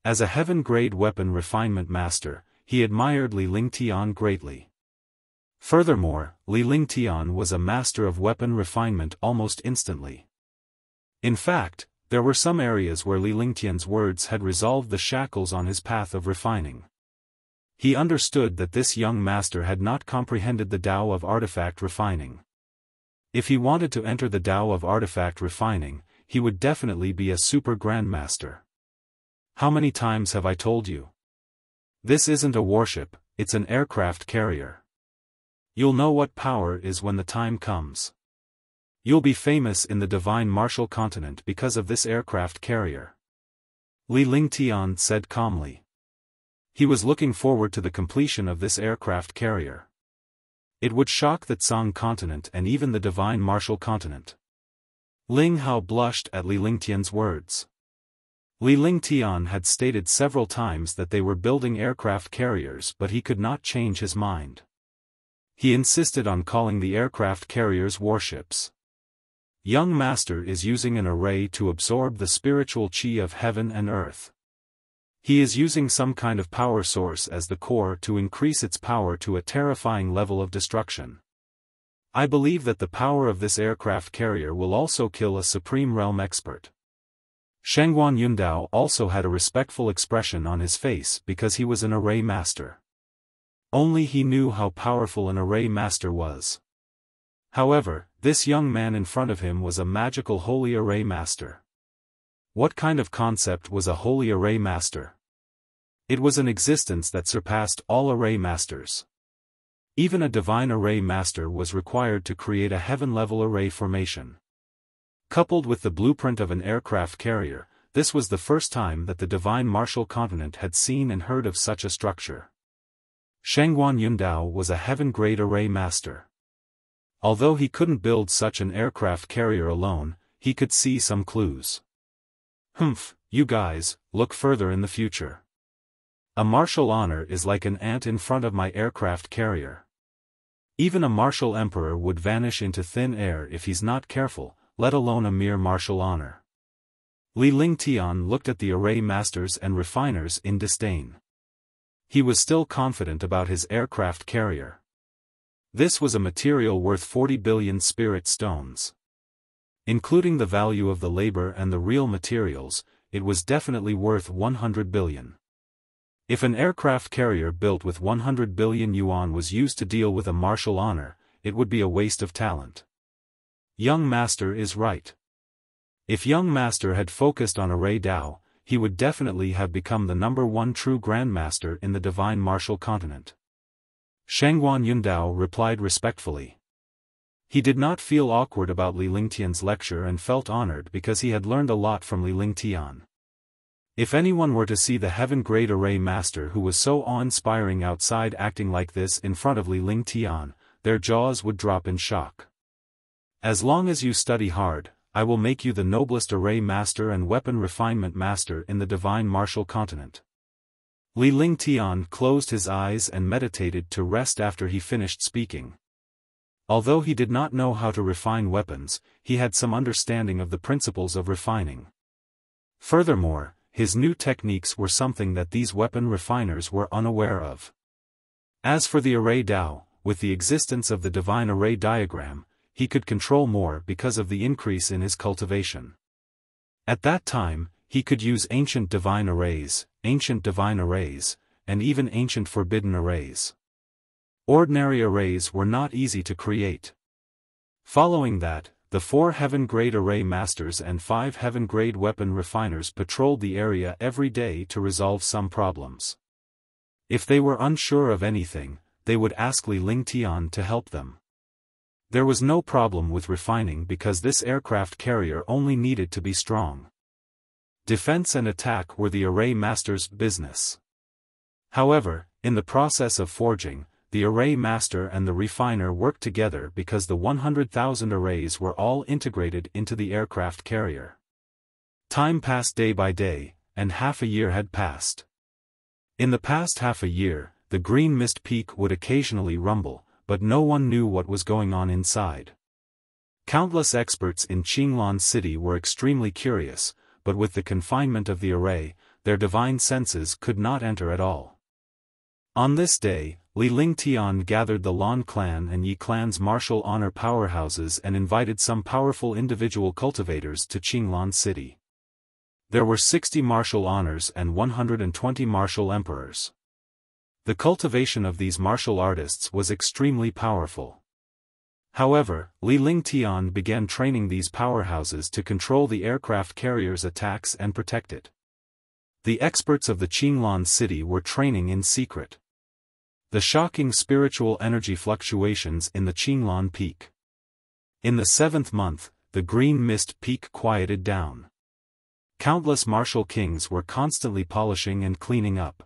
As a heaven-grade weapon refinement master, he admired Li Lingtian greatly. Furthermore, Li Lingtian was a master of weapon refinement almost instantly. In fact, there were some areas where Li Lingtian's words had resolved the shackles on his path of refining. He understood that this young master had not comprehended the Tao of artifact refining. If he wanted to enter the Tao of artifact refining, he would definitely be a super grandmaster. How many times have I told you? This isn't a warship, it's an aircraft carrier. You'll know what power is when the time comes. You'll be famous in the divine martial continent because of this aircraft carrier. Li Lingtian said calmly. He was looking forward to the completion of this aircraft carrier. It would shock the Tsang continent and even the divine martial continent. Ling Hao blushed at Li Lingtian's words. Li Lingtian had stated several times that they were building aircraft carriers, but he could not change his mind. He insisted on calling the aircraft carriers warships. Young master is using an array to absorb the spiritual qi of heaven and earth. He is using some kind of power source as the core to increase its power to a terrifying level of destruction. I believe that the power of this aircraft carrier will also kill a supreme realm expert. Shengguan Yundao also had a respectful expression on his face because he was an array master. Only he knew how powerful an array master was. However, this young man in front of him was a magical holy array master. What kind of concept was a holy array master? It was an existence that surpassed all array masters. Even a divine array master was required to create a heaven-level array formation. Coupled with the blueprint of an aircraft carrier, this was the first time that the divine martial continent had seen and heard of such a structure. Shengguan Yundao was a heaven-grade array master. Although he couldn't build such an aircraft carrier alone, he could see some clues. Humph, you guys, look further in the future. A martial honor is like an ant in front of my aircraft carrier. Even a martial emperor would vanish into thin air if he's not careful, let alone a mere martial honor. Li Lingtian looked at the array masters and refiners in disdain. He was still confident about his aircraft carrier. This was a material worth 40 billion spirit stones. Including the value of the labor and the real materials, it was definitely worth 100 billion. If an aircraft carrier built with 100 billion yuan was used to deal with a martial honor, it would be a waste of talent. Young Master is right. If Young Master had focused on array Dao, he would definitely have become the #1 true Grandmaster in the Divine Martial Continent. Shangguan Yundao replied respectfully. He did not feel awkward about Li Lingtian's lecture and felt honored because he had learned a lot from Li Lingtian. If anyone were to see the heaven-grade array master who was so awe-inspiring outside acting like this in front of Li Lingtian, their jaws would drop in shock. As long as you study hard, I will make you the noblest array master and weapon refinement master in the Divine Martial Continent. Li Lingtian closed his eyes and meditated to rest after he finished speaking. Although he did not know how to refine weapons, he had some understanding of the principles of refining. Furthermore, his new techniques were something that these weapon refiners were unaware of. As for the array Dao, with the existence of the divine array diagram, he could control more because of the increase in his cultivation. At that time, he could use ancient divine arrays, and even ancient forbidden arrays. Ordinary arrays were not easy to create. Following that, the 4 heaven-grade array masters and 5 heaven-grade weapon refiners patrolled the area every day to resolve some problems. If they were unsure of anything, they would ask Li Lingtian to help them. There was no problem with refining because this aircraft carrier only needed to be strong. Defense and attack were the array master's business. However, in the process of forging, the array master and the refiner worked together because the 100,000 arrays were all integrated into the aircraft carrier. Time passed day by day, and half a year had passed. In the past half a year, the green mist peak would occasionally rumble, but no one knew what was going on inside. Countless experts in Qinglan City were extremely curious, but with the confinement of the array, their divine senses could not enter at all. On this day, Li Lingtian gathered the Lan clan and Yi clan's martial honor powerhouses and invited some powerful individual cultivators to Qinglan City. There were 60 martial honors and 120 martial emperors. The cultivation of these martial artists was extremely powerful. However, Li Lingtian began training these powerhouses to control the aircraft carrier's attacks and protect it. The experts of the Qinglan City were training in secret. The shocking spiritual energy fluctuations in the Qinglan Peak. In the 7th month, the green mist peak quieted down. Countless martial kings were constantly polishing and cleaning up.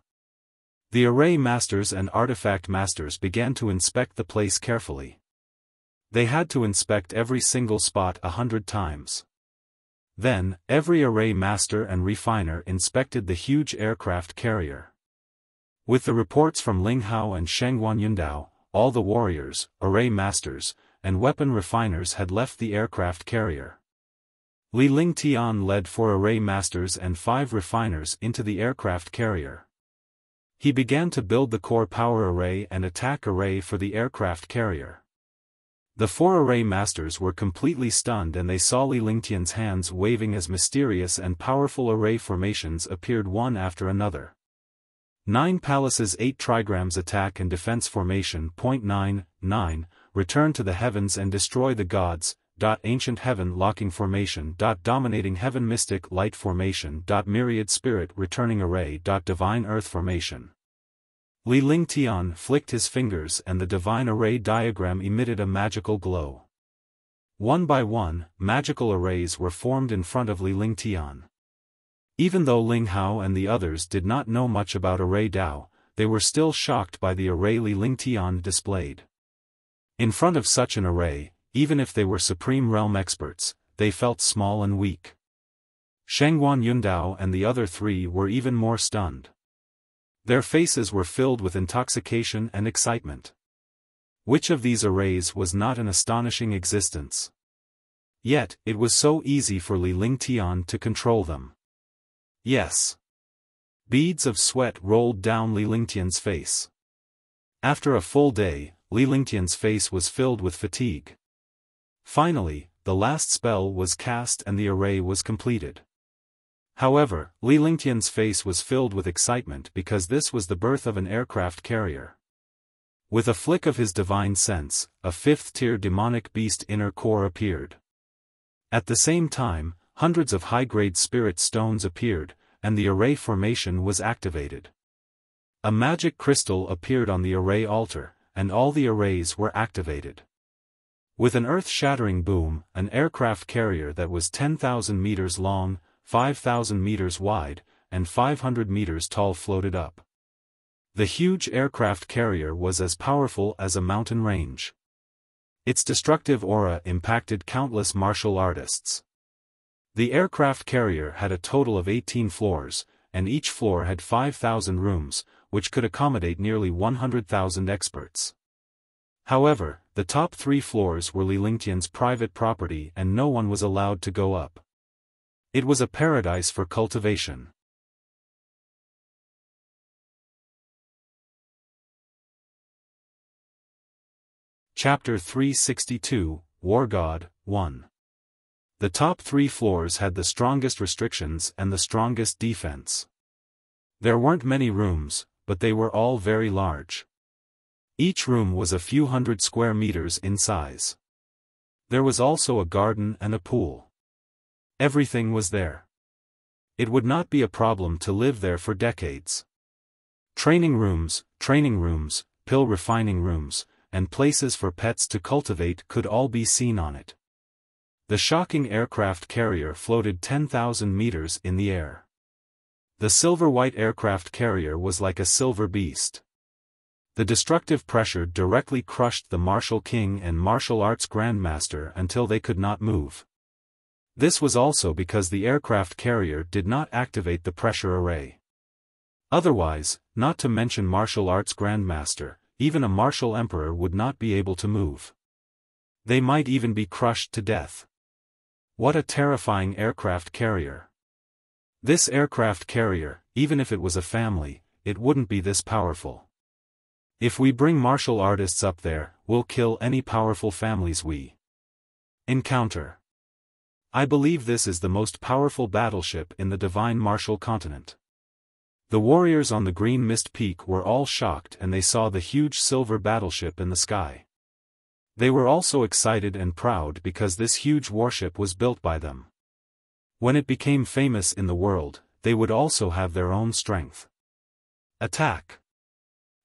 The array masters and artifact masters began to inspect the place carefully. They had to inspect every single spot 100 times. Then, every array master and refiner inspected the huge aircraft carrier. With the reports from Ling Hao and Shangguan Yundao, all the warriors, array masters, and weapon refiners had left the aircraft carrier. Li Lingtian led 4 array masters and 5 refiners into the aircraft carrier. He began to build the core power array and attack array for the aircraft carrier. The 4 array masters were completely stunned and they saw Li Lingtian's hands waving as mysterious and powerful array formations appeared one after another. 9 Palaces 8 Trigrams Attack and Defense Formation. 9. Return to the heavens and destroy the gods. Ancient Heaven Locking Formation. Dominating Heaven Mystic Light Formation. Myriad Spirit Returning Array. Divine Earth Formation. Li Lingtian flicked his fingers and the divine array diagram emitted a magical glow. One by one, magical arrays were formed in front of Li Lingtian. Even though Ling Hao and the others did not know much about array Dao, they were still shocked by the array Li Lingtian displayed. In front of such an array, even if they were Supreme Realm experts, they felt small and weak. Shangguan Yundao and the other 3 were even more stunned. Their faces were filled with intoxication and excitement. Which of these arrays was not an astonishing existence? Yet, it was so easy for Li Lingtian to control them. Yes. Beads of sweat rolled down Li Lingtian's face. After a full day, Li Lingtian's face was filled with fatigue. Finally, the last spell was cast and the array was completed. However, Li Lingtian's face was filled with excitement because this was the birth of an aircraft carrier. With a flick of his divine sense, a fifth-tier demonic beast inner core appeared. At the same time, hundreds of high-grade spirit stones appeared, and the array formation was activated. A magic crystal appeared on the array altar, and all the arrays were activated. With an earth-shattering boom, an aircraft carrier that was 10,000 meters long, 5,000 meters wide, and 500 meters tall floated up. The huge aircraft carrier was as powerful as a mountain range. Its destructive aura impacted countless martial artists. The aircraft carrier had a total of 18 floors, and each floor had 5,000 rooms, which could accommodate nearly 100,000 experts. However, the top 3 floors were Li Lingtian's private property and no one was allowed to go up. It was a paradise for cultivation. Chapter 362, War God, 1. The top 3 floors had the strongest restrictions and the strongest defense. There weren't many rooms, but they were all very large. Each room was a few hundred square meters in size. There was also a garden and a pool. Everything was there. It would not be a problem to live there for decades. Training rooms, pill refining rooms, and places for pets to cultivate could all be seen on it. The shocking aircraft carrier floated 10,000 meters in the air. The silver-white aircraft carrier was like a silver beast. The destructive pressure directly crushed the martial king and martial arts grandmaster until they could not move. This was also because the aircraft carrier did not activate the pressure array. Otherwise, not to mention martial arts grandmaster, even a martial emperor would not be able to move. They might even be crushed to death. What a terrifying aircraft carrier. This aircraft carrier, even if it was a family, it wouldn't be this powerful. If we bring martial artists up there, we'll kill any powerful families we encounter. I believe this is the most powerful battleship in the divine martial continent. The warriors on the Green Mist Peak were all shocked and they saw the huge silver battleship in the sky. They were also excited and proud because this huge warship was built by them. When it became famous in the world, they would also have their own strength. Attack!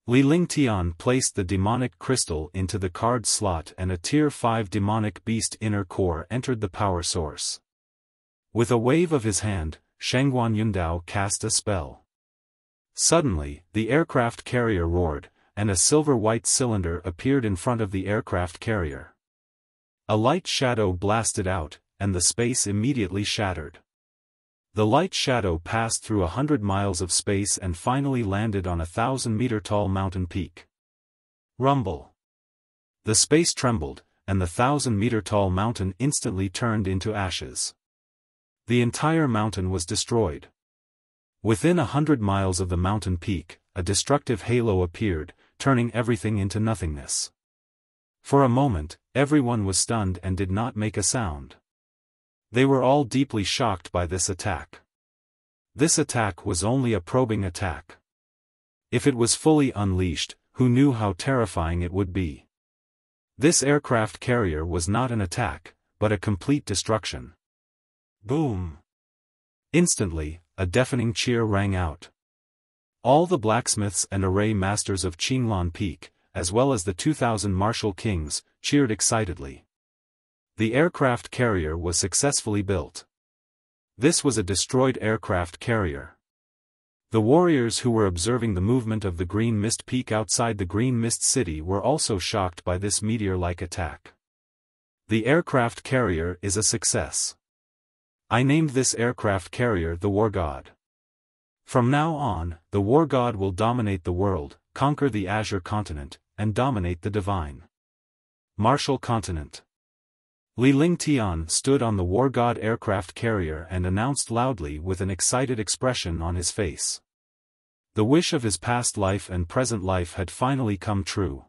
Li Lingtian placed the demonic crystal into the card slot and a Tier 5 demonic beast inner core entered the power source. With a wave of his hand, Shengguan Yundao cast a spell. Suddenly, the aircraft carrier roared, and a silver-white cylinder appeared in front of the aircraft carrier. A light shadow blasted out, and the space immediately shattered. The light shadow passed through 100 miles of space and finally landed on a 1,000-meter-tall mountain peak. Rumble! The space trembled, and the 1,000-meter-tall mountain instantly turned into ashes. The entire mountain was destroyed. Within 100 miles of the mountain peak, a destructive halo appeared, turning everything into nothingness. For a moment, everyone was stunned and did not make a sound. They were all deeply shocked by this attack. This attack was only a probing attack. If it was fully unleashed, who knew how terrifying it would be? This aircraft carrier was not an attack, but a complete destruction. Boom! Instantly, a deafening cheer rang out. All the blacksmiths and array masters of Qinglan Peak, as well as the 2,000 martial kings, cheered excitedly. The aircraft carrier was successfully built. This was a destroyed aircraft carrier. The warriors who were observing the movement of the Green Mist Peak outside the Green Mist City were also shocked by this meteor-like attack. The aircraft carrier is a success. I named this aircraft carrier the War God. From now on, the War God will dominate the world, conquer the Azure continent, and dominate the divine martial continent. Li Lingtian stood on the War God aircraft carrier and announced loudly with an excited expression on his face. The wish of his past life and present life had finally come true.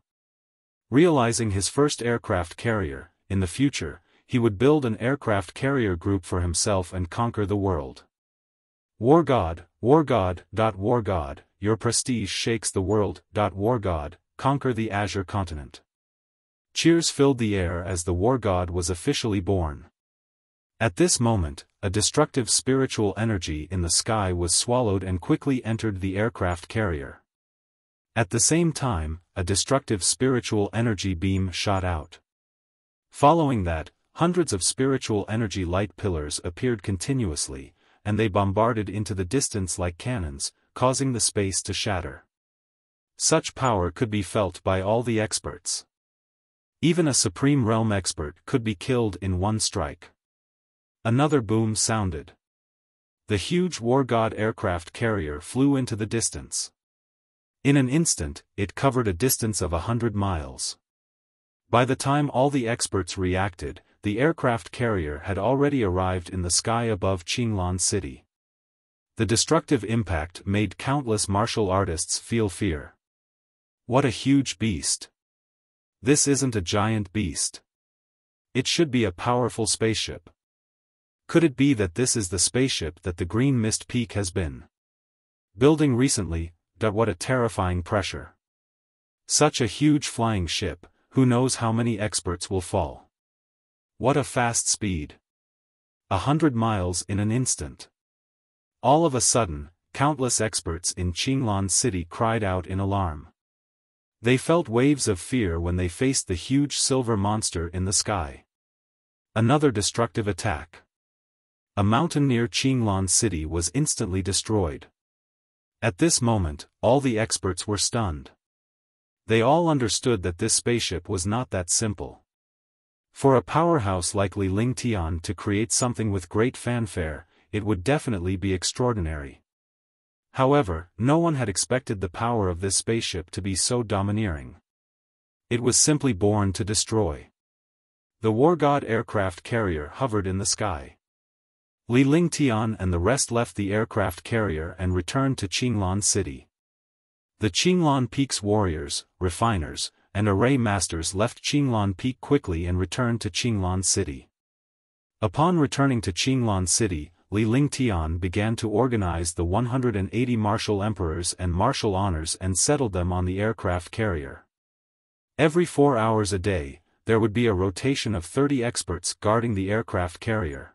Realizing his first aircraft carrier, in the future, he would build an aircraft carrier group for himself and conquer the world. War God, War God. War God, your prestige shakes the world. War God, conquer the Azure continent. Cheers filled the air as the War God was officially born. At this moment, a destructive spiritual energy in the sky was swallowed and quickly entered the aircraft carrier. At the same time, a destructive spiritual energy beam shot out. Following that, hundreds of spiritual energy light pillars appeared continuously, and they bombarded into the distance like cannons, causing the space to shatter. Such power could be felt by all the experts. Even a Supreme Realm expert could be killed in one strike. Another boom sounded. The huge War God aircraft carrier flew into the distance. In an instant, it covered a distance of 100 miles. By the time all the experts reacted, the aircraft carrier had already arrived in the sky above Qinglan City. The destructive impact made countless martial artists feel fear. What a huge beast! This isn't a giant beast. It should be a powerful spaceship. Could it be that this is the spaceship that the Green Mist Peak has been building recently? What a terrifying pressure. Such a huge flying ship, who knows how many experts will fall. What a fast speed. 100 miles in an instant. All of a sudden, countless experts in Qinglan City cried out in alarm. They felt waves of fear when they faced the huge silver monster in the sky. Another destructive attack. A mountain near Qinglan City was instantly destroyed. At this moment, all the experts were stunned. They all understood that this spaceship was not that simple. For a powerhouse like Li Lingtian to create something with great fanfare, it would definitely be extraordinary. However, no one had expected the power of this spaceship to be so domineering. It was simply born to destroy. The War God aircraft carrier hovered in the sky. Li Lingtian and the rest left the aircraft carrier and returned to Qinglan City. The Qinglan Peak's warriors, refiners, and array masters left Qinglan Peak quickly and returned to Qinglan City. Upon returning to Qinglan City, Li Lingtian began to organize the 180 martial emperors and martial honors and settled them on the aircraft carrier. Every 4 hours a day, there would be a rotation of 30 experts guarding the aircraft carrier.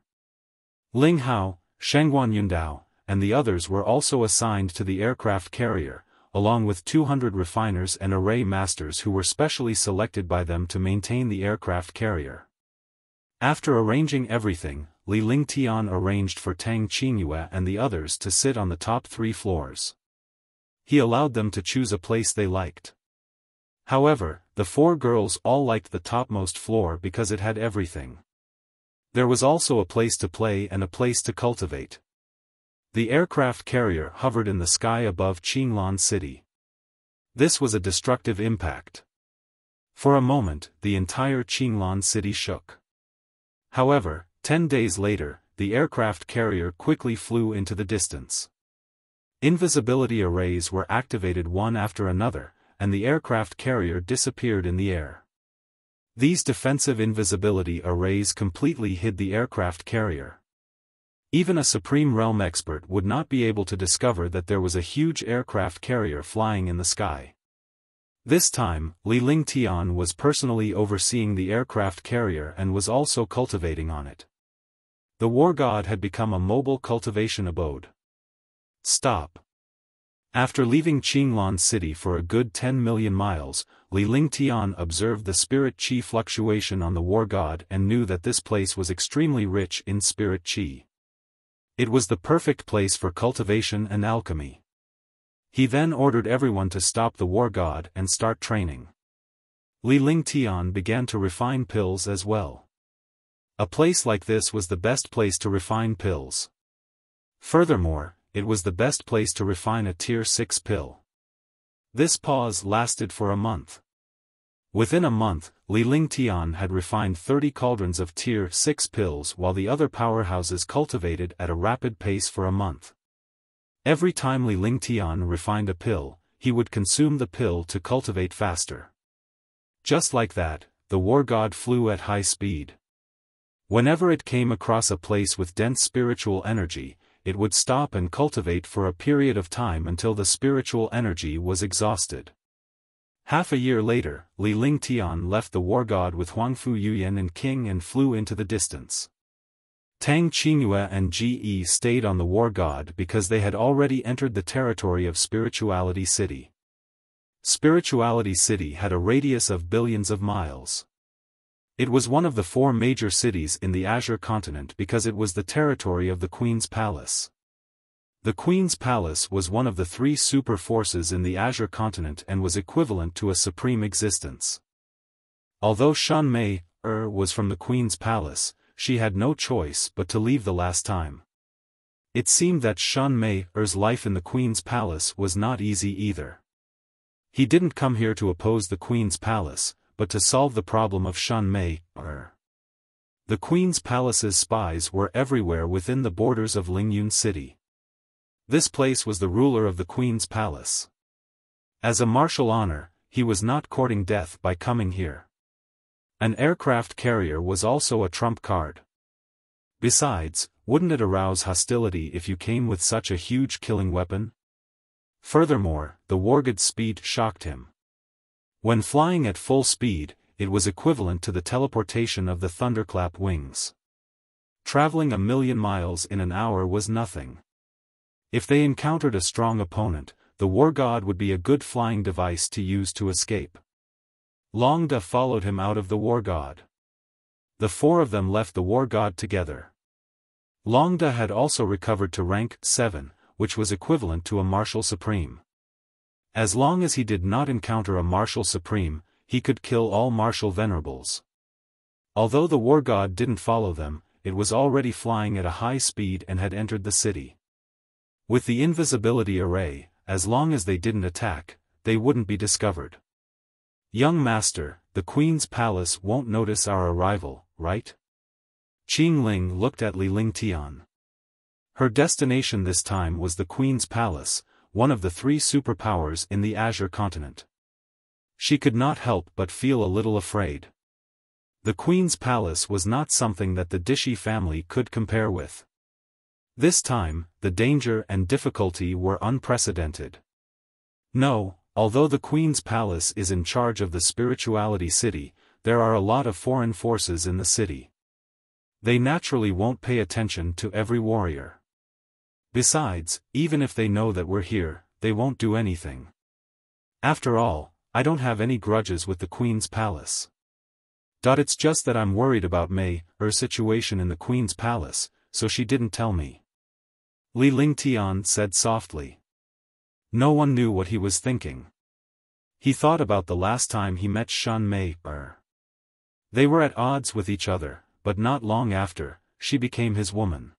Ling Hao, Shengguan Yundao, and the others were also assigned to the aircraft carrier, along with 200 refiners and array masters who were specially selected by them to maintain the aircraft carrier. After arranging everything, Li Lingtian arranged for Tang Qingyue and the others to sit on the top 3 floors. He allowed them to choose a place they liked. However, the 4 girls all liked the topmost floor because it had everything. There was also a place to play and a place to cultivate. The aircraft carrier hovered in the sky above Qinglan City. This was a destructive impact. For a moment, the entire Qinglan City shook. However, 10 days later, the aircraft carrier quickly flew into the distance. Invisibility arrays were activated one after another, and the aircraft carrier disappeared in the air. These defensive invisibility arrays completely hid the aircraft carrier. Even a Supreme Realm expert would not be able to discover that there was a huge aircraft carrier flying in the sky. This time, Li Lingtian was personally overseeing the aircraft carrier and was also cultivating on it. The War God had become a mobile cultivation abode. Stop. After leaving Qinglan City for a good 10 million miles, Li Lingtian observed the spirit qi fluctuation on the War God and knew that this place was extremely rich in spirit qi. It was the perfect place for cultivation and alchemy. He then ordered everyone to stop the War God and start training. Li Lingtian began to refine pills as well. A place like this was the best place to refine pills. Furthermore, it was the best place to refine a tier 6 pill. This pause lasted for a month. Within a month, Li Lingtian had refined 30 cauldrons of tier 6 pills while the other powerhouses cultivated at a rapid pace for a month. Every time Li Lingtian refined a pill, he would consume the pill to cultivate faster. Just like that, the War God flew at high speed. Whenever it came across a place with dense spiritual energy, it would stop and cultivate for a period of time until the spiritual energy was exhausted. Half a year later, Li Lingtian left the war god with Huangfu Yuyan and King and flew into the distance. Tang Qingyue and Ji stayed on the war god because they had already entered the territory of Spirituality City. Spirituality City had a radius of billions of miles. It was one of the 4 major cities in the Azure continent because it was the territory of the Queen's Palace. The Queen's Palace was one of the 3 super forces in the Azure continent and was equivalent to a supreme existence. Although Shan Mei was from the Queen's Palace, she had no choice but to leave the last time. It seemed that Shan Mei's life in the Queen's Palace was not easy either. He didn't come here to oppose the Queen's Palace, but to solve the problem of Shan Mei. The Queen's Palace's spies were everywhere within the borders of Lingyun City. This place was the ruler of the Queen's Palace. As a martial honor, he was not courting death by coming here. An aircraft carrier was also a trump card. Besides, wouldn't it arouse hostility if you came with such a huge killing weapon? Furthermore, the wargod's speed shocked him. When flying at full speed, it was equivalent to the teleportation of the thunderclap wings. Traveling 1,000,000 miles in an hour was nothing. If they encountered a strong opponent, the war god would be a good flying device to use to escape. Longda followed him out of the war god. The 4 of them left the war god together. Longda had also recovered to rank 7, which was equivalent to a martial supreme. As long as he did not encounter a martial supreme, he could kill all martial venerables. Although the war god didn't follow them, it was already flying at a high speed and had entered the city. With the invisibility array, as long as they didn't attack, they wouldn't be discovered. Young master, the Queen's Palace won't notice our arrival, right? Qing Ling looked at Li Lingtian. Her destination this time was the Queen's Palace, one of the 3 superpowers in the Azure continent. She could not help but feel a little afraid. The Queen's Palace was not something that the Dishi family could compare with. This time, the danger and difficulty were unprecedented. No, although the Queen's Palace is in charge of the Spirituality City, there are a lot of foreign forces in the city. They naturally won't pay attention to every warrior. Besides, even if they know that we're here, they won't do anything. After all, I don't have any grudges with the Queen's Palace. It's just that I'm worried about her situation in the Queen's Palace, so she didn't tell me. Li Lingtian said softly. No one knew what he was thinking. He thought about the last time he met Shan Mei. They were at odds with each other, but not long after, she became his woman.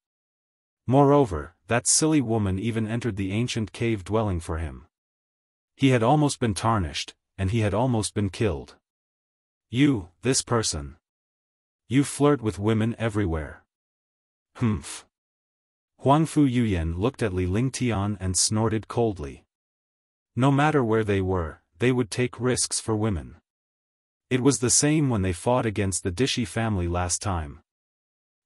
Moreover, that silly woman even entered the ancient cave dwelling for him. He had almost been tarnished, and he had almost been killed. You, this person. You flirt with women everywhere. Humph. Huangfu Yuyan looked at Li Lingtian and snorted coldly. No matter where they were, they would take risks for women. It was the same when they fought against the Dishi family last time.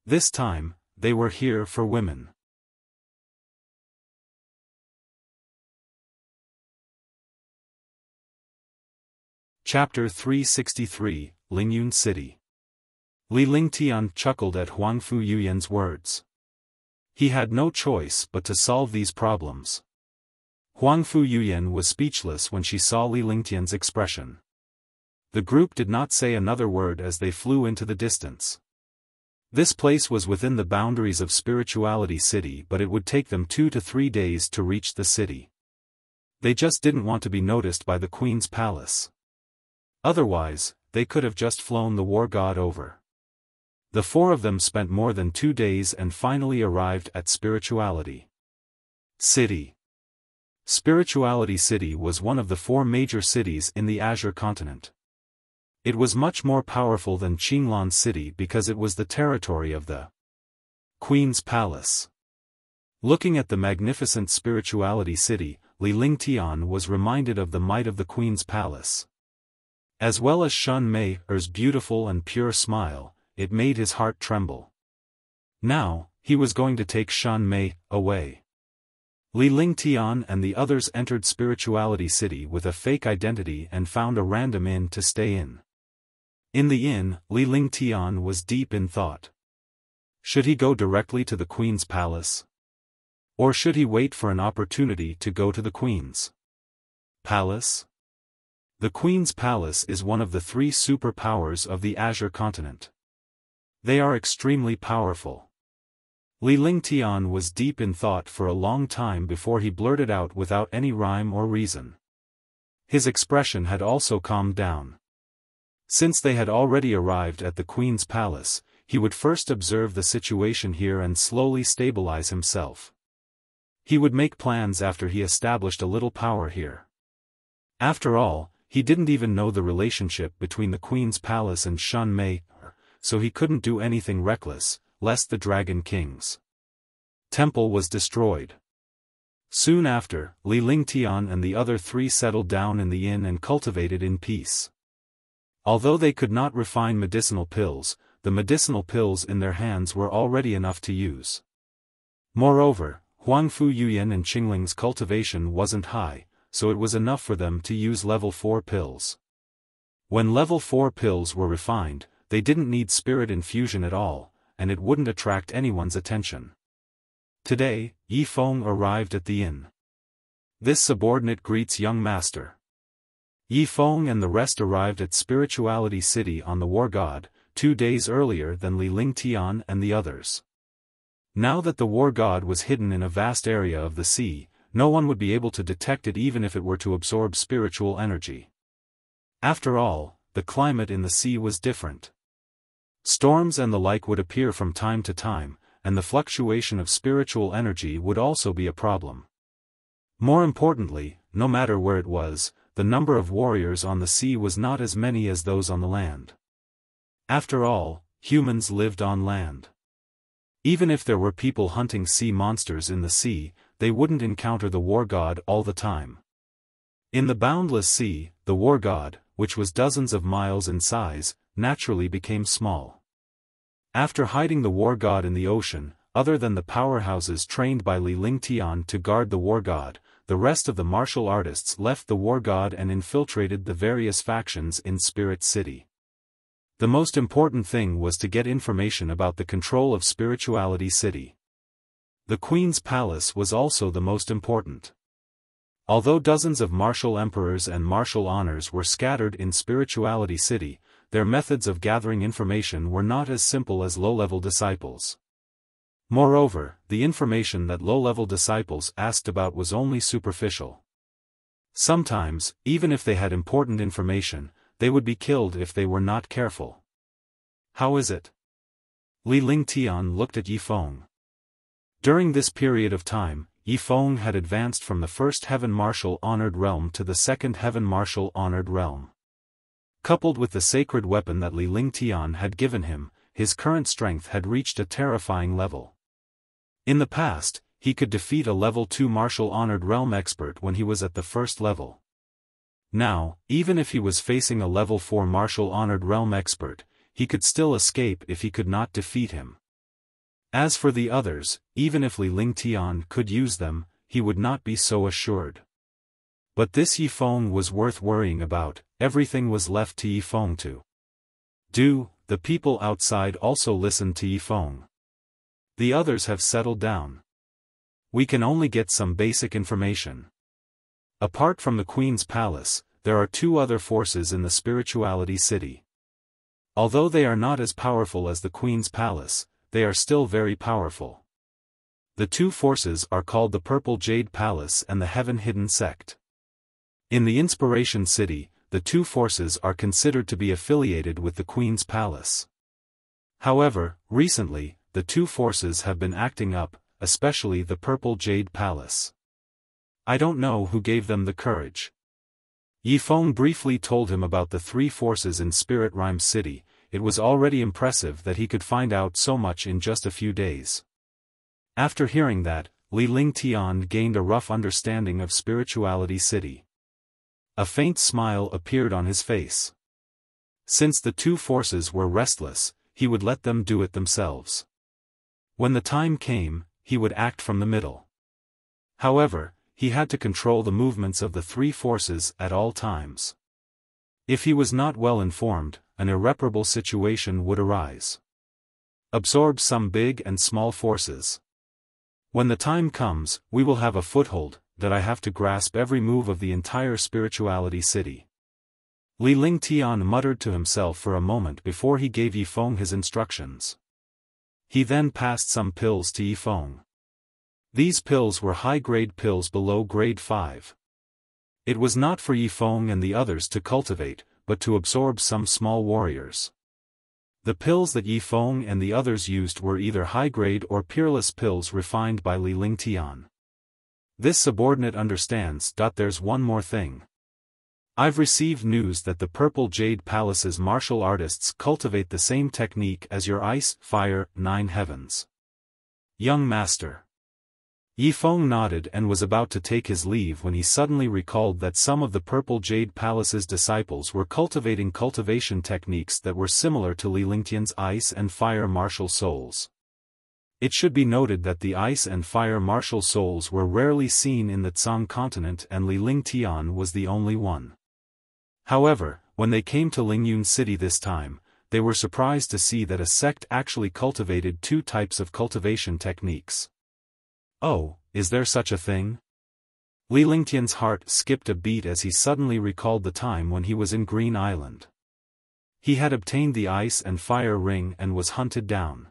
This time, they were here for women. Chapter 363, Lingyun City. Li Lingtian chuckled at Huangfu Yuyan's words. He had no choice but to solve these problems. Huangfu Yuyan was speechless when she saw Li Lingtian's expression. The group did not say another word as they flew into the distance. This place was within the boundaries of Spirituality City, but it would take them 2 to 3 days to reach the city. They just didn't want to be noticed by the Queen's Palace. Otherwise, they could have just flown the war god over. The 4 of them spent more than 2 days and finally arrived at Spirituality City. Spirituality City was one of the 4 major cities in the Azure continent. It was much more powerful than Qinglan City because it was the territory of the Queen's Palace. Looking at the magnificent Spirituality City, Li Lingtian was reminded of the might of the Queen's Palace. As well as Shan Mei's beautiful and pure smile, it made his heart tremble. Now, he was going to take Shan Mei away. Li Lingtian and the others entered Spirituality City with a fake identity and found a random inn to stay in. In the inn, Li Lingtian was deep in thought. Should he go directly to the Queen's palace? Or should he wait for an opportunity to go to the Queen's palace? The Queen's palace is one of the 3 superpowers of the Azure continent. They are extremely powerful. Li Lingtian was deep in thought for a long time before he blurted out without any rhyme or reason. His expression had also calmed down. Since they had already arrived at the Queen's palace, he would first observe the situation here and slowly stabilize himself. He would make plans after he established a little power here. After all, he didn't even know the relationship between the Queen's palace and Shan Mei, so he couldn't do anything reckless, lest the Dragon King's temple was destroyed. Soon after, Li Lingtian and the other 3 settled down in the inn and cultivated in peace. Although they could not refine medicinal pills, the medicinal pills in their hands were already enough to use. Moreover, Huangfu Yuyan and Qingling's cultivation wasn't high, so it was enough for them to use level 4 pills. When level 4 pills were refined, they didn't need spirit infusion at all, and it wouldn't attract anyone's attention. Today, Yi Feng arrived at the inn. This subordinate greets young master. Yi Feng and the rest arrived at Spirituality City on the War God, 2 days earlier than Li Lingtian and the others. Now that the War God was hidden in a vast area of the sea, no one would be able to detect it even if it were to absorb spiritual energy. After all, the climate in the sea was different. Storms and the like would appear from time to time, and the fluctuation of spiritual energy would also be a problem. More importantly, no matter where it was, the number of warriors on the sea was not as many as those on the land. After all, humans lived on land. Even if there were people hunting sea monsters in the sea, they wouldn't encounter the War God all the time. In the boundless sea, the War God, which was dozens of miles in size, naturally became small. After hiding the War God in the ocean, other than the powerhouses trained by Li Lingtian to guard the War God, the rest of the martial artists left the War God and infiltrated the various factions in Spirit City. The most important thing was to get information about the control of Spirituality City. The Queen's palace was also the most important. Although dozens of martial emperors and martial honors were scattered in Spirituality City, their methods of gathering information were not as simple as low-level disciples. Moreover, the information that low-level disciples asked about was only superficial. Sometimes, even if they had important information, they would be killed if they were not careful. How is it? Li Lingtian looked at Yi Feng. During this period of time, Yi Feng had advanced from the first Heaven Martial Honored Realm to the second Heaven Martial Honored Realm. Coupled with the sacred weapon that Li Lingtian had given him, his current strength had reached a terrifying level. In the past, he could defeat a level 2 Martial Honored Realm expert when he was at the first level. Now, even if he was facing a level 4 Martial Honored Realm expert, he could still escape if he could not defeat him. As for the others, even if Li Lingtian could use them, he would not be so assured. But this Yi Feng was worth worrying about. Everything was left to Yi Feng to do. The people outside also listened to Yi Feng. The others have settled down. We can only get some basic information. Apart from the Queen's palace, there are 2 other forces in the Spirituality City. Although they are not as powerful as the Queen's palace, they are still very powerful. The 2 forces are called the Purple Jade Palace and the Heaven Hidden Sect. In the Inspiration City, the 2 forces are considered to be affiliated with the Queen's palace. However, recently, the 2 forces have been acting up, especially the Purple Jade Palace. I don't know who gave them the courage. Yi Feng briefly told him about the 3 forces in Spirit Rhyme City. It was already impressive that he could find out so much in just a few days. After hearing that, Li Lingtian gained a rough understanding of Spirituality City. A faint smile appeared on his face. Since the 2 forces were restless, he would let them do it themselves. When the time came, he would act from the middle. However, he had to control the movements of the three forces at all times. If he was not well informed, an irreparable situation would arise. Absorb some big and small forces. When the time comes, we will have a foothold, that I have to grasp every move of the entire spirituality city. Li Lingtian muttered to himself for a moment before he gave Yifeng his instructions. He then passed some pills to Yifeng. These pills were high-grade pills below grade 5. It was not for Yifeng and the others to cultivate, but to absorb some small warriors. The pills that Yifeng and the others used were either high-grade or peerless pills refined by Li Lingtian. This subordinate understands. There's one more thing. I've received news that the Purple Jade Palace's martial artists cultivate the same technique as your Ice, Fire, 9 Heavens. Young Master. Yifeng nodded and was about to take his leave when he suddenly recalled that some of the Purple Jade Palace's disciples were cultivating cultivation techniques that were similar to Li Lingtian's Ice and Fire martial souls. It should be noted that the Ice and Fire martial souls were rarely seen in the Tsang continent and Li Lingtian was the only one. However, when they came to Lingyun City this time, they were surprised to see that a sect actually cultivated two types of cultivation techniques. Oh, is there such a thing? Li Lingtian's heart skipped a beat as he suddenly recalled the time when he was in Green Island. He had obtained the Ice and Fire ring and was hunted down.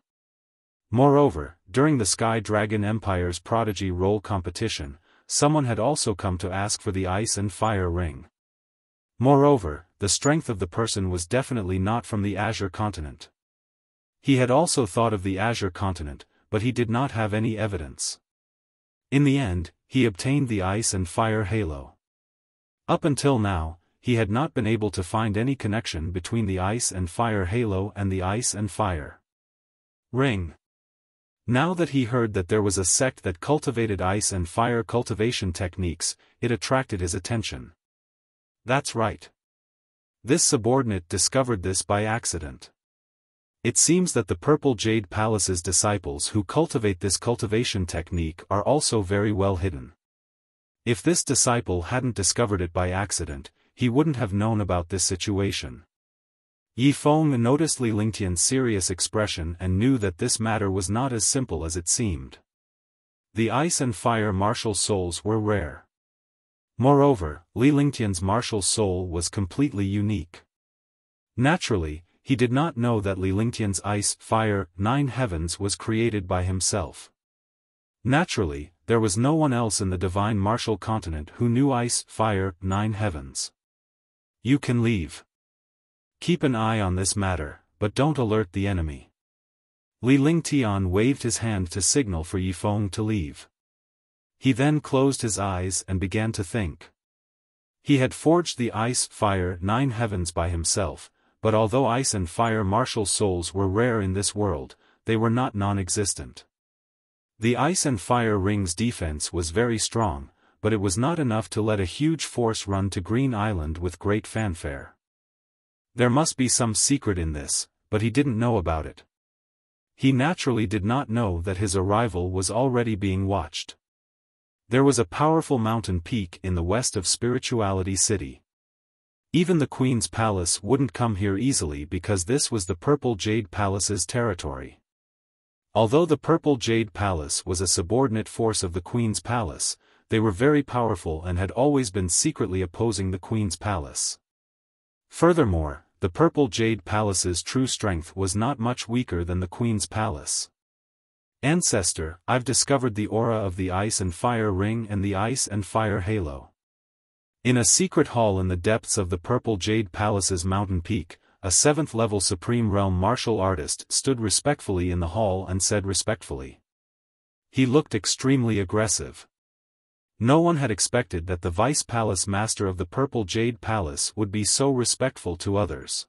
Moreover, during the Sky Dragon Empire's Prodigy Roll competition, someone had also come to ask for the Ice and Fire ring. Moreover, the strength of the person was definitely not from the Azure continent. He had also thought of the Azure continent, but he did not have any evidence. In the end, he obtained the Ice and Fire halo. Up until now, he had not been able to find any connection between the Ice and Fire halo and the Ice and Fire ring. Now that he heard that there was a sect that cultivated Ice and Fire cultivation techniques, it attracted his attention. That's right. This subordinate discovered this by accident. It seems that the Purple Jade Palace's disciples who cultivate this cultivation technique are also very well hidden. If this disciple hadn't discovered it by accident, he wouldn't have known about this situation. Yifeng noticed Li Lingtian's serious expression and knew that this matter was not as simple as it seemed. The Ice and Fire martial souls were rare. Moreover, Li Lingtian's martial soul was completely unique. Naturally, he did not know that Li Lingtian's Ice, Fire, 9 Heavens was created by himself. Naturally, there was no one else in the divine martial continent who knew Ice, Fire, 9 Heavens. You can leave. Keep an eye on this matter, but don't alert the enemy. Li Lingtian waved his hand to signal for Yifeng to leave. He then closed his eyes and began to think. He had forged the Ice, Fire, 9 Heavens by himself, but although Ice and Fire martial souls were rare in this world, they were not non-existent. The Ice and Fire ring's defense was very strong, but it was not enough to let a huge force run to Green Island with great fanfare. There must be some secret in this, but he didn't know about it. He naturally did not know that his arrival was already being watched. There was a powerful mountain peak in the west of Spirituality City. Even the Queen's Palace wouldn't come here easily because this was the Purple Jade Palace's territory. Although the Purple Jade Palace was a subordinate force of the Queen's Palace, they were very powerful and had always been secretly opposing the Queen's Palace. Furthermore, the Purple Jade Palace's true strength was not much weaker than the Queen's Palace. Ancestor, I've discovered the aura of the Ice and Fire ring and the Ice and Fire halo. In a secret hall in the depths of the Purple Jade Palace's mountain peak, a 7th-level Supreme Realm martial artist stood respectfully in the hall and said respectfully. He looked extremely aggressive. No one had expected that the Vice Palace Master of the Purple Jade Palace would be so respectful to others.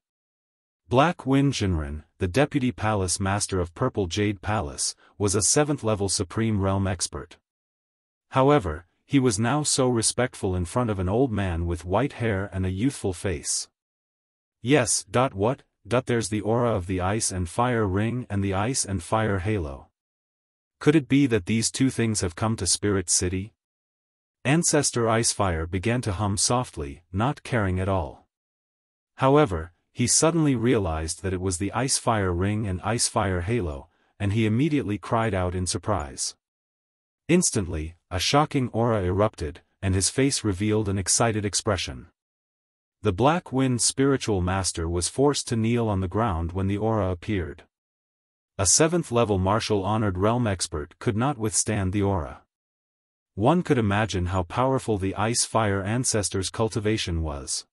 Black Wind Jinren, the Deputy Palace Master of Purple Jade Palace, was a 7th-level Supreme Realm expert. However, he was now so respectful in front of an old man with white hair and a youthful face. Yes, what? There's the aura of the Ice and Fire ring and the Ice and Fire halo. Could it be that these two things have come to Spirit City? Ancestor Icefire began to hum softly, not caring at all. However, he suddenly realized that it was the Icefire ring and Icefire halo, and he immediately cried out in surprise. Instantly, a shocking aura erupted, and his face revealed an excited expression. The Black Wind spiritual master was forced to kneel on the ground when the aura appeared. A 7th-level martial-honored realm expert could not withstand the aura. One could imagine how powerful the Ice-Fire ancestor's cultivation was.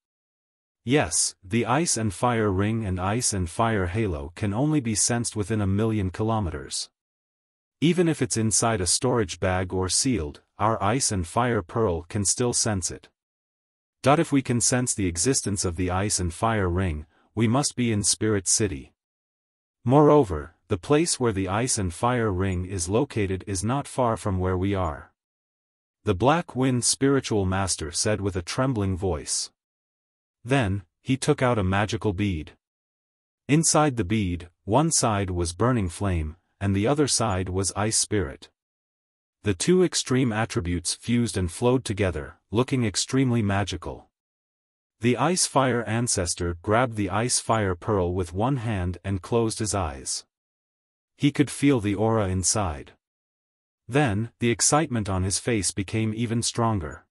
Yes, the Ice and Fire ring and Ice and Fire halo can only be sensed within 1,000,000 kilometers. Even if it's inside a storage bag or sealed, our Ice and Fire pearl can still sense it. If we can sense the existence of the Ice and Fire ring, we must be in Spirit City. Moreover, the place where the Ice and Fire ring is located is not far from where we are. The Black Wind spiritual master said with a trembling voice. Then, he took out a magical bead. Inside the bead, one side was burning flame, and the other side was ice spirit. The two extreme attributes fused and flowed together, looking extremely magical. The Ice-Fire ancestor grabbed the Ice-Fire pearl with one hand and closed his eyes. He could feel the aura inside. Then, the excitement on his face became even stronger.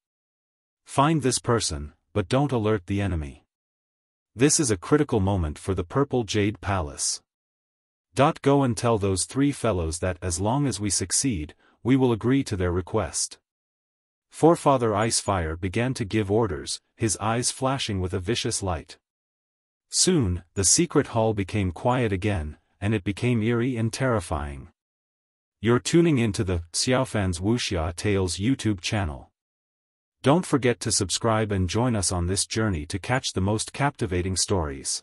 Find this person, but don't alert the enemy. This is a critical moment for the Purple Jade Palace. Go and tell those 3 fellows that as long as we succeed, we will agree to their request. Forefather Icefire began to give orders, his eyes flashing with a vicious light. Soon, the secret hall became quiet again, and it became eerie and terrifying. You're tuning into the Xiaofan's Wuxia Tales YouTube channel. Don't forget to subscribe and join us on this journey to catch the most captivating stories.